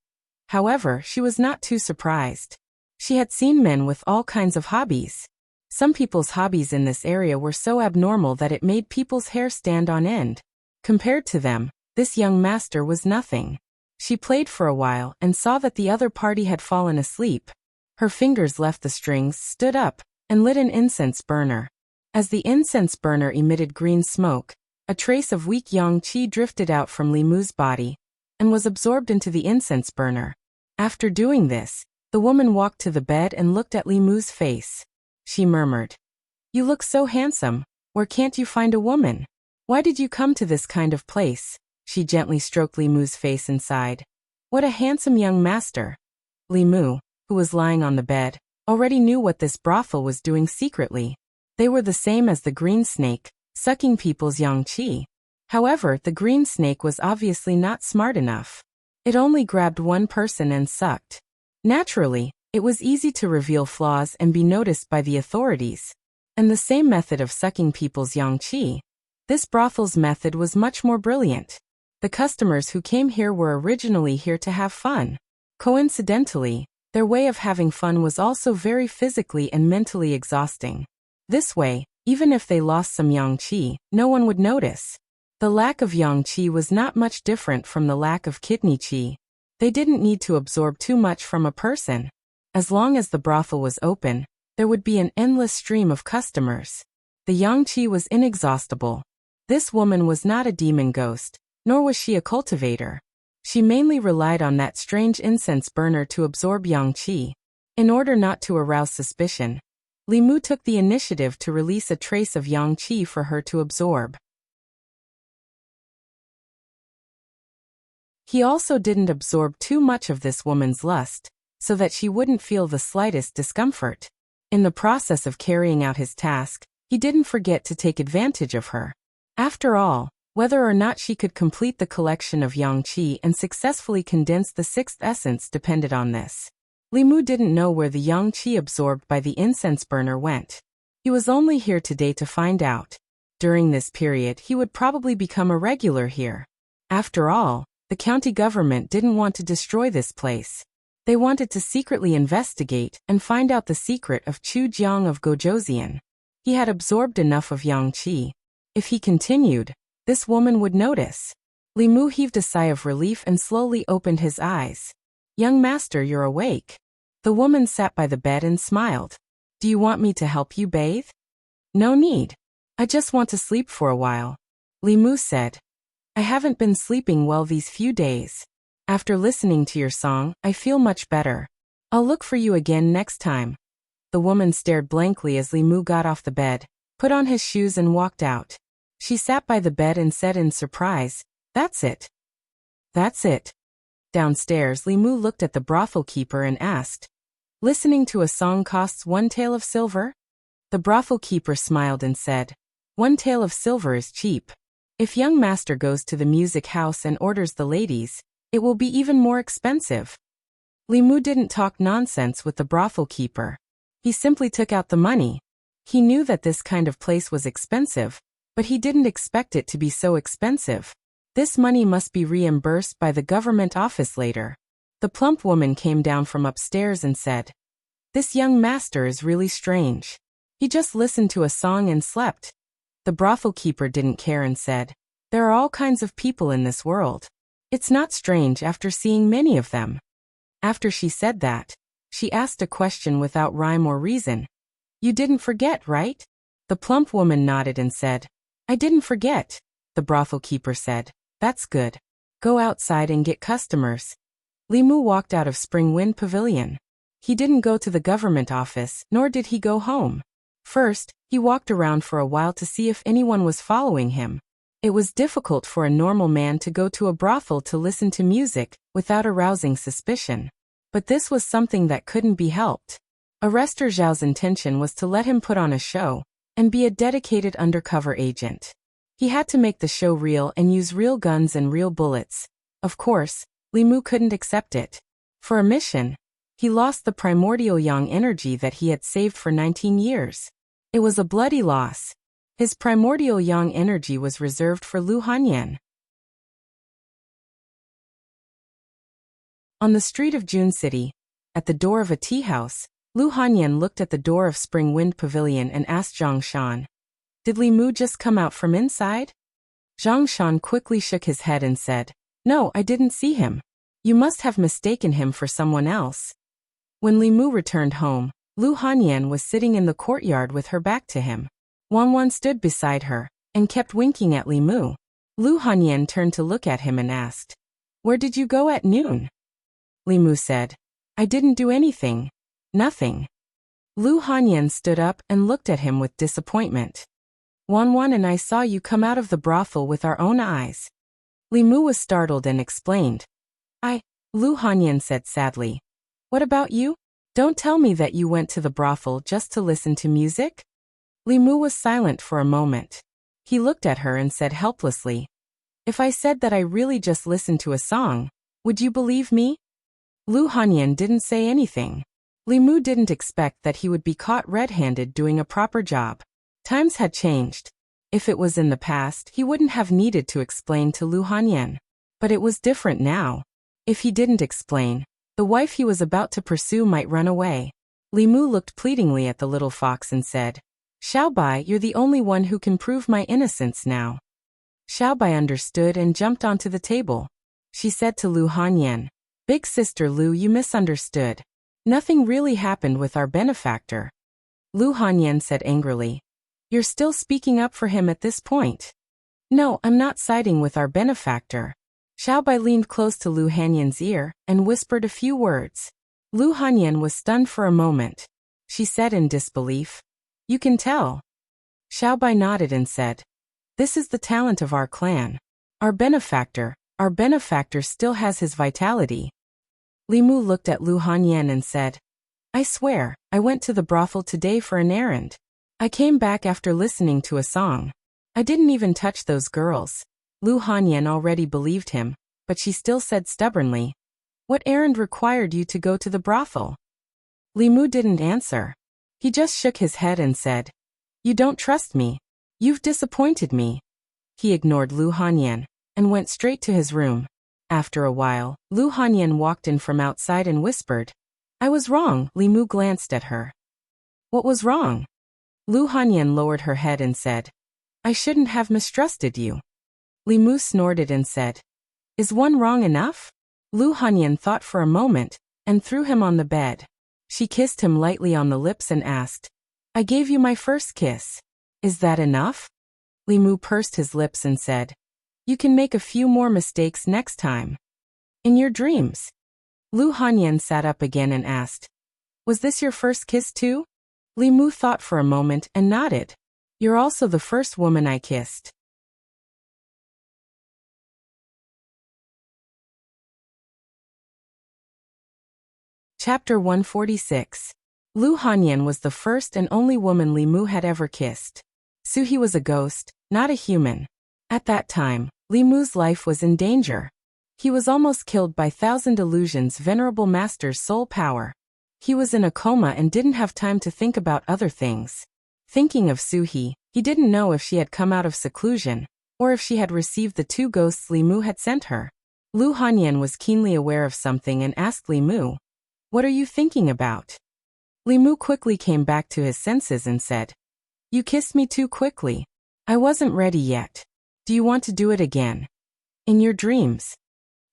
However, she was not too surprised. She had seen men with all kinds of hobbies. Some people's hobbies in this area were so abnormal that it made people's hair stand on end. Compared to them, this young master was nothing. She played for a while and saw that the other party had fallen asleep. Her fingers left the strings, stood up, and lit an incense burner. As the incense burner emitted green smoke, a trace of weak yang qi drifted out from Li Mu's body and was absorbed into the incense burner. After doing this, the woman walked to the bed and looked at Li Mu's face. She murmured, "You look so handsome. Where can't you find a woman? Why did you come to this kind of place?" She gently stroked Li Mu's face and sighed. "What a handsome young master." Li Mu, who was lying on the bed, already knew what this brothel was doing secretly. They were the same as the green snake, sucking people's yang qi. However, the green snake was obviously not smart enough. It only grabbed one person and sucked. Naturally, it was easy to reveal flaws and be noticed by the authorities. And the same method of sucking people's yang qi. This brothel's method was much more brilliant. The customers who came here were originally here to have fun. Coincidentally, their way of having fun was also very physically and mentally exhausting. This way, even if they lost some yang qi, no one would notice. The lack of yang qi was not much different from the lack of kidney qi. They didn't need to absorb too much from a person. As long as the brothel was open, there would be an endless stream of customers. The yang qi was inexhaustible. This woman was not a demon ghost, nor was she a cultivator. She mainly relied on that strange incense burner to absorb yang qi. In order not to arouse suspicion, Li Mu took the initiative to release a trace of yang qi for her to absorb. He also didn't absorb too much of this woman's lust, so that she wouldn't feel the slightest discomfort. In the process of carrying out his task, he didn't forget to take advantage of her. After all, whether or not she could complete the collection of yang qi and successfully condense the sixth essence depended on this. Li Mu didn't know where the yang qi absorbed by the incense burner went. He was only here today to find out. During this period, he would probably become a regular here. After all, the county government didn't want to destroy this place. They wanted to secretly investigate and find out the secret of Chu Jiang of Gojoseon. He had absorbed enough of yang qi. If he continued, this woman would notice. Li Mu heaved a sigh of relief and slowly opened his eyes. "Young master, you're awake." The woman sat by the bed and smiled. "Do you want me to help you bathe?" "No need. I just want to sleep for a while," Li Mu said. "I haven't been sleeping well these few days. After listening to your song, I feel much better. I'll look for you again next time." The woman stared blankly as Li Mu got off the bed, put on his shoes and walked out. She sat by the bed and said in surprise, "That's it." "That's it." Downstairs, Li Mu looked at the brothel keeper and asked, "Listening to a song costs 1 tael of silver?" The brothel keeper smiled and said, "1 tael of silver is cheap. If young master goes to the music house and orders the ladies, it will be even more expensive." Li Mu didn't talk nonsense with the brothel keeper. He simply took out the money. He knew that this kind of place was expensive, but he didn't expect it to be so expensive. This money must be reimbursed by the government office later. The plump woman came down from upstairs and said, "This young master is really strange. He just listened to a song and slept." The brothel keeper didn't care and said, "There are all kinds of people in this world. It's not strange after seeing many of them." After she said that, she asked a question without rhyme or reason. "You didn't forget, right?" The plump woman nodded and said, "I didn't forget." The brothel keeper said, "That's good. Go outside and get customers." Li Mu walked out of Spring Wind Pavilion. He didn't go to the government office, nor did he go home. First, he walked around for a while to see if anyone was following him. It was difficult for a normal man to go to a brothel to listen to music without arousing suspicion. But this was something that couldn't be helped. Arrestor Zhao's intention was to let him put on a show and be a dedicated undercover agent. He had to make the show real and use real guns and real bullets. Of course, Li Mu couldn't accept it. For a mission, he lost the primordial yang energy that he had saved for 19 years. It was a bloody loss. His primordial yang energy was reserved for Lu Hanyan. On the street of June City, at the door of a tea house, Lu Hanyan looked at the door of Spring Wind Pavilion and asked Zhang Shan, "Did Li Mu just come out from inside?" Zhang Shan quickly shook his head and said, "No, I didn't see him. You must have mistaken him for someone else." When Li Mu returned home, Lu Hanyan was sitting in the courtyard with her back to him. Wang Wan stood beside her and kept winking at Li Mu. Lu Hanyan turned to look at him and asked, "Where did you go at noon?" Li Mu said, "I didn't do anything. Nothing." Lu Hanyan stood up and looked at him with disappointment. "Wan Wan and I saw you come out of the brothel with our own eyes." Li Mu was startled and explained. Lu Hanyan said sadly. "What about you? Don't tell me that you went to the brothel just to listen to music?" Li Mu was silent for a moment. He looked at her and said helplessly, "If I said that I really just listened to a song, would you believe me?" Lu Hanyan didn't say anything. Li Mu didn't expect that he would be caught red-handed doing a proper job. Times had changed. If it was in the past, he wouldn't have needed to explain to Lu Hanyan. But it was different now. If he didn't explain, the wife he was about to pursue might run away. Li Mu looked pleadingly at the little fox and said, "Xiaobai, you're the only one who can prove my innocence now." Xiaobai understood and jumped onto the table. She said to Lu Hanyan, "Big sister Lu, you misunderstood. Nothing really happened with our benefactor." Lu Hanyan said angrily, "You're still speaking up for him at this point." "No, I'm not siding with our benefactor." Xiaobai leaned close to Lu Hanyan's ear and whispered a few words. Lu Hanyan was stunned for a moment. She said in disbelief, "You can tell." Xiaobai nodded and said, "This is the talent of our clan. Our benefactor still has his vitality." Li Mu looked at Lu Hanyan and said, "I swear, I went to the brothel today for an errand. I came back after listening to a song. I didn't even touch those girls." Lu Hanyan already believed him, but she still said stubbornly, "What errand required you to go to the brothel?" Li Mu didn't answer. He just shook his head and said, "You don't trust me. You've disappointed me." He ignored Lu Hanyan and went straight to his room. After a while, Lu Hanyan walked in from outside and whispered, "I was wrong." Li Mu glanced at her. "What was wrong?" Lu Hanyan lowered her head and said, "I shouldn't have mistrusted you." Li Mu snorted and said, "Is one wrong enough?" Lu Hanyan thought for a moment and threw him on the bed. She kissed him lightly on the lips and asked, "I gave you my first kiss. Is that enough?" Li Mu pursed his lips and said, "You can make a few more mistakes next time. In your dreams." Lu Hanyan sat up again and asked, "Was this your first kiss too?" Li Mu thought for a moment and nodded. "You're also the first woman I kissed." Chapter 146. Lu Hanyan was the first and only woman Li Mu had ever kissed. Suhi was a ghost, not a human. At that time, Li Mu's life was in danger. He was almost killed by Thousand Illusions' venerable master's soul power. He was in a coma and didn't have time to think about other things. Thinking of Suhi, he didn't know if she had come out of seclusion, or if she had received the two ghosts Li Mu had sent her. Lu Hanyan was keenly aware of something and asked Li Mu, "What are you thinking about?" Li Mu quickly came back to his senses and said, "You kissed me too quickly. I wasn't ready yet. Do you want to do it again? In your dreams?"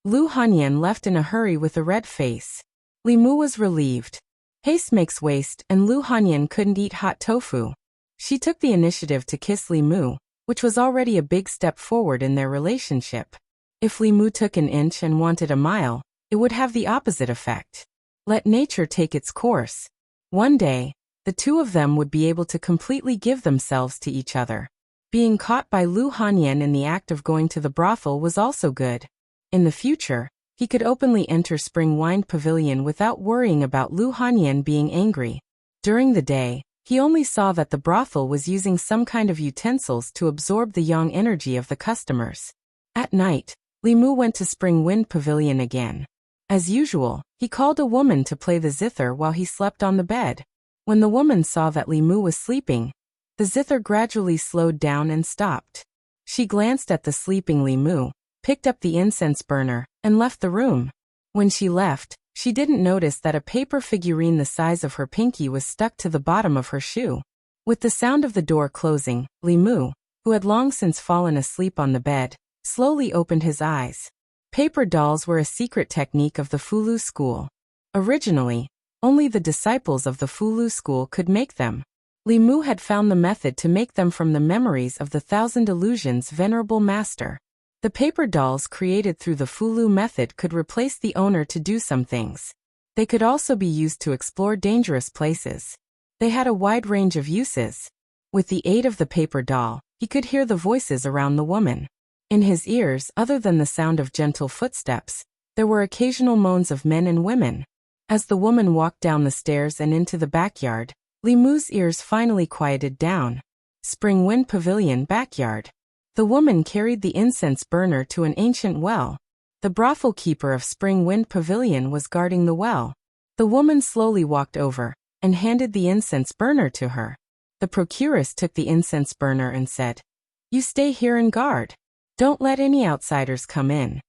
Lu Hanyan left in a hurry with a red face. Li Mu was relieved. Haste makes waste, and Lu Hanyan couldn't eat hot tofu. She took the initiative to kiss Li Mu, which was already a big step forward in their relationship. If Li Mu took an inch and wanted a mile, it would have the opposite effect. Let nature take its course. One day, the two of them would be able to completely give themselves to each other. Being caught by Lu Hanyan in the act of going to the brothel was also good. In the future, he could openly enter Spring Wind Pavilion without worrying about Lu Hanyan being angry. During the day, He only saw that the brothel was using some kind of utensils to absorb the yang energy of the customers. At night, Li Mu went to Spring Wind Pavilion again. As usual, he called a woman to play the zither while he slept on the bed. When the woman saw that Li Mu was sleeping, the zither gradually slowed down and stopped. She glanced at the sleeping Li Mu, picked up the incense burner, and left the room. When she left, she didn't notice that a paper figurine the size of her pinky was stuck to the bottom of her shoe. With the sound of the door closing, Li Mu, who had long since fallen asleep on the bed, slowly opened his eyes. Paper dolls were a secret technique of the Fulu school. Originally, only the disciples of the Fulu school could make them. Li Mu had found the method to make them from the memories of the Thousand Illusions Venerable Master. The paper dolls created through the Fulu method could replace the owner to do some things. They could also be used to explore dangerous places. They had a wide range of uses. With the aid of the paper doll, he could hear the voices around the woman. In his ears, other than the sound of gentle footsteps, there were occasional moans of men and women. As the woman walked down the stairs and into the backyard, Li Mu's ears finally quieted down. Spring Wind Pavilion backyard. The woman carried the incense burner to an ancient well. The brothel keeper of Spring Wind Pavilion was guarding the well. The woman slowly walked over and handed the incense burner to her. The procuress took the incense burner and said, "You stay here and guard. Don't let any outsiders come in."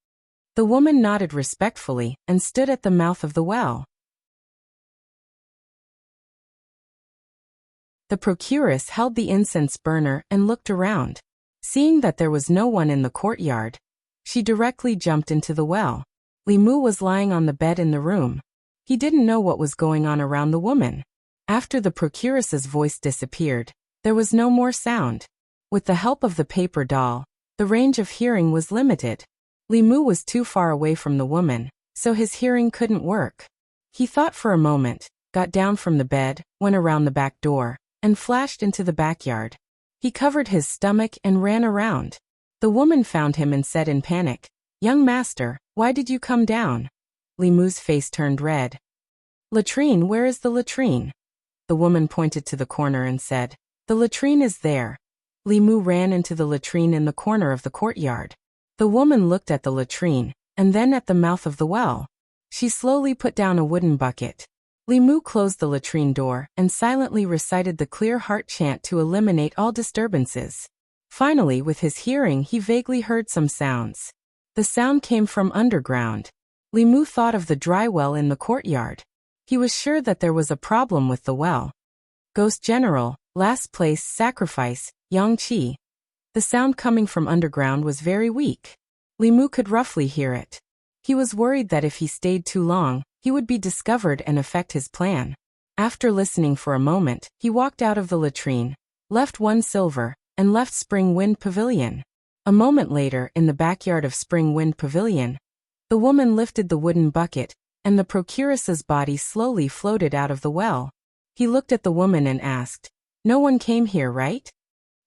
The woman nodded respectfully and stood at the mouth of the well. The procuress held the incense burner and looked around. Seeing that there was no one in the courtyard, she directly jumped into the well. Li Mu was lying on the bed in the room. He didn't know what was going on around the woman. After the procuress's voice disappeared, there was no more sound. With the help of the paper doll, the range of hearing was limited. Li Mu was too far away from the woman, so his hearing couldn't work. He thought for a moment, got down from the bed, went around the back door, and flashed into the backyard. He covered his stomach and ran around. The woman found him and said in panic, "Young master, why did you come down?" Li Mu's face turned red. "Latrine, where is the latrine?" The woman pointed to the corner and said, "The latrine is there." Li Mu ran into the latrine in the corner of the courtyard. The woman looked at the latrine, and then at the mouth of the well. She slowly put down a wooden bucket. Li Mu closed the latrine door and silently recited the clear heart chant to eliminate all disturbances. Finally, with his hearing, he vaguely heard some sounds. The sound came from underground. Li Mu thought of the dry well in the courtyard. He was sure that there was a problem with the well. Ghost General, last place, sacrifice, Yang Qi. The sound coming from underground was very weak. Li Mu could roughly hear it. He was worried that if he stayed too long, he would be discovered and affect his plan. After listening for a moment, he walked out of the latrine, left 1 silver, and left Spring Wind Pavilion. A moment later, in the backyard of Spring Wind Pavilion, the woman lifted the wooden bucket, and the procuress's body slowly floated out of the well. He looked at the woman and asked, "No one came here, right?"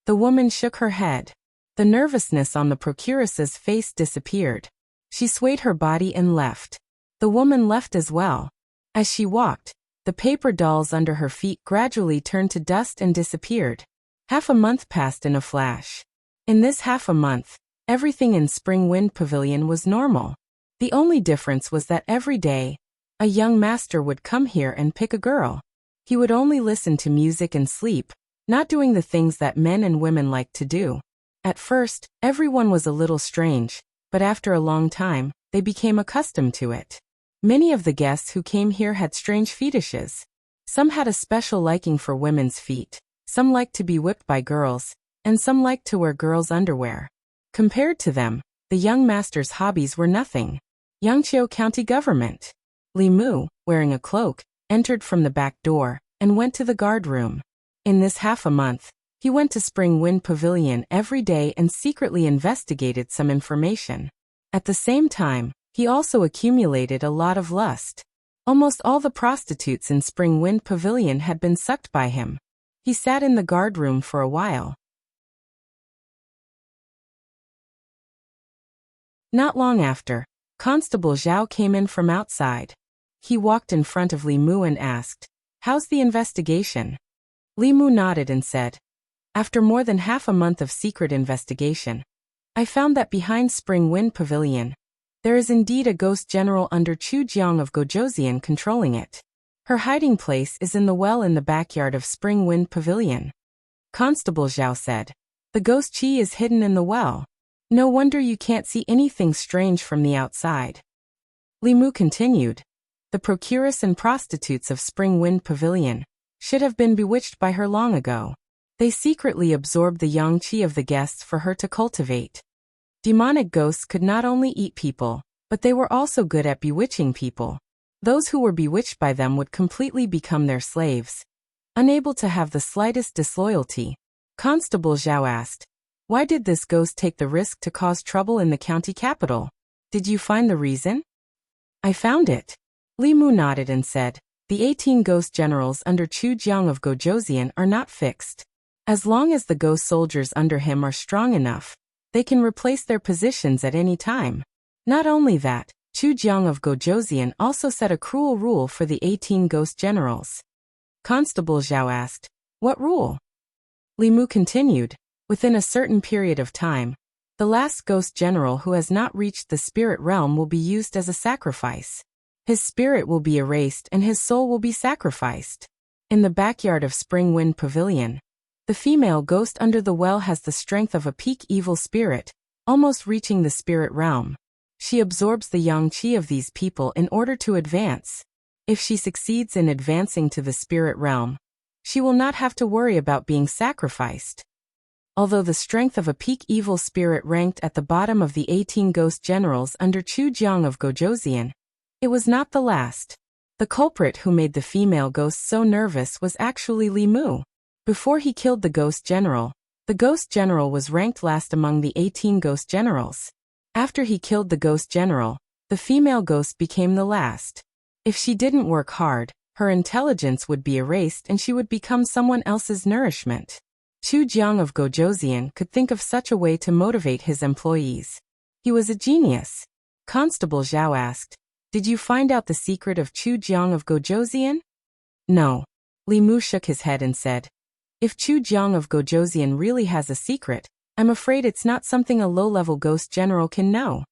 The woman shook her head. The nervousness on the procuress's face disappeared. She swayed her body and left. The woman left as well. As she walked, the paper dolls under her feet gradually turned to dust and disappeared. Half a month passed in a flash. In this half a month, everything in Spring Wind Pavilion was normal. The only difference was that every day, a young master would come here and pick a girl. He would only listen to music and sleep, not doing the things that men and women like to do. At first, everyone was a little strange, but after a long time, they became accustomed to it. Many of the guests who came here had strange fetishes. Some had a special liking for women's feet, some liked to be whipped by girls, and some liked to wear girls' underwear. Compared to them, the young master's hobbies were nothing. Yangqiu County Government. Li Mu, wearing a cloak, entered from the back door and went to the guard room. In this half a month, he went to Spring Wind Pavilion every day and secretly investigated some information. At the same time, he also accumulated a lot of lust. Almost all the prostitutes in Spring Wind Pavilion had been sucked by him. He sat in the guard room for a while. Not long after, Constable Zhao came in from outside. He walked in front of Li Mu and asked, "How's the investigation?" Li Mu nodded and said, "After more than half a month of secret investigation, I found that behind Spring Wind Pavilion, there is indeed a ghost general under Chu Jiang of Gojoseon controlling it. Her hiding place is in the well in the backyard of Spring Wind Pavilion." Constable Zhao said, "The ghost Qi is hidden in the well. No wonder you can't see anything strange from the outside." Li Mu continued, "The procuress and prostitutes of Spring Wind Pavilion should have been bewitched by her long ago. They secretly absorbed the yang qi of the guests for her to cultivate. Demonic ghosts could not only eat people, but they were also good at bewitching people. Those who were bewitched by them would completely become their slaves, unable to have the slightest disloyalty." Constable Zhao asked, "Why did this ghost take the risk to cause trouble in the county capital? Did you find the reason?" "I found it." Li Mu nodded and said, "The 18 ghost generals under Chu Jiang of Gojoseon are not fixed. As long as the ghost soldiers under him are strong enough, they can replace their positions at any time. Not only that, Chu Jiang of Gojoseon also set a cruel rule for the 18 ghost generals." Constable Zhao asked, "What rule?" Li Mu continued, "Within a certain period of time, the last ghost general who has not reached the spirit realm will be used as a sacrifice. His spirit will be erased and his soul will be sacrificed. In the backyard of Spring Wind Pavilion, the female ghost under the well has the strength of a peak evil spirit, almost reaching the spirit realm. She absorbs the yang qi of these people in order to advance. If she succeeds in advancing to the spirit realm, she will not have to worry about being sacrificed." Although the strength of a peak evil spirit ranked at the bottom of the 18 ghost generals under Chu Jiang of Gojoseon, it was not the last. The culprit who made the female ghost so nervous was actually Li Mu. Before he killed the ghost general was ranked last among the 18 ghost generals. After he killed the ghost general, the female ghost became the last. If she didn't work hard, her intelligence would be erased and she would become someone else's nourishment. Chu Jiang of Gojoseon could think of such a way to motivate his employees. He was a genius. Constable Zhao asked, "Did you find out the secret of Chu Jiang of Gojoseon?" "No." Li Mu shook his head and said, "If Chu Jiang of Gojoseon really has a secret, I'm afraid it's not something a low-level ghost general can know."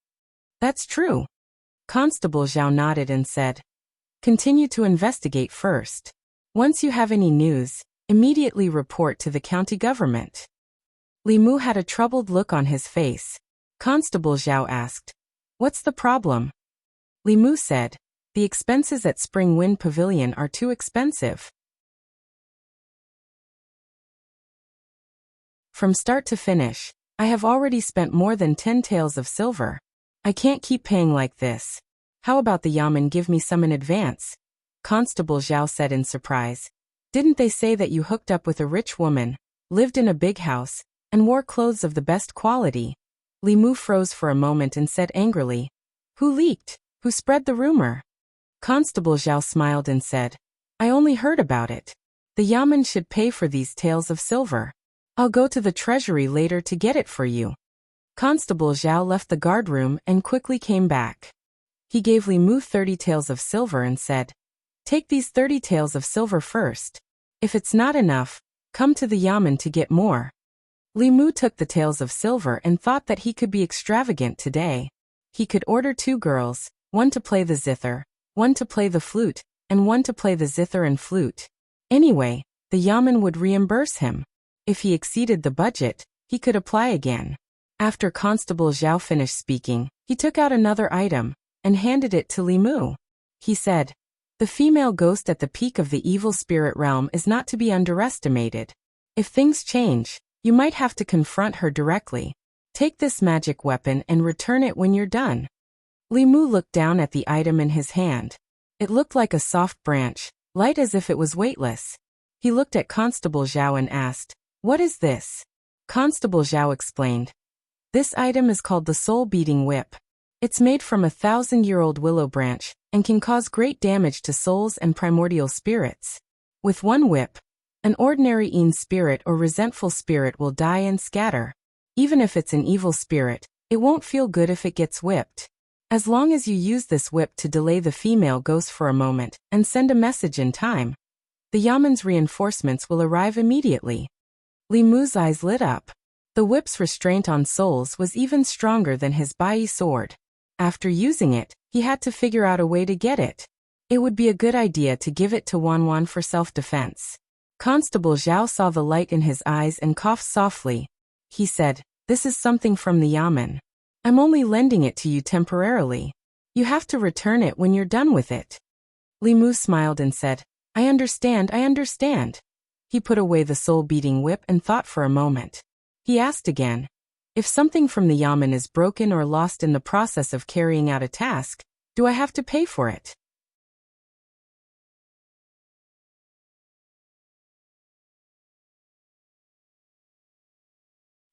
"That's true." Constable Zhao nodded and said, "Continue to investigate first. Once you have any news, immediately report to the county government." Li Mu had a troubled look on his face. Constable Zhao asked, "What's the problem?" Li Mu said, "The expenses at Spring Wind Pavilion are too expensive. From start to finish, I have already spent more than 10 taels of silver. I can't keep paying like this. How about the yamen give me some in advance?" Constable Zhao said in surprise. "Didn't they say that you hooked up with a rich woman, lived in a big house, and wore clothes of the best quality?" Li Mu froze for a moment and said angrily, "Who leaked? Who spread the rumor?" Constable Zhao smiled and said, "I only heard about it. The yamen should pay for these taels of silver. I'll go to the treasury later to get it for you." Constable Zhao left the guard room and quickly came back. He gave Li Mu 30 taels of silver and said, "Take these 30 taels of silver first. If it's not enough, come to the yamen to get more." Li Mu took the taels of silver and thought that he could be extravagant today. He could order 2 girls, one to play the zither, one to play the flute, and one to play the zither and flute. Anyway, the yamen would reimburse him. If he exceeded the budget, he could apply again. After Constable Zhao finished speaking, he took out another item and handed it to Li Mu. He said, "The female ghost at the peak of the evil spirit realm is not to be underestimated. If things change, you might have to confront her directly. Take this magic weapon and return it when you're done." Li Mu looked down at the item in his hand. It looked like a soft branch, light as if it was weightless. He looked at Constable Zhao and asked, "What is this?" Constable Zhao explained, "This item is called the soul-beating whip. It's made from a 1,000-year-old willow branch and can cause great damage to souls and primordial spirits. With one whip, an ordinary evil spirit or resentful spirit will die and scatter. Even if it's an evil spirit, it won't feel good if it gets whipped. As long as you use this whip to delay the female ghost for a moment and send a message in time, The Yaman's reinforcements will arrive immediately. Li Mu's eyes lit up. The whip's restraint on souls was even stronger than his Bai sword. After using it, he had to figure out a way to get it. It would be a good idea to give it to Wanwan for self-defense. Constable Zhao saw the light in his eyes and coughed softly. He said, "This is something from the Yaman. I'm only lending it to you temporarily. You have to return it when you're done with it." Li Mu smiled and said, I understand. He put away the soul-beating whip and thought for a moment. He asked again, "If something from the Yaman is broken or lost in the process of carrying out a task, do I have to pay for it?"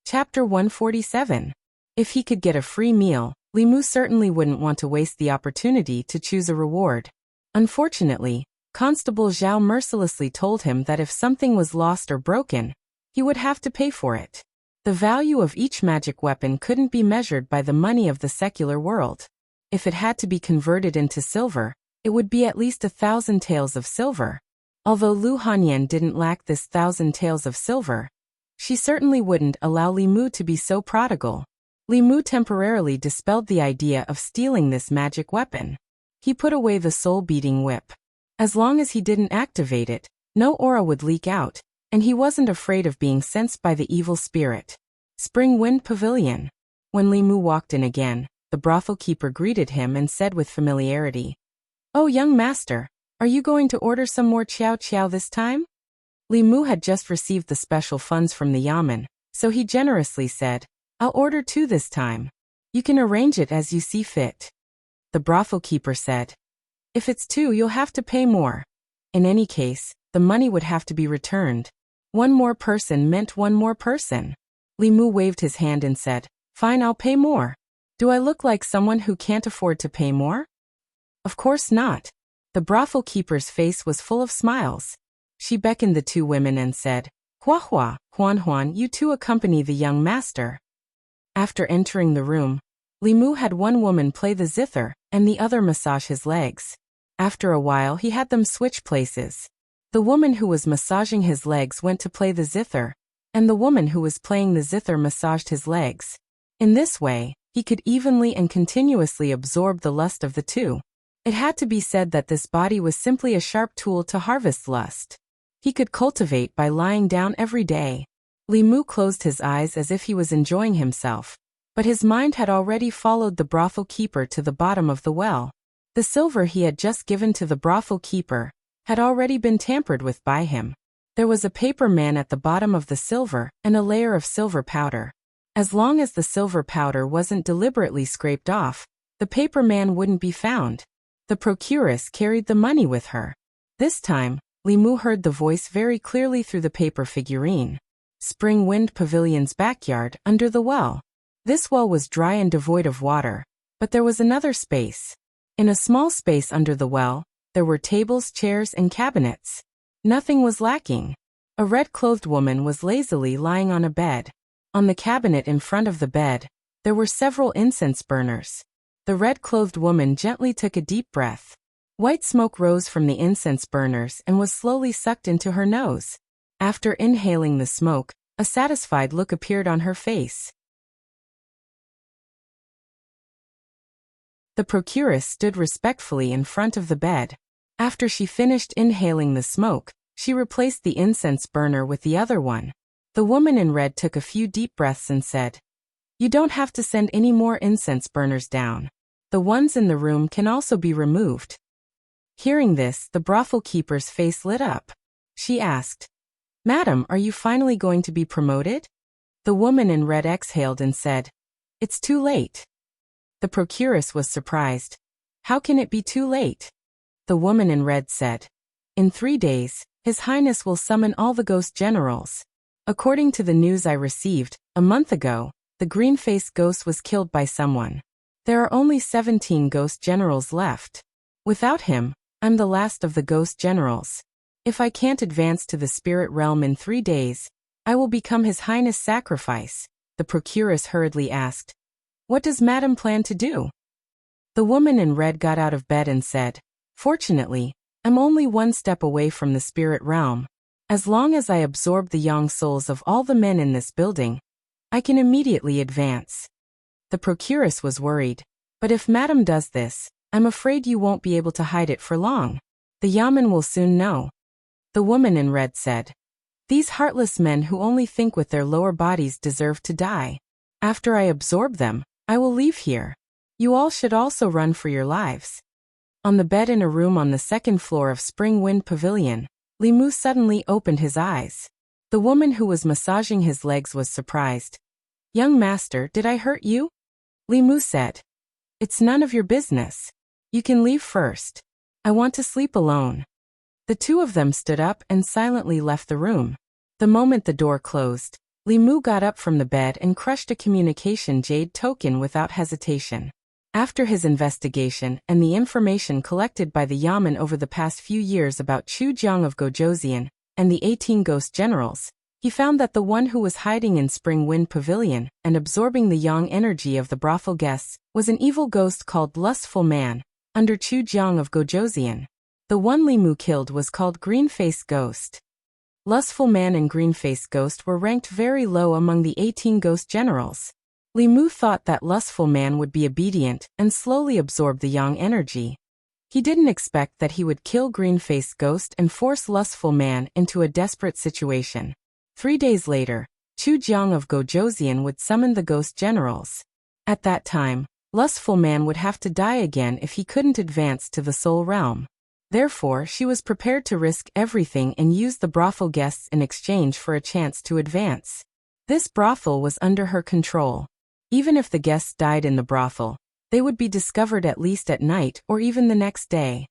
Chapter 147. If he could get a free meal, Li Mu certainly wouldn't want to waste the opportunity to choose a reward. Unfortunately, Constable Zhao mercilessly told him that if something was lost or broken, he would have to pay for it. The value of each magic weapon couldn't be measured by the money of the secular world. If it had to be converted into silver, it would be at least 1,000 taels of silver. Although Lu Hanyan didn't lack this 1,000 taels of silver, she certainly wouldn't allow Li Mu to be so prodigal. Li Mu temporarily dispelled the idea of stealing this magic weapon. He put away the soul-beating whip. As long as he didn't activate it, no aura would leak out, and he wasn't afraid of being sensed by the evil spirit. Spring Wind Pavilion. When Li Mu walked in again, the brothel keeper greeted him and said with familiarity, "Oh, young master, are you going to order some more chow chow this time?" Li Mu had just received the special funds from the Yaman, so he generously said, "I'll order 2 this time. You can arrange it as you see fit." The brothel keeper said, "If it's 2, you'll have to pay more. In any case, the money would have to be returned." 1 more person meant 1 more person. Li Mu waved his hand and said, "Fine, I'll pay more. Do I look like someone who can't afford to pay more?" "Of course not." The brothel keeper's face was full of smiles. She beckoned the 2 women and said, "Hua Hua, Huan, you 2 accompany the young master." After entering the room, Li Mu had 1 woman play the zither and the other massage his legs. After a while he had them switch places. The woman who was massaging his legs went to play the zither, and the woman who was playing the zither massaged his legs. In this way, he could evenly and continuously absorb the lust of the 2. It had to be said that this body was simply a sharp tool to harvest lust. He could cultivate by lying down every day. Li Mu closed his eyes as if he was enjoying himself, but his mind had already followed the brothel keeper to the bottom of the well. The silver he had just given to the brothel keeper had already been tampered with by him. There was a paper man at the bottom of the silver and a layer of silver powder. As long as the silver powder wasn't deliberately scraped off, the paper man wouldn't be found. The procuress carried the money with her. This time, Li Mu heard the voice very clearly through the paper figurine. Spring Wind Pavilion's backyard under the well. This well was dry and devoid of water, but there was another space. In a small space under the well, there were tables, chairs, and cabinets. Nothing was lacking. A red-clothed woman was lazily lying on a bed. On the cabinet in front of the bed, there were several incense burners. The red-clothed woman gently took a deep breath. White smoke rose from the incense burners and was slowly sucked into her nose. After inhaling the smoke, a satisfied look appeared on her face. The procuress stood respectfully in front of the bed. After she finished inhaling the smoke, she replaced the incense burner with the other one. The woman in red took a few deep breaths and said, "You don't have to send any more incense burners down. The ones in the room can also be removed." Hearing this, the brothel keeper's face lit up. She asked, "Madam, are you finally going to be promoted?" The woman in red exhaled and said, "It's too late." The procuress was surprised. "How can it be too late?" The woman in red said, "In 3 days, His Highness will summon all the ghost generals. According to the news I received, a month ago, the green-faced ghost was killed by someone. There are only 17 ghost generals left. Without him, I'm the last of the ghost generals. If I can't advance to the spirit realm in 3 days, I will become His Highness' sacrifice." The procuress hurriedly asked, "What does Madam plan to do?" The woman in red got out of bed and said, "Fortunately, I'm only one step away from the spirit realm. As long as I absorb the yang souls of all the men in this building, I can immediately advance. The procuress was worried. But if Madam does this, I'm afraid you won't be able to hide it for long. The Yamen will soon know. The woman in red said. These heartless men who only think with their lower bodies deserve to die. After I absorb them, I will leave here. You all should also run for your lives. On the bed in a room on the second floor of Spring Wind Pavilion, Li Mu suddenly opened his eyes. The woman who was massaging his legs was surprised. Young master, did I hurt you? Li Mu said. It's none of your business. You can leave first. I want to sleep alone. The two of them stood up and silently left the room. The moment the door closed, Li Mu got up from the bed and crushed a communication jade token without hesitation. After his investigation and the information collected by the Yamen over the past few years about Chu Jiang of Gojoseon and the 18 ghost generals, he found that the one who was hiding in Spring Wind Pavilion and absorbing the yang energy of the brothel guests was an evil ghost called Lustful Man, under Chu Jiang of Gojoseon. The one Li Mu killed was called Green-Face Ghost. Lustful Man and Green-Face Ghost were ranked very low among the 18 ghost generals. Li Mu thought that Lustful Man would be obedient and slowly absorb the yang energy. He didn't expect that he would kill Green-Face Ghost and force Lustful Man into a desperate situation. 3 days later, Chu Jiang of Gojoseon would summon the ghost generals. At that time, Lustful Man would have to die again if he couldn't advance to the soul realm. Therefore, she was prepared to risk everything and use the brothel guests in exchange for a chance to advance. This brothel was under her control. Even if the guests died in the brothel, they would be discovered at least at night or even the next day.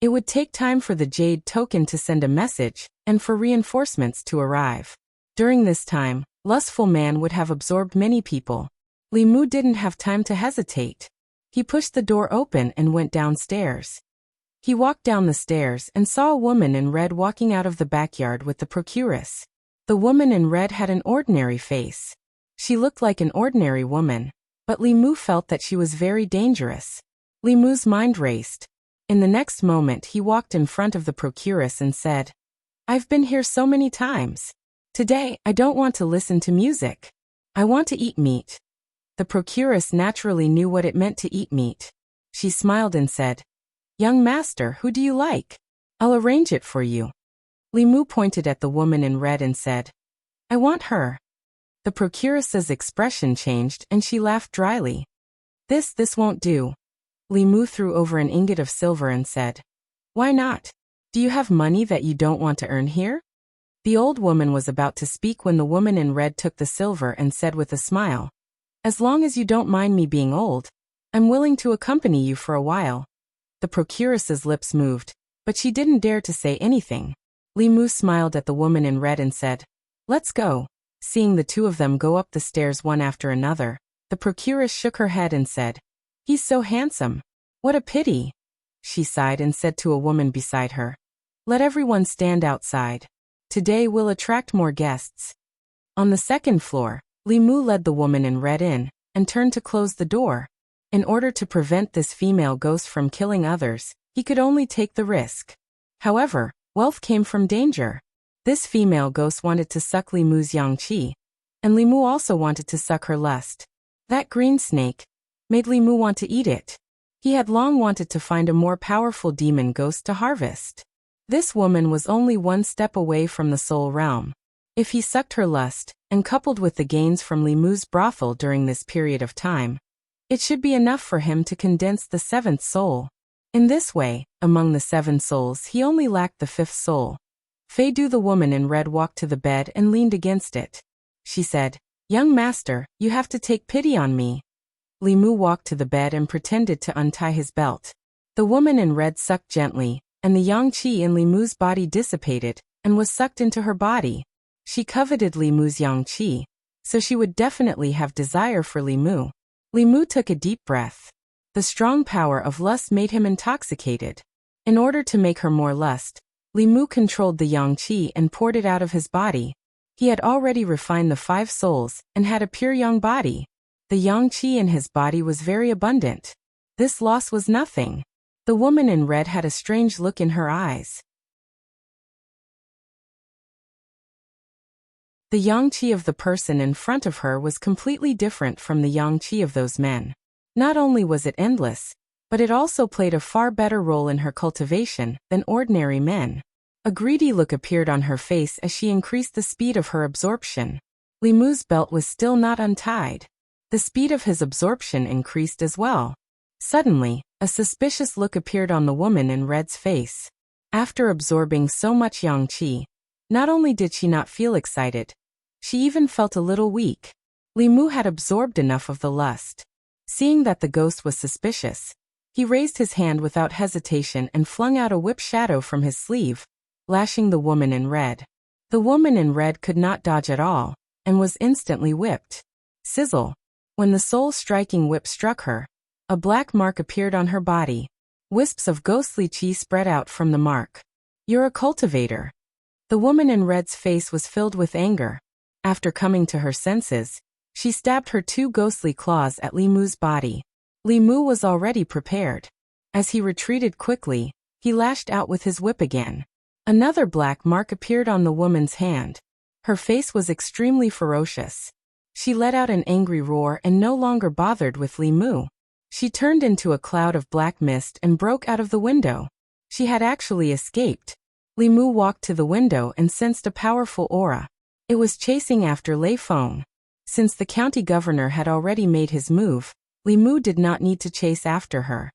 It would take time for the jade token to send a message and for reinforcements to arrive. During this time, Lustful Man would have absorbed many people. Li Mu didn't have time to hesitate. He pushed the door open and went downstairs. He walked down the stairs and saw a woman in red walking out of the backyard with the procuress. The woman in red had an ordinary face. She looked like an ordinary woman, but Li Mu felt that she was very dangerous. Li Mu's mind raced. In the next moment he walked in front of the procuress and said, I've been here so many times. Today, I don't want to listen to music. I want to eat meat. The procuress naturally knew what it meant to eat meat. She smiled and said, Young master, who do you like? I'll arrange it for you. Li Mu pointed at the woman in red and said, I want her. The procuress's expression changed and she laughed dryly. This won't do. Li Mu threw over an ingot of silver and said, Why not? Do you have money that you don't want to earn here? The old woman was about to speak when the woman in red took the silver and said with a smile, As long as you don't mind me being old, I'm willing to accompany you for a while. The procuress's lips moved, but she didn't dare to say anything. Li Mu smiled at the woman in red and said, Let's go. Seeing the two of them go up the stairs one after another, the procuress shook her head and said, He's so handsome. What a pity. She sighed and said to a woman beside her, Let everyone stand outside. Today we'll attract more guests. On the second floor, Li Mu led the woman in red in, and turned to close the door. In order to prevent this female ghost from killing others, he could only take the risk. However, wealth came from danger. This female ghost wanted to suck Li Mu's yang qi, and Li Mu also wanted to suck her lust. That green snake made Li Mu want to eat it. He had long wanted to find a more powerful demon ghost to harvest. This woman was only one step away from the soul realm. If he sucked her lust, and coupled with the gains from Li Mu's brothel during this period of time, it should be enough for him to condense the seventh soul. In this way, among the 7 souls he only lacked the 5th soul. Fei Du, the woman in red, walked to the bed and leaned against it. She said, Young master, you have to take pity on me. Li Mu walked to the bed and pretended to untie his belt. The woman in red sucked gently, and the yang qi in Li Mu's body dissipated, and was sucked into her body. She coveted Li Mu's yang qi, so she would definitely have desire for Li Mu. Li Mu took a deep breath. The strong power of lust made him intoxicated. In order to make her more lust, Li Mu controlled the yang qi and poured it out of his body. He had already refined the 5 souls and had a pure yang body. The yang qi in his body was very abundant. This loss was nothing. The woman in red had a strange look in her eyes. The yang qi of the person in front of her was completely different from the yang qi of those men. Not only was it endless, but it also played a far better role in her cultivation than ordinary men. A greedy look appeared on her face as she increased the speed of her absorption. Li Mu's belt was still not untied. The speed of his absorption increased as well. Suddenly, a suspicious look appeared on the woman in red's face. After absorbing so much yang qi, not only did she not feel excited, she even felt a little weak. Li Mu had absorbed enough of the lust. Seeing that the ghost was suspicious, he raised his hand without hesitation and flung out a whip shadow from his sleeve, lashing the woman in red. The woman in red could not dodge at all, and was instantly whipped. Sizzle! When the soul-striking whip struck her, a black mark appeared on her body. Wisps of ghostly qi spread out from the mark. "You're a cultivator." The woman in red's face was filled with anger. After coming to her senses, she stabbed her 2 ghostly claws at Li Mu's body. Li Mu was already prepared. As he retreated quickly, he lashed out with his whip again. Another black mark appeared on the woman's hand. Her face was extremely ferocious. She let out an angry roar and no longer bothered with Li Mu. She turned into a cloud of black mist and broke out of the window. She had actually escaped. Li Mu walked to the window and sensed a powerful aura. It was chasing after Lei Feng. Since the county governor had already made his move, Li Mu did not need to chase after her.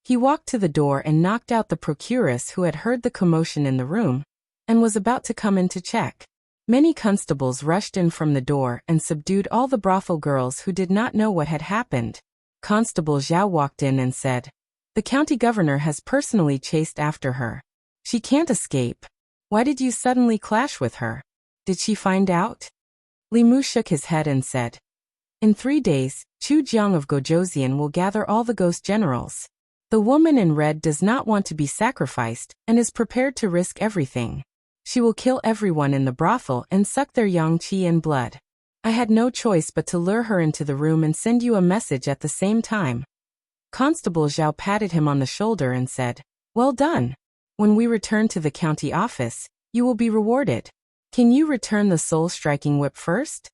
He walked to the door and knocked out the procuress who had heard the commotion in the room, and was about to come in to check. Many constables rushed in from the door and subdued all the brothel girls who did not know what had happened. Constable Zhao walked in and said, "The county governor has personally chased after her. She can't escape. Why did you suddenly clash with her? Did she find out?" Li Mu shook his head and said, "In 3 days, Chu Jiang of Gojoseon will gather all the ghost generals. The woman in red does not want to be sacrificed and is prepared to risk everything. She will kill everyone in the brothel and suck their yang qi and blood. I had no choice but to lure her into the room and send you a message at the same time." Constable Zhao patted him on the shoulder and said, "Well done. When we return to the county office, you will be rewarded. Can you return the soul-striking whip first?"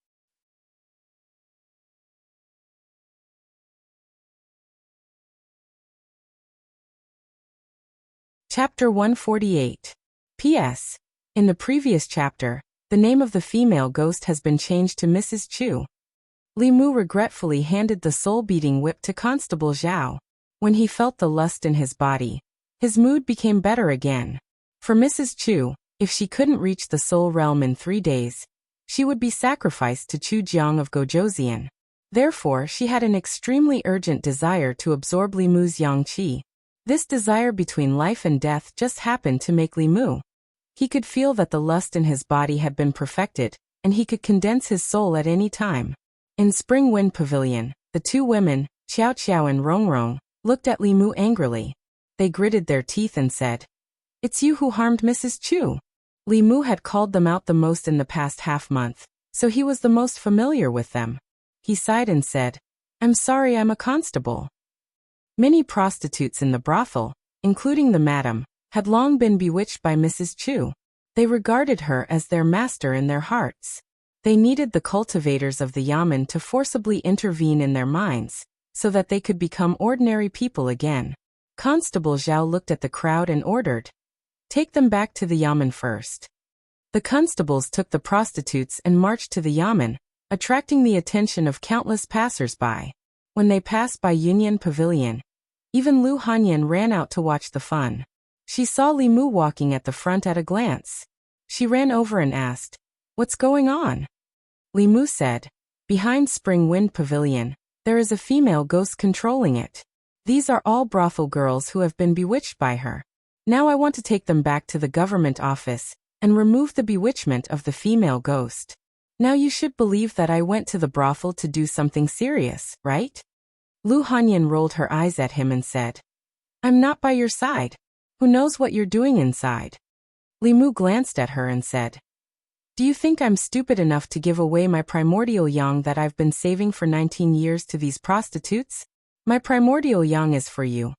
Chapter 148. P.S. In the previous chapter, the name of the female ghost has been changed to Mrs. Chu. Li Mu regretfully handed the soul-beating whip to Constable Zhao. When he felt the lust in his body, his mood became better again. For Mrs. Chu, if she couldn't reach the soul realm in 3 days, she would be sacrificed to Chu Jiang of Gojoseon. Therefore, she had an extremely urgent desire to absorb Li Mu's yang qi. This desire between life and death just happened to make Li Mu. He could feel that the lust in his body had been perfected, and he could condense his soul at any time. In Spring Wind Pavilion, the 2 women, Xiao Xiao and Rong Rong, looked at Li Mu angrily. They gritted their teeth and said, "It's you who harmed Mrs. Chu." Li Mu had called them out the most in the past half-month, so he was the most familiar with them. He sighed and said, "I'm sorry, I'm a constable." Many prostitutes in the brothel, including the madam, had long been bewitched by Mrs. Chu. They regarded her as their master in their hearts. They needed the cultivators of the yamen to forcibly intervene in their minds, so that they could become ordinary people again. Constable Zhao looked at the crowd and ordered, "Take them back to the yamen first." The constables took the prostitutes and marched to the yamen, attracting the attention of countless passers-by. When they passed by Union Pavilion, even Lu Hanyan ran out to watch the fun. She saw Li Mu walking at the front at a glance. She ran over and asked, "What's going on?" Li Mu said, "Behind Spring Wind Pavilion, there is a female ghost controlling it. These are all brothel girls who have been bewitched by her. Now I want to take them back to the government office and remove the bewitchment of the female ghost. Now you should believe that I went to the brothel to do something serious, right?" Lu Hanyan rolled her eyes at him and said, "I'm not by your side. Who knows what you're doing inside?" Li Mu glanced at her and said, "Do you think I'm stupid enough to give away my primordial yang that I've been saving for 19 years to these prostitutes? My primordial yang is for you.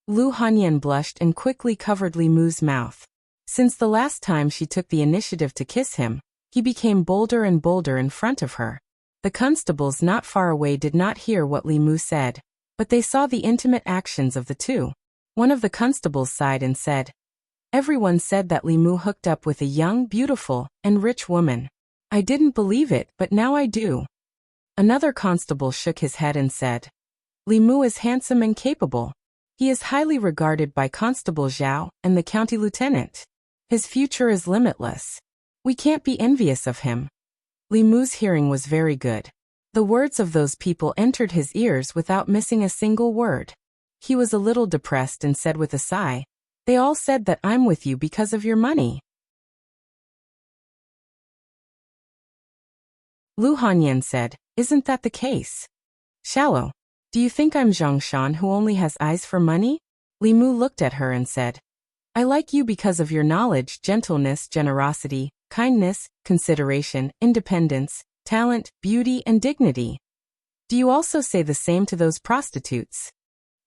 Lu Hanyan blushed and quickly covered Li Mu's mouth. Since the last time she took the initiative to kiss him, he became bolder and bolder in front of her. The constables not far away did not hear what Li Mu said, but they saw the intimate actions of the two. One of the constables sighed and said, "Everyone said that Li Mu hooked up with a young, beautiful, and rich woman. I didn't believe it, but now I do." Another constable shook his head and said, "Li Mu is handsome and capable. He is highly regarded by Constable Zhao and the county lieutenant. His future is limitless. We can't be envious of him." Li Mu's hearing was very good. The words of those people entered his ears without missing a single word. He was a little depressed and said with a sigh, "They all said that I'm with you because of your money." Lu Hanyan said, "Isn't that the case? Shallow. Do you think I'm Zhang Shan who only has eyes for money?" Li Mu looked at her and said, "I like you because of your knowledge, gentleness, generosity, kindness, consideration, independence, talent, beauty, and dignity. Do you also say the same to those prostitutes?"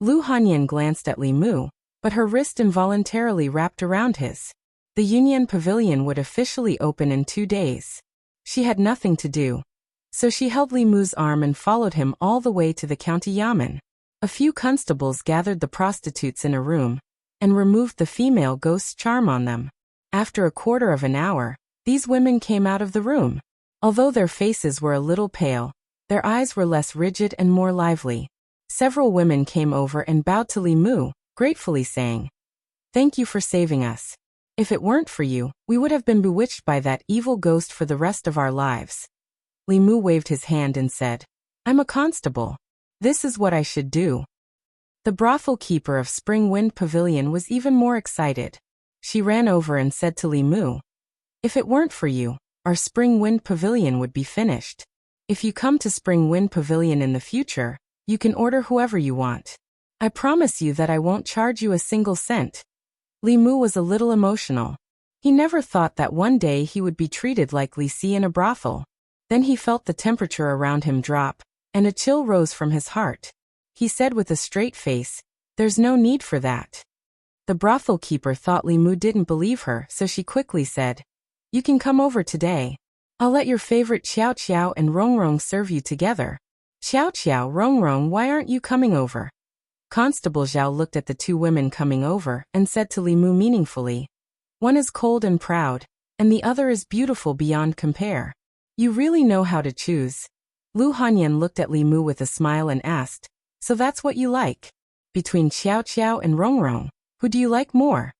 Lu Hanyan glanced at Li Mu, but her wrist involuntarily wrapped around his. The Union Pavilion would officially open in 2 days. She had nothing to do, so she held Li Mu's arm and followed him all the way to the county yamen. A few constables gathered the prostitutes in a room and removed the female ghost's charm on them. After a quarter of an hour, these women came out of the room. Although their faces were a little pale, their eyes were less rigid and more lively. Several women came over and bowed to Li Mu, gratefully saying, "Thank you for saving us. If it weren't for you, we would have been bewitched by that evil ghost for the rest of our lives." Li Mu waved his hand and said, "I'm a constable. This is what I should do." The brothel keeper of Spring Wind Pavilion was even more excited. She ran over and said to Li Mu, "If it weren't for you, our Spring Wind Pavilion would be finished. If you come to Spring Wind Pavilion in the future, you can order whoever you want. I promise you that I won't charge you a single cent." Li Mu was a little emotional. He never thought that one day he would be treated like Li Si in a brothel. Then he felt the temperature around him drop, and a chill rose from his heart. He said with a straight face, "There's no need for that." The brothel keeper thought Li Mu didn't believe her, so she quickly said, "You can come over today. I'll let your favorite Xiao Xiao and Rong Rong serve you together." "Xiao Xiao, Rong Rong, why aren't you coming over?" Constable Zhao looked at the two women coming over and said to Li Mu meaningfully, "One is cold and proud, and the other is beautiful beyond compare. You really know how to choose." Lu Hanyan looked at Li Mu with a smile and asked, "So that's what you like? Between Xiao Xiao and Rong Rong, who do you like more?"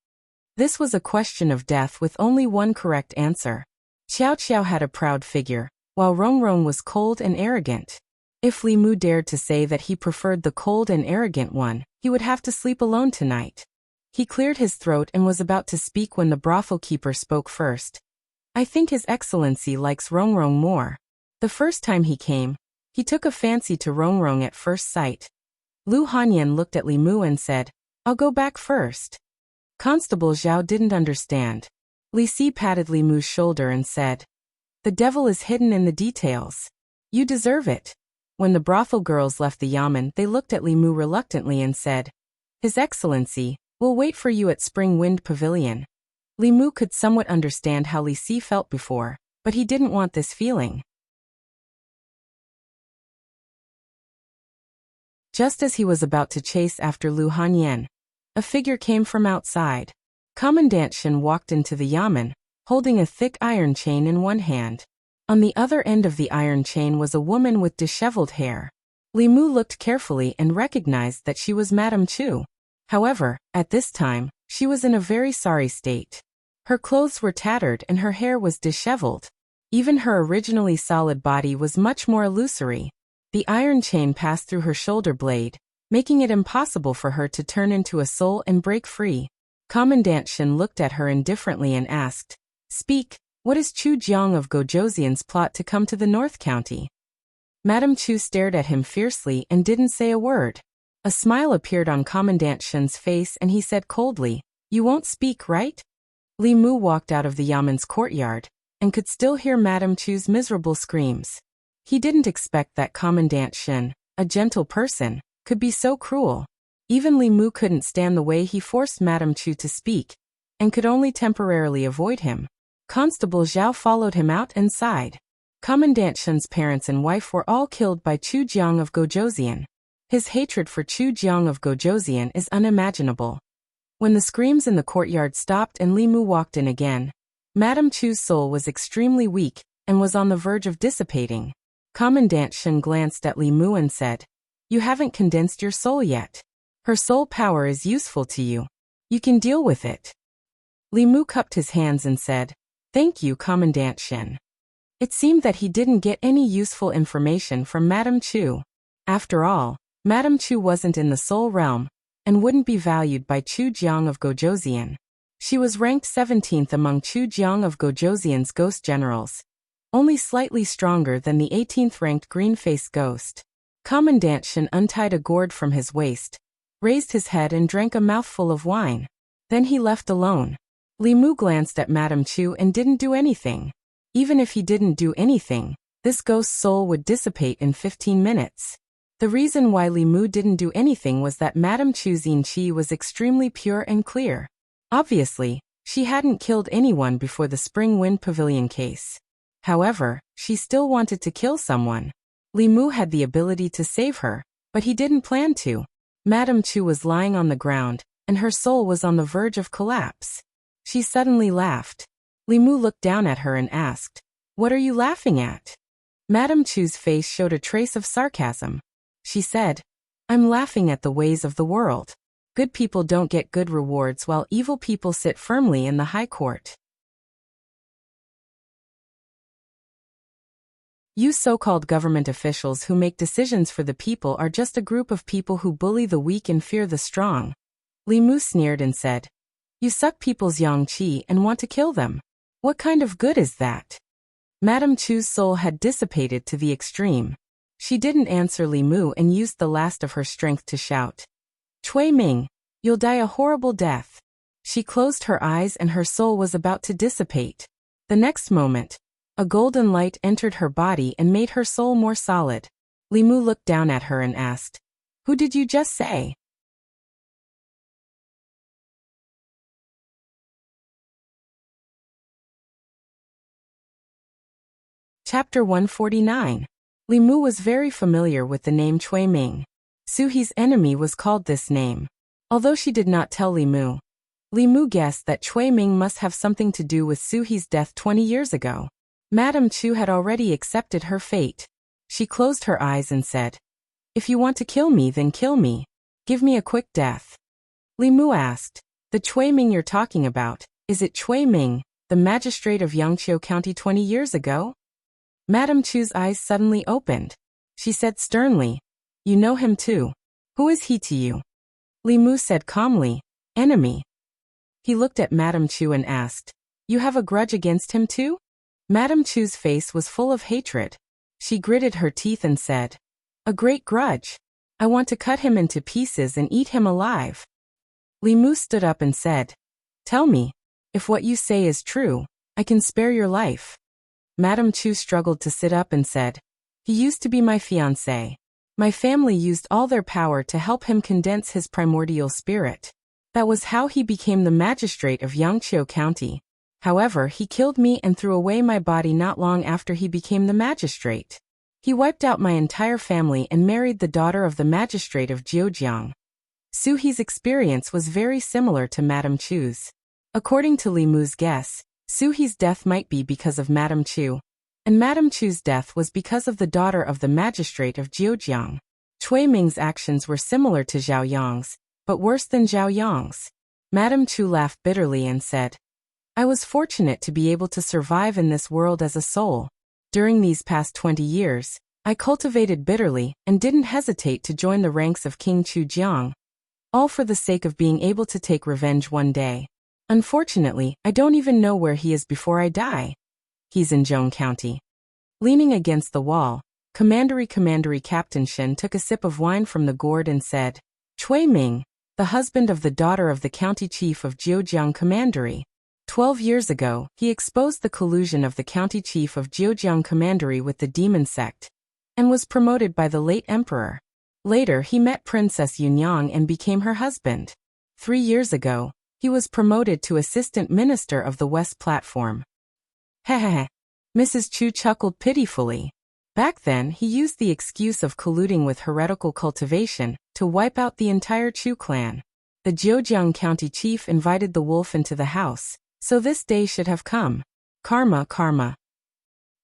This was a question of death with only one correct answer. Xiao Xiao had a proud figure, while Rong Rong was cold and arrogant. If Li Mu dared to say that he preferred the cold and arrogant one, he would have to sleep alone tonight. He cleared his throat and was about to speak when the brothel keeper spoke first. "I think His Excellency likes Rong Rong more. The first time he came, he took a fancy to Rong Rong at first sight." Lu Hanyan looked at Li Mu and said, "I'll go back first." Constable Zhao didn't understand. Li Si patted Li Mu's shoulder and said, "The devil is hidden in the details. You deserve it." When the brothel girls left the yamen, they looked at Li Mu reluctantly and said, "His Excellency, we'll wait for you at Spring Wind Pavilion." Li Mu could somewhat understand how Li Si felt before, but he didn't want this feeling. Just as he was about to chase after Lu Hanyan, a figure came from outside. Commandant Shen walked into the yamen, holding a thick iron chain in one hand. On the other end of the iron chain was a woman with disheveled hair. Li Mu looked carefully and recognized that she was Madame Chu. However, at this time, she was in a very sorry state. Her clothes were tattered and her hair was disheveled. Even her originally solid body was much more illusory. The iron chain passed through her shoulder blade, making it impossible for her to turn into a soul and break free. Commandant Shen looked at her indifferently and asked, "Speak, what is Chu Jiang of Gojoseon's plot to come to the North County?" Madame Chu stared at him fiercely and didn't say a word. A smile appeared on Commandant Shen's face and he said coldly, "You won't speak, right?" Li Mu walked out of the yamen's courtyard and could still hear Madame Chu's miserable screams. He didn't expect that Commandant Shen, a gentle person, could be so cruel. Even Li Mu couldn't stand the way he forced Madame Chu to speak, and could only temporarily avoid him. Constable Zhao followed him out and sighed. Commandant Shen's parents and wife were all killed by Chu Jiang of Gojoseon. His hatred for Chu Jiang of Gojoseon is unimaginable. When the screams in the courtyard stopped and Li Mu walked in again, Madame Chu's soul was extremely weak and was on the verge of dissipating. Commandant Shen glanced at Li Mu and said, "You haven't condensed your soul yet. Her soul power is useful to you. You can deal with it." Li Mu cupped his hands and said, "Thank you, Commandant Shen." It seemed that he didn't get any useful information from Madame Chu. After all, Madame Chu wasn't in the soul realm, and wouldn't be valued by Chu Jiang of Gojoseon. She was ranked 17th among Chu Jiang of Gojoseon's ghost generals, only slightly stronger than the 18th ranked green-faced ghost. Commandant Shen untied a gourd from his waist, raised his head and drank a mouthful of wine. Then he left alone. Li Mu glanced at Madame Chu and didn't do anything. Even if he didn't do anything, this ghost's soul would dissipate in 15 minutes. The reason why Li Mu didn't do anything was that Madame Chu's qi was extremely pure and clear. Obviously, she hadn't killed anyone before the Spring Wind Pavilion case. However, she still wanted to kill someone. Li Mu had the ability to save her, but he didn't plan to. Madame Chu was lying on the ground, and her soul was on the verge of collapse. She suddenly laughed. Li Mu looked down at her and asked, "What are you laughing at?" Madame Chu's face showed a trace of sarcasm. She said, "I'm laughing at the ways of the world. Good people don't get good rewards while evil people sit firmly in the high court. You so-called government officials who make decisions for the people are just a group of people who bully the weak and fear the strong." Li Mu sneered and said, "You suck people's yang qi and want to kill them. What kind of good is that?" Madame Chu's soul had dissipated to the extreme. She didn't answer Li Mu and used the last of her strength to shout, "Cui Ming, you'll die a horrible death." She closed her eyes and her soul was about to dissipate. The next moment, a golden light entered her body and made her soul more solid. Li Mu looked down at her and asked, "Who did you just say?" Chapter 149. Li Mu was very familiar with the name Cui Ming. Suhi's enemy was called this name. Although she did not tell Li Mu guessed that Cui Ming must have something to do with Suhi's death 20 years ago. Madame Chu had already accepted her fate. She closed her eyes and said, "If you want to kill me, then kill me. Give me a quick death." Li Mu asked, "The Cui Ming you're talking about, is it Cui Ming, the magistrate of Yangqiu County 20 years ago?" Madame Chu's eyes suddenly opened. She said sternly, "You know him too. Who is he to you?" Li Mu said calmly, "Enemy." He looked at Madame Chu and asked, "You have a grudge against him too?" Madame Chu's face was full of hatred. She gritted her teeth and said, "A great grudge. I want to cut him into pieces and eat him alive." Li Mu stood up and said, "Tell me, if what you say is true, I can spare your life." Madame Chu struggled to sit up and said, "He used to be my fiancé. My family used all their power to help him condense his primordial spirit. That was how he became the magistrate of Yangqiu County. However, he killed me and threw away my body not long after he became the magistrate. He wiped out my entire family and married the daughter of the magistrate of Jiujiang." Suhi's experience was very similar to Madame Chu's. According to Li Mu's guess, Suhi's death might be because of Madame Chu, and Madame Chu's death was because of the daughter of the magistrate of Jiujiang. Cui Ming's actions were similar to Zhao Yang's, but worse than Zhao Yang's. Madame Chu laughed bitterly and said, "I was fortunate to be able to survive in this world as a soul. During these past 20 years, I cultivated bitterly and didn't hesitate to join the ranks of King Chu Jiang, all for the sake of being able to take revenge one day. Unfortunately, I don't even know where he is before I die. He's in Zhong County." Leaning against the wall, Commandery Captain Shen took a sip of wine from the gourd and said, "Cui Ming, the husband of the daughter of the county chief of Jiujiang Commandery. 12 years ago, he exposed the collusion of the county chief of Jiujiang Commandery with the demon sect, and was promoted by the late emperor." Later he met Princess Yunyang and became her husband. 3 years ago, he was promoted to Assistant Minister of the West Platform. Hehehe. Mrs. Chu chuckled pitifully. Back then he used the excuse of colluding with heretical cultivation to wipe out the entire Chu clan. The Zhejiang County chief invited the wolf into the house, so this day should have come. Karma, karma.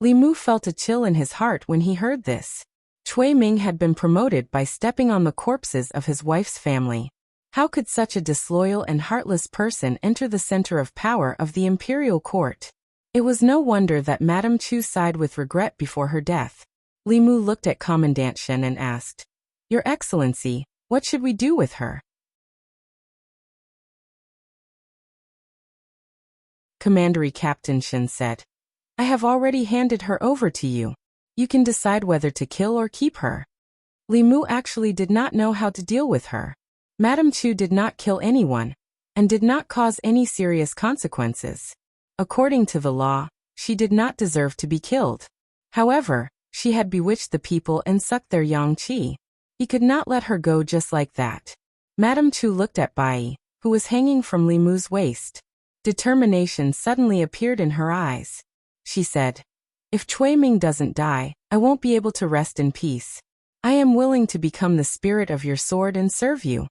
Li Mu felt a chill in his heart when he heard this. Cui Ming had been promoted by stepping on the corpses of his wife's family. How could such a disloyal and heartless person enter the center of power of the imperial court? It was no wonder that Madame Chu sighed with regret before her death. Li Mu looked at Commandant Shen and asked, "Your Excellency, what should we do with her?" Commandery Captain Shen said, "I have already handed her over to you. You can decide whether to kill or keep her." Li Mu actually did not know how to deal with her. Madame Chu did not kill anyone, and did not cause any serious consequences. According to the law, she did not deserve to be killed. However, she had bewitched the people and sucked their yang qi. He could not let her go just like that. Madame Chu looked at Bai, who was hanging from Li Mu's waist. Determination suddenly appeared in her eyes. She said, "If Cui Ming doesn't die, I won't be able to rest in peace. I am willing to become the spirit of your sword and serve you."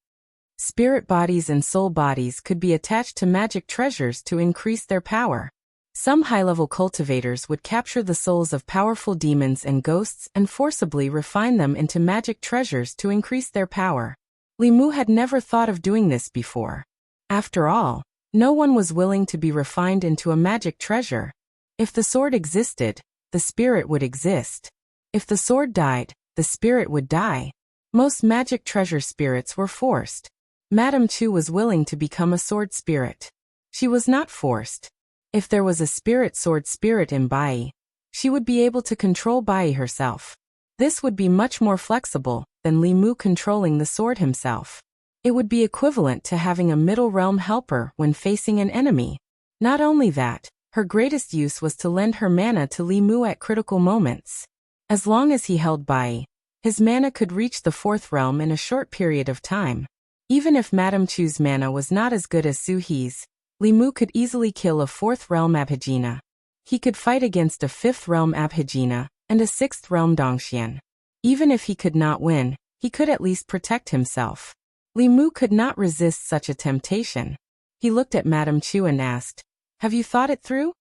Spirit bodies and soul bodies could be attached to magic treasures to increase their power. Some high-level cultivators would capture the souls of powerful demons and ghosts and forcibly refine them into magic treasures to increase their power. Li Mu had never thought of doing this before. After all, no one was willing to be refined into a magic treasure. If the sword existed, the spirit would exist. If the sword died, the spirit would die. Most magic treasure spirits were forced. Madame Chu was willing to become a sword spirit. She was not forced. If there was a spirit sword spirit in Bai, she would be able to control Bai herself. This would be much more flexible than Li Mu controlling the sword himself. It would be equivalent to having a middle realm helper when facing an enemy. Not only that, her greatest use was to lend her mana to Li Mu at critical moments. As long as he held Bai, his mana could reach the fourth realm in a short period of time. Even if Madame Chu's mana was not as good as Su He's, Li Mu could easily kill a fourth realm Abhijina. He could fight against a fifth realm Abhijina and a sixth realm Dongxian. Even if he could not win, he could at least protect himself. Li Mu could not resist such a temptation. He looked at Madame Chu and asked, "Have you thought it through?"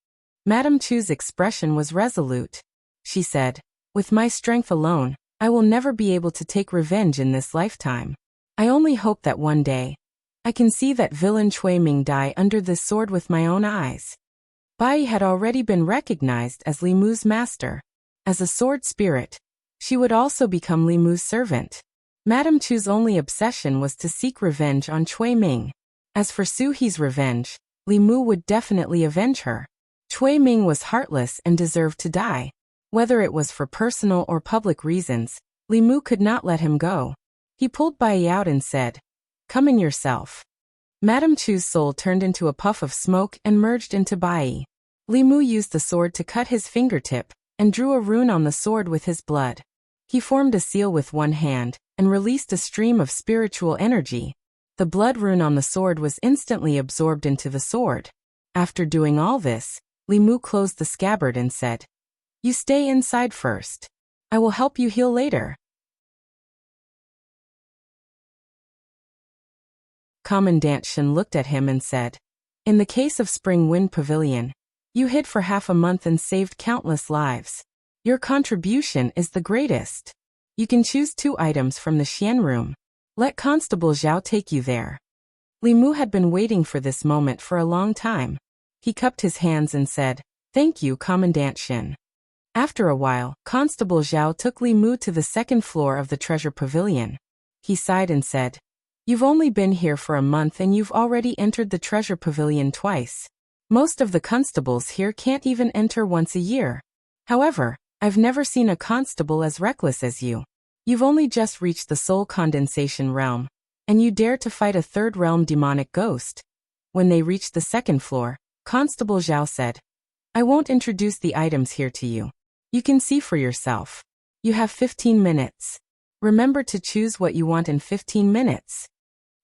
Madame Chu's expression was resolute. She said, "With my strength alone, I will never be able to take revenge in this lifetime. I only hope that one day, I can see that villain Cui Ming die under this sword with my own eyes." Bai had already been recognized as Li Mu's master. As a sword spirit, she would also become Li Mu's servant. Madame Chu's only obsession was to seek revenge on Cui Ming. As for Su He's revenge, Li Mu would definitely avenge her. Cui Ming was heartless and deserved to die. Whether it was for personal or public reasons, Li Mu could not let him go. He pulled Bai out and said, "Come in yourself." Madame Chu's soul turned into a puff of smoke and merged into Bai. Li Mu used the sword to cut his fingertip, and drew a rune on the sword with his blood. He formed a seal with one hand, and released a stream of spiritual energy. The blood rune on the sword was instantly absorbed into the sword. After doing all this, Li Mu closed the scabbard and said, "You stay inside first. I will help you heal later." Commandant Shen looked at him and said, "In the case of Spring Wind Pavilion, you hid for half a month and saved countless lives. Your contribution is the greatest. You can choose 2 items from the Xian room. Let Constable Zhao take you there." Li Mu had been waiting for this moment for a long time. He cupped his hands and said, "Thank you, Commandant Shen." After a while, Constable Zhao took Li Mu to the 2nd floor of the Treasure Pavilion. He sighed and said, "You've only been here for a month and you've already entered the Treasure Pavilion twice. Most of the constables here can't even enter once a year. However, I've never seen a constable as reckless as you. You've only just reached the soul condensation realm, and you dare to fight a third realm demonic ghost." When they reached the 2nd floor, Constable Zhao said, "I won't introduce the items here to you. You can see for yourself. You have 15 minutes." Remember to choose what you want in 15 minutes.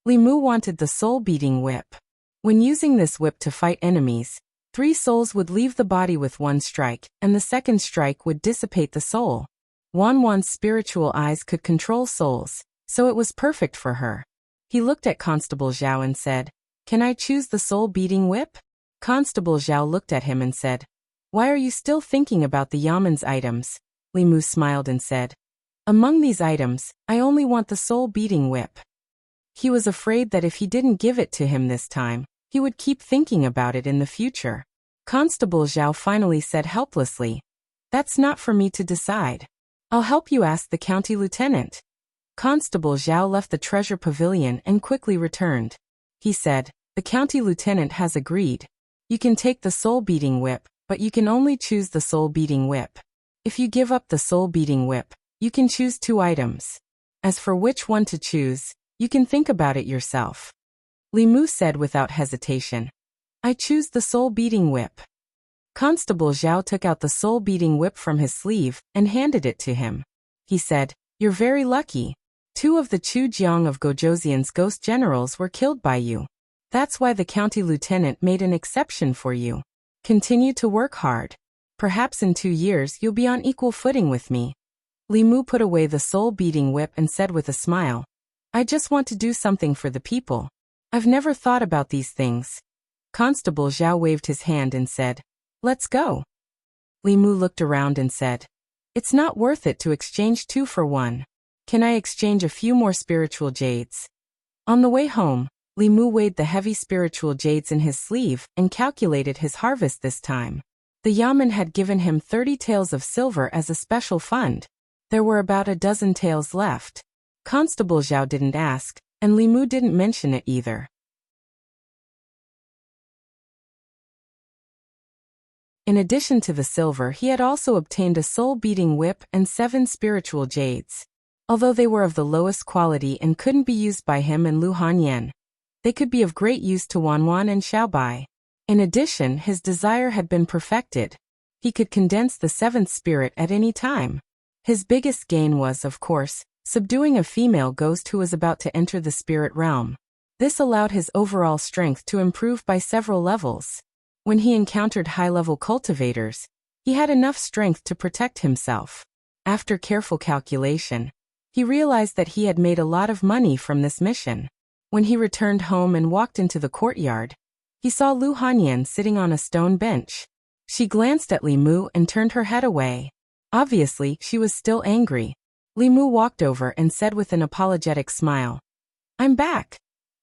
Li Mu wanted the soul-beating whip. When using this whip to fight enemies, 3 souls would leave the body with 1 strike, and the second strike would dissipate the soul. Wan's spiritual eyes could control souls, so it was perfect for her. He looked at Constable Zhao and said, "Can I choose the soul-beating whip?" Constable Zhao looked at him and said, "Why are you still thinking about the Yaman's items?" Li Mu smiled and said, "Among these items, I only want the soul-beating whip." He was afraid that if he didn't give it to him this time, he would keep thinking about it in the future. Constable Zhao finally said helplessly, "That's not for me to decide. I'll help you ask the county lieutenant." Constable Zhao left the treasure pavilion and quickly returned. He said, "The county lieutenant has agreed. You can take the soul-beating whip, but you can only choose the soul-beating whip. If you give up the soul-beating whip, you can choose 2 items. As for which one to choose, you can think about it yourself." Li Mu said without hesitation, "I choose the soul-beating whip." Constable Zhao took out the soul-beating whip from his sleeve and handed it to him. He said, "You're very lucky. 2 of the Chu Jiang of Gojoseon's ghost generals were killed by you. That's why the county lieutenant made an exception for you. Continue to work hard. Perhaps in 2 years you'll be on equal footing with me." Li Mu put away the soul-beating whip and said with a smile, "I just want to do something for the people. I've never thought about these things." Constable Zhao waved his hand and said, "Let's go." Li Mu looked around and said, "It's not worth it to exchange 2 for 1. Can I exchange a few more spiritual jades?" On the way home, Li Mu weighed the heavy spiritual jades in his sleeve and calculated his harvest this time. The Yaman had given him 30 taels of silver as a special fund. There were about a dozen taels left. Constable Zhao didn't ask, and Li Mu didn't mention it either. In addition to the silver, he had also obtained a soul-beating whip and 7 spiritual jades. Although they were of the lowest quality and couldn't be used by him and Lu Hanyan, they could be of great use to Wan and Xiaobai. In addition, his desire had been perfected. He could condense the 7th spirit at any time. His biggest gain was, of course, subduing a female ghost who was about to enter the spirit realm. This allowed his overall strength to improve by several levels. When he encountered high-level cultivators, he had enough strength to protect himself. After careful calculation, he realized that he had made a lot of money from this mission. When he returned home and walked into the courtyard, he saw Lu Hanyan sitting on a stone bench. She glanced at Li Mu and turned her head away. Obviously, she was still angry. Li Mu walked over and said with an apologetic smile, "I'm back."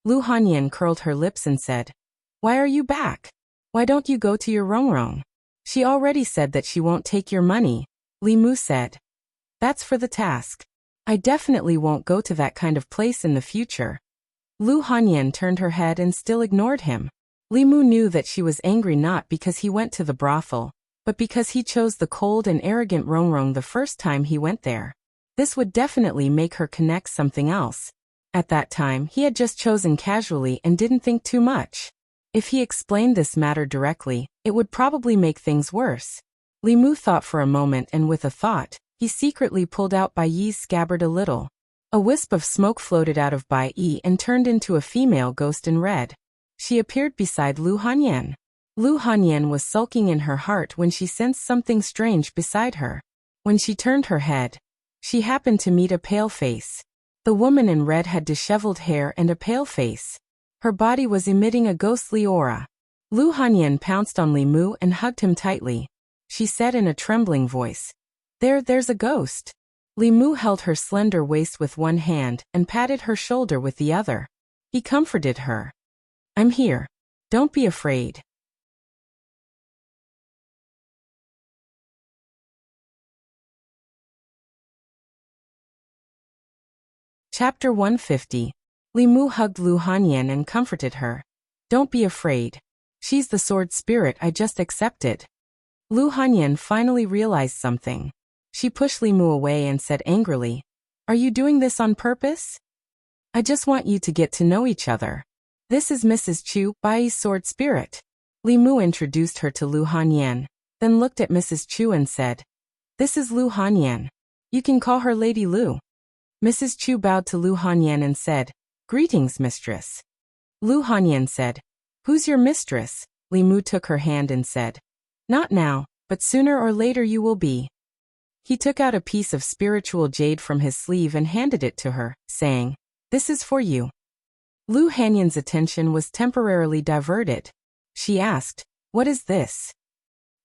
Lu Hanyan curled her lips and said, "Why are you back? Why don't you go to your Rongrong?" "She already said that she won't take your money," Li Mu said. "That's for the task. I definitely won't go to that kind of place in the future." Lu Hanyan turned her head and still ignored him. Li Mu knew that she was angry not because he went to the brothel, but because he chose the cold and arrogant Rongrong the first time he went there. This would definitely make her connect something else. At that time, he had just chosen casually and didn't think too much. If he explained this matter directly, it would probably make things worse. Li Mu thought for a moment, and with a thought, he secretly pulled out Bai Yi's scabbard a little. A wisp of smoke floated out of Bai Yi and turned into a female ghost in red. She appeared beside Lu Hanyan. Lu Hanyan was sulking in her heart when she sensed something strange beside her. When she turned her head, she happened to meet a pale face. The woman in red had disheveled hair and a pale face. Her body was emitting a ghostly aura. Lu Hanyan pounced on Li Mu and hugged him tightly. She said in a trembling voice, There's a ghost." Li Mu held her slender waist with one hand and patted her shoulder with the other. He comforted her. "I'm here. Don't be afraid." Chapter 150. Li Mu hugged Lu Hanyan and comforted her. "Don't be afraid. She's the sword spirit I just accepted." Lu Hanyan finally realized something. She pushed Li Mu away and said angrily, "Are you doing this on purpose? I just want you to get to know each other. This is Mrs. Chu, Bai's sword spirit." Li Mu introduced her to Lu Hanyan, then looked at Mrs. Chu and said, "This is Lu Hanyan. You can call her Lady Lu." Mrs. Chu bowed to Lu Hanyan and said, "Greetings, mistress." Lu Hanyan said, "Who's your mistress?" Li Mu took her hand and said, "Not now, but sooner or later you will be." He took out a piece of spiritual jade from his sleeve and handed it to her, saying, "This is for you." Lu Hanyan's attention was temporarily diverted. She asked, "What is this?"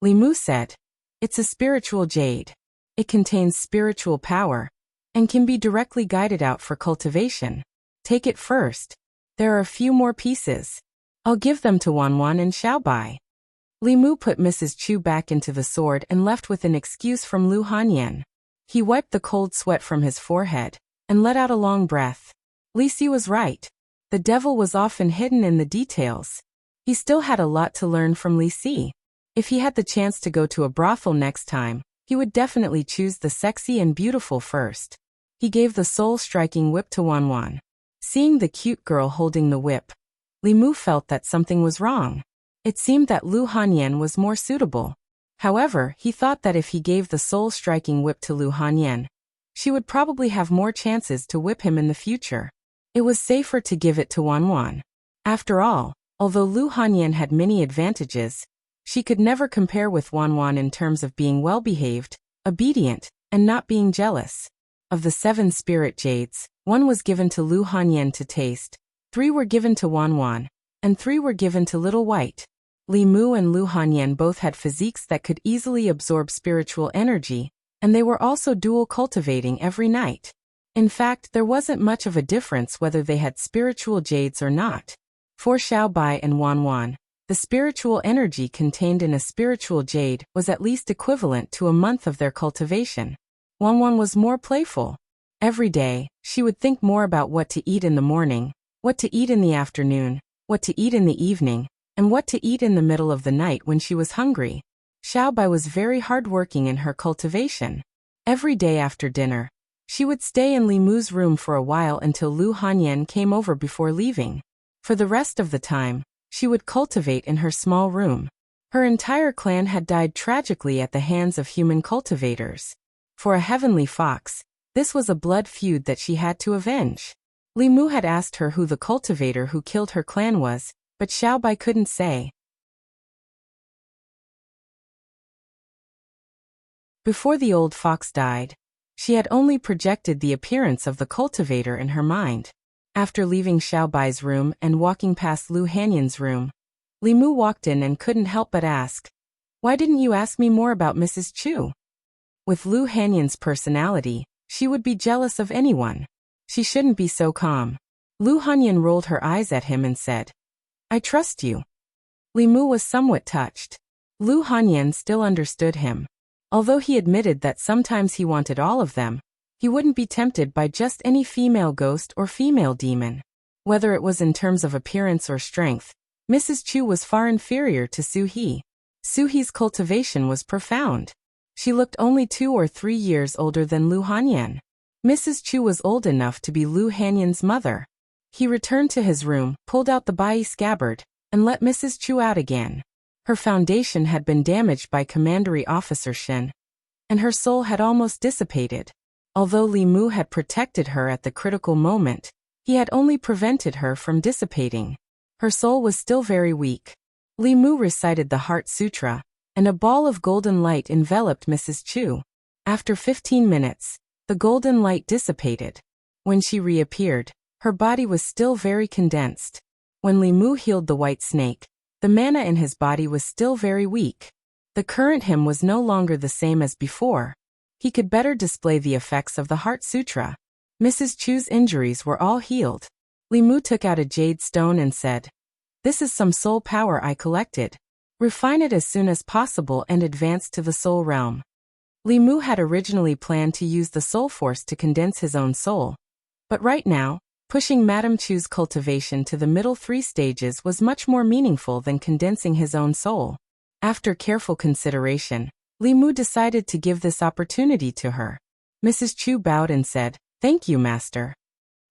Li Mu said, "It's a spiritual jade. It contains spiritual power and can be directly guided out for cultivation. Take it first. There are a few more pieces. I'll give them to Wanwan and Xiaobai." Li Mu put Mrs. Chu back into the sword and left with an excuse from Lu Hanyan. He wiped the cold sweat from his forehead and let out a long breath. Li Si was right. The devil was often hidden in the details. He still had a lot to learn from Li Si. If he had the chance to go to a brothel next time, he would definitely choose the sexy and beautiful first. He gave the soul-striking whip to Wanwan. Seeing the cute girl holding the whip, Li Mu felt that something was wrong. It seemed that Lu Hanyan was more suitable. However, he thought that if he gave the soul-striking whip to Lu Hanyan, she would probably have more chances to whip him in the future. It was safer to give it to Wanwan. After all, although Lu Hanyan had many advantages, she could never compare with Wanwan in terms of being well-behaved, obedient, and not being jealous. Of the 7 spirit jades, 1 was given to Lu Hanyan to taste, 3 were given to Wanwan, and 3 were given to Little White. Li Mu and Lu Hanyan both had physiques that could easily absorb spiritual energy, and they were also dual cultivating every night. In fact, there wasn't much of a difference whether they had spiritual jades or not. For Xiaobai and Wanwan, the spiritual energy contained in a spiritual jade was at least equivalent to a month of their cultivation. Wanwan was more playful. Every day, she would think more about what to eat in the morning, what to eat in the afternoon, what to eat in the evening, and what to eat in the middle of the night when she was hungry. Xiaobai was very hardworking in her cultivation. Every day after dinner, she would stay in Li Mu's room for a while until Lu Hanyan came over before leaving. For the rest of the time, she would cultivate in her small room. Her entire clan had died tragically at the hands of human cultivators. For a heavenly fox, this was a blood feud that she had to avenge. Li Mu had asked her who the cultivator who killed her clan was, but Xiaobai couldn't say. Before the old fox died, she had only projected the appearance of the cultivator in her mind. After leaving Xiaobai's room and walking past Lu Hanyan's room, Li Mu walked in and couldn't help but ask, "Why didn't you ask me more about Mrs. Chu?" With Lu Hanyan's personality, she would be jealous of anyone. She shouldn't be so calm. Lu Hanyan rolled her eyes at him and said, "I trust you." Li Mu was somewhat touched. Lu Hanyan still understood him. Although he admitted that sometimes he wanted all of them, he wouldn't be tempted by just any female ghost or female demon. Whether it was in terms of appearance or strength, Mrs. Chu was far inferior to Su He. Su He's cultivation was profound. She looked only 2 or 3 years older than Lu Hanyan. Mrs. Chu was old enough to be Lu Hanyan's mother. He returned to his room, pulled out the bai scabbard, and let Mrs. Chu out again. Her foundation had been damaged by Commandery Officer Shen, and her soul had almost dissipated. Although Li Mu had protected her at the critical moment, he had only prevented her from dissipating. Her soul was still very weak. Li Mu recited the Heart Sutra, and a ball of golden light enveloped Mrs. Chu. After 15 minutes, the golden light dissipated. When she reappeared, her body was still very condensed. When Li Mu healed the white snake, the mana in his body was still very weak. The current him was no longer the same as before. He could better display the effects of the Heart Sutra. Mrs. Chu's injuries were all healed. Li Mu took out a jade stone and said, "This is some soul power I collected. Refine it as soon as possible and advance to the soul realm." Li Mu had originally planned to use the soul force to condense his own soul. But right now, pushing Madame Chu's cultivation to the middle 3 stages was much more meaningful than condensing his own soul. After careful consideration, Li Mu decided to give this opportunity to her. Mrs. Chu bowed and said, "Thank you, master."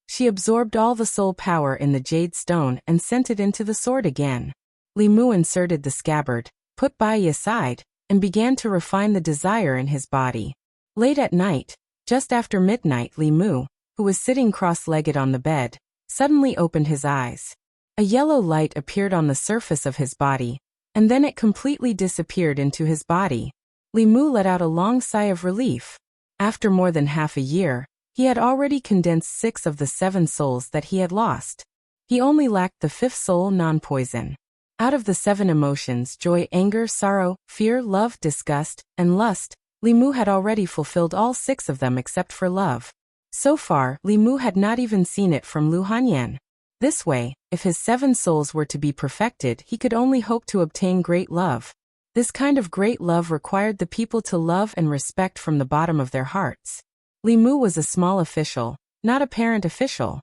She absorbed all the soul power in the jade stone and sent it into the sword again. Li Mu inserted the scabbard, put bai aside, and began to refine the desire in his body. Late at night, just after midnight, Li Mu, who was sitting cross-legged on the bed, suddenly opened his eyes. A yellow light appeared on the surface of his body, and then it completely disappeared into his body. Li Mu let out a long sigh of relief. After more than half a year, he had already condensed 6 of the 7 souls that he had lost. He only lacked the 5th soul, non-poison. Out of the 7 emotions, joy, anger, sorrow, fear, love, disgust, and lust, Li Mu had already fulfilled all 6 of them except for love. So far, Li Mu had not even seen it from Lu Hanyan. This way, if his 7 souls were to be perfected, he could only hope to obtain great love. This kind of great love required the people to love and respect from the bottom of their hearts. Li Mu was a small official, not a parent official.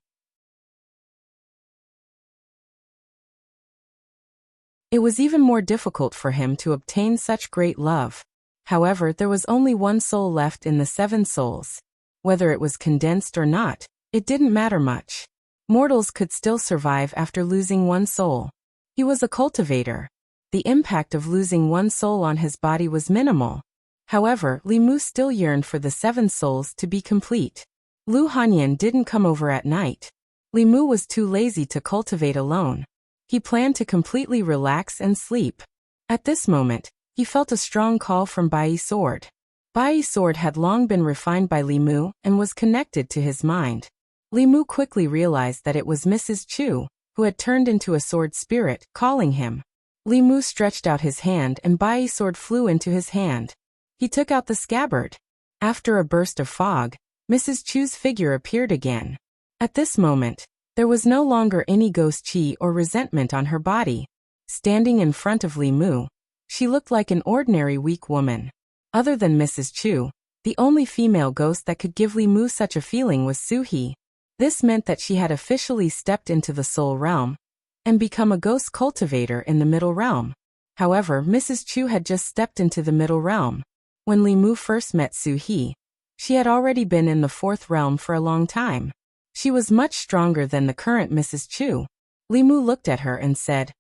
It was even more difficult for him to obtain such great love. However, there was only 1 soul left in the 7 souls. Whether it was condensed or not, it didn't matter much. Mortals could still survive after losing 1 soul. He was a cultivator. The impact of losing 1 soul on his body was minimal. However, Li Mu still yearned for the 7 souls to be complete. Lu Hanyan didn't come over at night. Li Mu was too lazy to cultivate alone. He planned to completely relax and sleep. At this moment, he felt a strong call from Bai's sword. Bai's sword had long been refined by Li Mu and was connected to his mind. Li Mu quickly realized that it was Mrs. Chu, who had turned into a sword spirit, calling him. Li Mu stretched out his hand and Bai's sword flew into his hand. He took out the scabbard. After a burst of fog, Mrs. Chu's figure appeared again. At this moment, there was no longer any ghost chi or resentment on her body. Standing in front of Li Mu, she looked like an ordinary weak woman. Other than Mrs. Chu, the only female ghost that could give Li Mu such a feeling was Su-hee. This meant that she had officially stepped into the soul realm and become a ghost cultivator in the middle realm. However, Mrs. Chu had just stepped into the middle realm. When Li Mu first met Su-hee, she had already been in the 4th realm for a long time. She was much stronger than the current Mrs. Chu. Li Mu looked at her and said,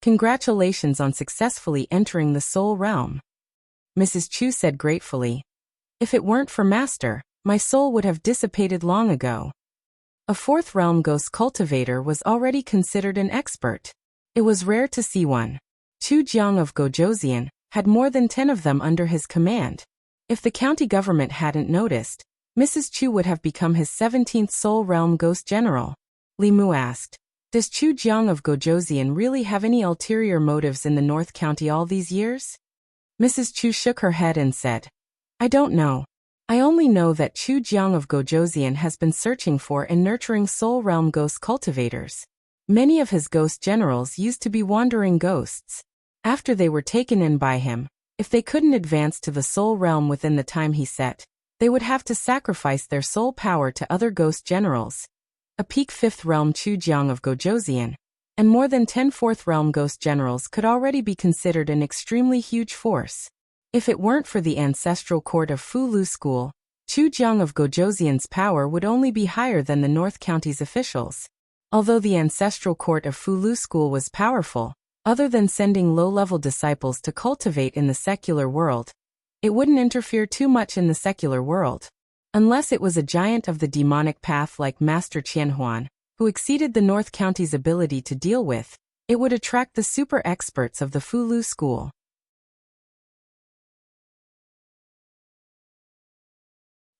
"Congratulations on successfully entering the soul realm." Mrs. Chu said gratefully, "If it weren't for Master, my soul would have dissipated long ago." A 4th realm ghost cultivator was already considered an expert. It was rare to see one. Chu Jiang of Gojoseon had more than 10 of them under his command. If the county government hadn't noticed, Mrs. Chu would have become his 17th soul realm ghost general. Li Mu asked, "Does Chu Jiang of Gojoseon really have any ulterior motives in the North County all these years?" Mrs. Chu shook her head and said, "I don't know. I only know that Chu Jiang of Gojoseon has been searching for and nurturing soul realm ghost cultivators. Many of his ghost generals used to be wandering ghosts. After they were taken in by him, if they couldn't advance to the soul realm within the time he set, they would have to sacrifice their soul power to other ghost generals. A peak 5th realm Chu Jiang of Gojoseon, and more than 10 4th realm ghost generals could already be considered an extremely huge force. If it weren't for the ancestral court of Fu Lu School, Chu Jiang of Gojoseon's power would only be higher than the North County's officials. Although the ancestral court of Fu Lu School was powerful, other than sending low-level disciples to cultivate in the secular world, it wouldn't interfere too much in the secular world. Unless it was a giant of the demonic path like Master Qianhuan, who exceeded the North County's ability to deal with, it would attract the super experts of the Fu Lu School.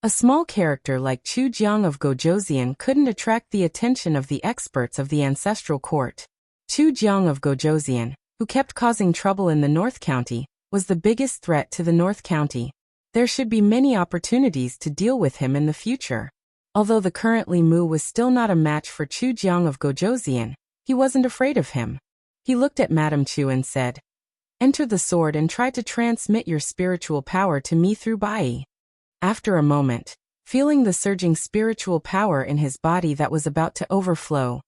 A small character like Chu Jiang of Gojoseon couldn't attract the attention of the experts of the ancestral court. Chu Jiang of Gojoseon, who kept causing trouble in the North County, was the biggest threat to the North County. There should be many opportunities to deal with him in the future. Although the current Li Mu was still not a match for Chu Jiang of Gojoseon, he wasn't afraid of him. He looked at Madame Chu and said, "Enter the sword and try to transmit your spiritual power to me through Bai." After a moment, feeling the surging spiritual power in his body that was about to overflow,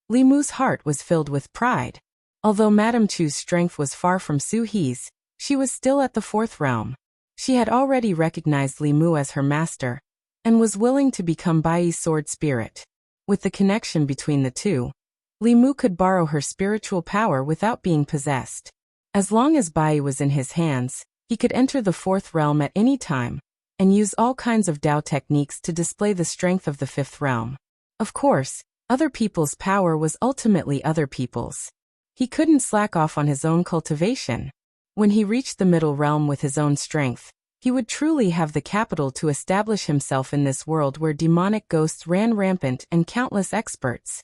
Li Mu's heart was filled with pride. Although Madame Chu's strength was far from Su-hee's, she was still at the 4th realm. She had already recognized Li Mu as her master, and was willing to become Bai's sword spirit. With the connection between the two, Li Mu could borrow her spiritual power without being possessed. As long as Bai was in his hands, he could enter the 4th realm at any time, and use all kinds of Dao techniques to display the strength of the fifth realm. Of course, other people's power was ultimately other people's. He couldn't slack off on his own cultivation. When he reached the middle realm with his own strength, he would truly have the capital to establish himself in this world where demonic ghosts ran rampant and countless experts.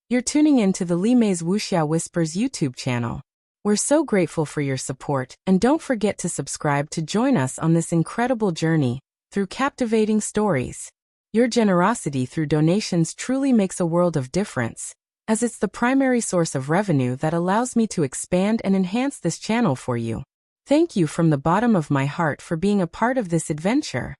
You're tuning in to the Li Mei's Wuxia Whispers YouTube channel. We're so grateful for your support, and don't forget to subscribe to join us on this incredible journey through captivating stories. Your generosity through donations truly makes a world of difference, as it's the primary source of revenue that allows me to expand and enhance this channel for you. Thank you from the bottom of my heart for being a part of this adventure.